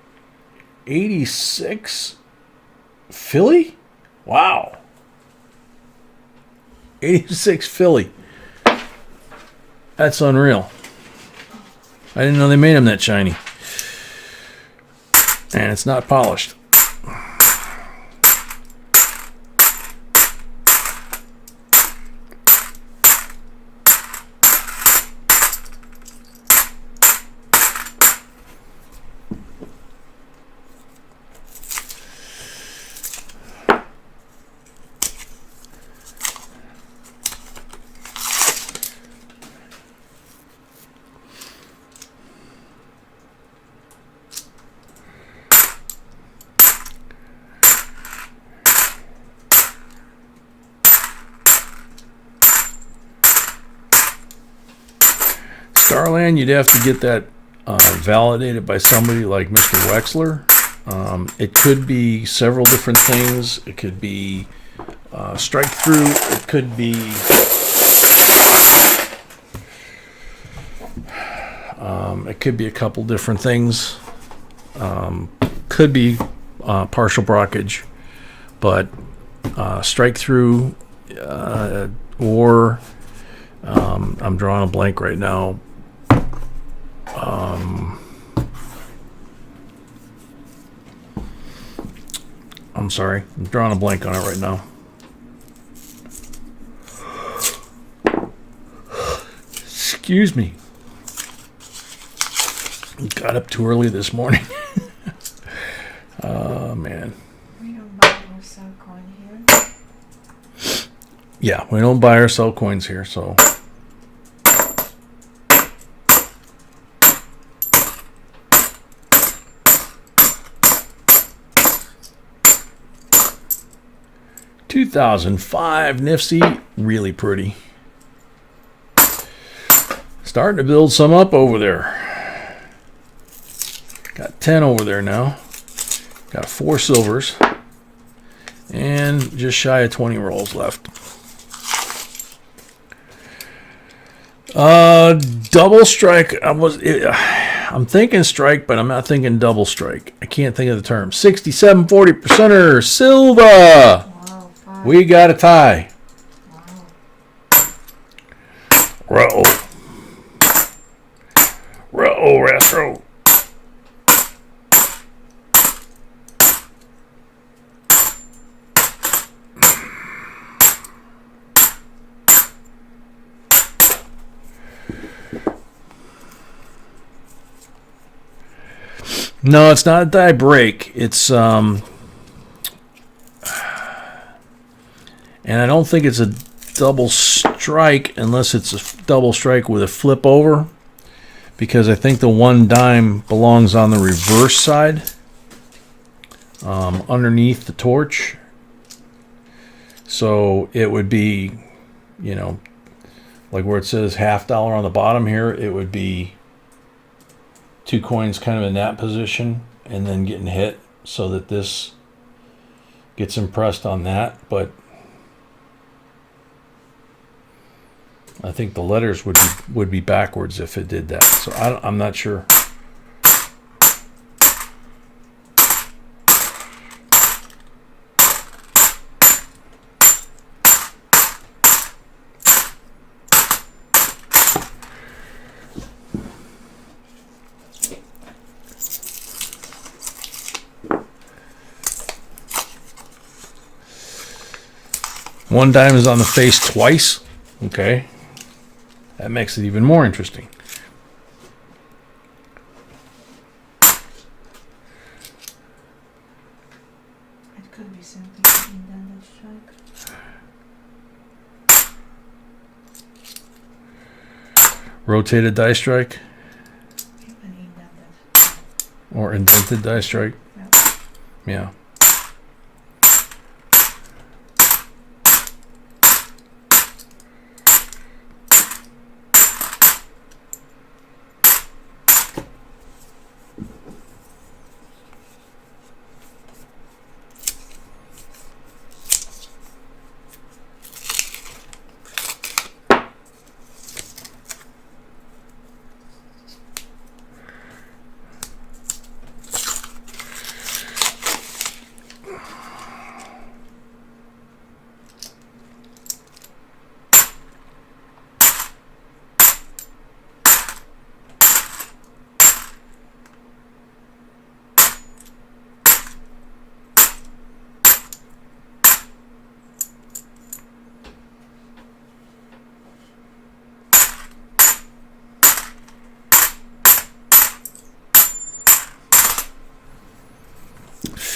86 Philly? Wow. 86 Philly. That's unreal. I didn't know they made them that shiny. And it's not polished. Starland, you'd have to get that validated by somebody like Mr. Wexler. It could be several different things. It could be strike through. It could be a couple different things. Could be partial blockage, but strike through or I'm drawing a blank right now. I'm sorry. I'm drawing a blank on it right now. Excuse me. Got up too early this morning. Oh, man. We don't buy or sell coin here. Yeah, we don't buy or sell coins here, so... $2,005 Nifty, really pretty. Starting to build some up over there. Got 10 over there now. Got 4 silvers. And just shy of 20 rolls left. Double strike. I'm thinking strike, but I'm not thinking double strike. I can't think of the term. 67 40%er silver. Wow, 5. We got a tie. Wow. Ruh-oh, Rastro. No, it's not a die break. It's and I don't think it's a double strike unless it's a double strike with a flip over, because I think the one dime belongs on the reverse side. underneath the torch. So it would be, you know, like where it says $50 on the bottom here, it would be 2 coins kind of in that position and then getting hit so that this gets impressed on that. But I think the letters would be backwards if it did that. So I'm not sure. One dime is on the face twice. Okay. That makes it even more interesting. It could be simply an indented strike. Rotated die strike. An indented. Or indented die strike. Yep. Yeah.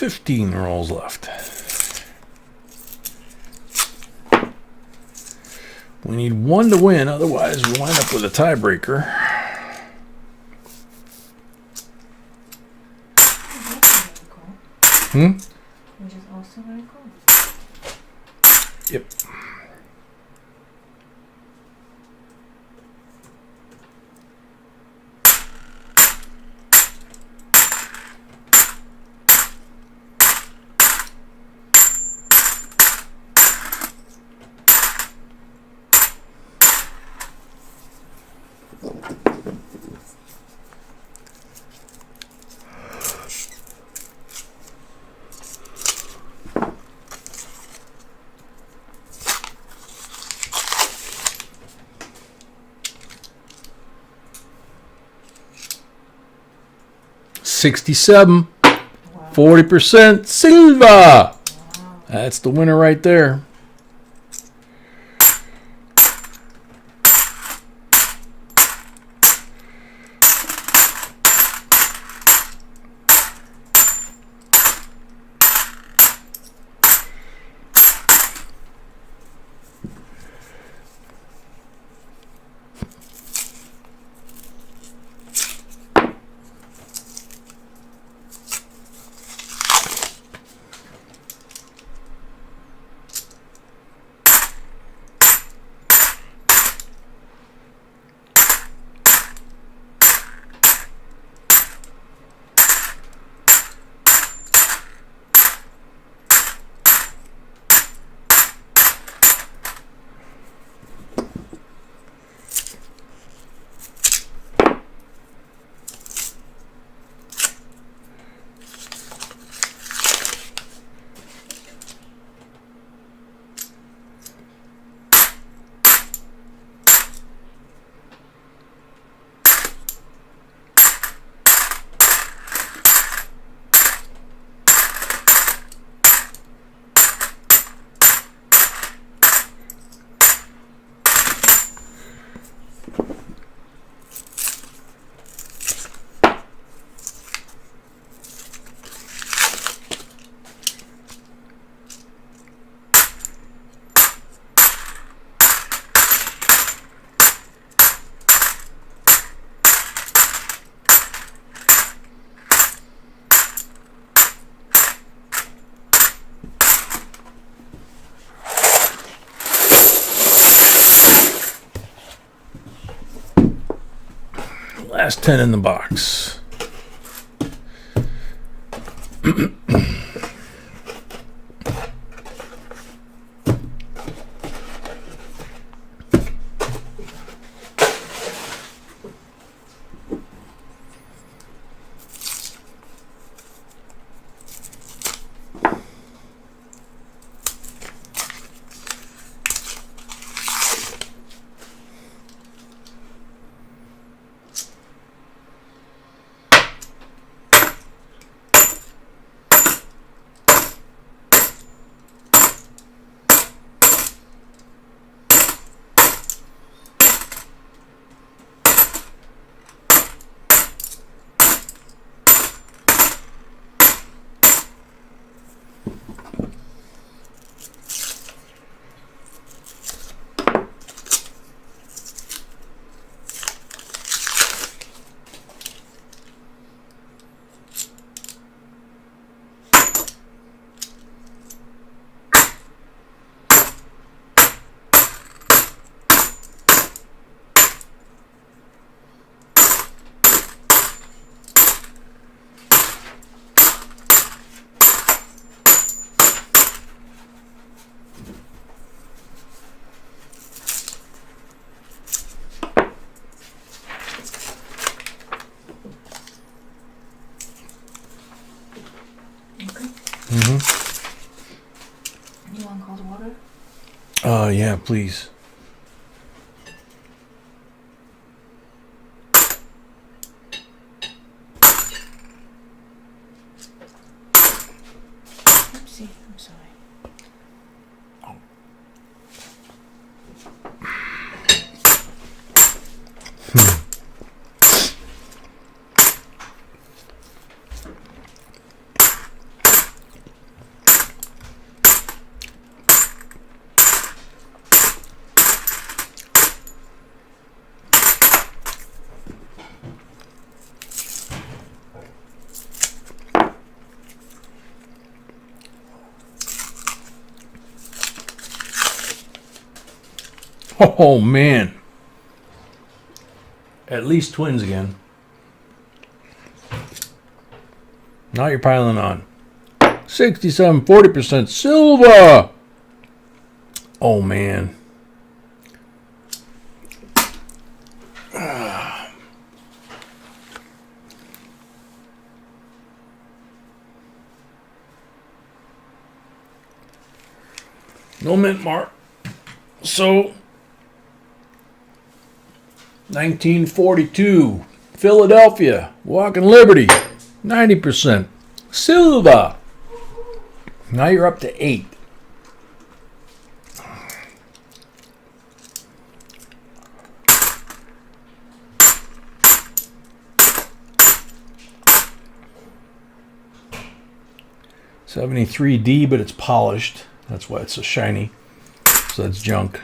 $15 rolls left. We need 1 to win, otherwise we wind up with a tiebreaker. Which is also very cool. Yep. $67, 40% silver. Wow. That's the winner right there. Last 10 in the box. You want cold water? Yeah, please. Oopsie, I'm sorry. Oh, man. At least twins again. Now you're piling on. 67, 40% silver. Oh, man. No mint mark. So, 1942, Philadelphia, Walking Liberty, 90%. Silver. Now you're up to 8. $73D, but it's polished. That's why it's so shiny. So that's junk.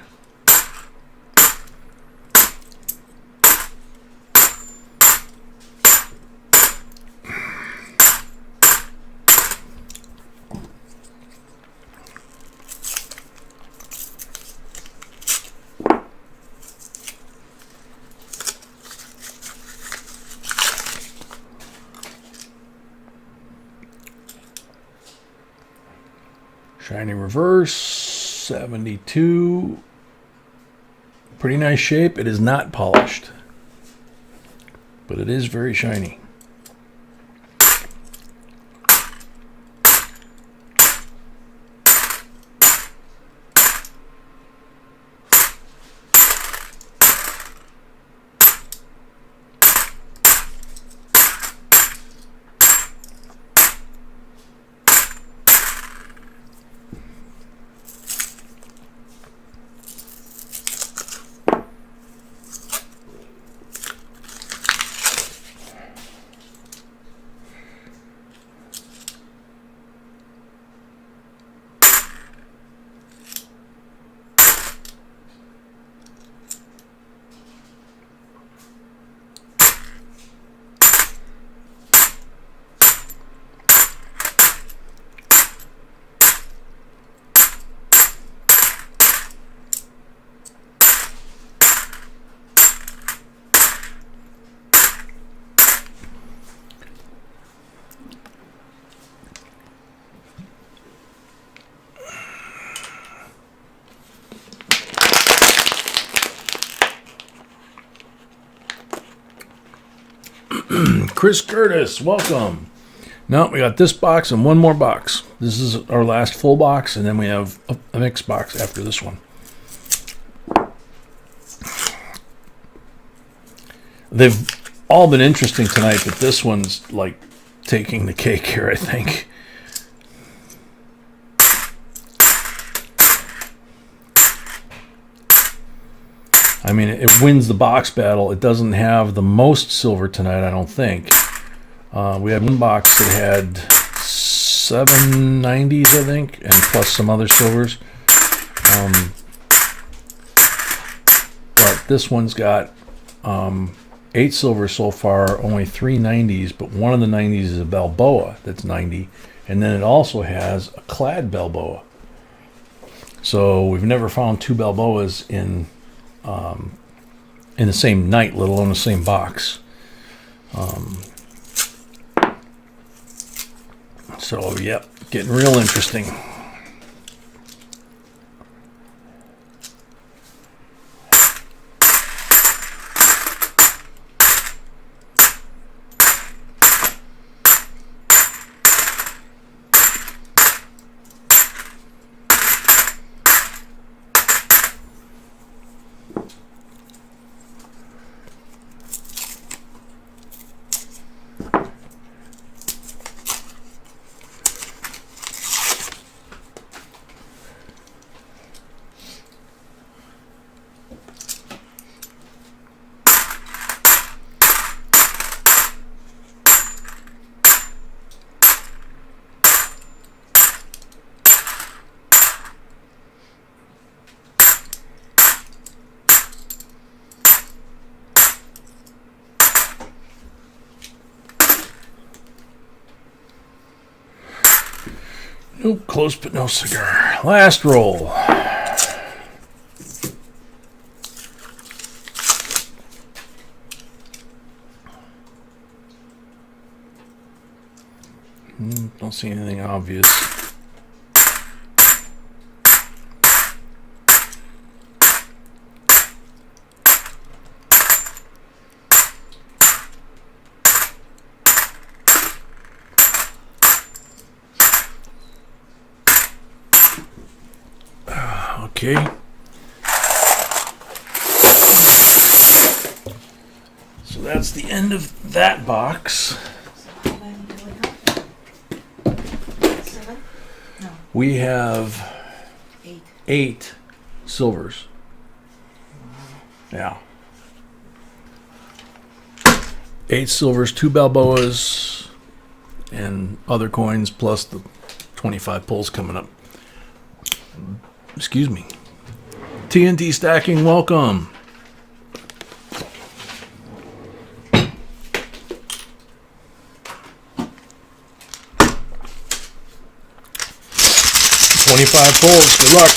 Shiny reverse, 72. Pretty nice shape. It is not polished, but it is very shiny. Chris Curtis, welcome. Now we got this box and one more box. This is our last full box, and then we have a mixed box after this one. They've all been interesting tonight, but this one's like taking the cake here, I think. I mean, it wins the box battle. It doesn't have the most silver tonight, I don't think. We had one box that had 790s, I think, and plus some other silvers. But this one's got 8 silvers so far, only 3 90s, but one of the 90s is a Balboa that's 90, and then it also has a clad Balboa. So we've never found 2 Balboas in the same night, let alone the same box. So, yep, getting real interesting. Nope, close but no cigar. Last roll. Don't see anything obvious. Okay. So that's the end of that box. We have 8 silvers. Yeah. 8 silvers, 2 Balboas, and other coins, plus the 25 pulls coming up. Excuse me. TNT Stacking, welcome. $25 pulls. Good luck.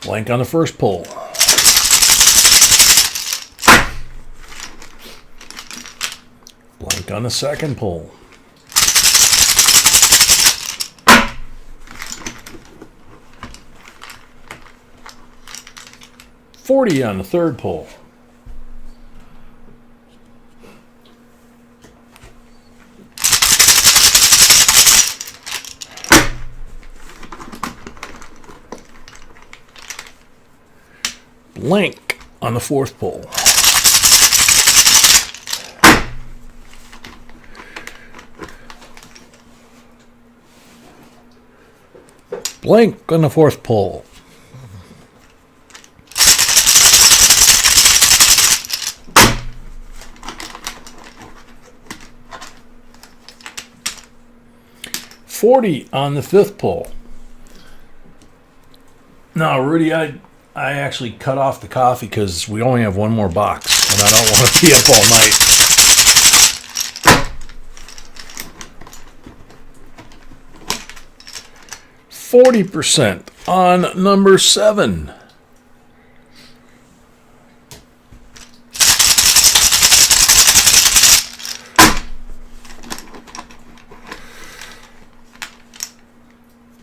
Blank on the first pull. Blank on the second pull. $40 on the third pull. Blank on the fourth pull. Blank on the fourth pull. $40 on the fifth pull. Now, Rudy, I actually cut off the coffee because we only have one more box, and I don't want to be up all night. $40 on number 7.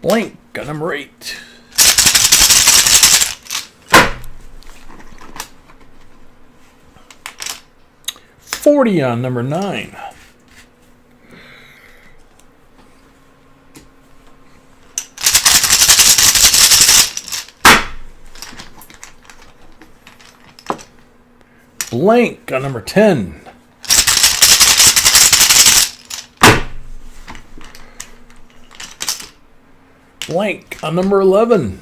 Blank on number 8. 40 on number 9. Blank on number 10. Blank on number 11.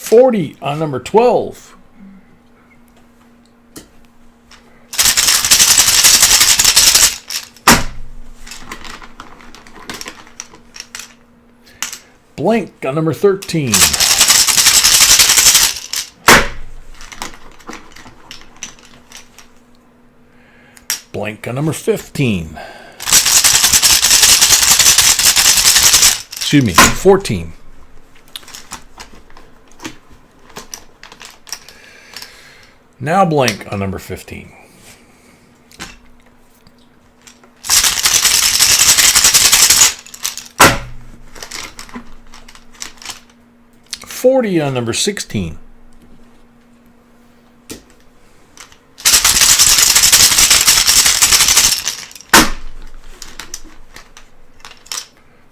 $40 on number 12. Blank on number 13. Blank on number 15. Excuse me, 14. Now blank on number 15. $40 on number 16.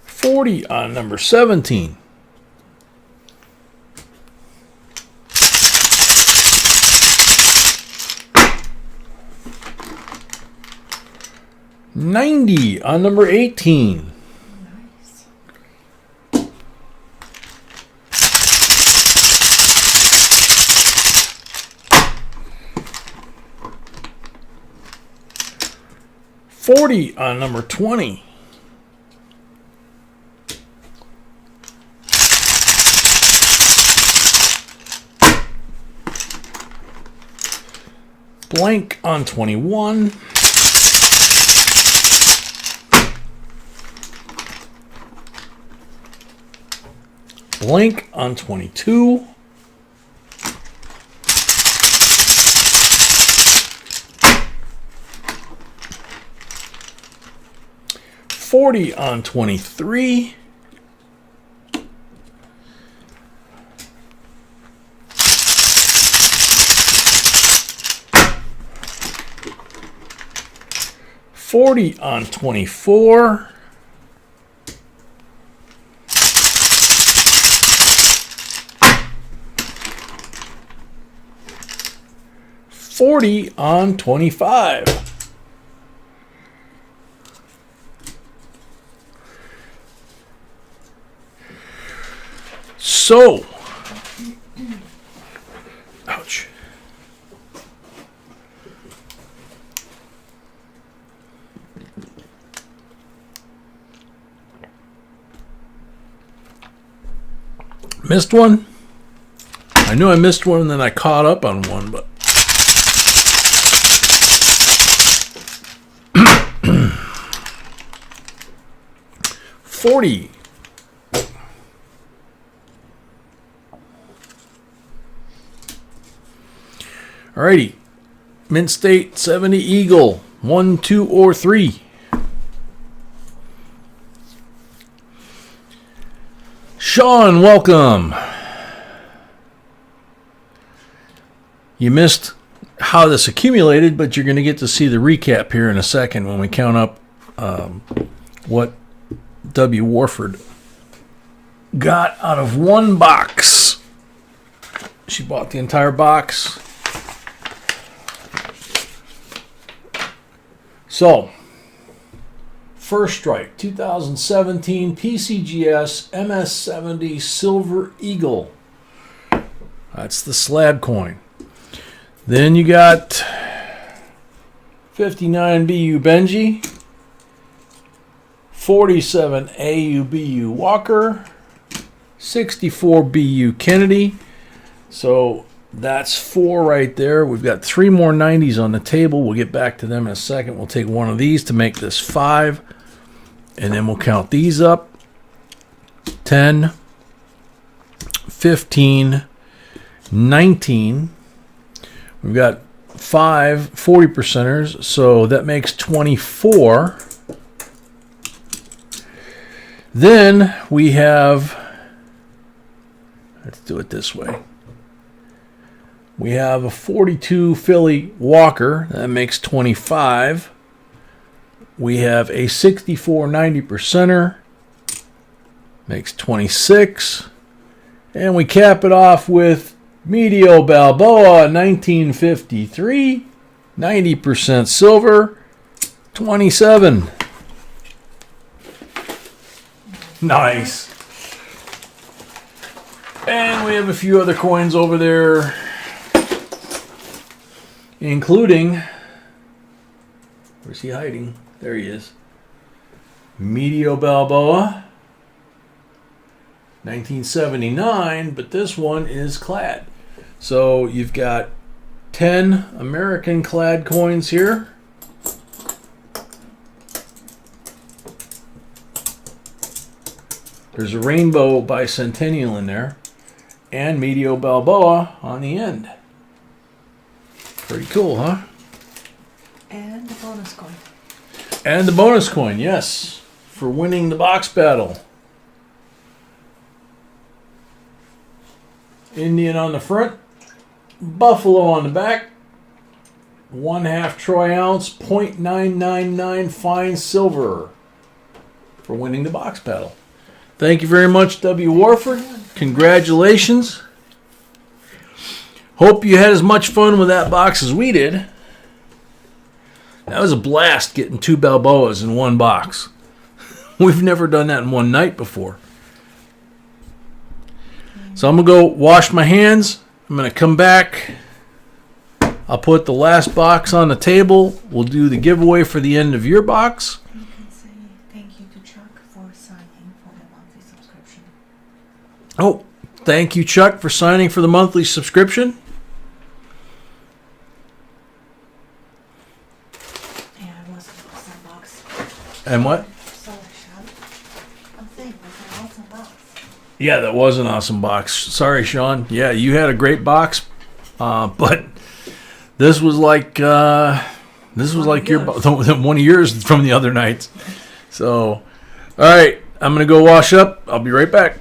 $40 on number 17. $90 on number 18. $40 on number 20. Blank on 21. Blank on 22. $40 on 23. $40 on 24. $40 on 25. So, ouch. Missed one? I knew I missed one and then I caught up on one, but $40. Alrighty. Mint State 70 Eagle. 1, 2, or 3. Sean, welcome. You missed how this accumulated, but you're going to get to see the recap here in a second when we count up what W. Warford got out of one box. She bought the entire box. So, first strike, 2017 PCGS MS70 Silver Eagle. That's the slab coin. Then you got 59 BU Benji, 47 AUBU Walker, 64 BU Kennedy. So that's 4 right there. We've got 3 more 90s on the table. We'll get back to them in a second. We'll take one of these to make this 5. And then we'll count these up. 10, 15, 19. We've got 5 40%ers. So that makes 24. Then we have, Let's do it this way. We have a 42 Philly Walker. That makes 25. We have a 64 90%er. Makes 26. And we cap it off with Medio Balboa 1953. 90% silver. 27. Nice. And we have a few other coins over there, including, where's he hiding? There he is. Medio Balboa, 1979, but this one is clad. So you've got 10 American clad coins here. There's a rainbow bicentennial in there, and Medio Balboa on the end. Pretty cool, huh? And the bonus coin. And the bonus coin, yes, for winning the box battle. Indian on the front, Buffalo on the back, 1/2 troy ounce, 0.999 fine silver for winning the box battle. Thank you very much, W. Warford. Congratulations. Hope you had as much fun with that box as we did. That was a blast getting 2 Balboas in one box. We've never done that in one night before. So I'm going to go wash my hands. I'm going to come back. I'll put the last box on the table. We'll do the giveaway for the end of your box. You can say thank you to Chuck for signing for the monthly subscription. Oh, thank you, Chuck, for signing for the monthly subscription. Yeah, it was an awesome box. And what? Sorry, Sean. I'm saying it was an awesome box. Yeah, that was an awesome box. Sorry, Sean. Yeah, you had a great box, but this was like your one of yours from the other nights. So, all right, I'm gonna go wash up. I'll be right back.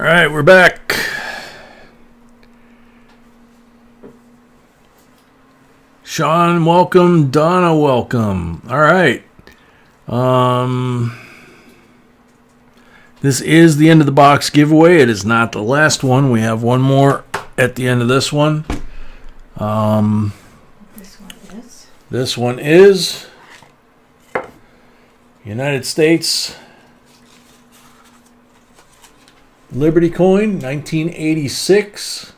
All right, we're back. Sean, welcome. Donna, welcome. All right. This is the end of the box giveaway. It is not the last one. We have one more at the end of this one. This one is United States Liberty Coin, 1986.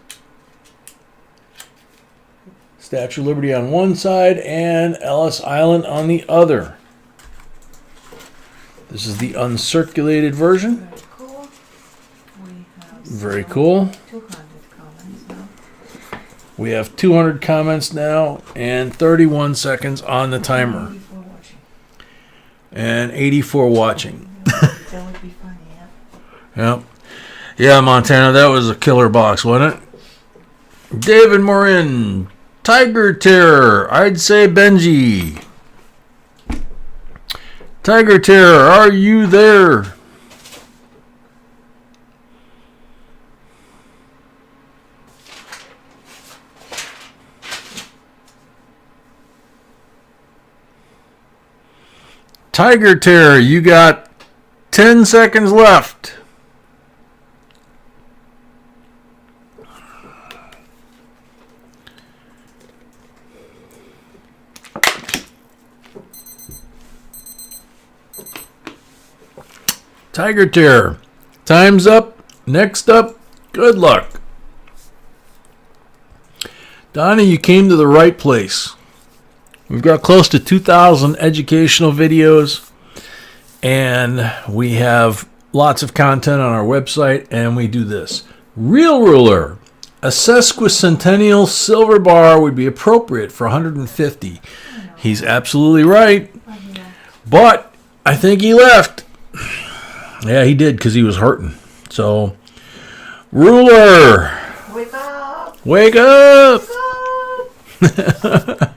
Statue of Liberty on one side and Ellis Island on the other. This is the uncirculated version. Very cool. We have Very cool. 200 comments now. We have 200 comments now and 31 seconds on the timer. 84 watching. And 84 watching. That would be funny, yeah. Yep. Yeah, Montana, that was a killer box, wasn't it? David Morin, Tiger Terror, I'd say Benji. Tiger Terror, are you there? Tiger Terror, you got 10 seconds left. Tiger Terror, time's up. Next up, good luck. Donnie, you came to the right place. We've got close to 2,000 educational videos, and we have lots of content on our website, and we do this. Real ruler, a sesquicentennial silver bar would be appropriate for 150. He's absolutely right, but I think he left. Yeah, he did because he was hurting. So, ruler, Wake up! wake up! Wake up!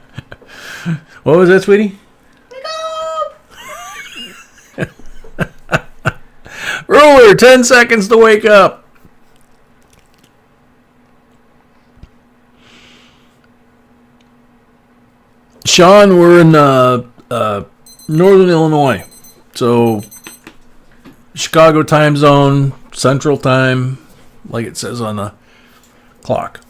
What was that, sweetie? Wake up! Ruler, 10 seconds to wake up. Sean, we're in Northern Illinois. So, Chicago time zone, Central time, like it says on the clock.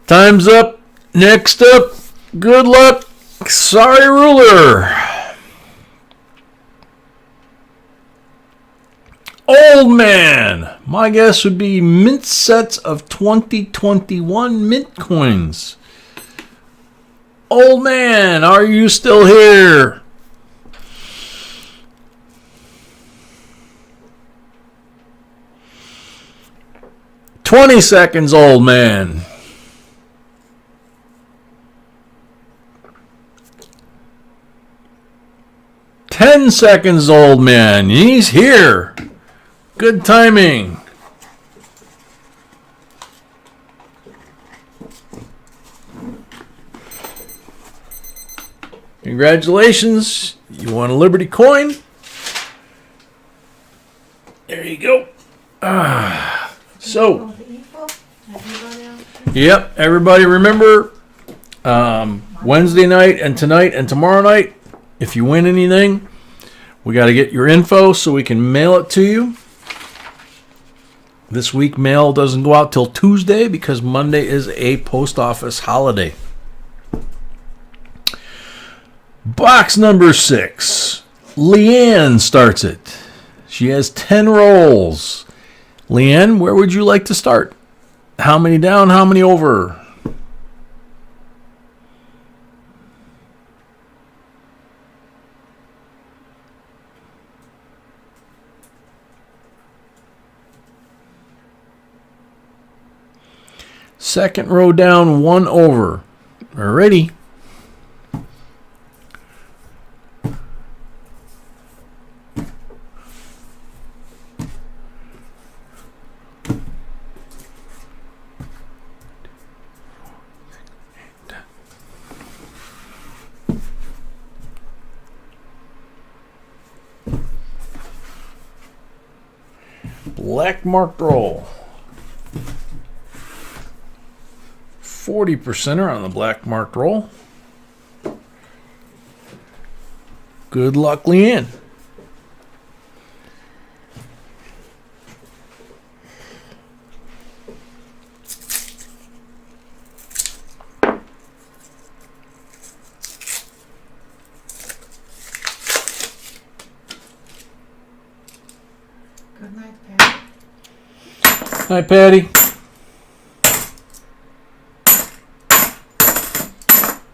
Time's up. Next up, good luck. Sorry, ruler. Old man. My guess would be mint sets of 2021 mint coins. Old man, are you still here? "20 seconds, old man." "10 seconds, old man." He's here. Good timing. Congratulations. You won a Liberty coin. There you go. So, Oh, the info? Everybody else? yep, everybody remember, Wednesday night and tonight and tomorrow night, if you win anything, we got to get your info so we can mail it to you. This week, mail doesn't go out till Tuesday because Monday is a post office holiday. Box number 6. Leanne starts it. She has 10 rolls. Leanne, where would you like to start? How many down, how many over? Second row down, 1 over. Alrighty. black marked roll. 40%er on the black marked roll. Good luck, Leanne. Good night, Patty. Night, Patty.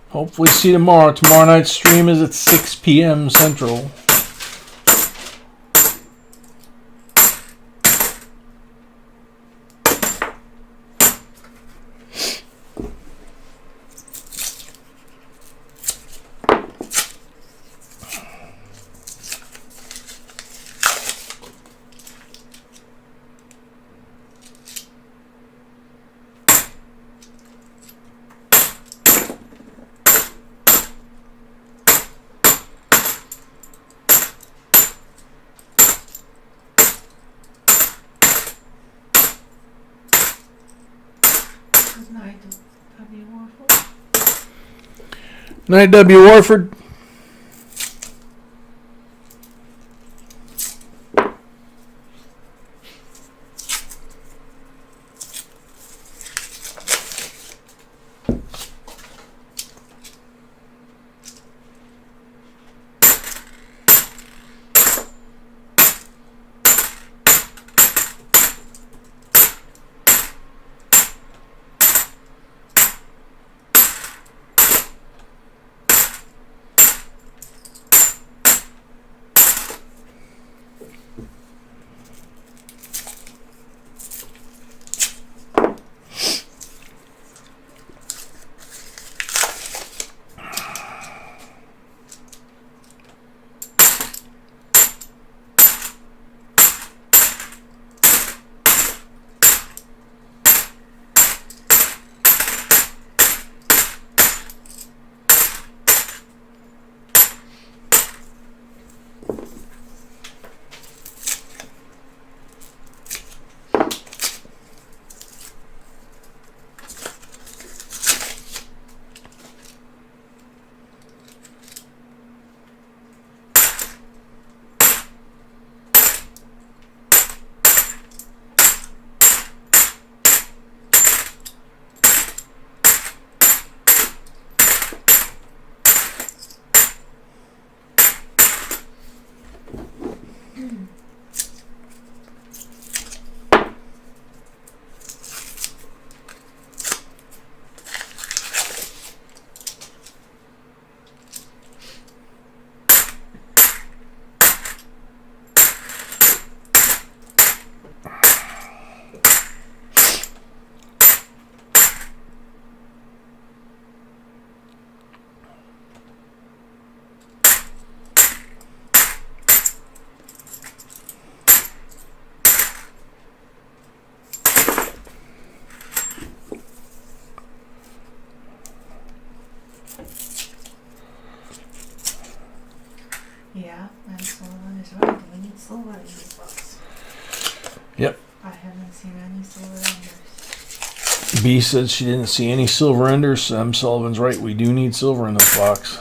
Hopefully see you tomorrow. Tomorrow night's stream is at 6 p.m. Central. Good night, W. Warford. Night, W. Warford. Yeah, and Sullivan is right. We need silver in these books. Yep. I haven't seen any silver enders. B said she didn't see any silver enders. Sullivan's right. We do need silver in this box.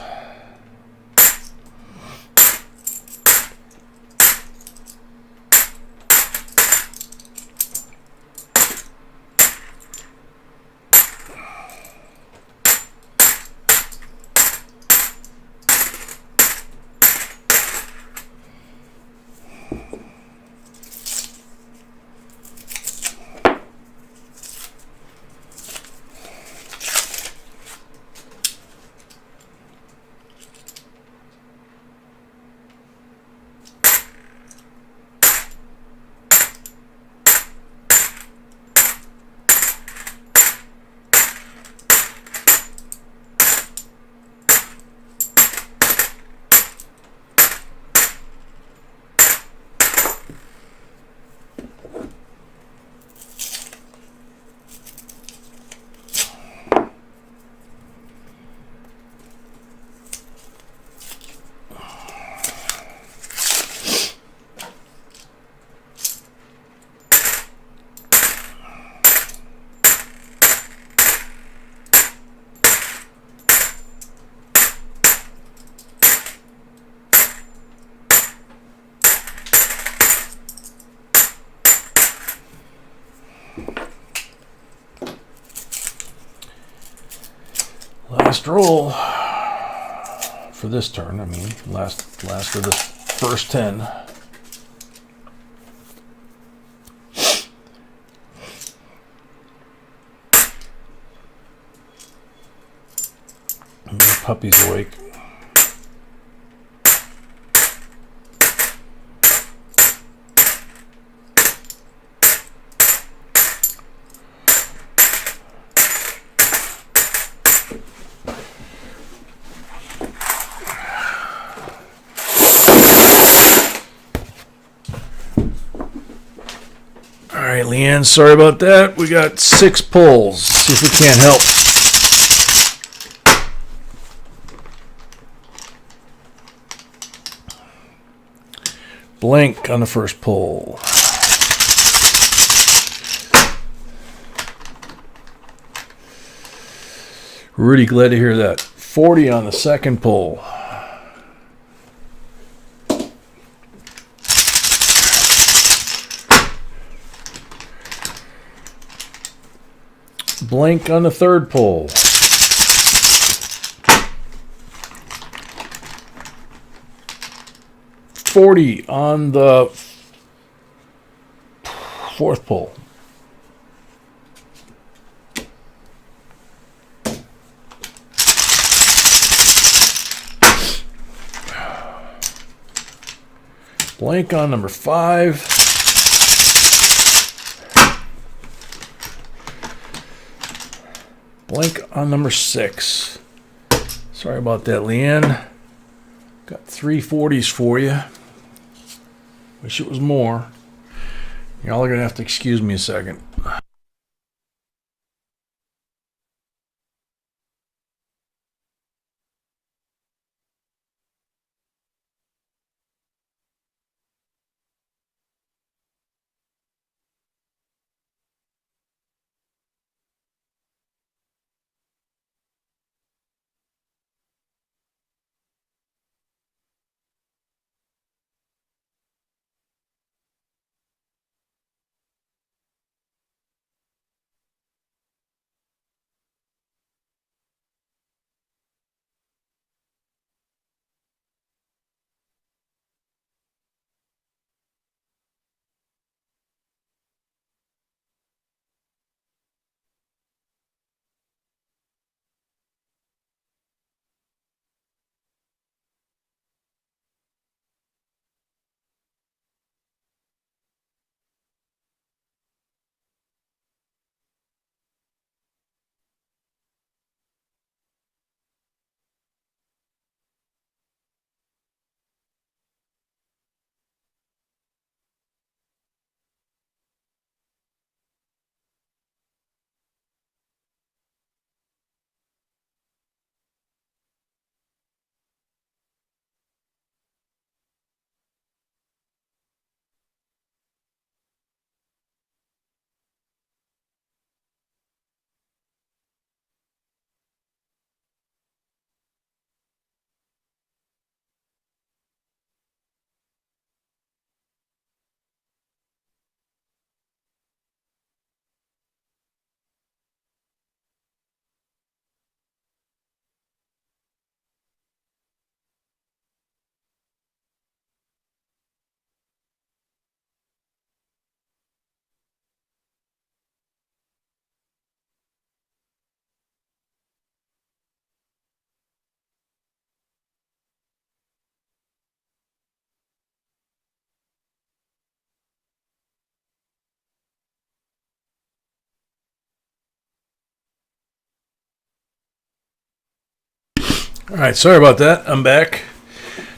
last roll for this turn. I mean, last of the first 10. And the puppy's awake. All right, Leanne, sorry about that. We got 6 pulls. See if we can't help. Blank on the first pull. Really glad to hear that. 40 on the second pull. Blank on the third pull. $40 on the fourth pull. Blank on number 5. Blank on number 6. Sorry about that, Leanne. Got 3 40s for you. Wish it was more. Y'all are going to have to excuse me a second. All right, sorry about that. I'm back.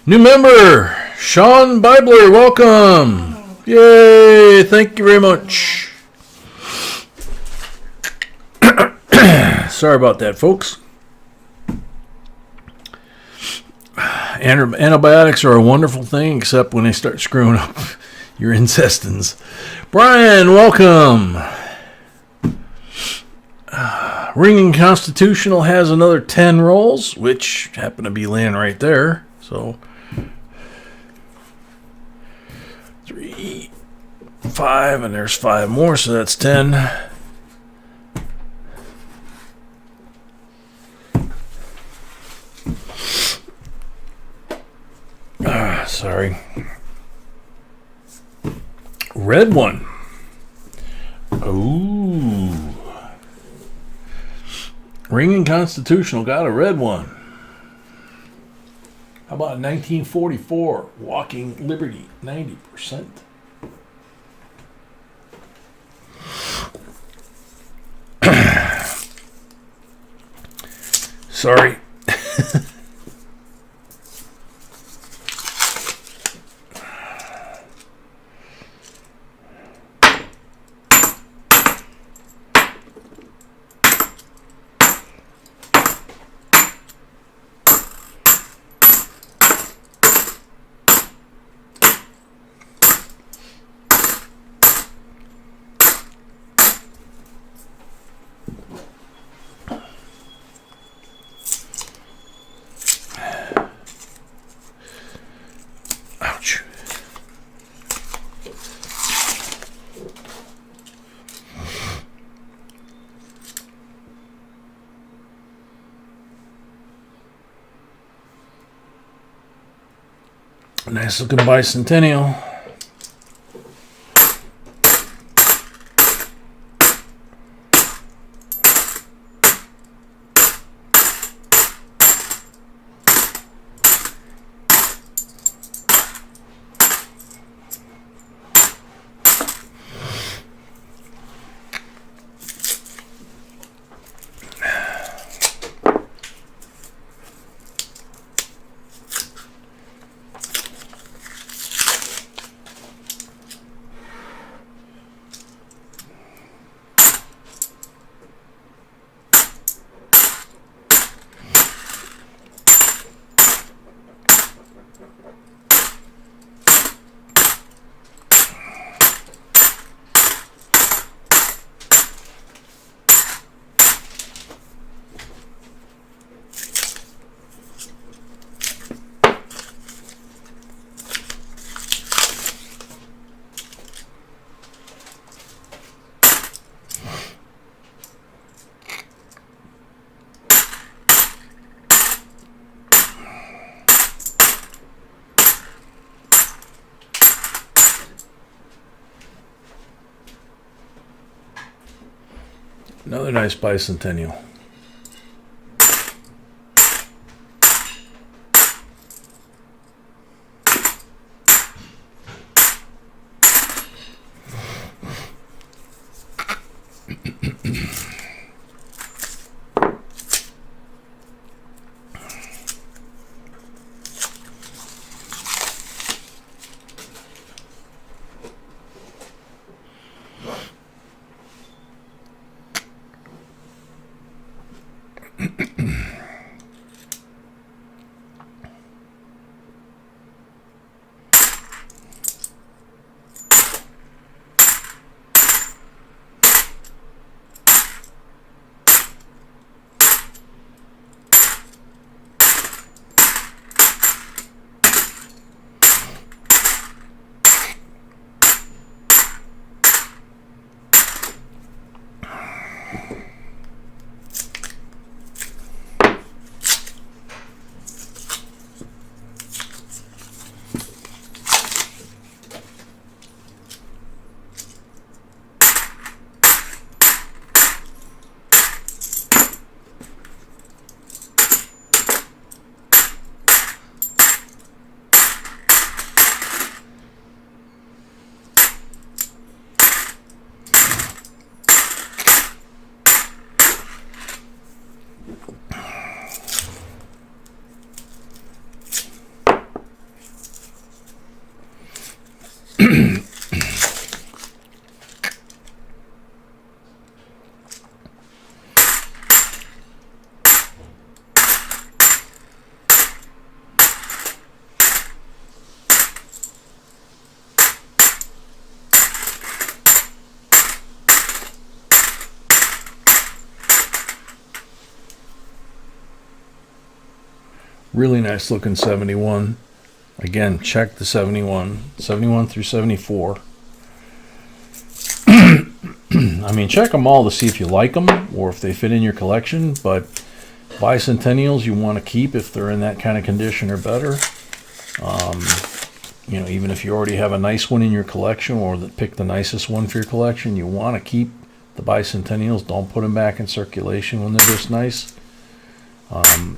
New member, Sean Bibler, welcome. Yay, thank you very much. Sorry about that, folks. Antibiotics are a wonderful thing, except when they start screwing up your intestines. Brian, welcome. Ringing Constitutional has another 10 rolls, which happen to be laying right there. So 3, 5, and there's 5 more, so that's 10. sorry. Red one. Ooh. Ringing Constitutional got a red one. How about 1944 Walking Liberty, 90%. Sorry. Ouch. Nice looking bicentennial. Another nice bicentennial. Really nice looking 71. Again, check the 71 through 74. I mean, check them all to see if you like them or if they fit in your collection, but bicentennials you want to keep if they're in that kind of condition or better. you know, even if you already have a nice one in your collection, or pick the nicest one for your collection, you want to keep the bicentennials. Don't put them back in circulation when they're this nice.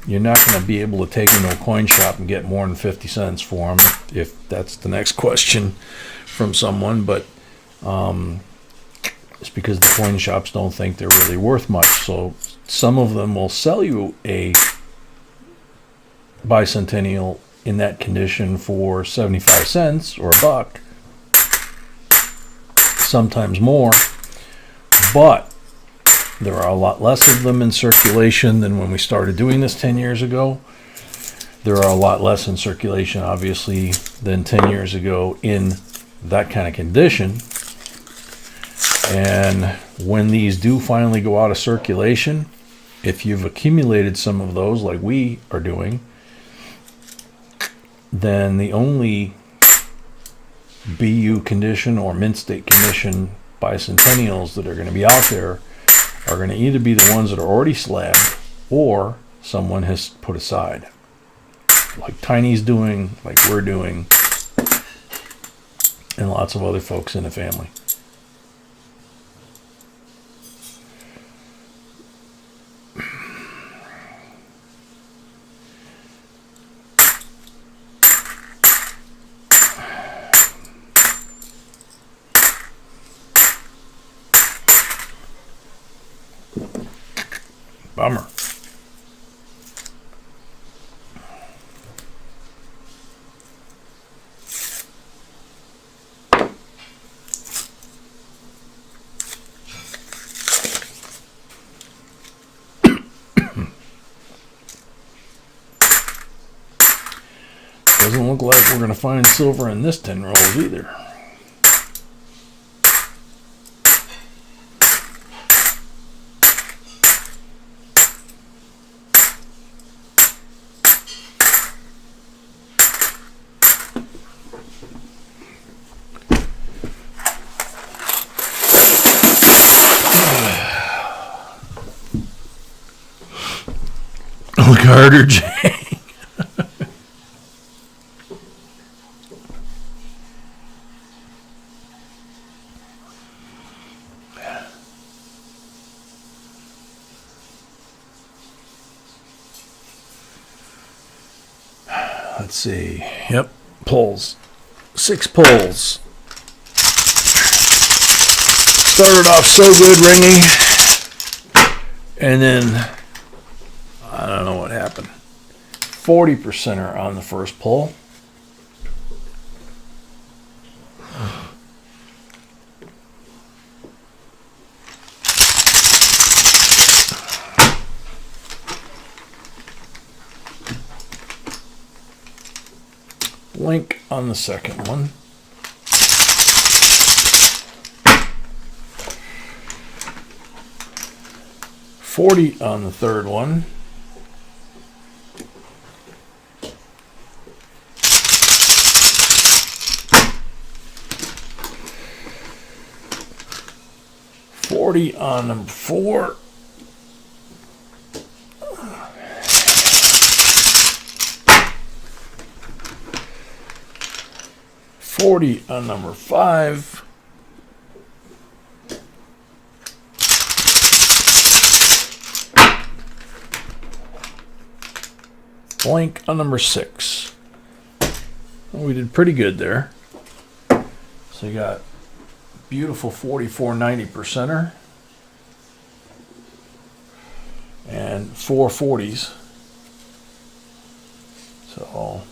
You're not going to be able to take them to a coin shop and get more than 50 cents for them, if that's the next question from someone. But it's because the coin shops don't think they're really worth much. So some of them will sell you a bicentennial in that condition for 75 cents or a buck, sometimes more. But there are a lot less of them in circulation than when we started doing this 10 years ago. There are a lot less in circulation, obviously, than 10 years ago in that kind of condition. And when these do finally go out of circulation, if you've accumulated some of those like we are doing, then the only BU condition or mint state condition bicentennials that are going to be out there are going to either be the ones that are already slabbed or someone has put aside, like Tiny's doing, like we're doing, and lots of other folks in the family. Bummer. Doesn't look like we're going to find silver in this 10 rolls either. Look harder, Jay. Let's see. Yep, pulls. 6 pulls. Started off so good ringing, and then I don't know what happened. 40%er on the first pull. Blink on the second one. $40 on the third one. $40 on number 4. $40 on number 5. Blank on number 6. Well, we did pretty good there. So you got beautiful 44.90%er and 4 40s. So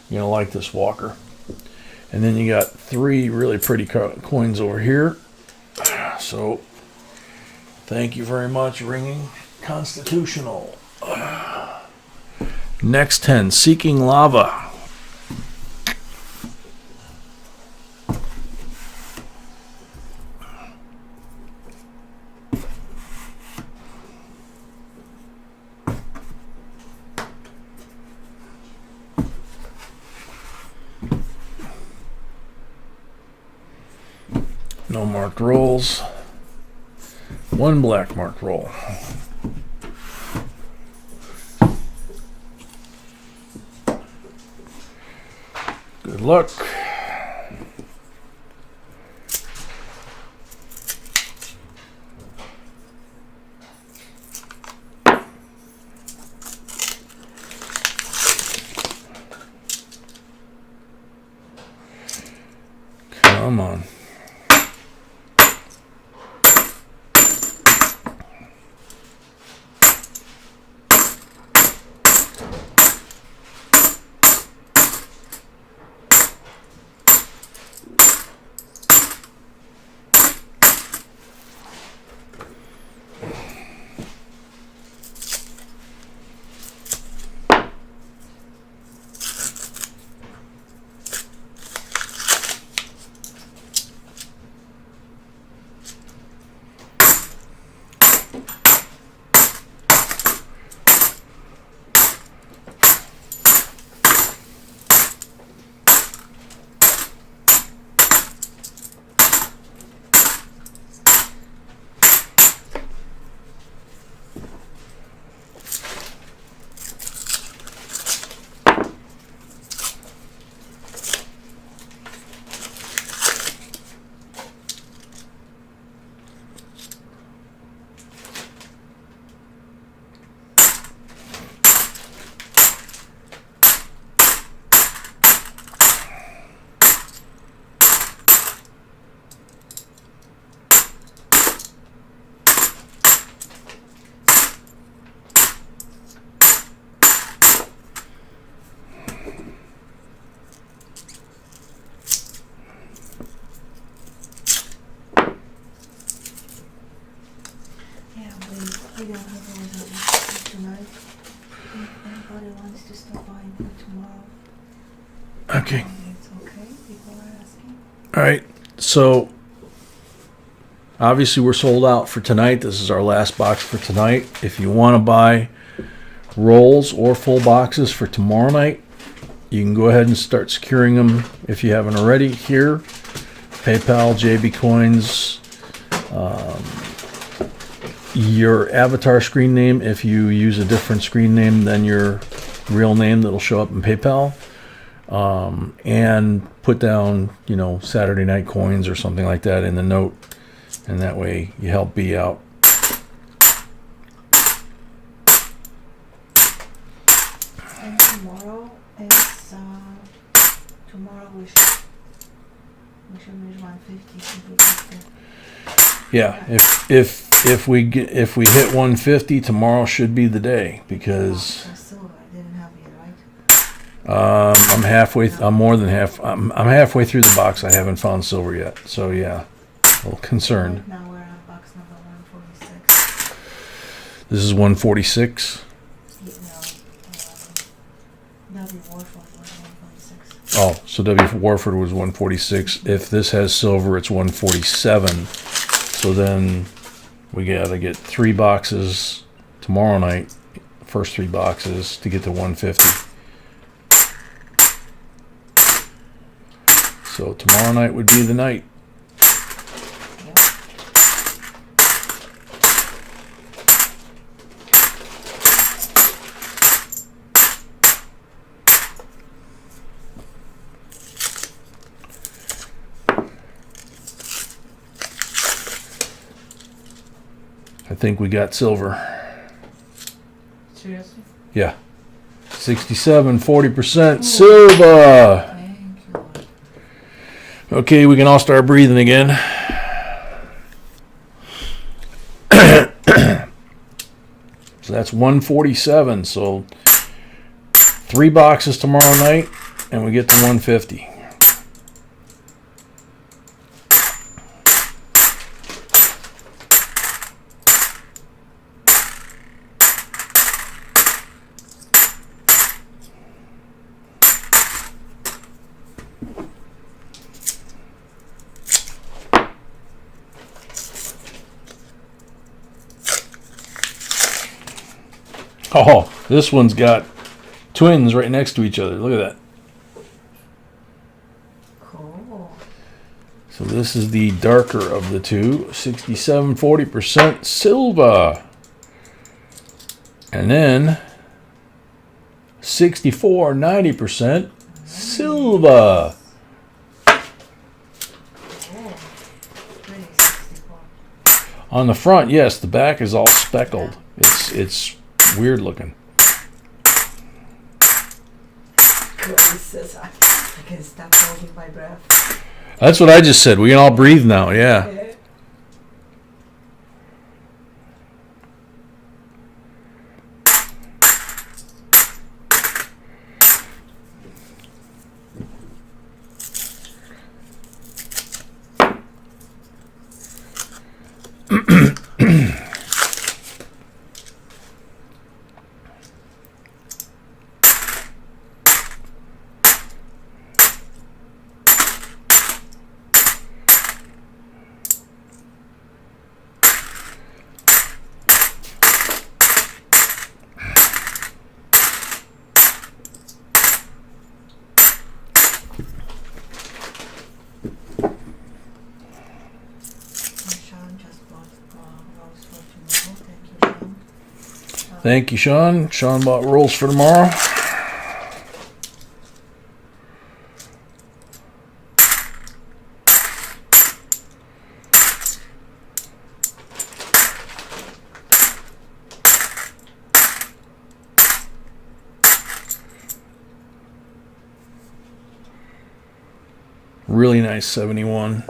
you're gonna like this walker. And then you got 3 really pretty coins over here. So thank you very much, Ringing Constitutional. Next 10, Seeking Lava. No marked rolls. 1 black marked roll. Good Good luck. Come on. We don't have all that tonight. If anybody wants to stop by and put tomorrow, Okay. it's okay. People are asking. All right. So obviously we're sold out for tonight. This is our last box for tonight. If you want to buy rolls or full boxes for tomorrow night, you can go ahead and start securing them if you haven't already here. PayPal, JB Coins, your avatar screen name if you use a different screen name than your real name that'll show up in PayPal, and put down, you know, Saturday night coins or something like that in the note, and that way you help B out. And tomorrow is tomorrow we should reach 150. So we get the, Yeah, if we hit 150, tomorrow should be the day, because silver I didn't have yet, right? I'm halfway. I'm more than half. I'm halfway through the box. I haven't found silver yet. So yeah, a little concerned. Right now we're on box number 146. This is 146. W. Warford was 146. Oh, so W. Warford was 146. If this has silver, it's 147. So then we gotta get 3 boxes tomorrow night. First 3 boxes to get to 150. So tomorrow night would be the night. I think we got silver. Seriously? Yeah. 67, 40% silver. Thank you. Okay, we can all start breathing again. So that's 147. So 3 boxes tomorrow night, and we get to 150. Oh, this one's got twins right next to each other. Look at that. Cool. So this is the darker of the two. 67, 40% silver. And then 64, 90% silver. Silva. Oh, pretty 64. On the front, yes. The back is all speckled. It's weird looking. It says I can stop holding my breath. That's what I just said. We can all breathe now. Yeah. Sean just bought rolls for tomorrow. Thank you, Sean. Thank you, Sean. Sean bought rolls for tomorrow. Really nice 71.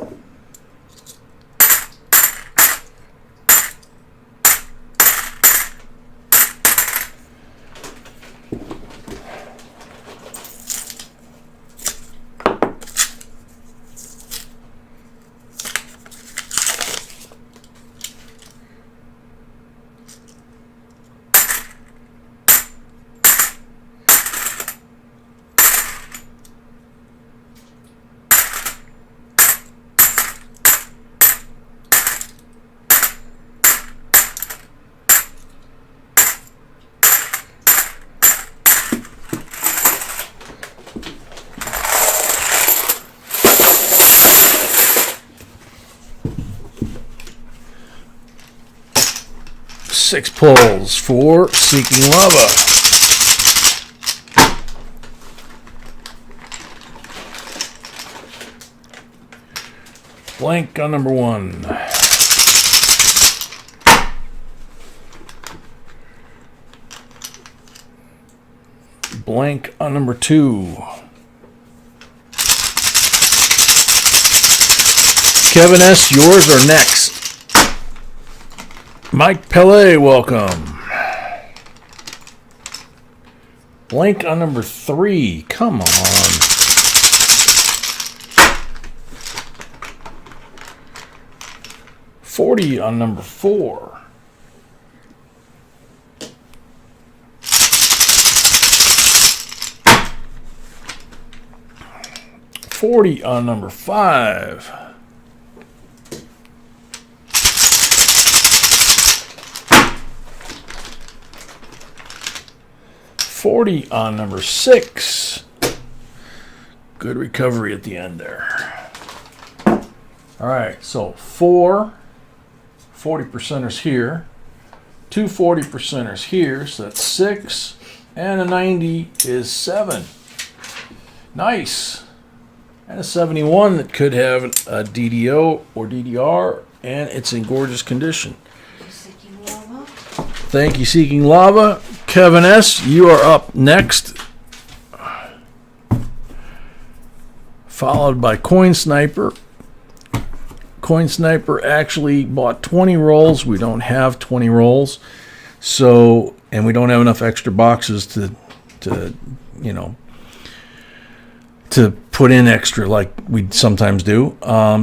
Six pulls for Seeking Lava. Blank on number 1. Blank on number 2. Kevin S., yours are next. Mike Pele, welcome. Blank on number 3. Come on. $40 on number 4. $40 on number 5. $40 on number 6. Good recovery at the end there. All right, so 4 40%ers here, 2 40%ers here, so that's 6, and a 90 is 7. Nice. And a 71 that could have a DDO or DDR, and it's in gorgeous condition. Seeking Lava. Thank you, Seeking Lava. Kevin S., you are up next. Followed by Coin Sniper. Coin Sniper actually bought 20 rolls. We don't have 20 rolls. So, and we don't have enough extra boxes to put in extra like we sometimes do.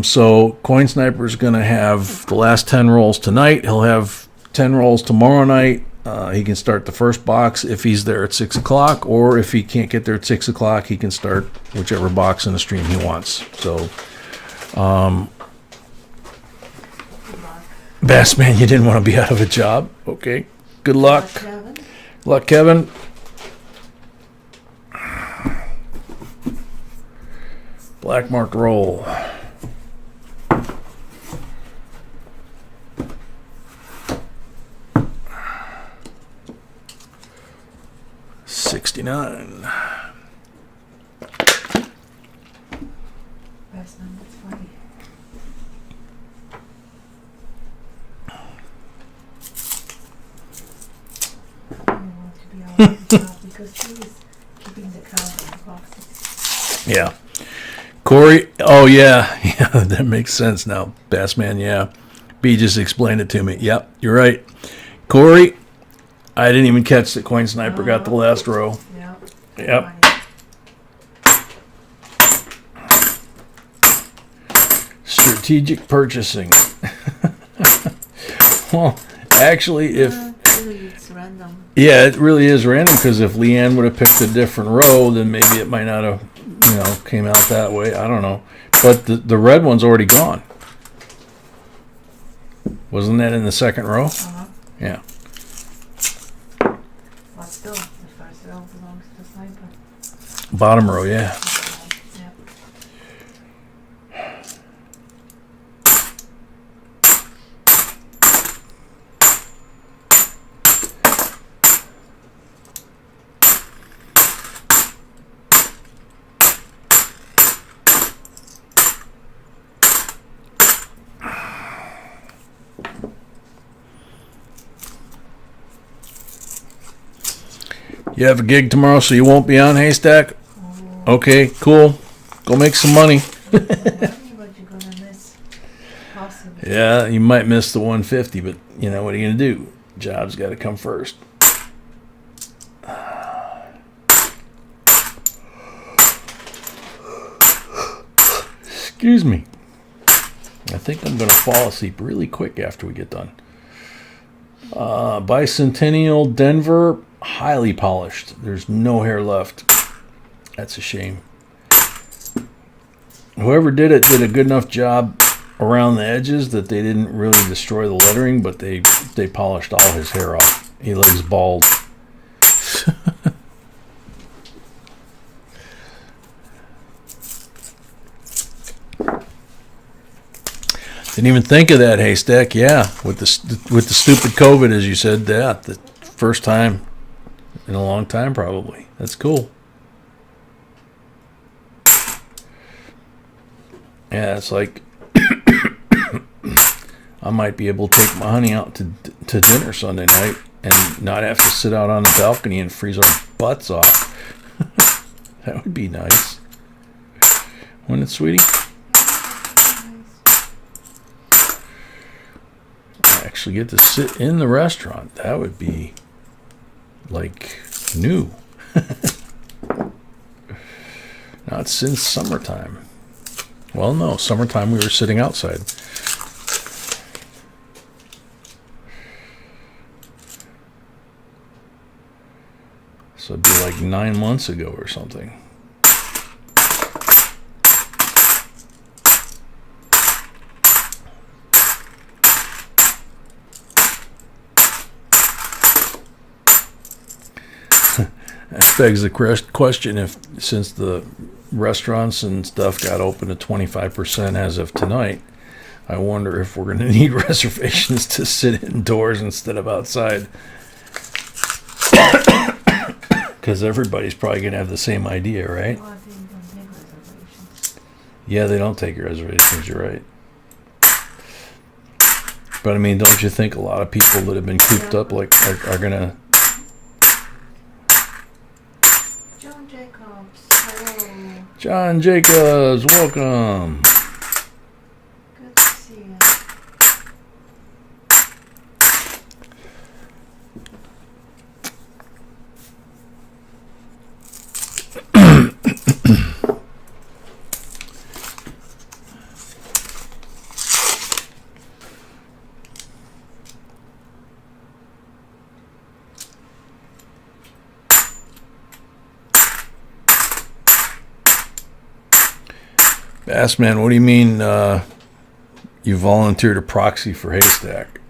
So Coin Sniper is going to have the last 10 rolls tonight. He'll have 10 rolls tomorrow night. He can start the first box if he's there at 6 o'clock, or if he can't get there at 6 o'clock, he can start whichever box in the stream he wants. So, Bass Man, you didn't want to be out of a job. Okay. Good luck. Kevin. Good luck, Kevin. Black marked roll. $69. because he's keeping the count on the boxes. Yeah. Corey, oh yeah, yeah, that makes sense now. Bassman, yeah. B just explained it to me. Yep, you're right. Corey, I didn't even catch that Coin Sniper got the last row. Yep. Yep. Strategic purchasing. Well, actually, if Really, it's random. yeah, it really is random because if Leanne would have picked a different row, then maybe it might not have, came out that way. I don't know. But the red one's already gone. Wasn't that in the second row? Uh-huh. Yeah. But still, the first row belongs to Sniper. Bottom row, yeah. Yep. You have a gig tomorrow, so you won't be on Haystack? Okay, cool. Go make some money. But you're gonna miss. Possibly. Yeah, you might miss the 150, but what are you gonna do? Job's got to come first. Excuse me. I think I'm gonna fall asleep really quick after we get done. Bicentennial Denver, highly polished. There's no hair left. That's a shame. Whoever did it did a good enough job around the edges that they didn't really destroy the lettering, but they polished all his hair off. He lays bald. Didn't even think of that, Haystack. Yeah, with the stupid COVID, as you said, that the first time in a long time, probably. That's cool. Yeah, it's like I might be able to take my honey out to dinner Sunday night and not have to sit out on the balcony and freeze our butts off. That would be nice. Wouldn't it, sweetie? Actually get to sit in the restaurant. That would be like new. Not since summertime. Well, no, summertime we were sitting outside. So it'd be like 9 months ago or something. That begs the question, if since the restaurants and stuff got open to 25% as of tonight, I wonder if we're going to need reservations to sit indoors instead of outside. Because everybody's probably going to have the same idea, right? Well, I think don't take reservations. Yeah, they don't take reservations, you're right. But I mean, don't you think a lot of people that have been cooped up are going to... John Jacobs, hello. John Jacobs, welcome. Good to see you. Bassman, what do you mean you volunteered a proxy for Haystack?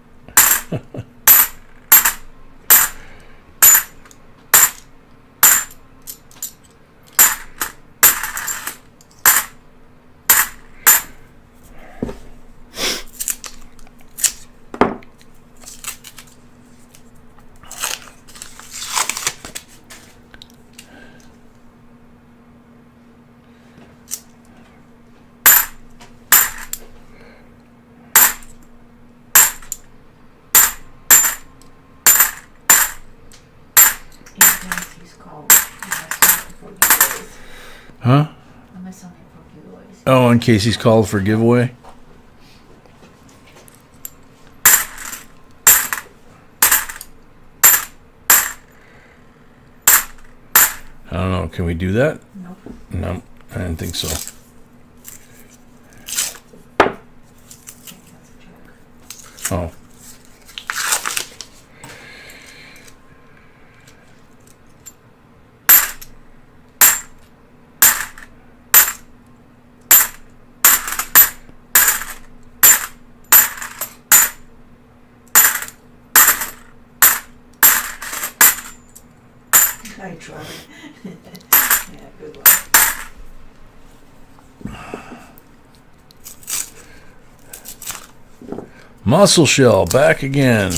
Huh? Unless only for giveaways. Oh, in case he's called for giveaway. I don't know. Can we do that? Nope. No, I didn't think so. I think that's a joke. Oh. I tried. Yeah, good one. Mussel shell back again.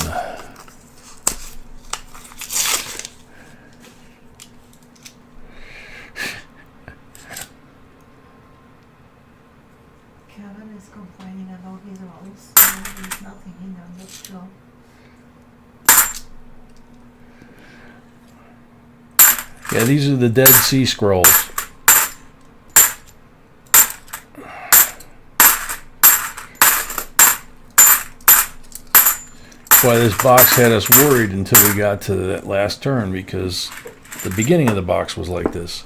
Kevin is complaining about his rolls. There's nothing in them but show. Yeah, these are the Dead Sea Scrolls. That's why this box had us worried until we got to that last turn, because the beginning of the box was like this.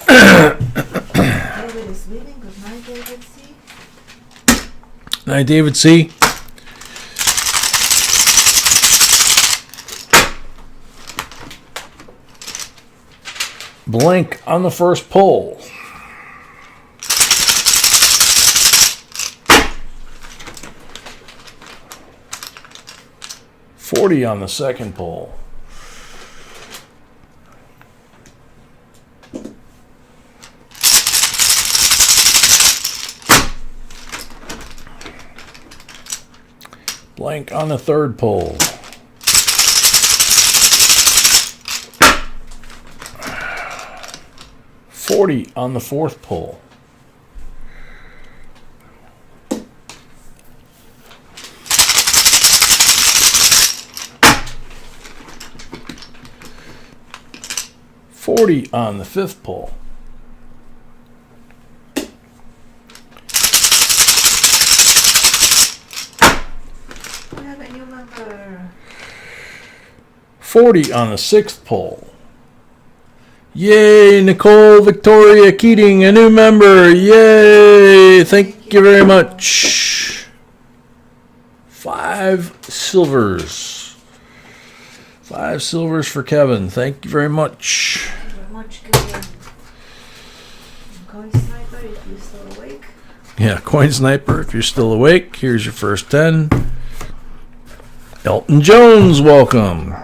David is leaving. Good night, David C. Night, David C. Blank on the first pull. $40 on the second pull. Blank on the third pull. $40 on the fourth pull. $40 on the fifth pull. We have a new member. $40 on the sixth pull. Yay, Nicole Victoria Keating, a new member. Yay! Thank you very much. 5 silvers. 5 silvers for Kevin. Thank you very much. Thank you very much, Kevin. Coin Sniper, if you're still awake. Yeah, Coin Sniper, if you're still awake, here's your first 10. Elton Jones, welcome.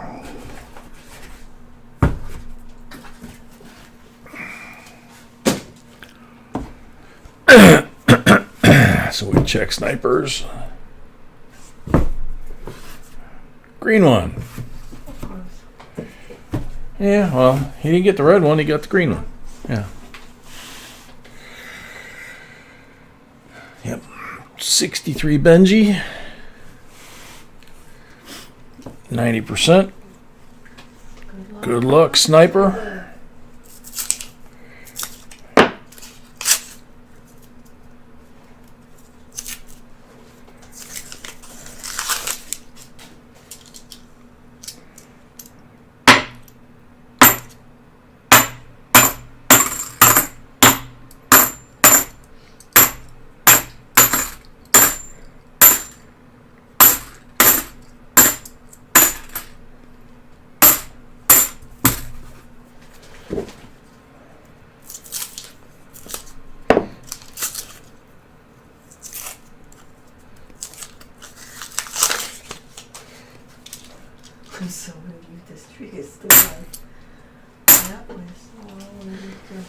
So we check snipers. Green one. Of course. Yeah, well, he didn't get the red one, he got the green one. Yeah. Yep. 63 Benji. 90%. Good luck, sniper. I'm so relieved this tree is still alive. Yeah, we're so relieved too.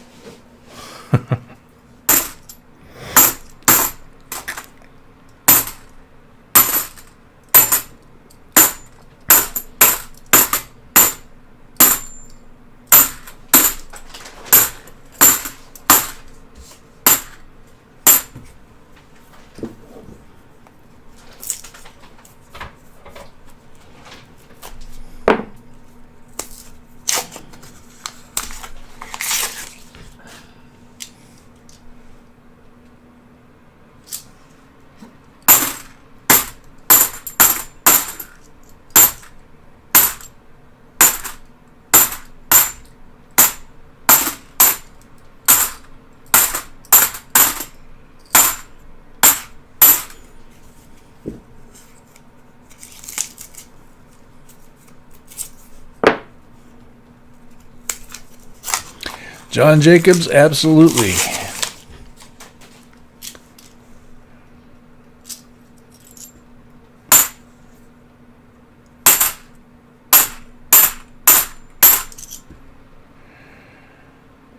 John Jacobs, absolutely.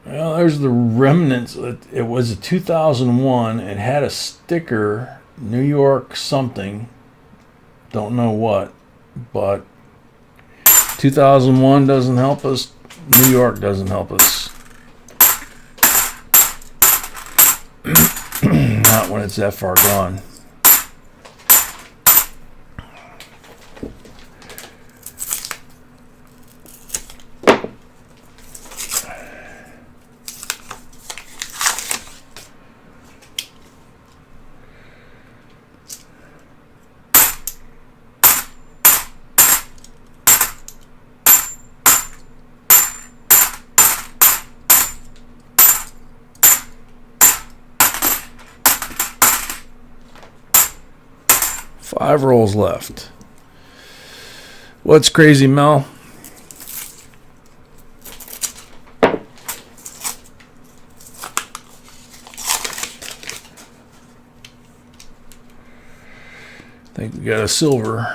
Well, there's the remnants. It was a 2001. It had a sticker, New York something. Don't know what, but 2001 doesn't help us. New York doesn't help us. Not when it's that far gone. Five rolls left. What's crazy, Mel? I think we got a silver.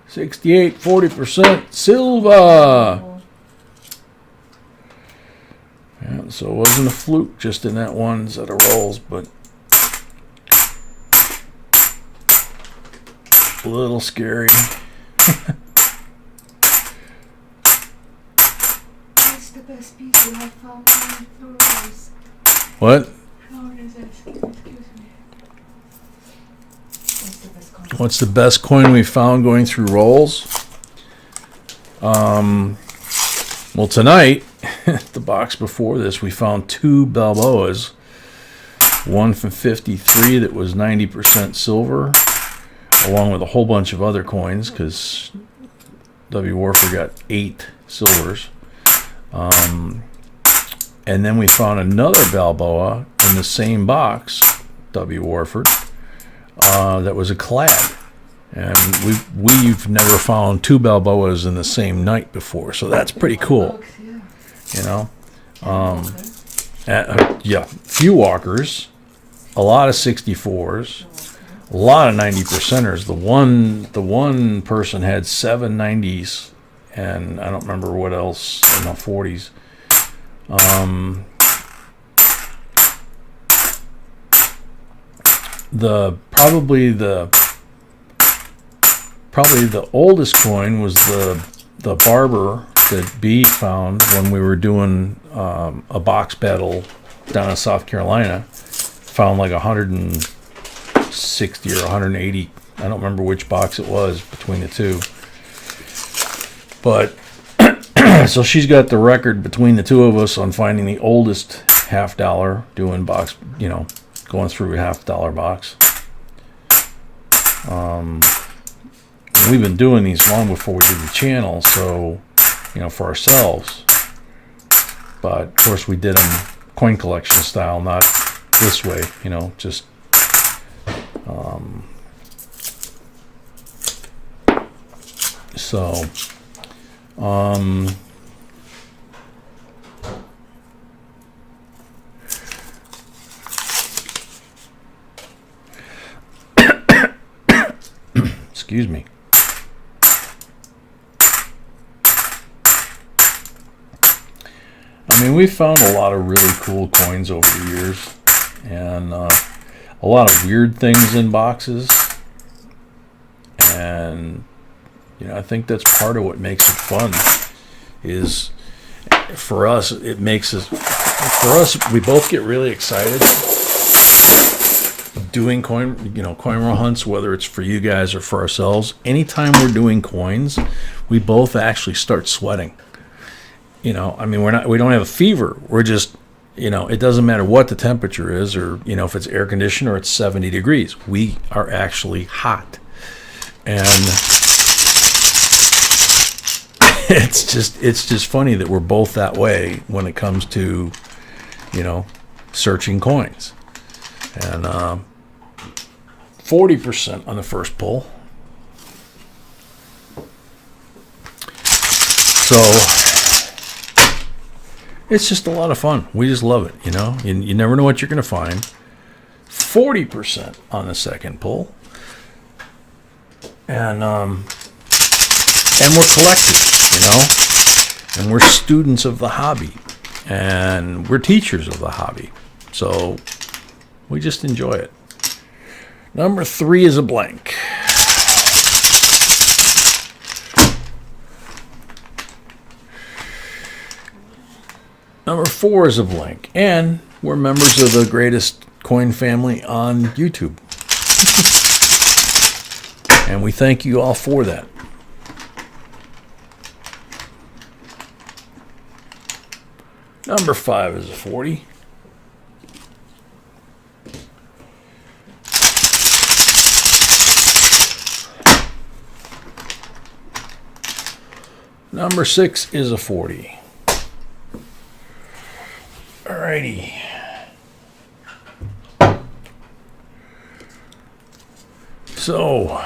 68, 40% silver. Yeah, so it wasn't a fluke just in that one set of rolls, but a little scary. That's the best piece that I found in the rolls. What? How is it? Excuse me. What's the best coin? What's the best coin we found going through rolls? Well, tonight, the box before this, we found two Balboas. One from 53 that was 90% silver, along with a whole bunch of other coins, because W. Warford got 8 silvers. And then we found another Balboa in the same box, W. Warford, that was a clad. And we've never found two Balboas in the same night before, so that's pretty cool. You know, yeah, few walkers, a lot of 64s, a lot of 90%ers. The one person had 7 90s, and I don't remember what else in the 40s. Probably the oldest coin was the Barber that B found when we were doing a box battle down in South Carolina. Found like 160 or 180. I don't remember which box it was between the two. But so she's got the record between the two of us on finding the oldest $50 doing box, you know, going through a $50 box. We've been doing these long before we did the channel, so, you know, for ourselves. But of course we did them coin collection style, not this way, you know, just excuse me. I mean, we've found a lot of really cool coins over the years, and a lot of weird things in boxes, and you know, I think that's part of what makes it fun. Is for us, it makes us. For us, we both get really excited doing coin roll hunts, whether it's for you guys or for ourselves. Anytime we're doing coins, we both actually start sweating. You know, I mean, we don't have a fever. We're just, you know, it doesn't matter what the temperature is, or, you know, if it's air conditioned or it's 70 degrees. We are actually hot. And it's just funny that we're both that way when it comes to, you know, searching coins. And 40% on the first pull. So It's just a lot of fun. We just love it, you know. You never know what you're going to find. 40% on the second pull. And we're collectors, you know. And we're students of the hobby. And we're teachers of the hobby. So we just enjoy it. Number 3 is a blank. Number 4 is a blank. And we're members of the greatest coin family on YouTube. And we thank you all for that. Number 5 is a 40. Number 6 is a 40. Alrighty. So,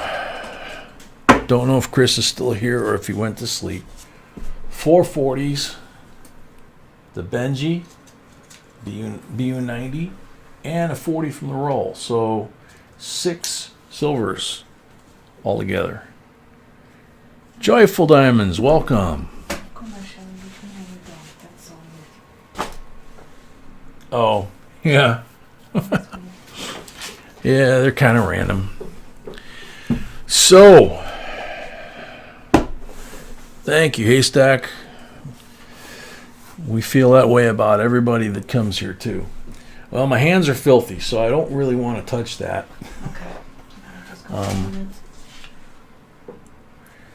don't know if Chris is still here or if he went to sleep. 4 40s, the Benji, BU90, and a 40 from the roll. So 6 silvers altogether. Joyful Diamonds, welcome. Commercial, that's all. Oh, yeah. Yeah, they're kind of random. So, thank you, Haystack. We feel that way about everybody that comes here, too. Well, my hands are filthy, so I don't really want to touch that. Okay.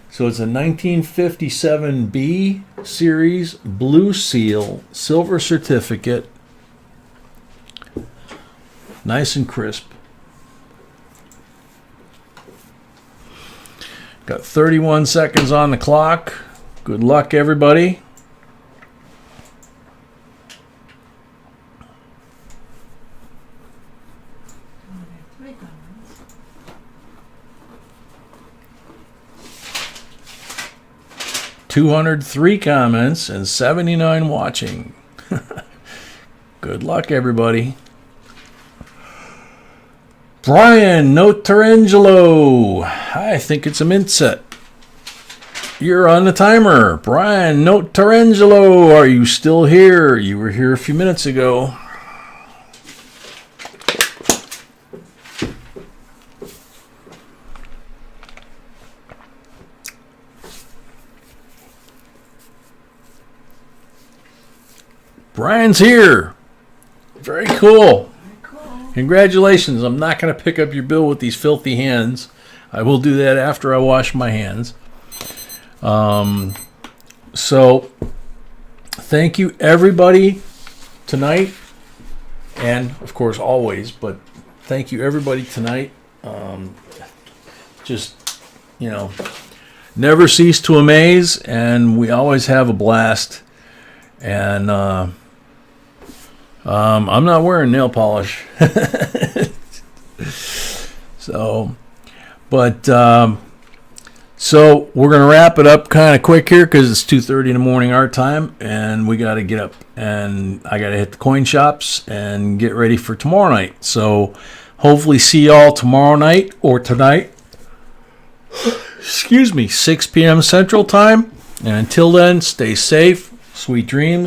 So it's a 1957B series blue seal silver certificate. Nice and crisp. Got 31 seconds on the clock. Good luck, everybody. $203 comments and 79 watching. Good luck, everybody. Brian Notarangelo. I think it's a mint set. You're on the timer. Brian Notarangelo, are you still here? You were here a few minutes ago. Brian's here. Very cool. Congratulations. I'm not going to pick up your bill with these filthy hands. I will do that after I wash my hands. So, thank you, everybody, tonight. And, of course, always. But thank you, everybody, tonight. Just, you know, never cease to amaze. And we always have a blast. And, I'm not wearing nail polish. So we're going to wrap it up kind of quick here because it's 2:30 in the morning our time, and we got to get up and I got to hit the coin shops and get ready for tomorrow night. So hopefully see y'all tomorrow night or tonight. Excuse me, 6 p.m. Central Time. And until then, stay safe, sweet dreams.